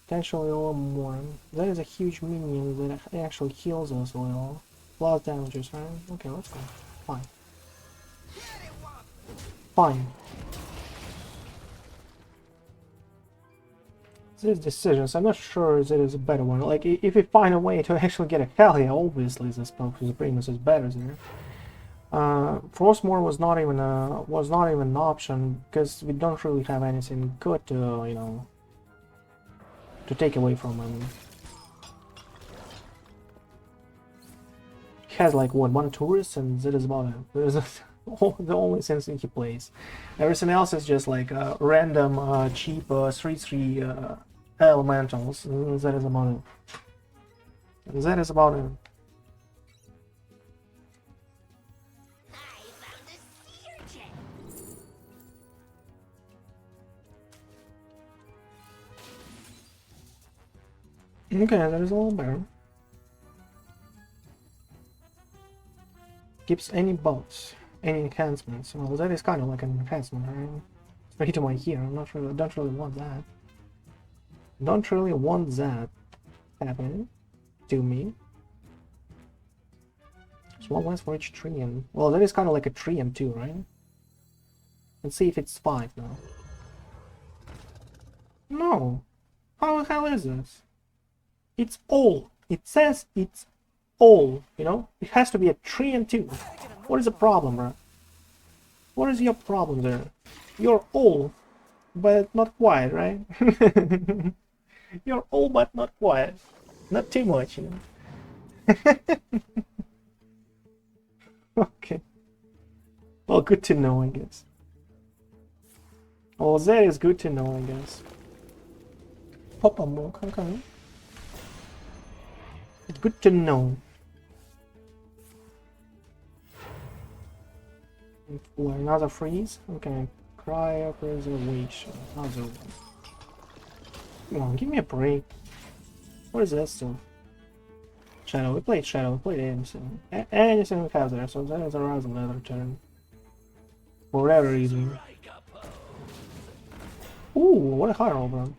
Potentially a little more. That is a huge minion that actually heals us a little. Plus damages, right? Okay, let's go. Fine. Fine. These decisions, I'm not sure that is a better one. Like, if we find a way to actually get a hell yeah, obviously this Supremus is better there. Frostmourne was not even an option because we don't really have anything good to you know to take away from him. He has like what, 1 tourist, and that is about it. That is the only sense he plays. Everything else is just like random cheap 3/3 elementals. That is about it. And that is about it. Okay, that is a little better. Gives any buffs, any enhancements. Well, that is kind of like an enhancement, right? Straight to my here. I'm not really, don't really want that. Don't really want that happening to me. So 1 less for each Treant. Well, that is kind of like a Treant too, right? Let's see if it's 5 now. No. How the hell is this? It's all. It says it's all, you know? It has to be a 3 and 2. What is the problem, bro? What is your problem there? You're all, but not quite, right? You're all, but not quite. Not too much, you know? Okay. Well, good to know, I guess. Well, that is good to know, I guess. Pop a mock, okay. Good to know. For another freeze? Okay. Cryopreservation. Another one. Come on, give me a break. What is that stuff? Shadow. We played Shadow. We played anything. Anything we have there. So that is a Razzle-Dazzler turn. For whatever reason. Ooh, what a high roll, bro.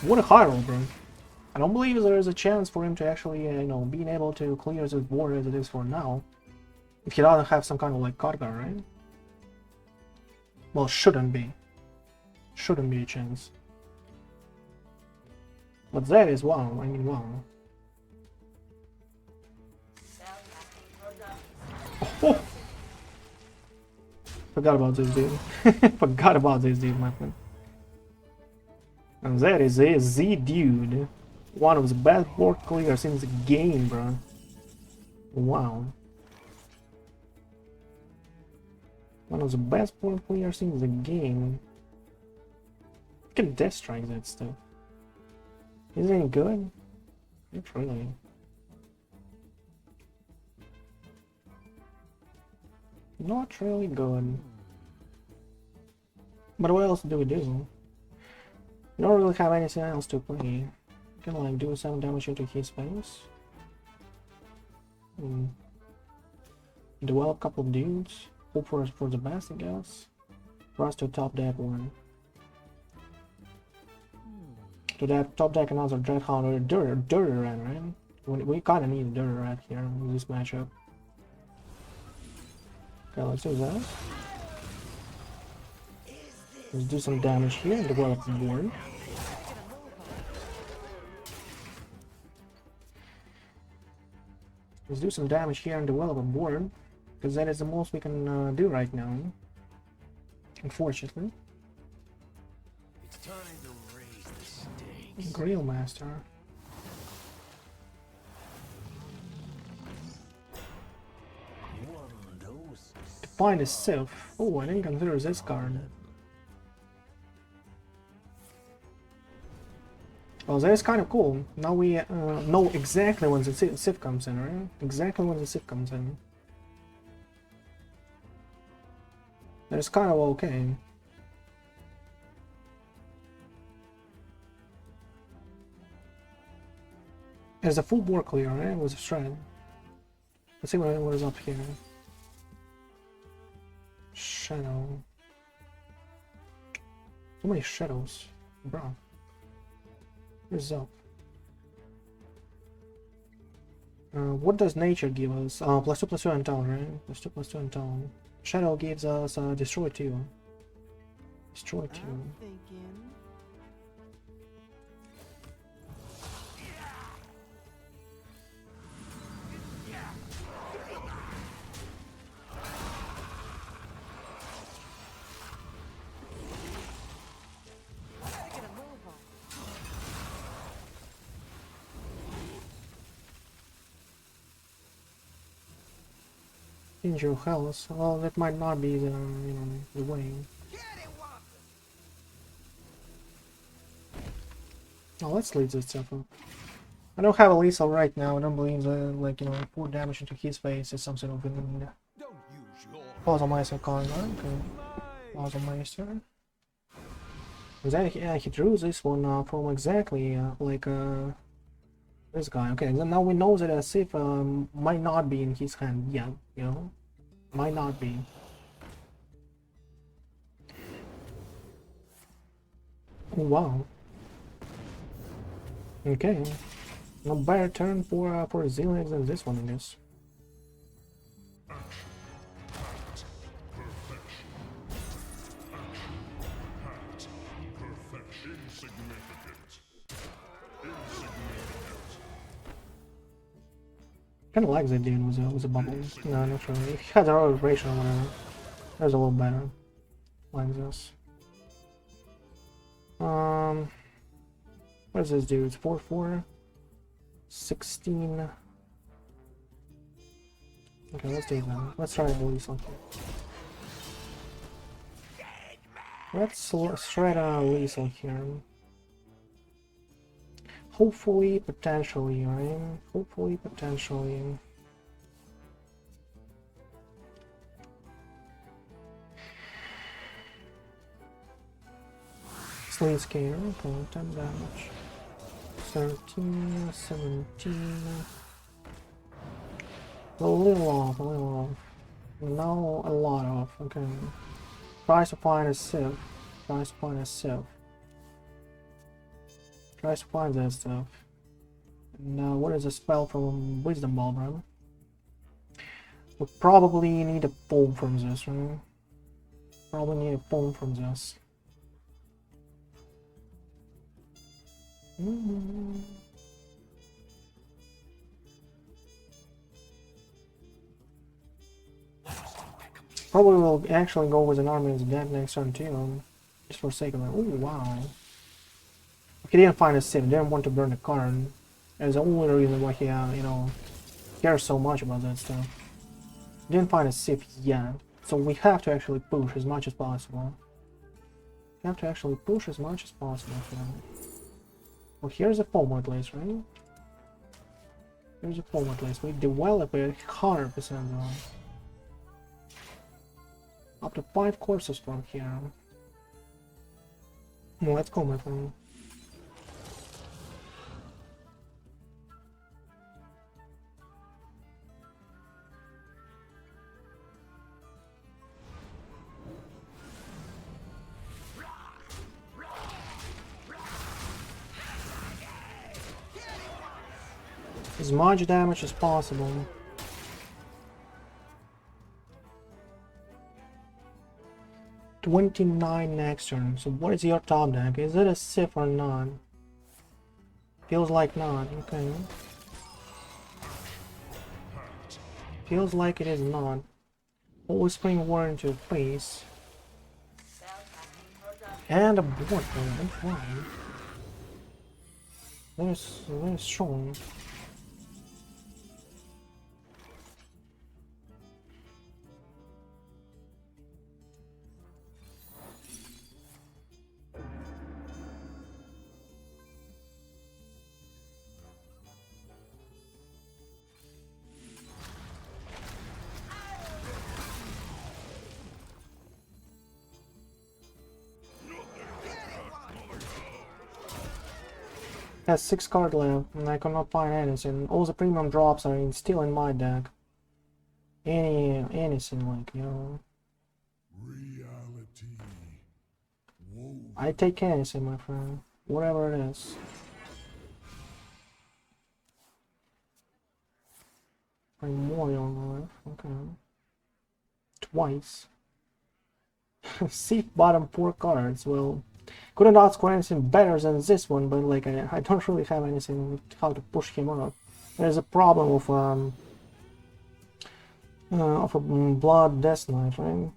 What a high roll, bro. I don't believe there is a chance for him to actually, you know, being able to clear this board as it is for now. If he doesn't have some kind of like card guard, right? Well, shouldn't be. Shouldn't be a chance. But that is wow. I mean, wow. Oh! Forgot about this dude. Forgot about this dude, my friend. And that is a Z dude. One of the best board clears in the game, bro. Wow. One of the best board clears in the game. You can death strike that stuff. Is it any good? Not really. Not really good. But what else do we do? We don't really have anything else to play. Can like do some damage into his face. Develop a couple dudes. Hope for the best, I guess. For us to top deck one. To that top deck another Dreadhound or Dirty Rat, right? We kinda need a Dirty Rat here in this matchup. Okay, let's do that. Let's do some damage here and develop the board. Let's do some damage here and develop a board, because that is the most we can do right now. Unfortunately. It's time to raise the stakes. Grill Master. Define a Sif. Oh, I didn't consider this card. Well, that is kind of cool. Now we know exactly when the Sif comes in, right? Exactly when the Sif comes in. That is kind of okay. There's a full board clear, right? With a shred. Let's see what is up here. Shadow. So many shadows, bro. What's up? What does nature give us? +2/+2 and town, right? +2/+2 and town. Shadow gives us destroy 2. Destroy 2. Injure health. Well, that might not be the the way. Oh, let's leave this stuff up. I don't have a lethal right now. I don't believe that, like, 4 damage into his face is something we need. Don't use your Puzzlemeister calling out. Okay. Puzzlemeister. Exactly, yeah, he drew this one from exactly like this guy. Okay, then now we know that a Sif might not be in his hand yet, might not be. Oh, wow. Okay, no better turn for Xiliax than this one, I guess. Kind of like that dude was a bubble. No, not sure. If he had a vibration or whatever, that was a little better. Like this. What is this dude? It's 4/4, 16. Okay, let's do that. Let's try to release something. Let's try to release on here. Hopefully, potentially, right? Hopefully, potentially. Slate Skater, okay, 10 damage. 13, 17. A little off, a little off. No, a lot off, okay. Tries to find a Sif. Tries to find a Sif. Tries to find that stuff. And what is a spell from Wisdom Bulb, right? We probably need a foam from this, right? Probably need a foam from this. Probably will actually go with an army of the dead next turn too, just for sake of it. Oh wow. He didn't find a Sif, didn't want to burn the card. That's the only reason why he, cares so much about that stuff. Didn't find a Sif yet, so we have to actually push as much as possible. We have to actually push as much as possible for them. Well, here's a foam at least, right? Here's a foam at least. We develop it 100% wrong. Up to 5 courses from here. Well, let's go, my friend. As much damage as possible. $29 next turn. So what is your top deck? Is it a Sif or not? Feels like not. Okay. Feels like it is not. Holy Spring War into your face. And a board I'm fine. Very strong. Has 6 cards left, and I cannot find anything. All the premium drops are still in my deck. Anything like, you know. Reality. Whoa. I take anything, my friend. Whatever it is. Primordial knife, okay. Twice. See bottom 4 cards, well. Couldn't outscore anything better than this one, but like I don't really have anything how to push him up. There's a problem of a Blood Death Knight, right?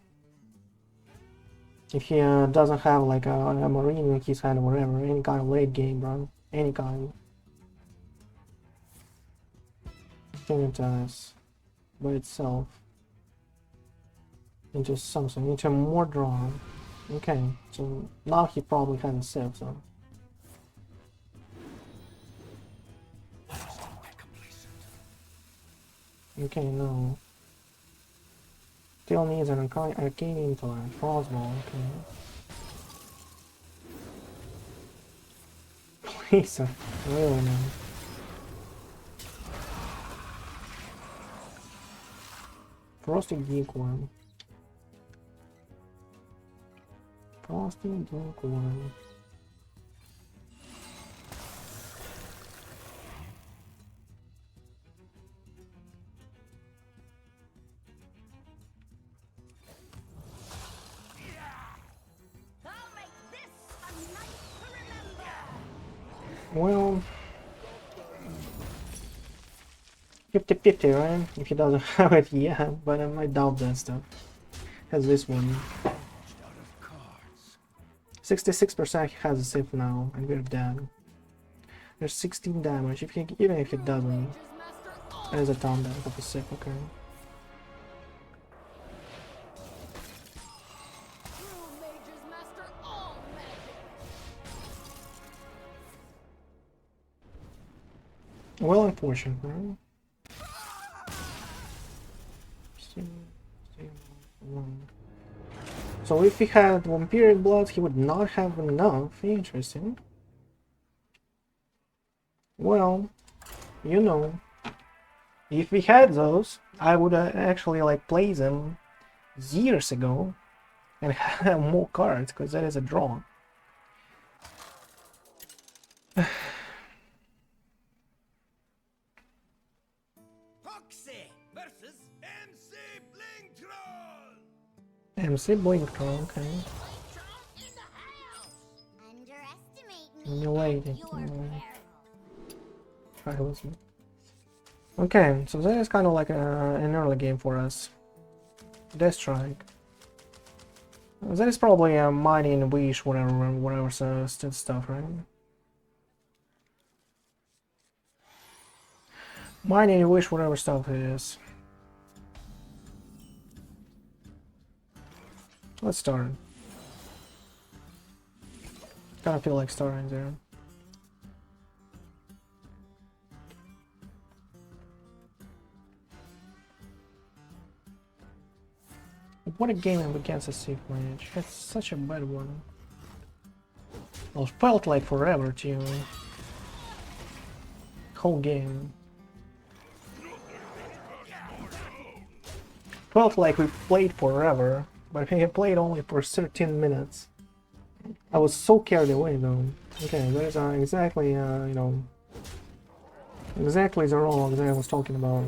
If he doesn't have like a Marine in his hand or whatever, any kind of late game run, any kind. Hypnotize by itself into something, into more draw. Okay, so now he probably has a save, so. Okay, no. Still needs an arcane intellect. Frostball, okay. Please, really no. Frosty Geekworm. Frosty Geekworm. Well, 50-50, right? If he doesn't have it yet, but I might doubt that stuff. Has this one. 66% he has a save now, and we're dead. There's 16 damage, even if it doesn't. There's a town deck of a save, okay. Well, unfortunate, right? So if he had Vampiric Blood, he would not have enough. Interesting. Well, you know, if we had those, I would actually like play them years ago and have more cards, because that is a draw. MC Blinktroll, okay. Underestimating. Okay, so that is kind of like an early game for us. Death Strike. That is probably a Mining Wish, whatever stuff, right? Mining Wish, whatever stuff it is. Let's start. Kinda feel like starting there. What a game against a Siege Mage. That's such a bad one. Well, felt like forever too. Whole game. Felt like we played forever, but we played only for 13 minutes. I was so carried away though. Okay, there's exactly, you know, exactly the role that I was talking about.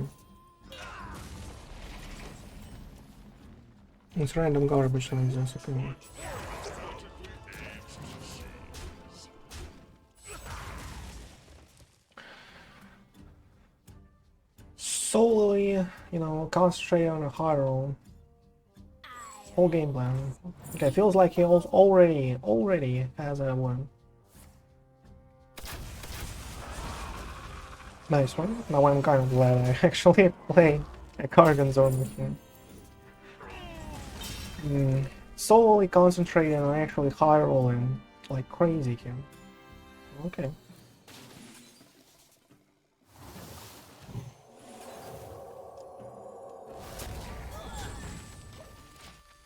It's random garbage like this, okay. Solely, you know, concentrate on a high roll. Whole game plan. Okay, feels like he already has a one. Nice one. Now I'm kind of glad I actually played a Cargan Zone with him. Solely concentrating on actually high rolling like crazy here. Okay.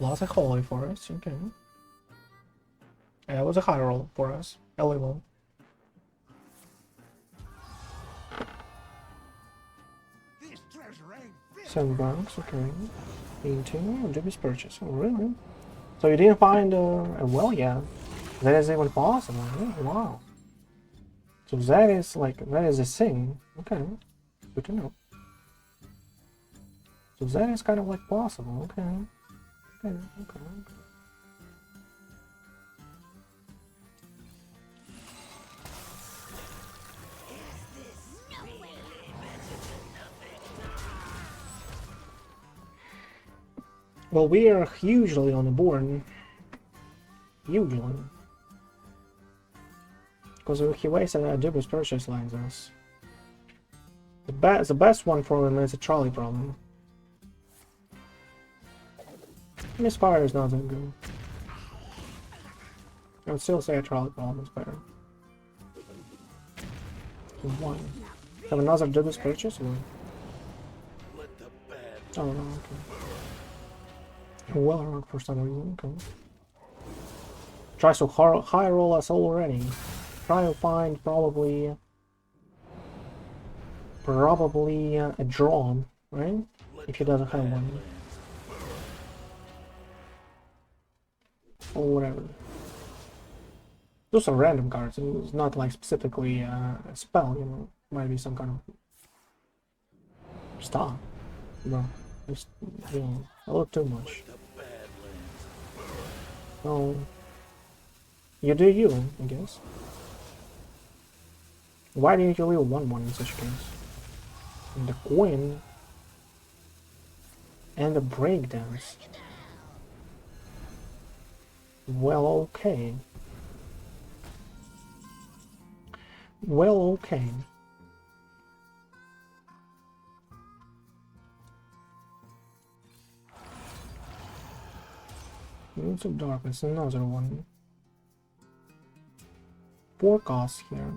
Lots of holy for us, okay. Yeah, it was a high roll for us. LOL. This treasure ain't fit. $7, okay. 18, Jimmy's purchase. Oh, really? So you didn't find a well yet? That is even possible. Oh, wow. So that is like, that is a thing. Okay. Good to know. So that is kind of like possible. Okay. Okay. Well, we are hugely on the board. Hugely. Because he wasted a Jibber's purchase like this. The best one for him is a trolley problem. Misfire is not that good. I would still say a trolley problem is better. One. Have another Jibber's purchase or? Oh no, okay. Well rock for some reason, okay. Tries to high roll us already. Try to find probably a draw, right? If he doesn't have one. Or whatever. Those are random cards, it's not like specifically a spell, you know. Might be some kind of stop. No. Just, you know, a little too much. Oh, you do you, I guess. Why didn't you leave 1/1 in such case? And the Queen and the breakdance. Well, okay. Well, okay. Roots of Darkness, another one. 4 costs here.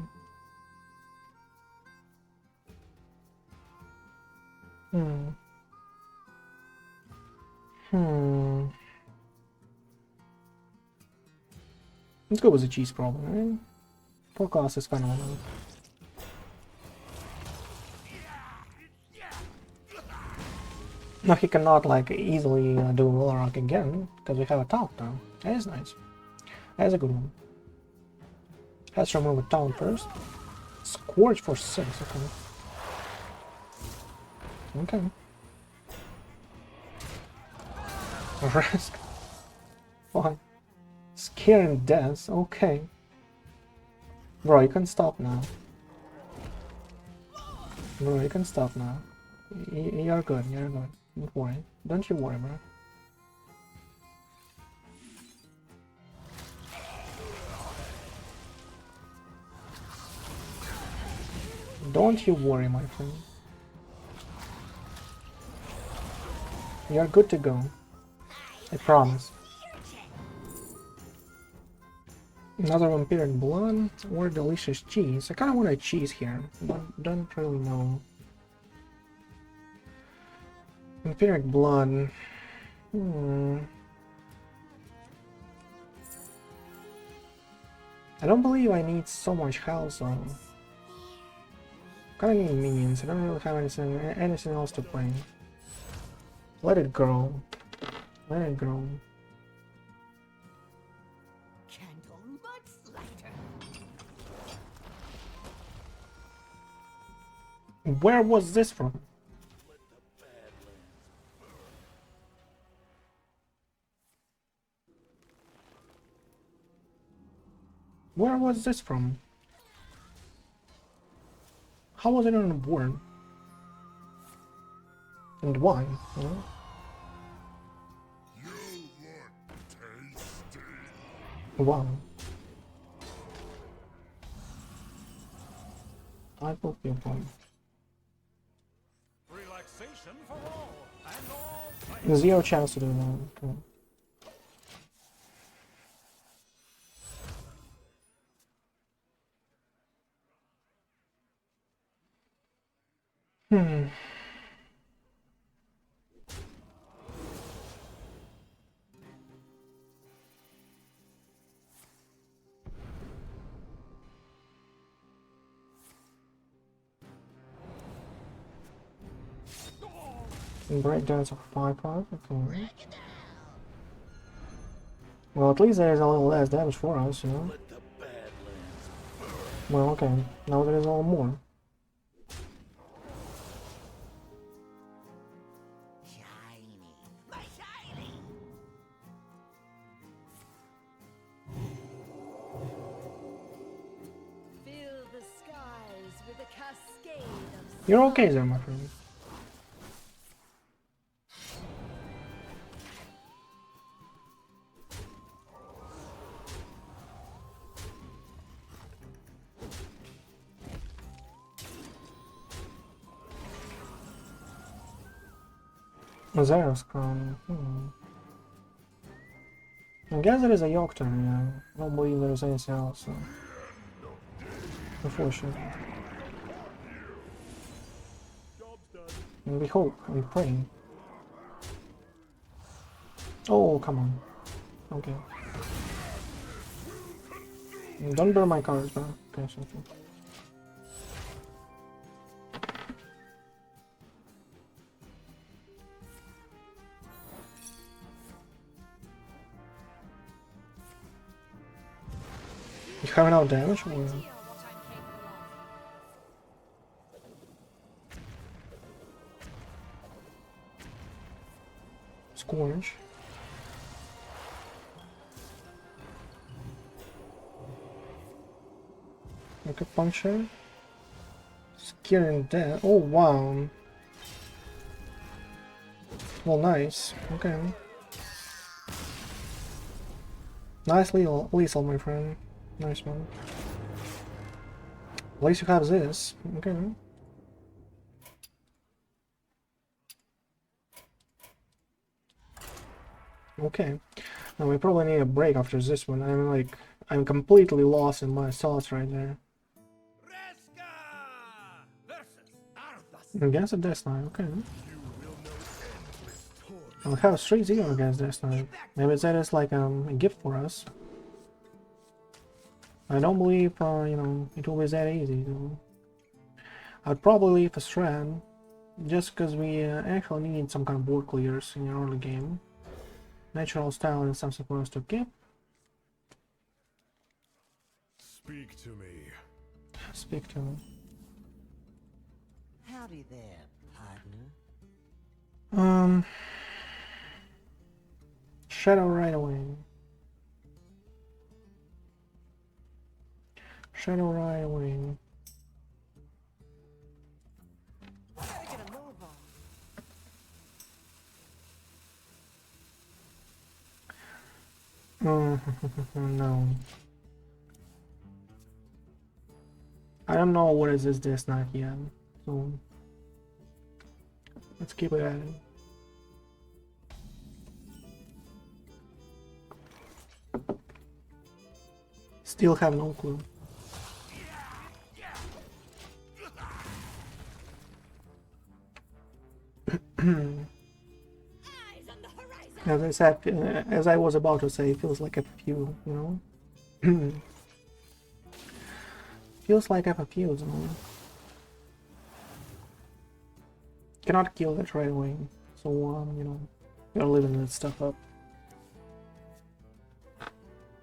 Let's go with the cheese problem, right? 4 costs is kind of enough. No, he cannot like easily do Rock again because we have a taunt now. That is nice. That is a good one. Let's remove a taunt first. Scorch for 6. Okay. Okay. Risk. Fine. Scaring death. Okay. Bro, you can stop now. Bro, you can stop now. You're good. You're good. Don't worry. Don't you worry, bro. Don't you worry, my friend. You're good to go. I promise. Another vampiric blood or delicious cheese. I kind of want a cheese here, but don't really know. Vampiric blood. I don't believe I need so much health, so kinda need minions. I don't really have anything else to play. Let it grow. Let it grow. Candle mudslider. Where was this from? Where was this from? How was it on the board? And why? You know? You look tasty. Wow. I will be one. Relaxation for all, and all play. Zero chance to do that. Okay. Hmm. Breakdowns of 5-5, okay. Well, at least there is a little less damage for us, you know? Well, okay. Now there is a little more. Shiny. My shiny. Fill the skies with a cascade of You're okay there, my friend. Zero's crown. I guess there is a Yoctor, yeah. I don't believe there is anything else, so. Unfortunately. And we hope, we pray. Oh, come on. Okay. Don't burn my cards, bro. Okay, something. You have no damage? Or... idea what I'm capable of. Scourge. Acupuncture. Securing death. Oh wow. Well, nice. Okay. Nice lethal, my friend. Nice one. At least you have this. Okay. Okay. Now we probably need a break after this one. I'm completely lost in my thoughts right there. Reska versus Arthas. Against a Death Knight, okay. I'll have 3-0 against Death Knight. Maybe that is like a gift for us. I don't believe, you know, it will be that easy, though. I'd probably leave a Strand, just because we actually need some kind of board clears in the early game. Natural style is something for us to keep. Speak to me. Speak to me. Howdy there, partner. Shadow right away. Shadow right away. Gotta get a move on. No. I don't know what is this Death Knight yet, so let's keep it at it. Still have no clue. As I said, as I was about to say, it feels like a pew, you know? Feels like I'm confused, man. Cannot kill that right away. So, you know, gotta living that stuff up.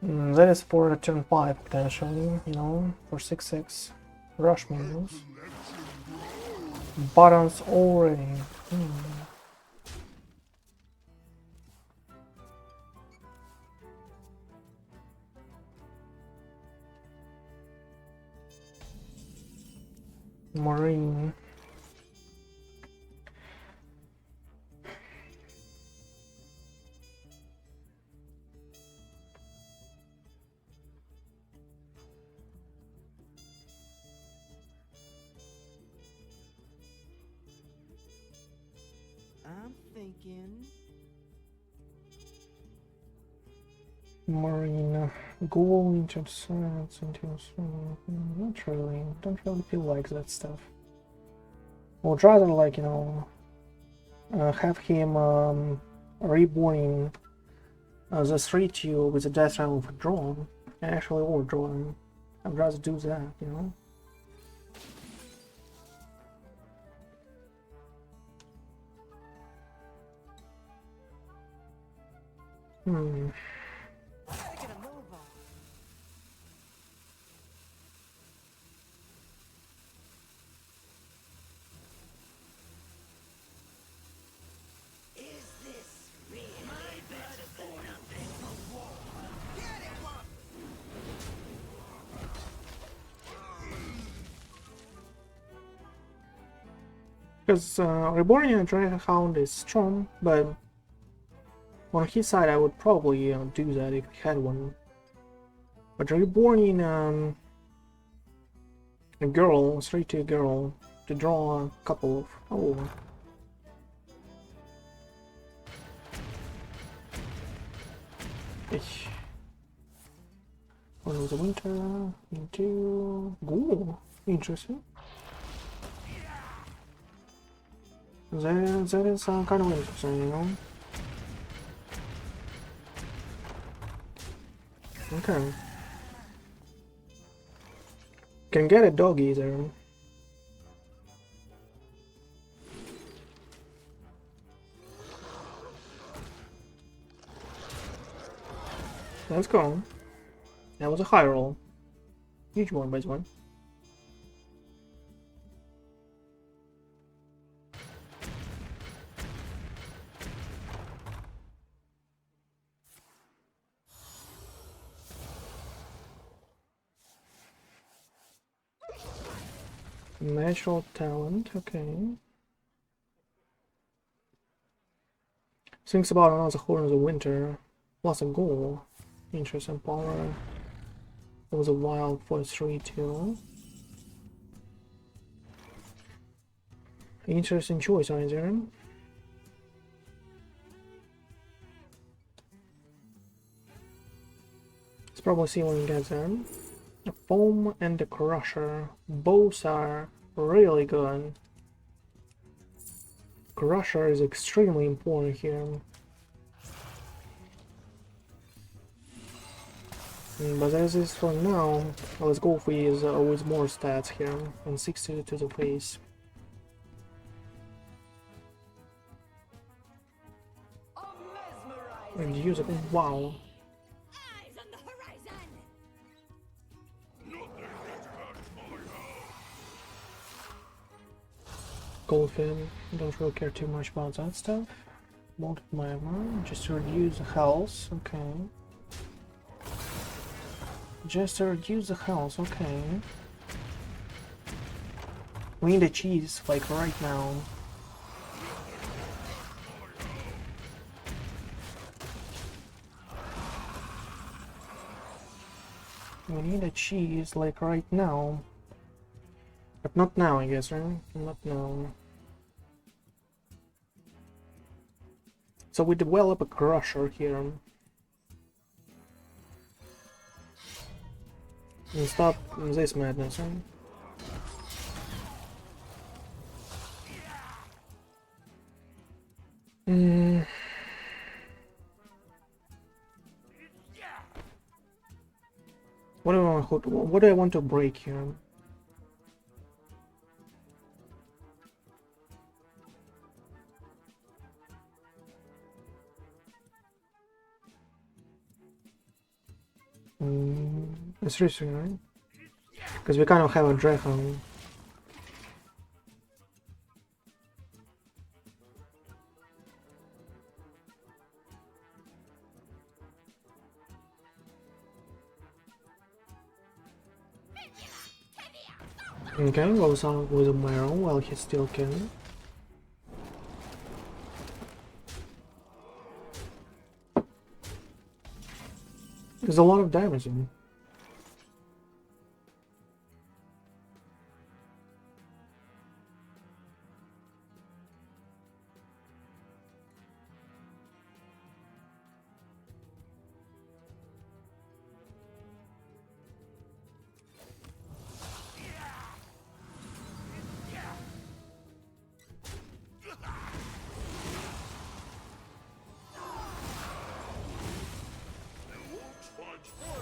That is for a turn 5 potentially, you know, for 6/6. Rush minions. Buttons already. Marine. I'm thinking. Marine. Go into science into not really. Don't really feel like that stuff. Would rather, like, you know, have him reborn as a 3/2 with a death rattle for draw and actually overdraw him. I'd rather do that, you know. Gotta get a move on. Is this real? My bet is going up for war. Get it, one. Because Reborn and Dragonhound is strong, but on his side I would probably do that if he had one. But Reborn a girl, straight to a girl, to draw a couple of... Oh. Ich. One was a winter, into... Ooh, interesting. That is kind of interesting, you know? Okay. Can get a dog either. Let's go. That was a high roll. Huge one by the way. Natural talent, okay. Thinks about another Horns of Winter, plus a goal. Interesting power. There was a wild for 3/2. Interesting choice right there. Let's probably see when we get there. The Foam and the Crusher. Both are really good. Crusher is extremely important here. But as is for now, let's go with more stats here. And 60 to the face. And use it. Wow. Eyes on the horizon. Goldfin, don't really care too much about that stuff. Malted Magma, just to reduce the health, okay. Just to reduce the health, okay. We need a cheese, like right now. We need a cheese, like right now. But not now, I guess, right? Not now. So we develop a crusher here. And stop this madness, right? What do I want to break here? It's risky, right? Because we kind of have a Draco. Okay, goes out with a marrow while he's still killing. There's a lot of damage in it.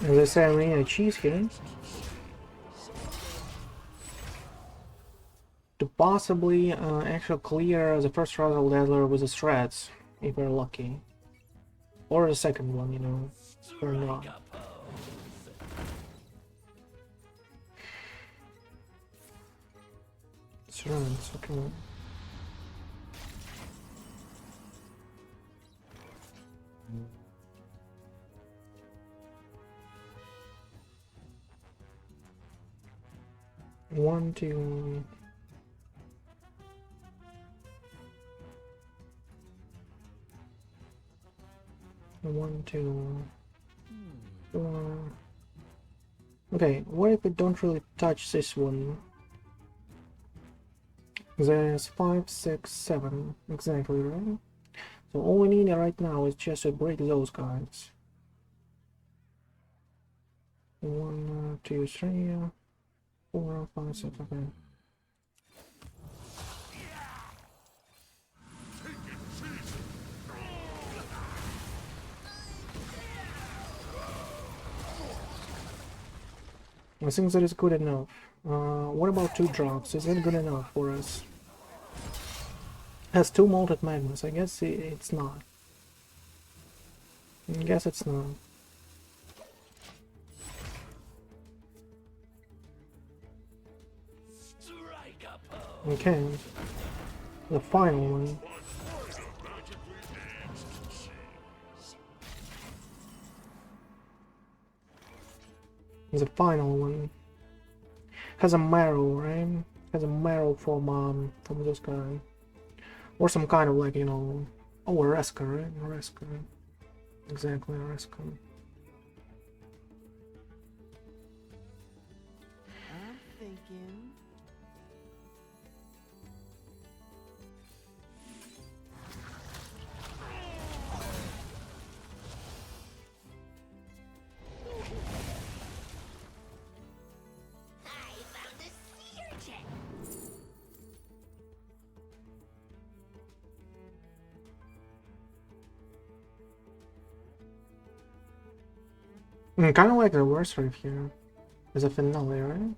As I say, I'm eating a cheese here. To possibly actually clear the first Razzle-Dazzler with the shreds, if we're lucky. Or the second one, you know, or not. Shreds, okay. One, two. One, two. Four. Okay, what if we don't really touch this one? There's 5, 6, 7. Exactly, right? So all we need right now is just to break those guys. 1, 2, 3. 4, 5, 6, okay. I think that is good enough. What about 2 drops? Is that good enough for us? Has 2 Malted Magmas. I guess it's not. I guess it's not. Okay, the final one. The final one has a marrow, right? Has a marrow from this guy, or some kind of like, you know, oh, a Reska, right? A Reska, exactly, a Reska. I'm thinking. Kind of like the worst right here. There's a finale, right?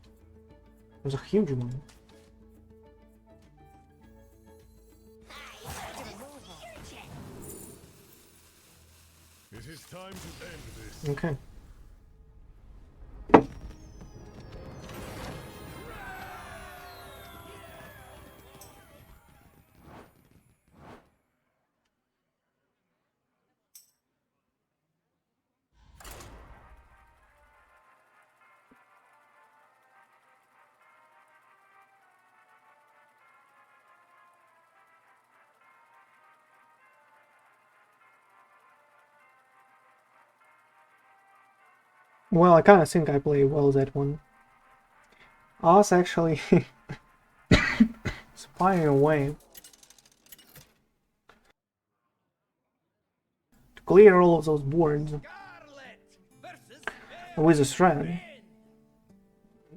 There's a huge one. It is time to end this. Okay. Well, I kind of think I played well that one. I was actually spying away to clear all of those boards with a shred.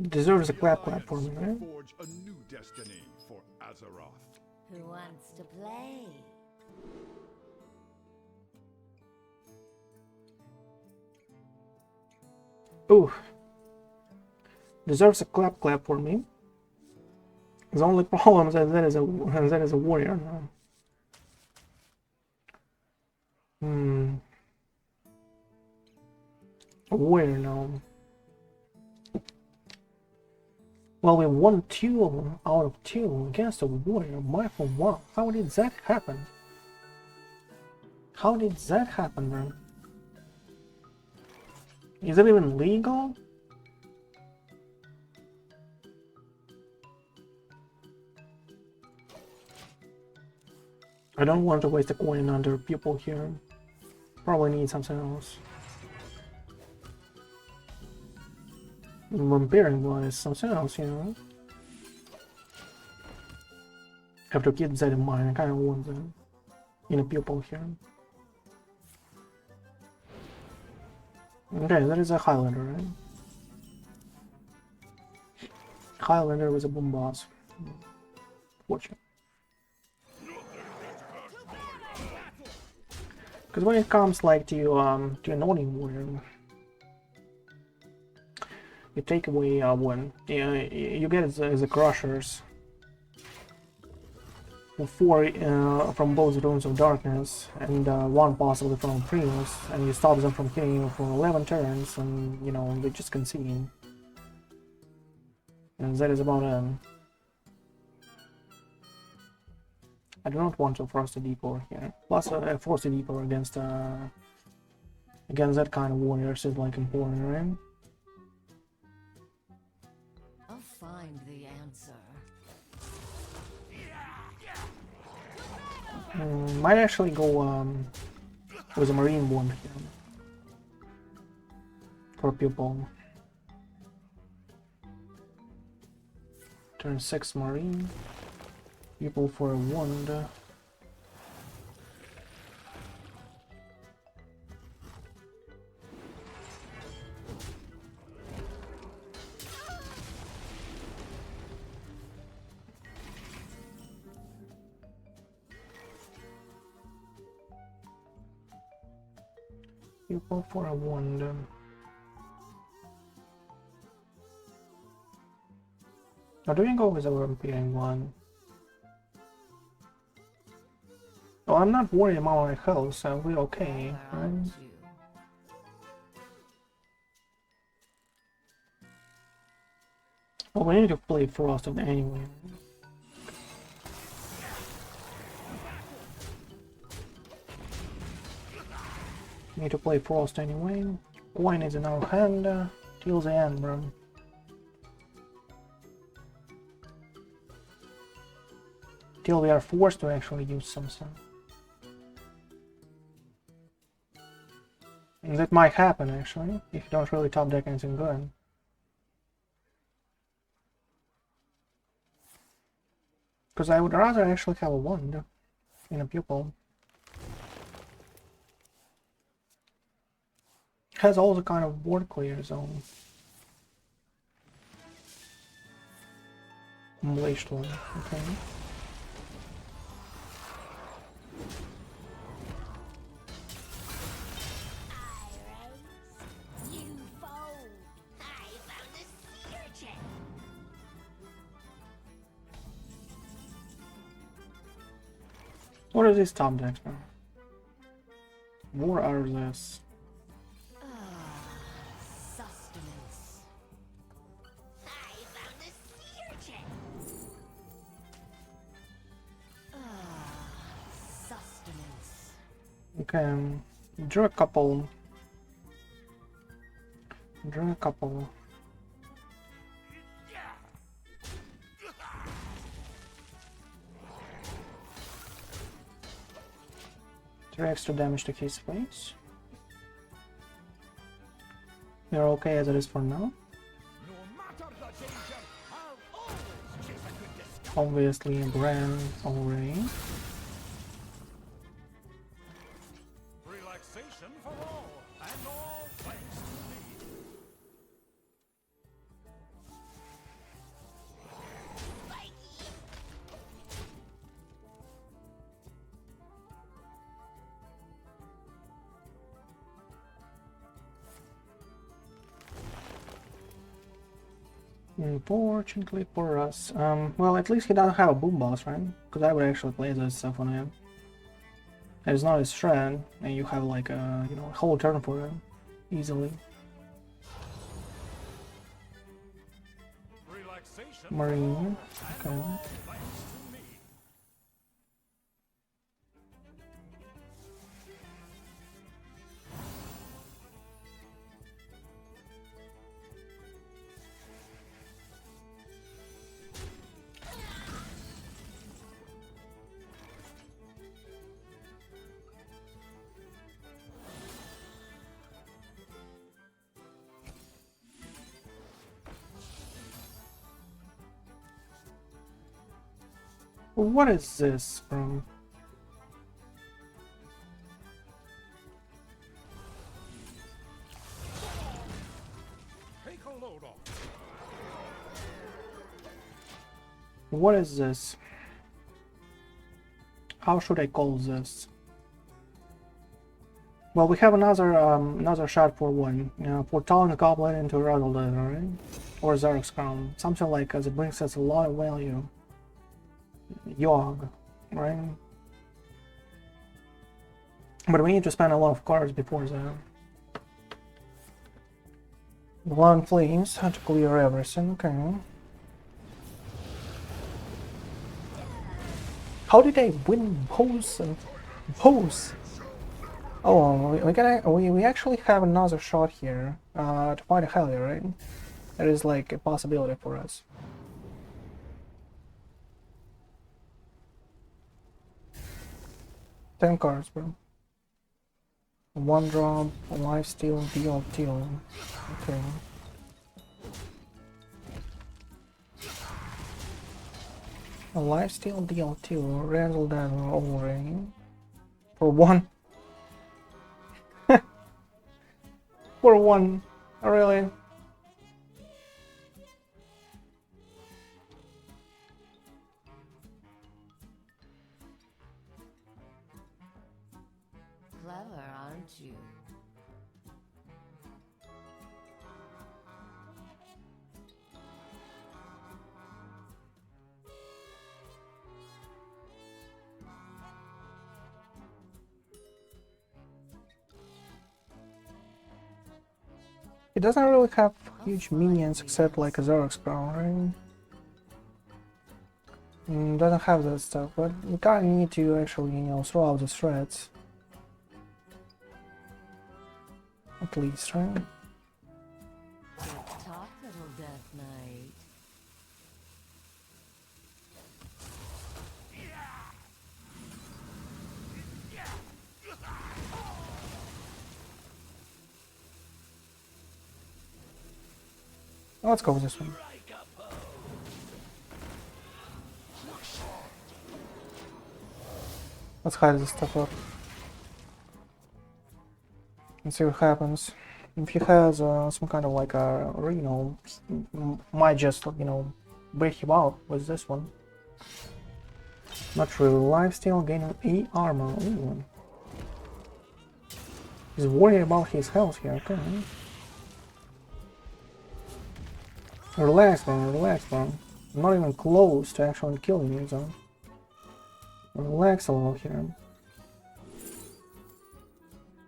Deserves a clap for me, right? Forge a new destiny for Azeroth. Who wants to play? Ooh. Deserves a clap for me. The only problem is that is a warrior now. Warrior now. Well, we won 2 out of 2 against a warrior. Michael, wow, how did that happen? How did that happen, man? Is it even legal? I don't want to waste a coin under people here. Probably need something else. Vampiric blood is something else, you know. Have to keep that in mind. I kind of want that in a pupil here. Okay, that is a Highlander, right? Highlander was a boom boss. Fortunate. Because when it comes like to an owning warrior, you take away one. You get the crushers. 4 from both Runes of Darkness and 1 possibly from Primus, and you stop them from killing you for 11 turns, and you know they just concede. And that is about it. I do not want to force a Depot here. Plus, a force a Depot against that kind of warriors is like important, right? I'll find the answer. Might actually go with a Marine Wand here for pupil. Turn 6 Marine. Pupil for a wand. Pupil for a wand. Now do we go with a vampiric one? Oh, I'm not worried about my health, so we're okay, right? Well, we need to play Frosted anyway. Need to play Frost anyway. Coin is in our hand till the end, bro. Till we are forced to actually use something. And that might happen actually, if you don't really top deck anything good. Because I would rather actually have a wand in a pupil. Has all the kind of board clear zone. Unleashed one, okay. What are these top decks now? More are less. Sustenance. I found a sea urchin. Sustenance. Okay, draw a couple. Draw a couple. Three extra damage to his face. You're okay as it is for now. Obviously, Bran already. Relaxation for all, and all thanks to me. Unfortunately for us. Well, at least he doesn't have a boom boss, right? Because I would actually play this stuff on him. It's not his shred, and you have like a whole turn for him easily. Marine. Okay. What is this from? Take a load off. What is this? How should I call this? Well, we have another shot for one. For turning the Goblin into Razzle-Dazzler, right? Or Zarok's Crown. Something like that brings us a lot of value. Yogg, right? But we need to spend a lot of cards before that. Long Flames, how to clear everything, okay. How did I win pose and pose? Oh, we actually have another shot here to fight a Highlander, right? That is like a possibility for us. Ten cards, bro. One drop, life steal, deal. Okay. A life steal, deal 2, Razzle-Dazzler overrating. For one. For one. Really? Clever, aren't you? It doesn't really have huge minions except like a Zarok's Crown, right? Doesn't have that stuff, but we kinda need to actually, throw out the threats. At least, right? Good talk, little Death Knight. Let's go with this one. Let's hide this stuff up. And see what happens. If he has some kind of like a Reno, might just, bait him out with this one. Not true. Lifesteal gaining 8 armor. Ooh. He's worried about his health here, okay. Relax, bro, I'm not even close to actually killing you, so relax a little here.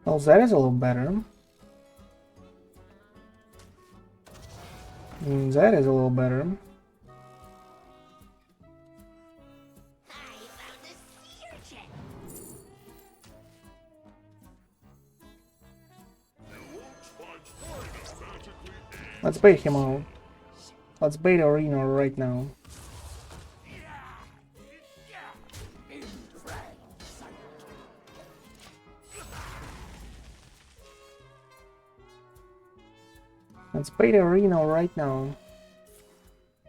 Well, that is a little better. That is a little better. Let's bait him out. Let's bait Reno right now. Let's bait Reno right now.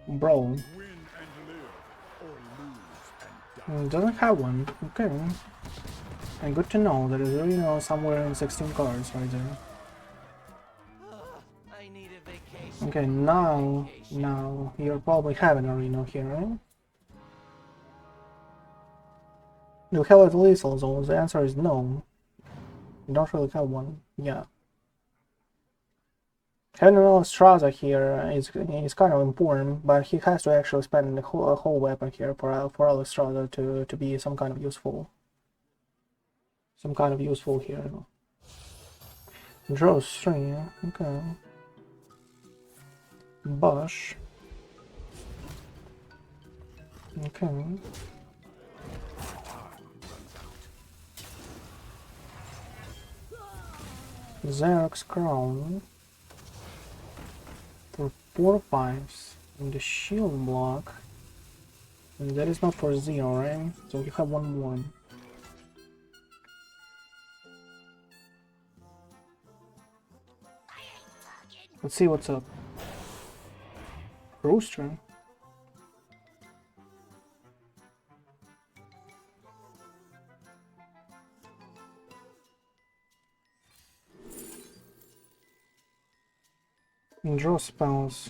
Bro. Win and live, or lose and die. Doesn't have one. Okay. And good to know there is Reno somewhere in 16 cards right there. I need a vacation. Okay, now you're probably having a Reno here, right? Do you have it lethal zones? The answer is no. You don't really have one. Yeah. Having an Straza here is kind of important, but he has to actually spend a whole weapon here for Straza to be some kind of useful. Some kind of useful here. Draws 3, okay. Bush. Okay. Xerox Crown for 4/5 and the shield block. And that is not for 0, right? So you have one more. Let's see what's up. Rooster. And draw spells.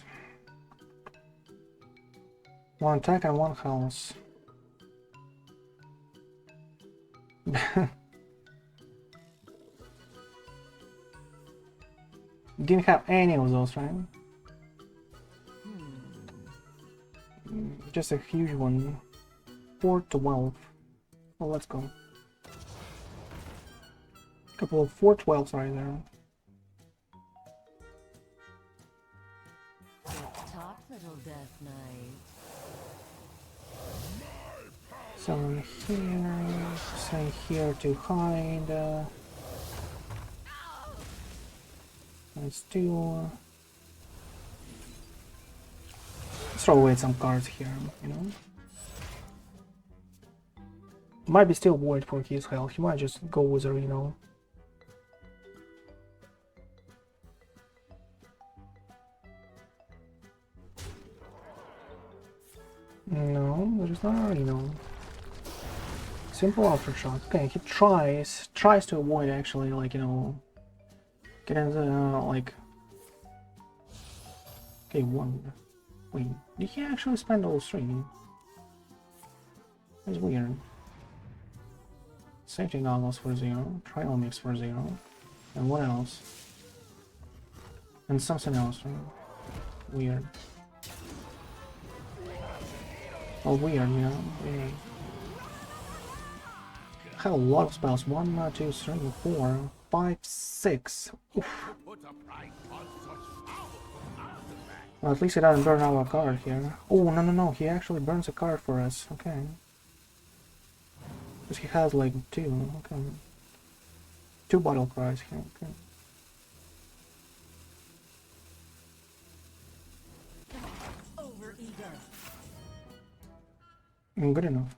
One attack and one health. Didn't have any of those, right? Just a huge one. 4/12. Well, let's go. Couple of 4/12s right there. Talk, little Death Knight. Someone here. Say here to hide. Let's do. Let's throw away some cards here, you know. Might be still worried for his health. He might just go with a Reno. No, there's not a Reno. Simple aftershock. Okay, he tries to avoid actually, like, you know, getting the like. Okay, one. Wait, did he actually spend all 3? That's weird. Safety goggles for 0, trial mix for 0, and what else? And something else, right? Weird. Oh, weird, you know? Yeah. I have a lot of spells. 1, 2, 3, 4, 5, 6. Oof. Well, at least he doesn't burn our card here. Oh, no, he actually burns a card for us. Okay. Because he has like 2. Okay. 2 battle cries here. Okay. Good enough.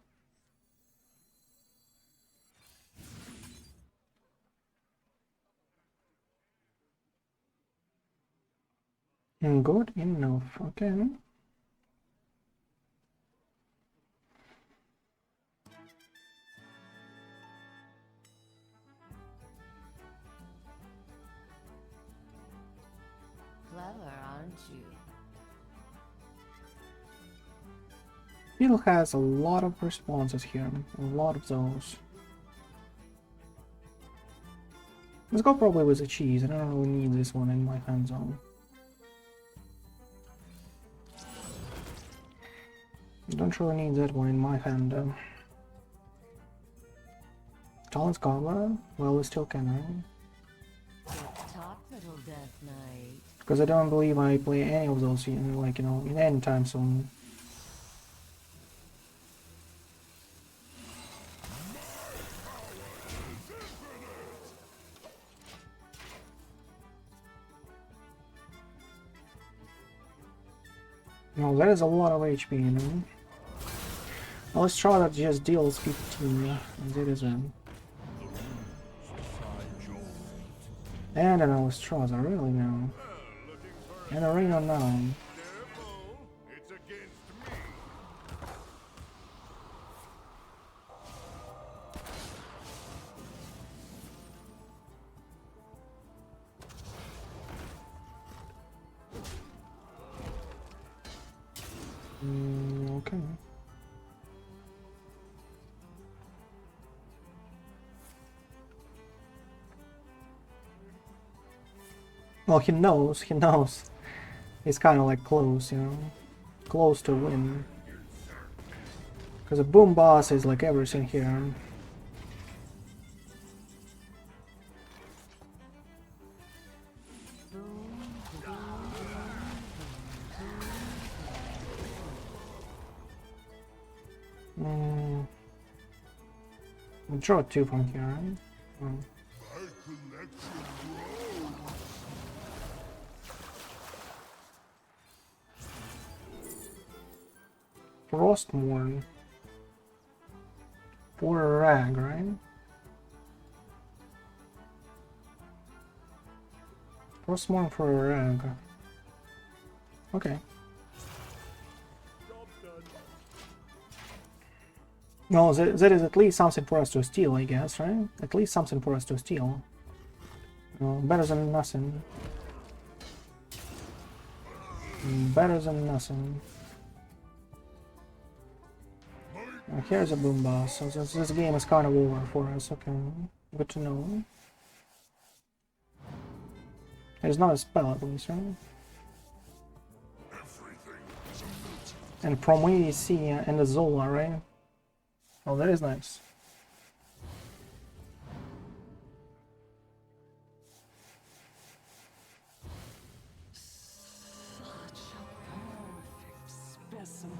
Good enough. Okay. Clever, aren't you? Bill has a lot of responses here. A lot of those. Let's go probably with the cheese. I don't really need this one in my hand zone. Don't really need that one in my hand. Talent's Goblet? Well, we still can, right? Talk, little Death Knight. Because I don't believe I play any of those in, like, you know, in any time soon. No, that is a lot of HP, you know. Well, let's try that just deals 15, and that is in. And an Razzle-Dazzler, really now. And a Reno now. Okay. Well, he knows. He's kind of like close, you know? Close to win. Because a boom boss is like everything here. Mm. We draw 2 from here, right? Mm. My collection grows. Frostmourne. For a rag, right? Frostmourne for a rag. Okay. Well, that is at least something for us to steal, I guess, right? At least something for us to steal. Better than nothing. Better than nothing. Here's a boom boss, so this game is kind of over for us. Okay, good to know. There's not a spell at least, right? And from ADC and the Zola, right? Oh, that is nice. Such a perfect specimen.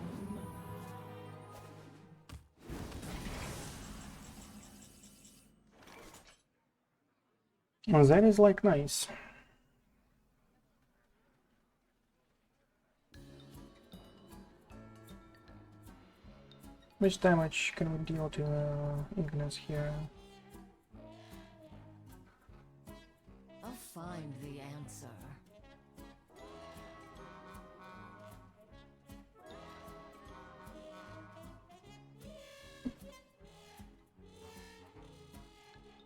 Oh, that is like nice. Which damage can we deal to Ignis here? I'll find the answer.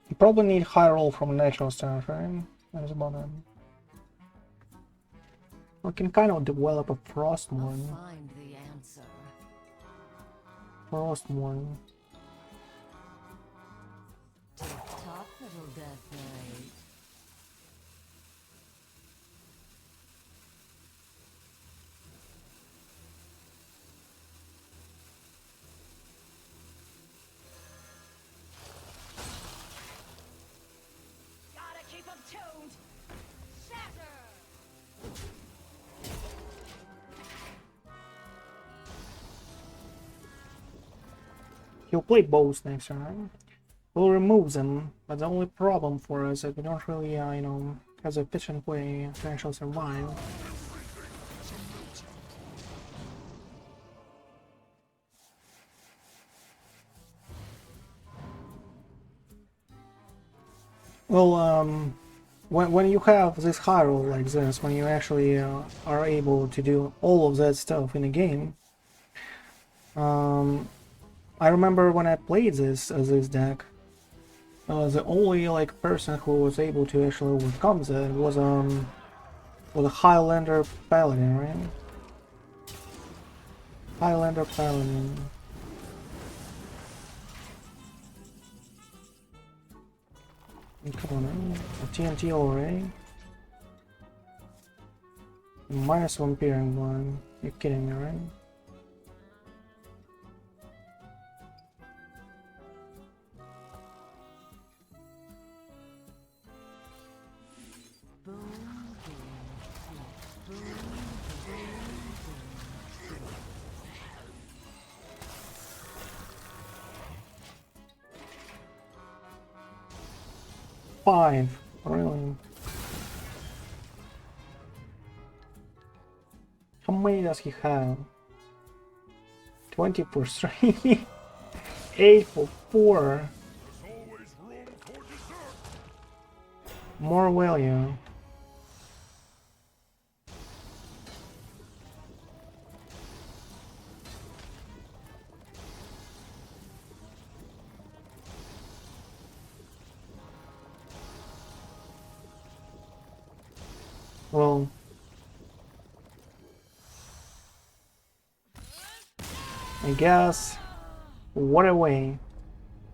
You probably need high roll from a natural start, right? That is about it. We can kind of develop a I'll Frostmourne. find the answer. Frostmourne. Tick-tock, little Death Knight. Gotta keep 'em tuned. Shatter. He'll play both next turn. We'll remove them, but the only problem for us is we don't really, you know, have a efficient way to actually survive. Well, when you have this high roll like this, when you actually are able to do all of that stuff in a game, I remember when I played this deck, the only like person who was able to actually overcome that was a Highlander Paladin, right? Highlander Paladin. Come on, a TNT already. Minus one Peering Blind. You're kidding me, right? Boom, boom, boom, boom, boom. 5, really? How many does he have? 20 for 3, 8 for 4. There's always room for dessert. More value. Well, I guess what a way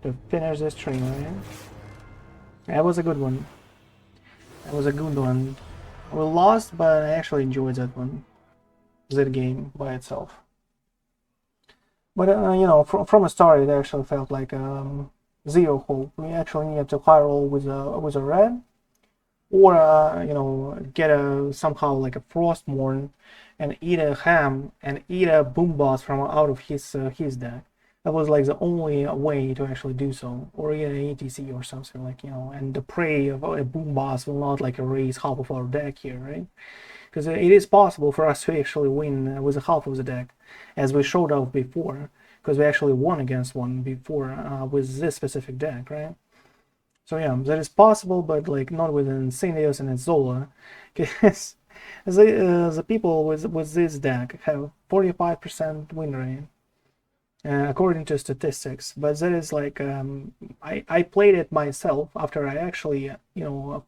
to finish this train, right? That was a good one. That was a good one. We lost, but I actually enjoyed that one. That game by itself. But you know, from the start, it actually felt like zero hope. We actually needed to high roll with a red, or you know, get a somehow like a Frostmourne and eat a ham and eat a boom boss from out of his deck. That was like the only way to actually do so, or even an ETC or something like, you know. And the prey of a boom boss will not like erase half of our deck here, right? Because it is possible for us to actually win with a half of the deck, as we showed off before, because we actually won against one before with this specific deck, right? So yeah, that is possible, but like not with Incendios and Zola, because the people with this deck have 45% win rate. According to statistics, but that is like I played it myself after I actually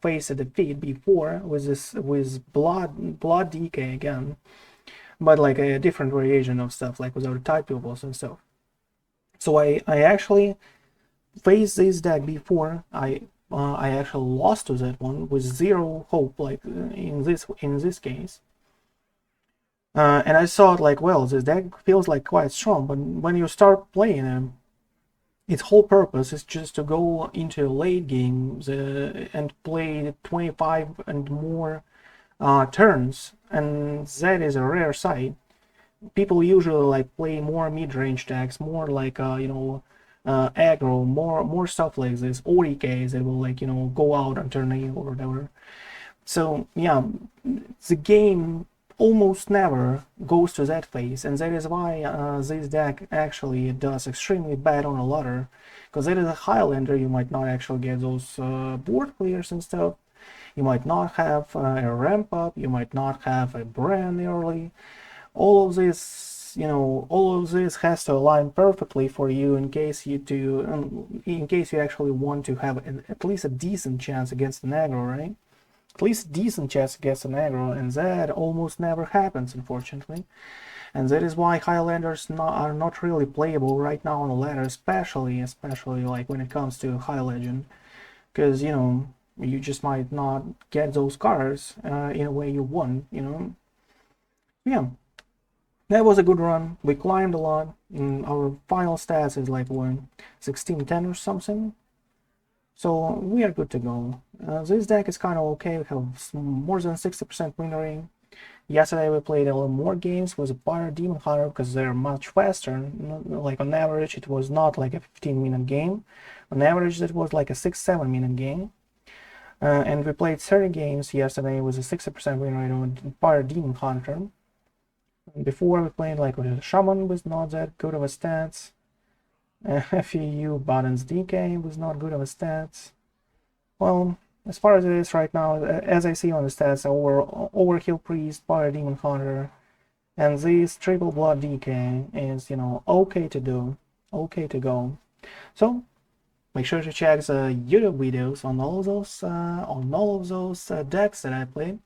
faced a defeat before with blood decay again, but like a different variation of stuff, like with archetype pupils and stuff. So I actually faced this deck before. I actually lost to that one with zero hope, like in this case. And I thought, like, well, this deck feels like quite strong, but when you start playing him, its whole purpose is just to go into late games and play 25 and more turns, and that is a rare sight. People usually like play more mid-range decks, more like aggro, more stuff like this, ODKs that will like go out on turn 8 or whatever. So yeah, the game almost never goes to that phase, and that is why this deck actually does extremely bad on a ladder, because it is a Highlander. You might not actually get those board clears and stuff, you might not have a ramp up, you might not have a brand early. All of this has to align perfectly for you in case you actually want to have at least a decent chance against an aggro, right? At least decent chance against an aggro, and that almost never happens, unfortunately. And that is why Highlanders are not really playable right now on the ladder, especially like when it comes to High Legend, because you just might not get those cards in a way you want. Yeah, that was a good run. We climbed a lot. Our final stats is like 1610 or something. So we are good to go. This deck is kind of okay. We have more than 60% win rate. Yesterday we played a little more games with a Pyre Demon Hunter because they're much faster. Like on average it was not like a 15-minute game. On average it was like a 6-7 minute game. And we played 30 games yesterday with a 60% win rate on Pyre Demon Hunter. Before we played like with a Shaman with not that good of a stats. FEU Buttons DK was not good of a stats. Well, as far as it is right now, as I see on the stats, Overkill Priest, Pyre Demon Hunter, and this Triple Blood DK is, okay to do, okay to go. So make sure to check the YouTube videos on all of those decks that I played.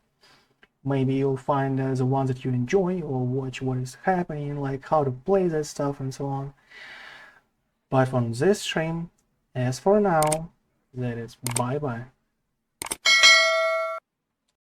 Maybe you'll find the ones that you enjoy, or watch what is happening, like how to play that stuff and so on. But from this stream, as for now, that is bye-bye.